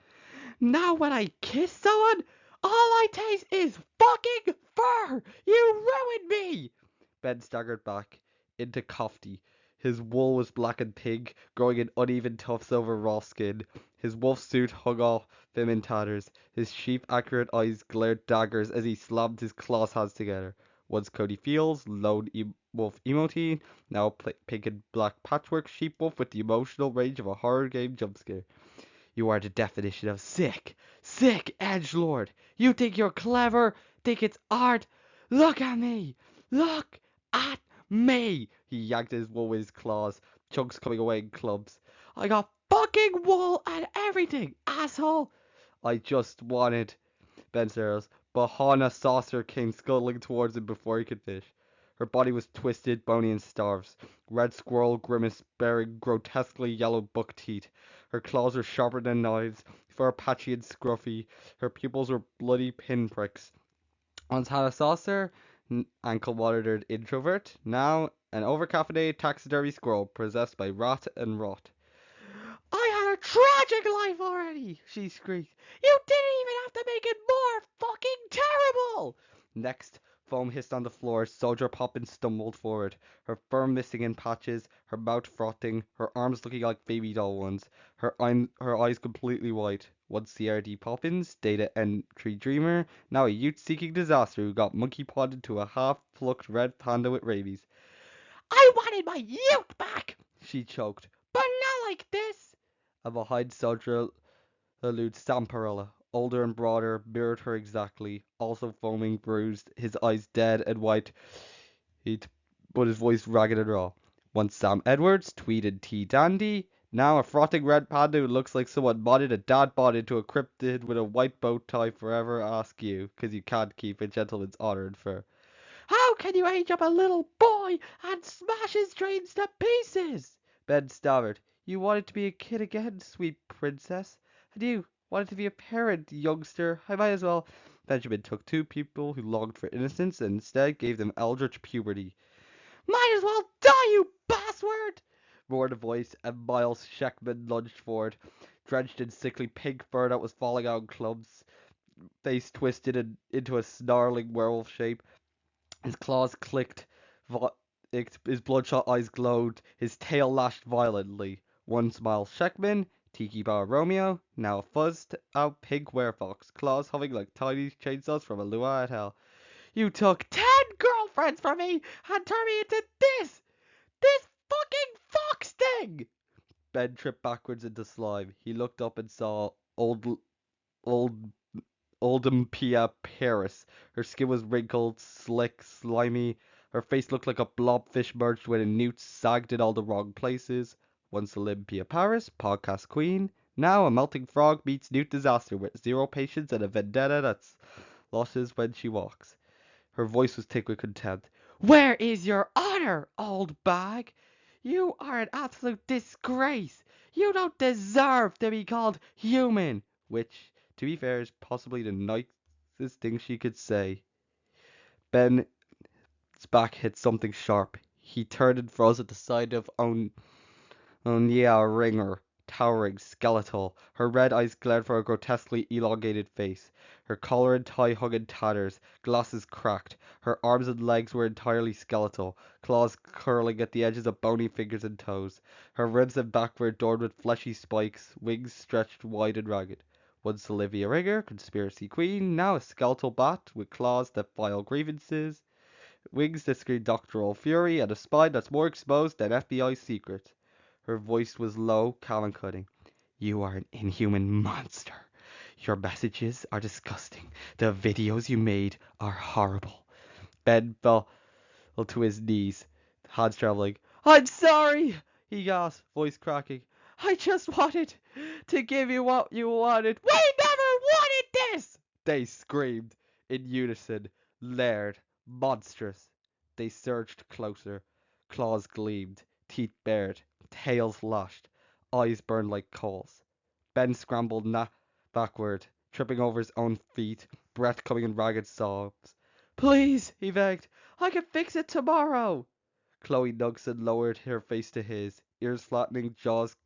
Now when I kiss someone, all I taste is fucking fur! You ruined me! Ben staggered back into Kofti. His wool was black and pink, growing in uneven tufts over raw skin. His wolf suit hung off him in tatters. His sheep-accurate eyes glared daggers as he slammed his claws hands together. Once Cody Fields, lone wolf emote, now pink and black patchwork sheep wolf with the emotional range of a horror game jump scare. You are the definition of sick. Sick, edgelord. You think you're clever, think it's art. Look at me. Look at me. He yanked his wool with his claws, chunks coming away in clumps. I got fucking wool and everything, asshole. I just wanted Ben Saros, but Hana Saucer came scuttling towards him before he could finish. Her body was twisted, bony, and starved. Red squirrel grimace bearing grotesquely yellow buck teeth. Her claws were sharper than knives, fur patchy and scruffy. Her pupils were bloody pinpricks. Once Hannah Saucer, ankle-monitored introvert, now an overcaffeinated taxidermy squirrel possessed by rot and rot. I had a tragic life already, she screamed. You didn't even have to make it more fucking terrible! Next, foam hissed on the floor. Soldier Poppins stumbled forward, her fur missing in patches, her mouth frothing, her arms looking like baby doll ones, her eyes completely white. Once CRD Poppins, data entry dreamer, now a youth seeking disaster who got monkey pawed into a half-plucked red panda with rabies. I wanted my youth back, she choked, but not like this. And behind Soldier elude Samparella, older and broader, mirrored her exactly, also foaming, bruised, his eyes dead and white, but his voice ragged and raw. Once Sam Edwards, tweeted T Dandy, now a frothing red panda who looks like someone modded a dad bod into a cryptid with a white bow tie forever ask you, 'cause you can't keep a gentleman's honor and fur. How can you age up a little boy and smash his dreams to pieces? Ben stammered. You wanted to be a kid again, sweet princess. And you wanted to be a parent, youngster. I might as well. Benjamin took two people who longed for innocence and instead gave them eldritch puberty. Might as well die, you bastard! Roared a voice, and Miles Sheckman lunged forward, drenched in sickly pink fur that was falling out in clumps, face twisted into a snarling werewolf shape. His claws clicked, his bloodshot eyes glowed, his tail lashed violently. Once Miles Sheckman, Tiki Bar Romeo, now a fuzzed out pink werefox, claws hovering like tiny chainsaws from a luau at hell. You took 10 girlfriends from me and turned me into this fucking fox thing! Ben tripped backwards into slime. He looked up and saw old Olympia Paris. Her skin was wrinkled, slick, slimy. Her face looked like a blobfish merged with a newt, sagged in all the wrong places. Once Olympia Paris, podcast queen. Now a melting frog meets Newt Disaster with zero patience and a vendetta that's losses when she walks. Her voice was thick with contempt. Where is your honor, old bag? You are an absolute disgrace. You don't deserve to be called human. Which, to be fair, is possibly the nicest thing she could say. Ben's back hit something sharp. He turned and froze at the sight of Onya Ringer, towering, skeletal. Her red eyes glared from a grotesquely elongated face. Her collar and tie hung in tatters, glasses cracked. Her arms and legs were entirely skeletal, claws curling at the edges of bony fingers and toes. Her ribs and back were adorned with fleshy spikes, wings stretched wide and ragged. Once Olivia Ringer, conspiracy queen, now a skeletal bat with claws that file grievances, wings that scream doctoral fury, and a spine that's more exposed than FBI secrets. Her voice was low, calm, and cutting. You are an inhuman monster. Your messages are disgusting. The videos you made are horrible. Ben fell to his knees, hands trembling. I'm sorry, he gasped, voice cracking. I just wanted to give you what you wanted. We never wanted this! They screamed in unison, layered, monstrous. They surged closer. Claws gleamed, teeth bared, tails lashed, eyes burned like coals. Ben scrambled backward, tripping over his own feet, breath coming in ragged sobs. Please, he begged. I can fix it tomorrow. Chloe Nugson lowered her face to his, ears flattening, jaws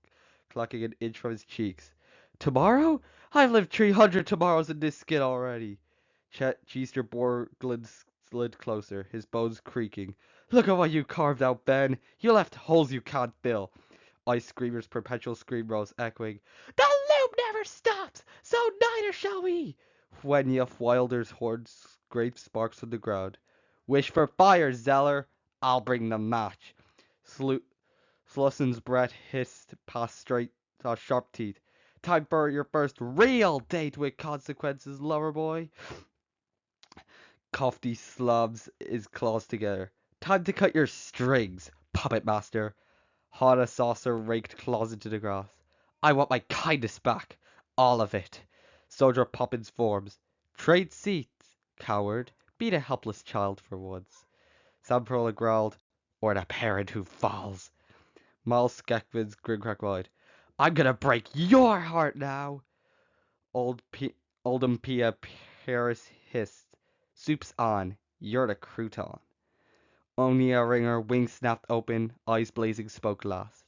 clacking an inch from his cheeks. Tomorrow? I've lived 300 tomorrows in this skin already. Chet Chester Borglund slid closer, his bones creaking. Look at what you carved out, Ben. You left holes you can't fill. Ice Screamer's perpetual scream rose, echoing, the loop never stops, so neither shall we! When Yuff Wilder's horn scraped sparks from the ground. Wish for fire, Zeller! I'll bring the match. Slussen's breath hissed past sharp teeth. Time for your first real date with consequences, lover boy. Coughed he slobs his claws together. Time to cut your strings, puppet master. Hana Saucer raked claws into the grass. I want my kindness back. All of it. Soldier Poppins forms. Trade seats, coward. Be the helpless child for once. Samprola growled. Or the parent who falls. Miles Skekman's grin cracked wide. I'm gonna break your heart now. Oldham Pia Paris hissed. Soup's on. You're the crouton. Onia Ringer, wings snapped open, eyes blazing, spoke last.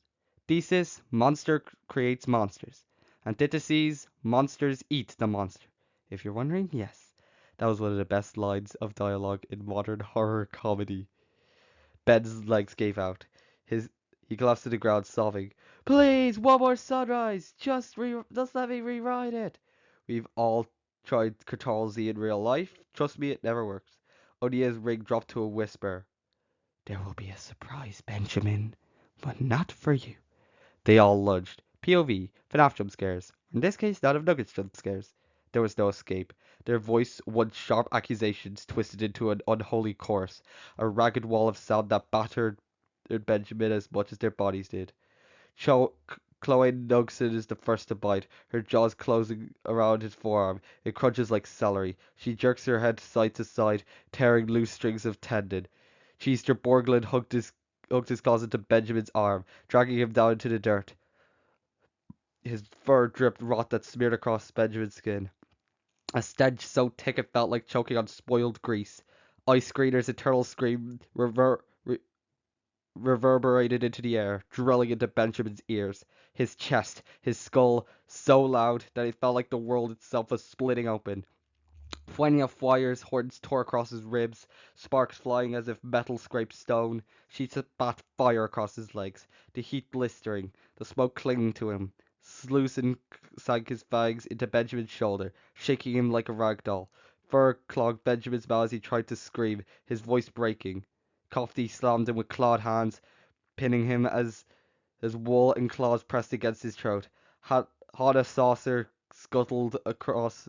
Thesis, monster creates monsters. Antitheses, monsters eat the monster. If you're wondering, yes, that was one of the best lines of dialogue in modern horror comedy. Ben's legs gave out. He collapsed to the ground, sobbing. Please, one more sunrise. Just let me rewrite it. We've all tried Control Z in real life. Trust me, it never works. Onia's ring dropped to a whisper. There will be a surprise, Benjamin, but not for you. They all lunged. POV, FNAF jump scares. In this case, not of Nuggets jump scares. There was no escape. Their voice won sharp accusations twisted into an unholy chorus, a ragged wall of sound that battered Benjamin as much as their bodies did. Chloe Nugson is the first to bite, her jaws closing around his forearm. It crunches like celery. She jerks her head side to side, tearing loose strings of tendon. Chester Borglund hugged his claws into Benjamin's arm, dragging him down into the dirt. His fur dripped rot that smeared across Benjamin's skin. A stench so thick it felt like choking on spoiled grease. Ice Screener's eternal scream reverberated into the air, drilling into Benjamin's ears. His chest, his skull, so loud that it felt like the world itself was splitting open. Poignant fires, horns tore across his ribs, sparks flying as if metal scraped stone, sheets of bat fire across his legs, the heat blistering, the smoke clinging to him. Sluicen sank his fangs into Benjamin's shoulder, shaking him like a rag doll. Fur clogged Benjamin's mouth as he tried to scream, his voice breaking. Kofti slammed him with clawed hands, pinning him as wool and claws pressed against his throat. Hana Saucer scuttled across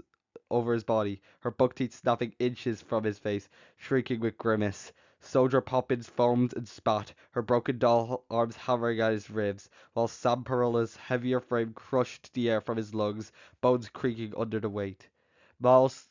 over his body, her buck teeth snapping inches from his face, shrieking with grimace. Soldier Poppins foamed and spat, her broken doll arms hammering at his ribs, while Sam Perilla's heavier frame crushed the air from his lungs, bones creaking under the weight. Mal's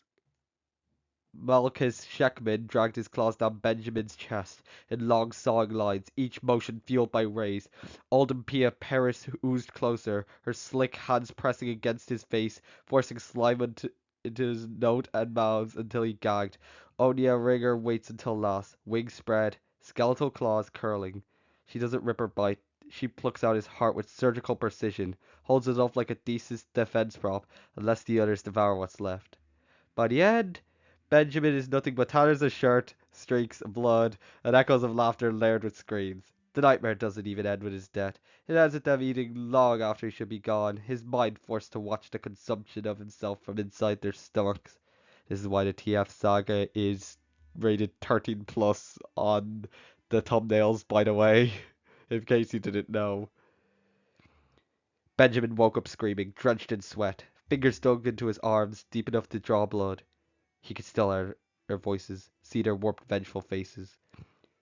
Malchus Chikn dragged his claws down Benjamin's chest in long sawing lines, each motion fueled by rays. Olympia Paris oozed closer, her slick hands pressing against his face, forcing slime into his nose and mouth until he gagged. Onia Ringer waits until last, wings spread, skeletal claws curling. She doesn't rip or bite. She plucks out his heart with surgical precision, holds it up like a thesis defense prop, and lets the others devour what's left. By the end, Benjamin is nothing but tatters of shirt, streaks, blood, and echoes of laughter layered with screams. The nightmare doesn't even end with his death. It ends with them eating long after he should be gone, his mind forced to watch the consumption of himself from inside their stomachs. This is why the TF Saga is rated 13 plus on the thumbnails, by the way, in case you didn't know. Benjamin woke up screaming, drenched in sweat, fingers dug into his arms, deep enough to draw blood. He could still hear their voices, see their warped, vengeful faces.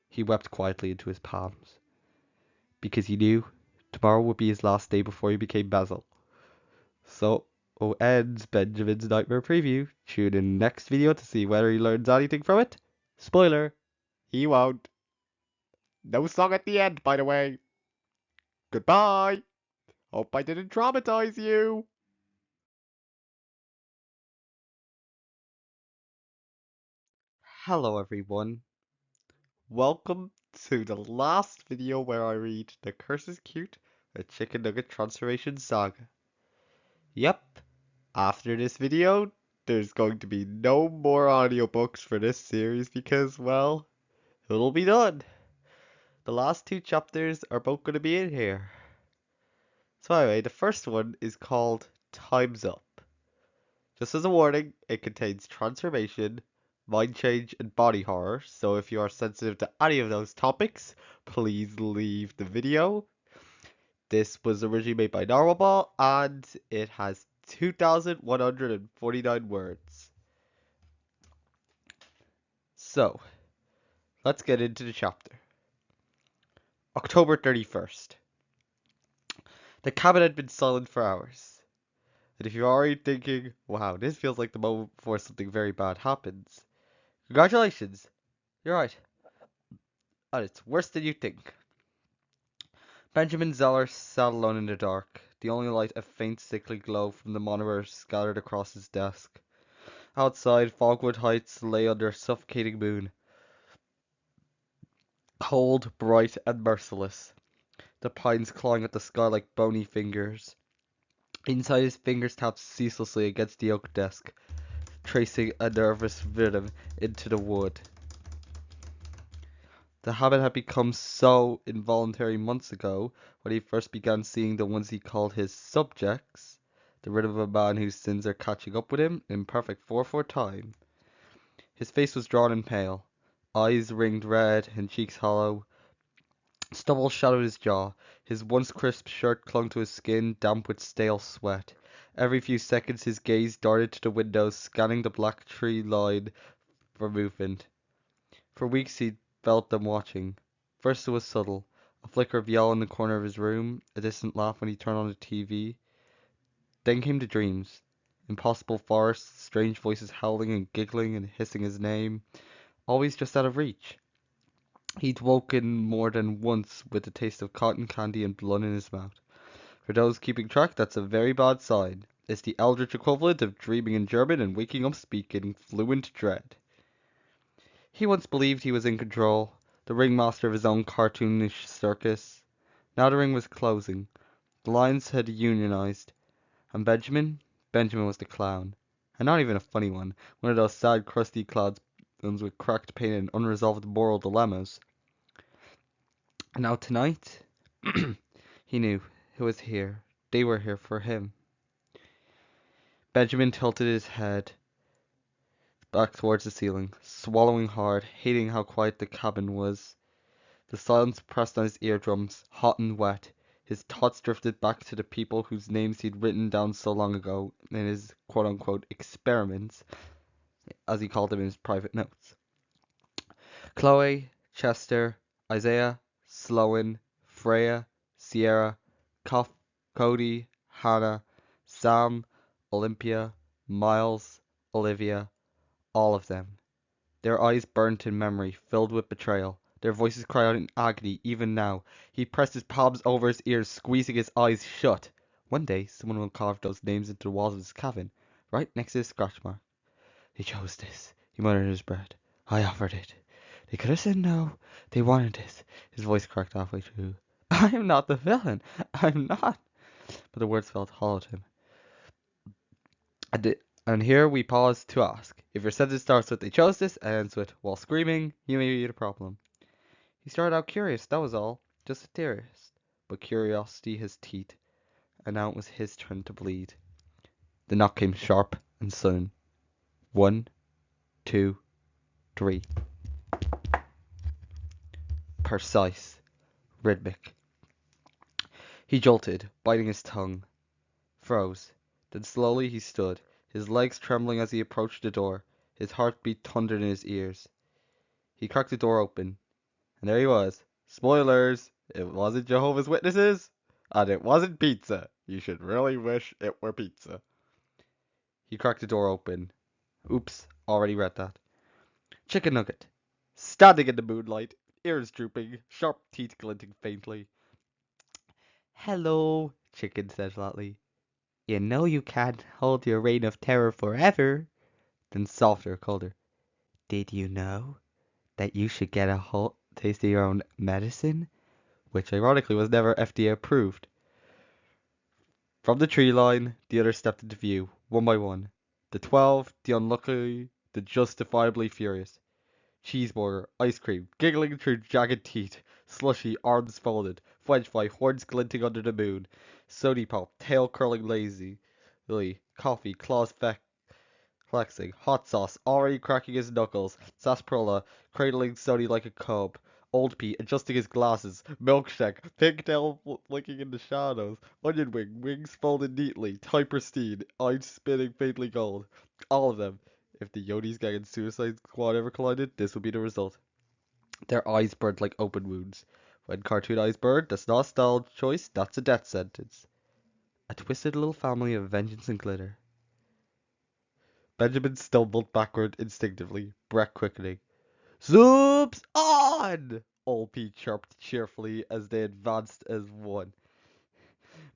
He wept quietly into his palms. Because he knew tomorrow would be his last day before he became Basil. So ends Benjamin's Nightmare Preview. Tune in next video to see whether he learns anything from it. Spoiler, he won't. No song at the end, by the way. Goodbye. Hope I didn't traumatize you. Hello everyone. Welcome to the last video where I read The Curse is Cute, a Chicken Nugget Transformation Saga. Yep, after this video, there's going to be no more audiobooks for this series because, well, it'll be done. The last two chapters are both going to be in here. So anyway, the first one is called Time's Up. Just as a warning, it contains transformation, mind change, and body horror, so if you are sensitive to any of those topics, please leave the video. This was originally made by Narwhal, and it has 2,149 words. So, let's get into the chapter. October 31st. The cabin had been silent for hours. And if you're already thinking, wow, this feels like the moment before something very bad happens, congratulations, you're right. And it's worse than you think. Benjamin Zeller sat alone in the dark, the only light a faint sickly glow from the monitor scattered across his desk. Outside, Fogwood Heights lay under a suffocating moon, cold, bright, and merciless, the pines clawing at the sky like bony fingers. Inside, his fingers tapped ceaselessly against the oak desk, tracing a nervous rhythm into the wood. The habit had become so involuntary months ago, when he first began seeing the ones he called his subjects, the rhythm of a man whose sins are catching up with him in perfect 4/4 time. His face was drawn and pale, eyes ringed red and cheeks hollow. Stubble shadowed his jaw. His once crisp shirt clung to his skin, damp with stale sweat. Every few seconds his gaze darted to the windows, scanning the black tree line for movement. For weeks he'd felt them watching. First it was subtle, a flicker of yellow in the corner of his room, a distant laugh when he turned on the TV. Then came the dreams. Impossible forests, strange voices howling and giggling and hissing his name, always just out of reach. He'd woken more than once with the taste of cotton candy and blood in his mouth. For those keeping track, that's a very bad sign. It's the eldritch equivalent of dreaming in German and waking up speaking fluent dread. He once believed he was in control, the ringmaster of his own cartoonish circus. Now the ring was closing. The lions had unionized. And Benjamin was the clown. And not even a funny one of those sad, crusty clowns with cracked pain and unresolved moral dilemmas. And now tonight, he knew who was here. They were here for him. Benjamin tilted his head back towards the ceiling, swallowing hard, hating how quiet the cabin was. The silence pressed on his eardrums, hot and wet. His thoughts drifted back to the people whose names he'd written down so long ago in his quote-unquote experiments, as he called them in his private notes. Chloe, Chester, Isaiah, Sloan, Freya, Sierra, Cody, Hannah, Sam, Olympia, Miles, Olivia, all of them. Their eyes burnt in memory, filled with betrayal. Their voices cried out in agony, even now. He pressed his palms over his ears, squeezing his eyes shut. One day, someone will carve those names into the walls of his cabin, right next to his scratch mark. They chose this, he muttered in his breath. I offered it. They could have said no. They wanted it. His voice cracked halfway through. I am not the villain. I'm not. But the words felt hollow to him. And here we pause to ask. If your sentence starts with they chose this and ends with while screaming, you may be the problem. He started out curious, that was all. Just a theorist. But curiosity has teeth, and now it was his turn to bleed. The knock came sharp and sudden. 1, 2, 3. Precise. Rhythmic. He jolted, biting his tongue. Froze. Then slowly he stood, his legs trembling as he approached the door. His heartbeat thundered in his ears. He cracked the door open, and there he was. Spoilers! It wasn't Jehovah's Witnesses, and it wasn't pizza. You should really wish it were pizza. He cracked the door open. Oops, already read that. Chicken Nugget, standing in the moonlight, ears drooping, sharp teeth glinting faintly. Hello, Chicken said flatly. You know you can't hold your reign of terror forever. Then softer, colder. Did you know that you should get a whole taste of your own medicine? Which ironically was never FDA approved. From the tree line, the others stepped into view, one by one. The 12, the unlucky, the justifiably furious. Cheeseburger, ice cream, giggling through jagged teeth, slushy, arms folded, French fry, horns glinting under the moon, sody pop, tail curling lazily, coffee, claws flexing, hot sauce, already cracking his knuckles, sarsaparilla, cradling Sody like a cub, Old Pete adjusting his glasses, milkshake, pigtail flicking in the shadows, onion wing, wings folded neatly, tie pristine, eyes spinning faintly gold. All of them. If the Yodi's gang and Suicide Squad ever collided, this would be the result. Their eyes burned like open wounds. When cartoon eyes burn, that's not a style choice, that's a death sentence. A twisted little family of vengeance and glitter. Benjamin stumbled backward instinctively, breath quickening. Zoops on! Old Pete chirped cheerfully as they advanced as one.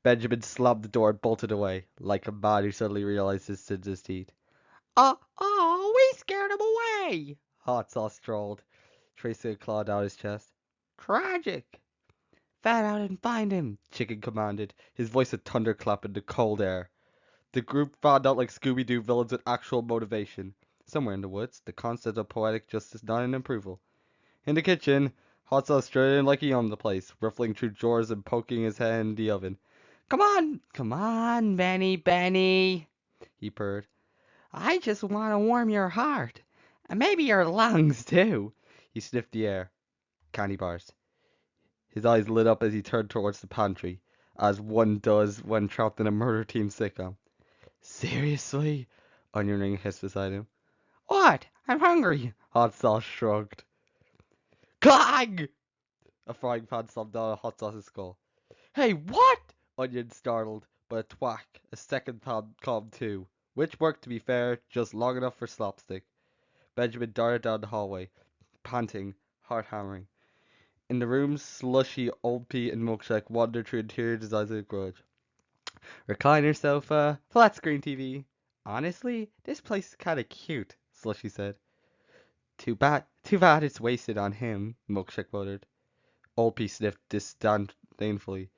Benjamin slammed the door and bolted away, like a man who suddenly realized his sins his teeth. We scared him away! Hot Sauce drawled, tracing a claw down his chest. Tragic! Fan out and find him, Chikn commanded, his voice a thunderclap in the cold air. The group found out like Scooby-Doo villains with actual motivation. Somewhere in the woods, the concept of poetic justice nodded in approval. In the kitchen, Hot Sauce strutted in like he owned the place, ruffling through drawers and poking his head in the oven. Come on, Benny, he purred. I just want to warm your heart. And maybe your lungs, too. He sniffed the air. Candy bars. His eyes lit up as he turned towards the pantry, as one does when trapped in a murder team sitcom. Seriously? Onion Ring hissed beside him. What? I'm hungry. Hot Sauce shrugged. Clang! A frying pan slammed down on Hot Sauce's skull. Hey, what? Onion startled, but a thwack, a second pan calmed too, which worked to be fair, just long enough for slapstick. Benjamin darted down the hallway, panting, heart hammering. In the room, slushy Old Pete and Milkshake wandered through interior designs of a grudge. Recliner sofa, flat screen TV. Honestly, this place is kinda cute, Slushy said. Too bad it's wasted on him, Milkshake muttered. Old Pete sniffed disdainfully.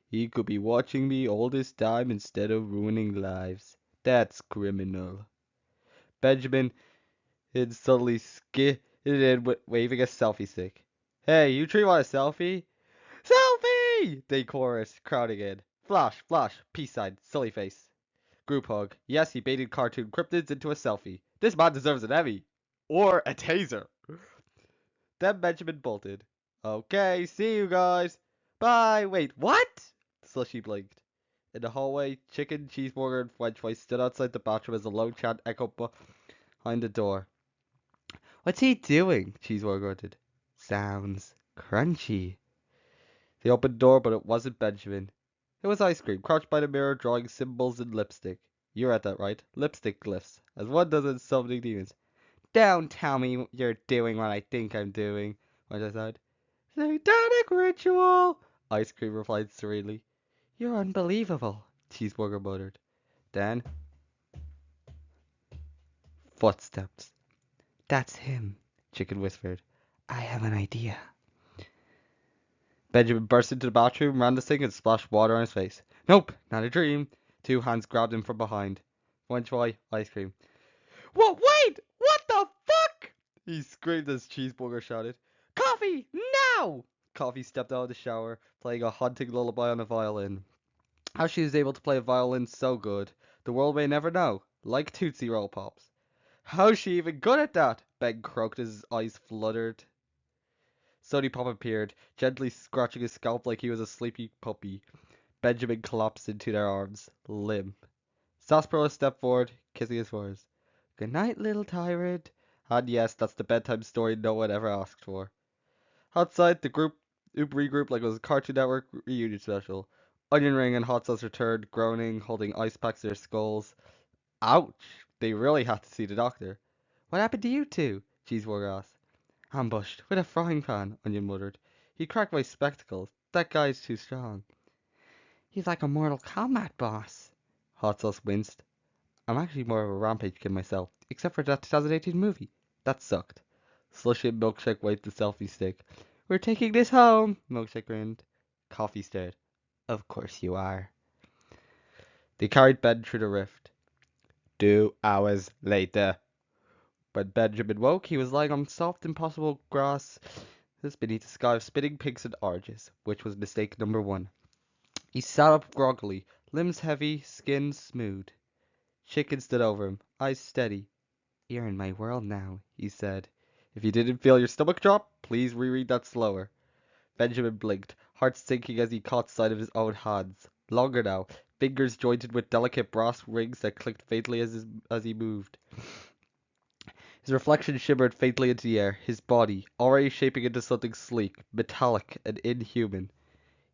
He could be watching me all this time instead of ruining lives. That's criminal. Benjamin had suddenly skidded in, waving a selfie stick. Hey, you three want a selfie? Selfie! They chorused, crowding in. Flash, flash, peace sign, silly face. Group hug. Yes, he baited cartoon cryptids into a selfie. This man deserves an Emmy. Or a taser. Then Benjamin bolted. Okay, see you guys. Bye. Wait, what? Slushy blinked. In the hallway, Chikn, Cheeseburger, and French fries stood outside the bathroom as a low chant echoed behind the door. What's he doing? Cheeseburger grunted. Sounds crunchy. They opened the door, but it wasn't Benjamin. It was Ice Cream, crouched by the mirror, drawing symbols in lipstick. You read that right. Lipstick glyphs, as one does in Summoning Demons. Don't tell me you're doing what I think I'm doing, I said. Satanic ritual, Ice Cream replied serenely. You're unbelievable, Cheeseburger muttered. Then, footsteps. That's him, Chikn whispered. I have an idea. Benjamin burst into the bathroom, ran the sink, and splashed water on his face. Nope, not a dream. Two hands grabbed him from behind. French fry, Ice Cream. What? Wait! What the fuck? He screamed as Cheeseburger shouted. Coffee! Now! Coffee stepped out of the shower, playing a haunting lullaby on a violin. How she was able to play a violin so good, the world may never know. Like Tootsie Roll Pops. How's she even good at that? Ben croaked as his eyes fluttered. Sody Pop appeared, gently scratching his scalp like he was a sleepy puppy. Benjamin collapsed into their arms, limp. Sarsaparilla stepped forward, kissing his forehead. Good night, little tyrant. And yes, that's the bedtime story no one ever asked for. Outside, the group regrouped like it was a Cartoon Network reunion special. Onion Ring and Hot Sauce returned, groaning, holding ice packs to their skulls. Ouch! They really had to see the doctor. What happened to you two? Cheeseburger asked. Ambushed with a frying pan, Onion muttered. He cracked my spectacles. That guy's too strong. He's like a Mortal Kombat boss. Hot Sauce winced. I'm actually more of a Rampage kid myself, except for that 2018 movie. That sucked. Slushy and Milkshake waved the selfie stick. We're taking this home, Milkshake grinned. Coffee stared. Of course you are. They carried Ben through the rift. 2 hours later. When Benjamin woke, he was lying on soft, impossible grass just beneath a sky of spinning pinks and oranges, which was mistake number one. He sat up groggily, limbs heavy, skin smooth. Chikn stood over him, eyes steady. You're in my world now, he said. If you didn't feel your stomach drop, please reread that slower. Benjamin blinked, heart sinking as he caught sight of his own hands. Longer now, fingers jointed with delicate brass rings that clicked faintly as he moved. His reflection shimmered faintly into the air, his body, already shaping into something sleek, metallic, and inhuman.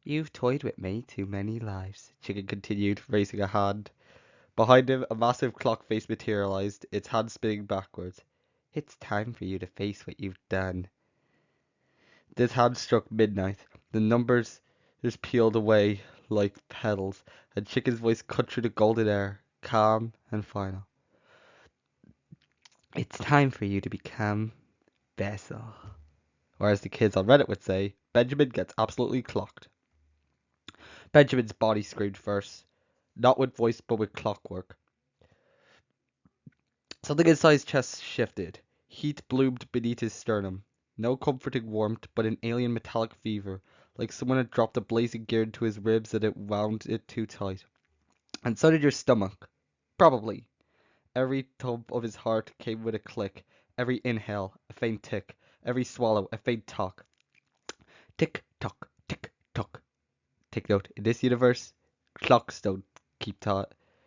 You've toyed with me too many lives, Chikn continued, raising a hand. Behind him, a massive clock face materialized, its hand spinning backwards. It's time for you to face what you've done. This hand struck midnight. The numbers just peeled away like petals, and Chikn's voice cut through the golden air, calm and final. It's time for you to become Vessel. Or as the kids on Reddit would say, Benjamin gets absolutely clocked. Benjamin's body screamed first, not with voice but with clockwork. Something inside his chest shifted. Heat bloomed beneath his sternum. No comforting warmth, but an alien metallic fever, like someone had dropped a blazing gear into his ribs and it wound it too tight. And so did your stomach. Probably. Every thump of his heart came with a click. Every inhale, a faint tick. Every swallow, a faint talk. Tick tock, tick tock. Take note, in this universe, clocks don't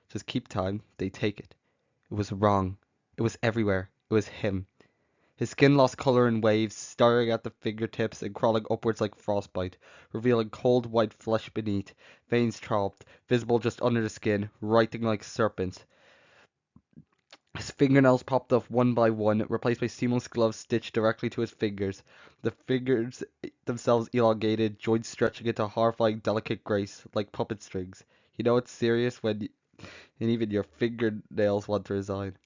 just keep time, they take it. It was wrong. It was everywhere. It was him. His skin lost color in waves, starting at the fingertips and crawling upwards like frostbite, revealing cold white flesh beneath, veins throbbed, visible just under the skin, writhing like serpents. His fingernails popped off one by one, replaced by seamless gloves stitched directly to his fingers. The fingers themselves elongated, joints stretching into horrifying delicate grace, like puppet strings. You know it's serious when and even your fingernails want to resign.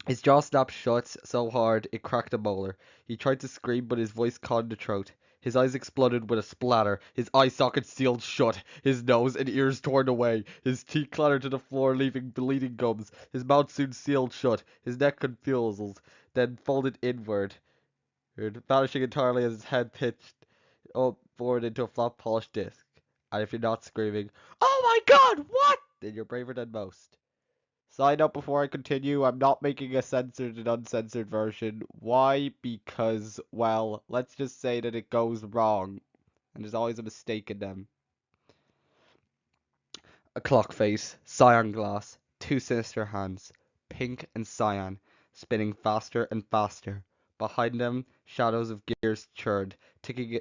His jaw snapped shut so hard it cracked a molar. He tried to scream, but his voice caught in the throat. His eyes exploded with a splatter, his eye sockets sealed shut, his nose and ears torn away, his teeth clattered to the floor, leaving bleeding gums. His mouth soon sealed shut, his neck confused, then folded inward, vanishing entirely as his head pitched forward into a flat, polished disc. And if you're not screaming, "Oh my God, what?" then you're braver than most. Side note before I continue, I'm not making a censored and uncensored version. Why? Because, well, let's just say that it goes wrong. And there's always a mistake in them. A clock face, cyan glass, two sinister hands, pink and cyan, spinning faster and faster. Behind them, shadows of gears churned, ticking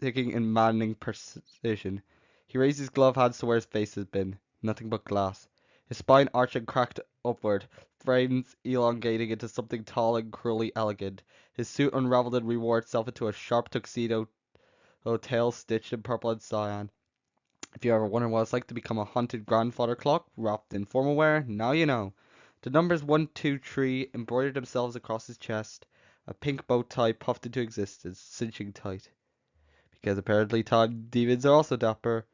in maddening precision. He raised his gloved hands to where his face had been. Nothing but glass. His spine arched and cracked upward, frames elongating into something tall and cruelly elegant. His suit unraveled and rewore itself into a sharp tuxedo, tail stitched in purple and cyan. If you ever wondered what it's like to become a haunted grandfather clock wrapped in formal wear, now you know. The numbers 1, 2, 3 embroidered themselves across his chest. A pink bow tie puffed into existence, cinching tight. Because apparently time demons are also dapper.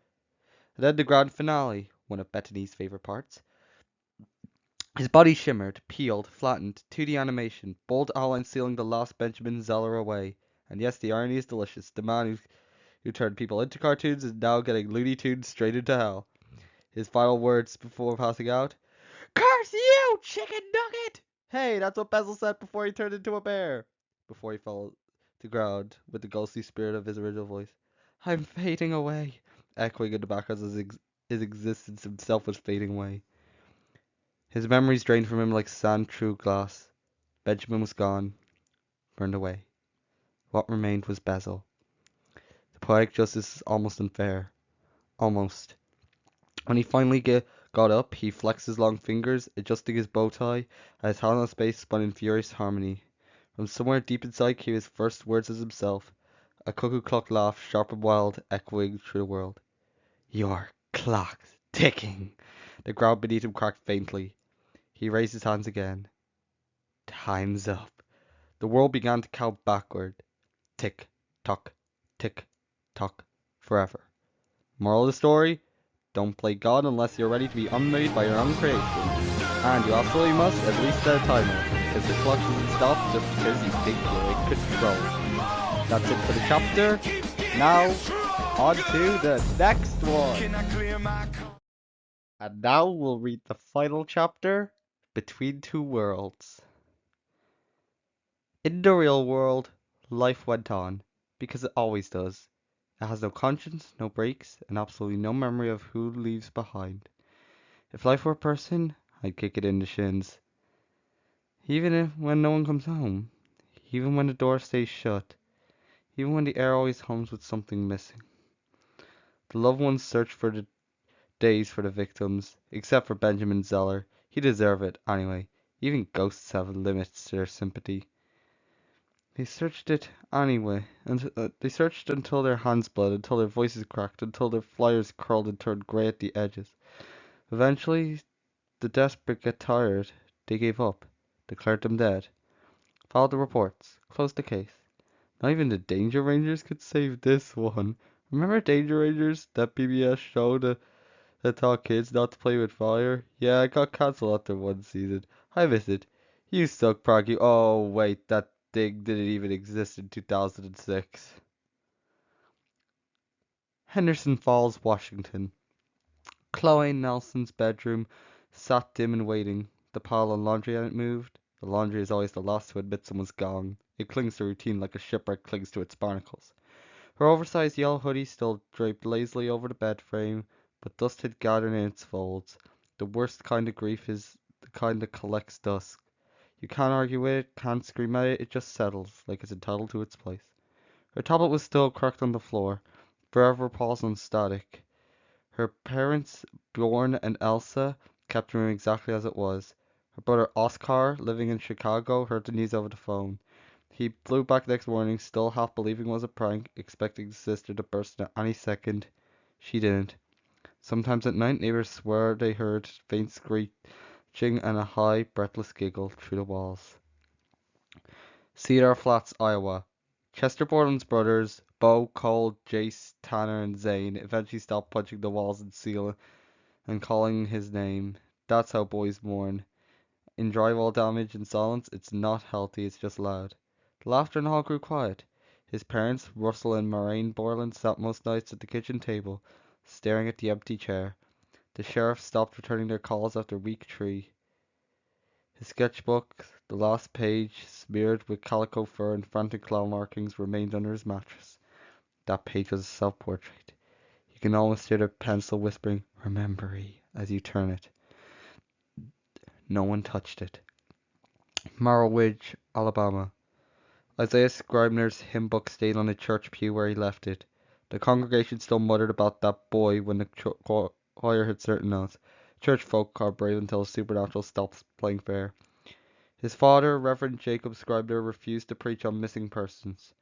And then the grand finale, one of Bethany's favorite parts. His body shimmered, peeled, flattened, 2D animation, bold outline sealing the last Benjamin Zeller away. And yes, the irony is delicious. The man who turned people into cartoons is now getting Looney Tunes straight into hell. His final words before passing out: "Curse you, chicken nugget!" Hey, that's what Bezel said before he turned into a bear. Before he fell to ground with the ghostly spirit of his original voice. I'm fading away, echoing in the background as his existence himself was fading away. His memories drained from him like sand through glass. Benjamin was gone, burned away. What remained was Bezel. The poetic justice is almost unfair. Almost. When he finally got up, he flexed his long fingers, adjusting his bow tie, and his hand on space spun in furious harmony. From somewhere deep inside came his first words as himself, a cuckoo clock laugh, sharp and wild, echoing through the world. Your clock's ticking. The ground beneath him cracked faintly. He raised his hands again. Time's up. The world began to count backward. Tick, tock, tick, tock, forever. Moral of the story? Don't play God unless you're ready to be unmade by your own creation. And you absolutely must at least set a timer, because the clock doesn't stop just because you think you're in control. That's it for the chapter. Now, on to the next one. And now we'll read the final chapter, Between Two Worlds. In the real world, life went on, because it always does. It has no conscience, no breaks, and absolutely no memory of who leaves behind. If life were a person, I'd kick it in the shins. Even when no one comes home. Even when the door stays shut. Even when the air always hums with something missing. The loved ones search for the days for the victims, except for Benjamin Zeller. He deserved it, anyway. Even ghosts have limits to their sympathy. They searched it anyway, and they searched until their hands bled, until their voices cracked, until their flyers curled and turned grey at the edges. Eventually, the desperate get tired. They gave up, declared them dead, filed the reports, closed the case. Not even the Danger Rangers could save this one. Remember Danger Rangers, that PBS show that taught kids not to play with fire? Yeah, it got cancelled after one season. I miss it. You suck, Proggy. Oh, wait, that thing didn't even exist in 2006. Henderson Falls, Washington. Chloe Nelson's bedroom sat dim and waiting. The pile of laundry hadn't moved. The laundry is always the last to admit someone's gone. It clings to routine like a shipwreck clings to its barnacles. Her oversized yellow hoodie still draped lazily over the bed frame, but dust had gathered in its folds. The worst kind of grief is the kind that collects dust. You can't argue with it, can't scream at it, it just settles, like it's entitled to its place. Her tablet was still cracked on the floor, forever paused on static. Her parents, Bjorn and Elsa, kept the room exactly as it was. Her brother Oscar, living in Chicago, heard the news over the phone. He flew back next morning, still half believing it was a prank, expecting his sister to burst in at any second. She didn't. Sometimes at night, neighbors swear they heard faint screeching and a high, breathless giggle through the walls. Cedar Flats, Iowa. Chester Borland's brothers, Bo, Cole, Jace, Tanner, and Zane, eventually stopped punching the walls and ceiling and calling his name. That's how boys mourn. In drywall damage and silence, it's not healthy, it's just loud. The laughter in the hall grew quiet. His parents, Russell and Moraine Borland, sat most nights at the kitchen table, staring at the empty chair. The sheriff stopped returning their calls after week 3. His sketchbook, the last page, smeared with calico fur and frantic claw markings, remained under his mattress. That page was a self-portrait. You can almost hear the pencil whispering, "Remembery," as you turn it. No one touched it. Marrow Ridge, Alabama. Isaiah Scribner's hymn book stayed on the church pew where he left it. The congregation still muttered about that boy when the choir hit certain notes. Church folk are brave until the supernatural stops playing fair. His father, Reverend Jacob Scribner, refused to preach on missing persons.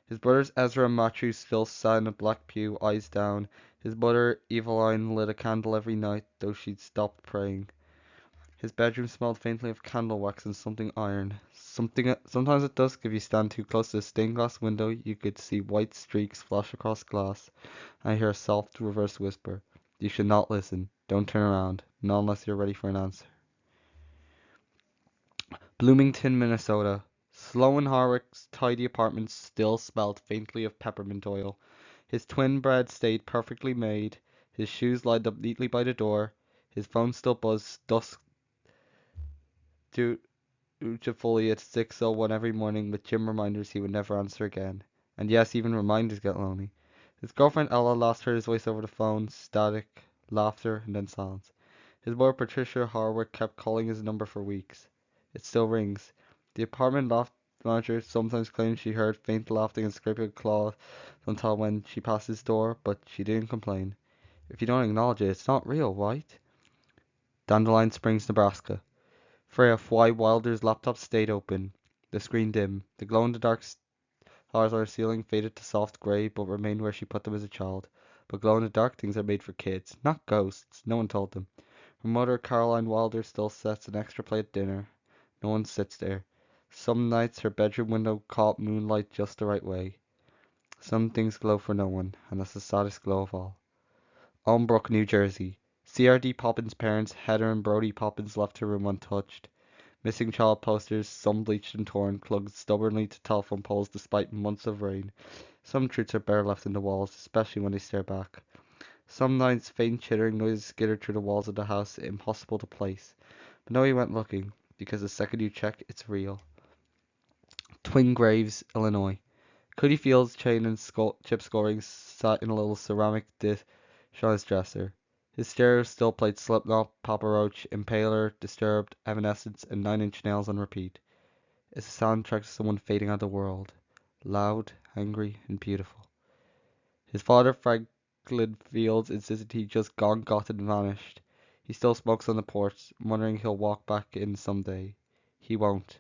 His brothers Ezra and Matthew still sat in a black pew, eyes down. His mother, Eveline, lit a candle every night, though she'd stopped praying. His bedroom smelled faintly of candle wax and something iron. Sometimes at dusk, if you stand too close to a stained glass window, you could see white streaks flash across glass. I hear a soft reverse whisper. You should not listen. Don't turn around. Not unless you're ready for an answer. Bloomington, Minnesota. Sloan Harwick's tidy apartment still smelled faintly of peppermint oil. His twin bed stayed perfectly made. His shoes lined up neatly by the door. His phone still buzzed dutifully at 6:01 every morning with Jim reminders he would never answer again. And yes, even reminders get lonely. His girlfriend Ella last heard his voice over the phone, static, laughter, and then silence. His mother Patricia Harwick kept calling his number for weeks. It still rings. The apartment loft manager sometimes claimed she heard faint laughing and scraping of claws until when she passed his door, but she didn't complain. If you don't acknowledge it, it's not real, right? Dandelion Springs, Nebraska. Freya Fly Wilder's laptop stayed open, the screen dim. The glow-in-the-dark stars on her ceiling faded to soft grey, but remained where she put them as a child. But glow-in-the-dark things are made for kids, not ghosts. No one told them. Her mother, Caroline Wilder, still sets an extra plate at dinner. No one sits there. Some nights her bedroom window caught moonlight just the right way. Some things glow for no one, and that's the saddest glow of all. Elmbrook, New Jersey. CRD Poppins' parents, Heather and Brody Poppins, left her room untouched. Missing child posters, some bleached and torn, clung stubbornly to telephone poles despite months of rain. Some truths are better left in the walls, especially when they stare back. Some nights faint chittering noises skittered through the walls of the house, impossible to place. But no, he went looking, because the second you check, it's real. Twin Graves, Illinois. Cody Fields' chain and chip scoring sat in a little ceramic dish on his dresser. His stereo still played Slipknot, Papa Roach, Impaler, Disturbed, Evanescence, and Nine Inch Nails on repeat. It's a soundtrack to someone fading out of the world. Loud, angry, and beautiful. His father, Franklin Fields, insisted he just got and vanished. He still smokes on the porch, wondering he'll walk back in someday. He won't.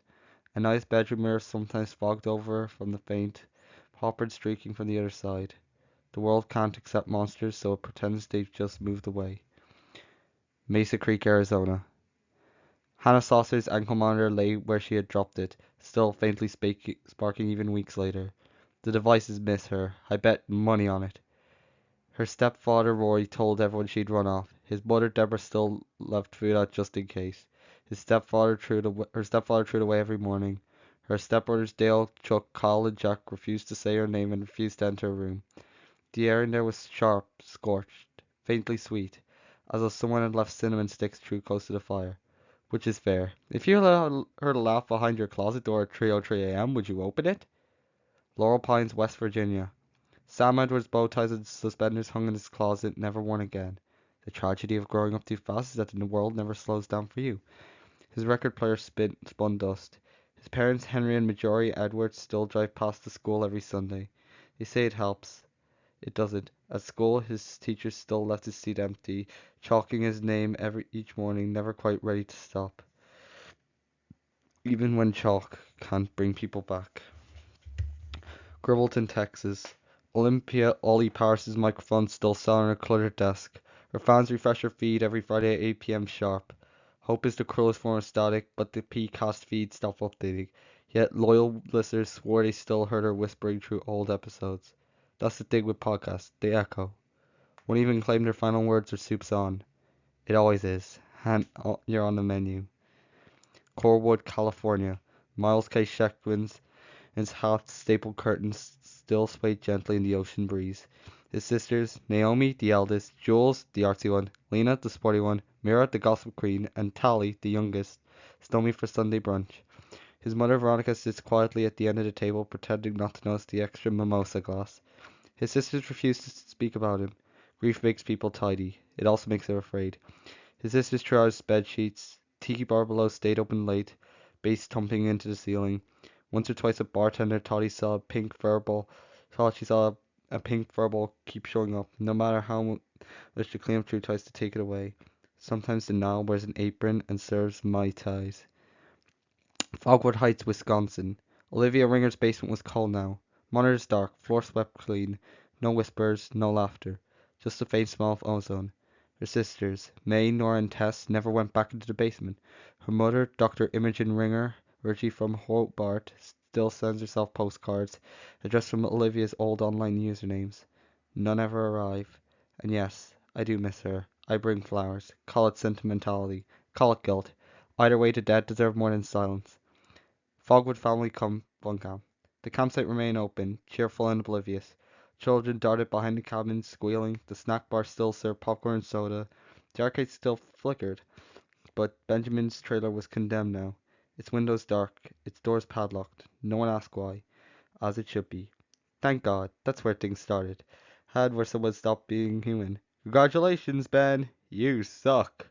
A nice bedroom mirror sometimes fogged over from the faint, Hopper streaking from the other side. The world can't accept monsters, so it pretends they've just moved away. Mesa Creek, Arizona. Hannah Saucer's ankle monitor lay where she had dropped it, still faintly sparking even weeks later. The devices miss her. I bet money on it. Her stepfather Roy told everyone she'd run off. His mother Deborah still left food out just in case. Her stepfather threw it away every morning. Her stepbrothers Dale, Chuck, Kyle, and Jack refused to say her name and refused to enter her room. The air in there was sharp, scorched, faintly sweet, as though someone had left cinnamon sticks too close to the fire. Which is fair. If you allowed her to laugh behind your closet door at 3:03 a.m., would you open it? Laurel Pines, West Virginia. Sam Edwards' bow ties and suspenders hung in his closet, never worn again. The tragedy of growing up too fast is that the world never slows down for you. His record player spun dust. His parents, Henry and Marjorie Edwards, still drive past the school every Sunday. They say it helps. It doesn't. At school, his teachers still left his seat empty, chalking his name each morning, never quite ready to stop. Even when chalk can't bring people back. Gribbleton, Texas. Olympia Ollie Parsons' microphone still sat on her cluttered desk. Her fans refresh her feed every Friday at 8 p.m. sharp. Hope is the cruelest form of static, but the P-cast feed stopped updating. Yet loyal listeners swore they still heard her whispering through old episodes. That's the thing with podcasts, they echo. One even claimed her final words are soup's on. It always is. And you're on the menu. Corwood, California. Miles K. Sheckman's half stapled curtains still swayed gently in the ocean breeze. His sisters, Naomi, the eldest, Jules, the artsy one, Lena, the sporty one, Mira, the gossip queen, and Tally, the youngest, still meet for Sunday brunch. His mother, Veronica, sits quietly at the end of the table, pretending not to notice the extra mimosa glass. His sisters refuse to speak about him. Grief makes people tidy. It also makes them afraid. His sisters threw out his bed sheets. Tiki bar below stayed open late, bass thumping into the ceiling. Once or twice a bartender thought she saw a pink furball keep showing up, no matter how much the cleanup crew tries to take it away. Sometimes the Nile wears an apron and serves Mai Tais. Fogwood Heights, Wisconsin. Olivia Ringer's basement was cold now. Monitors dark, floor swept clean. No whispers, no laughter. Just a faint smell of ozone. Her sisters, May, Nora, and Tess, never went back into the basement. Her mother, Dr. Imogen Ringer, originally from Hobart, still sends herself postcards, addressed from Olivia's old online usernames. None ever arrive. And yes, I do miss her. I bring flowers. Call it sentimentality. Call it guilt. Either way, the dead deserve more than silence. Fogwood Family Fun Camp. The campsite remained open, cheerful and oblivious. Children darted behind the cabins, squealing. The snack bar still served popcorn and soda. The arcade still flickered, but Benjamin's trailer was condemned now. Its windows dark, its doors padlocked. No one asked why, as it should be. Thank God, that's where things started. Where someone stopped being human. Congratulations, Ben! You suck!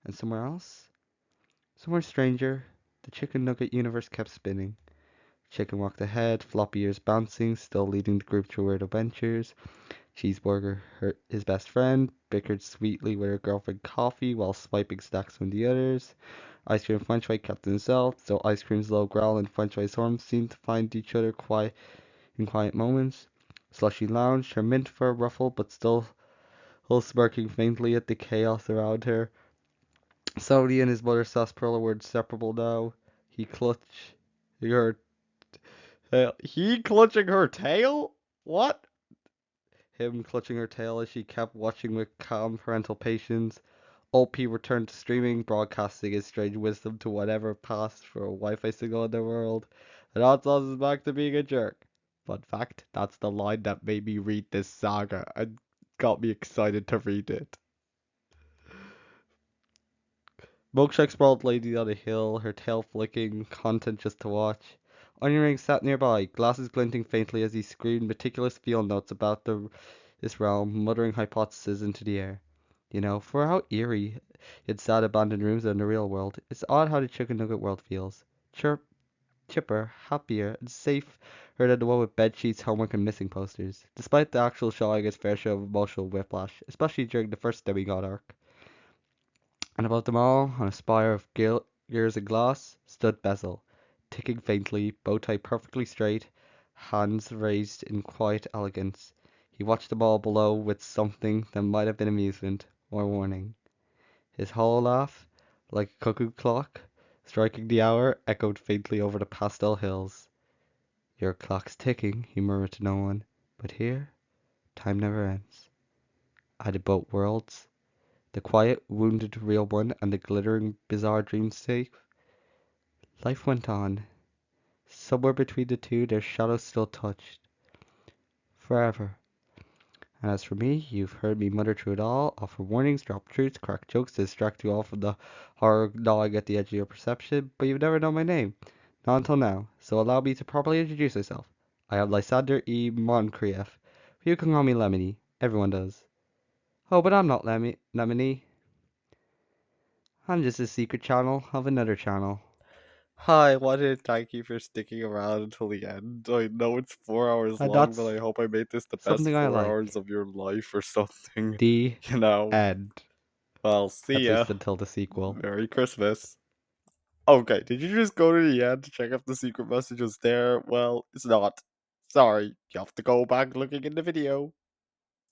And somewhere else? Somewhere stranger, the chicken nugget universe kept spinning. Chikn walked ahead, floppy ears bouncing, still leading the group through weird adventures. Cheeseburger, his best friend, bickered sweetly with her girlfriend Coffee while swiping stacks from the others. Ice Cream French Fry kept to himself, though Ice Cream's low growl and French Fry's horn seemed to find each other in quiet moments. Slushy lounged, her mint fur ruffled but still smirking faintly at the chaos around her. Saudi and his mother sarsaparilla were inseparable now. He clutched Her tail. He clutching her tail? What? Him clutching her tail as she kept watching with calm parental patience. Old P returned to streaming, broadcasting his strange wisdom to whatever passed for a Wi-Fi signal in the world. And odds on is back to being a jerk. Fun fact, that's the line that made me read this saga and got me excited to read it. Milkshake sprawled lazily on a hill, her tail flicking, content just to watch. Onion Ring sat nearby, glasses glinting faintly as he screamed meticulous field notes about this realm, muttering hypotheses into the air. You know, for how eerie its sad abandoned rooms are in the real world, it's odd how the Chicken Nugget world feels. Chipper, happier, and safer than the one with bed sheets, homework, and missing posters. Despite the actual showing its fair share of emotional whiplash, especially during the first demigod arc. And above them all, on a spire of gears of glass, stood Bezel, ticking faintly, bow tie perfectly straight, hands raised in quiet elegance. He watched them all below with something that might have been amusement or warning. His hollow laugh, like a cuckoo clock, striking the hour, echoed faintly over the pastel hills. Your clock's ticking, he murmured to no one, but here, time never ends. Are the both worlds? The quiet, wounded real one and the glittering, bizarre dreamscape. Life went on. Somewhere between the two, their shadows still touched. Forever. And as for me, you've heard me mutter through it all, offer warnings, drop truths, crack jokes to distract you all from the horror gnawing at the edge of your perception, but you've never known my name. Not until now, so allow me to properly introduce myself. I am Lysander E. Moncrieff. You can call me Lemony. Everyone does. Oh, but I'm not Lemony. I'm just a secret channel of another channel. Hi, I wanted to thank you for sticking around until the end. I know it's 4 hours And long, but I that's hope I made this the best something I 4 hours like. of your life or something. The You know. end. Well, see At ya. least until the sequel. Merry Christmas. Okay, did you just go to the end to check if the secret message was there? Well, it's not. Sorry, you have to go back looking in the video.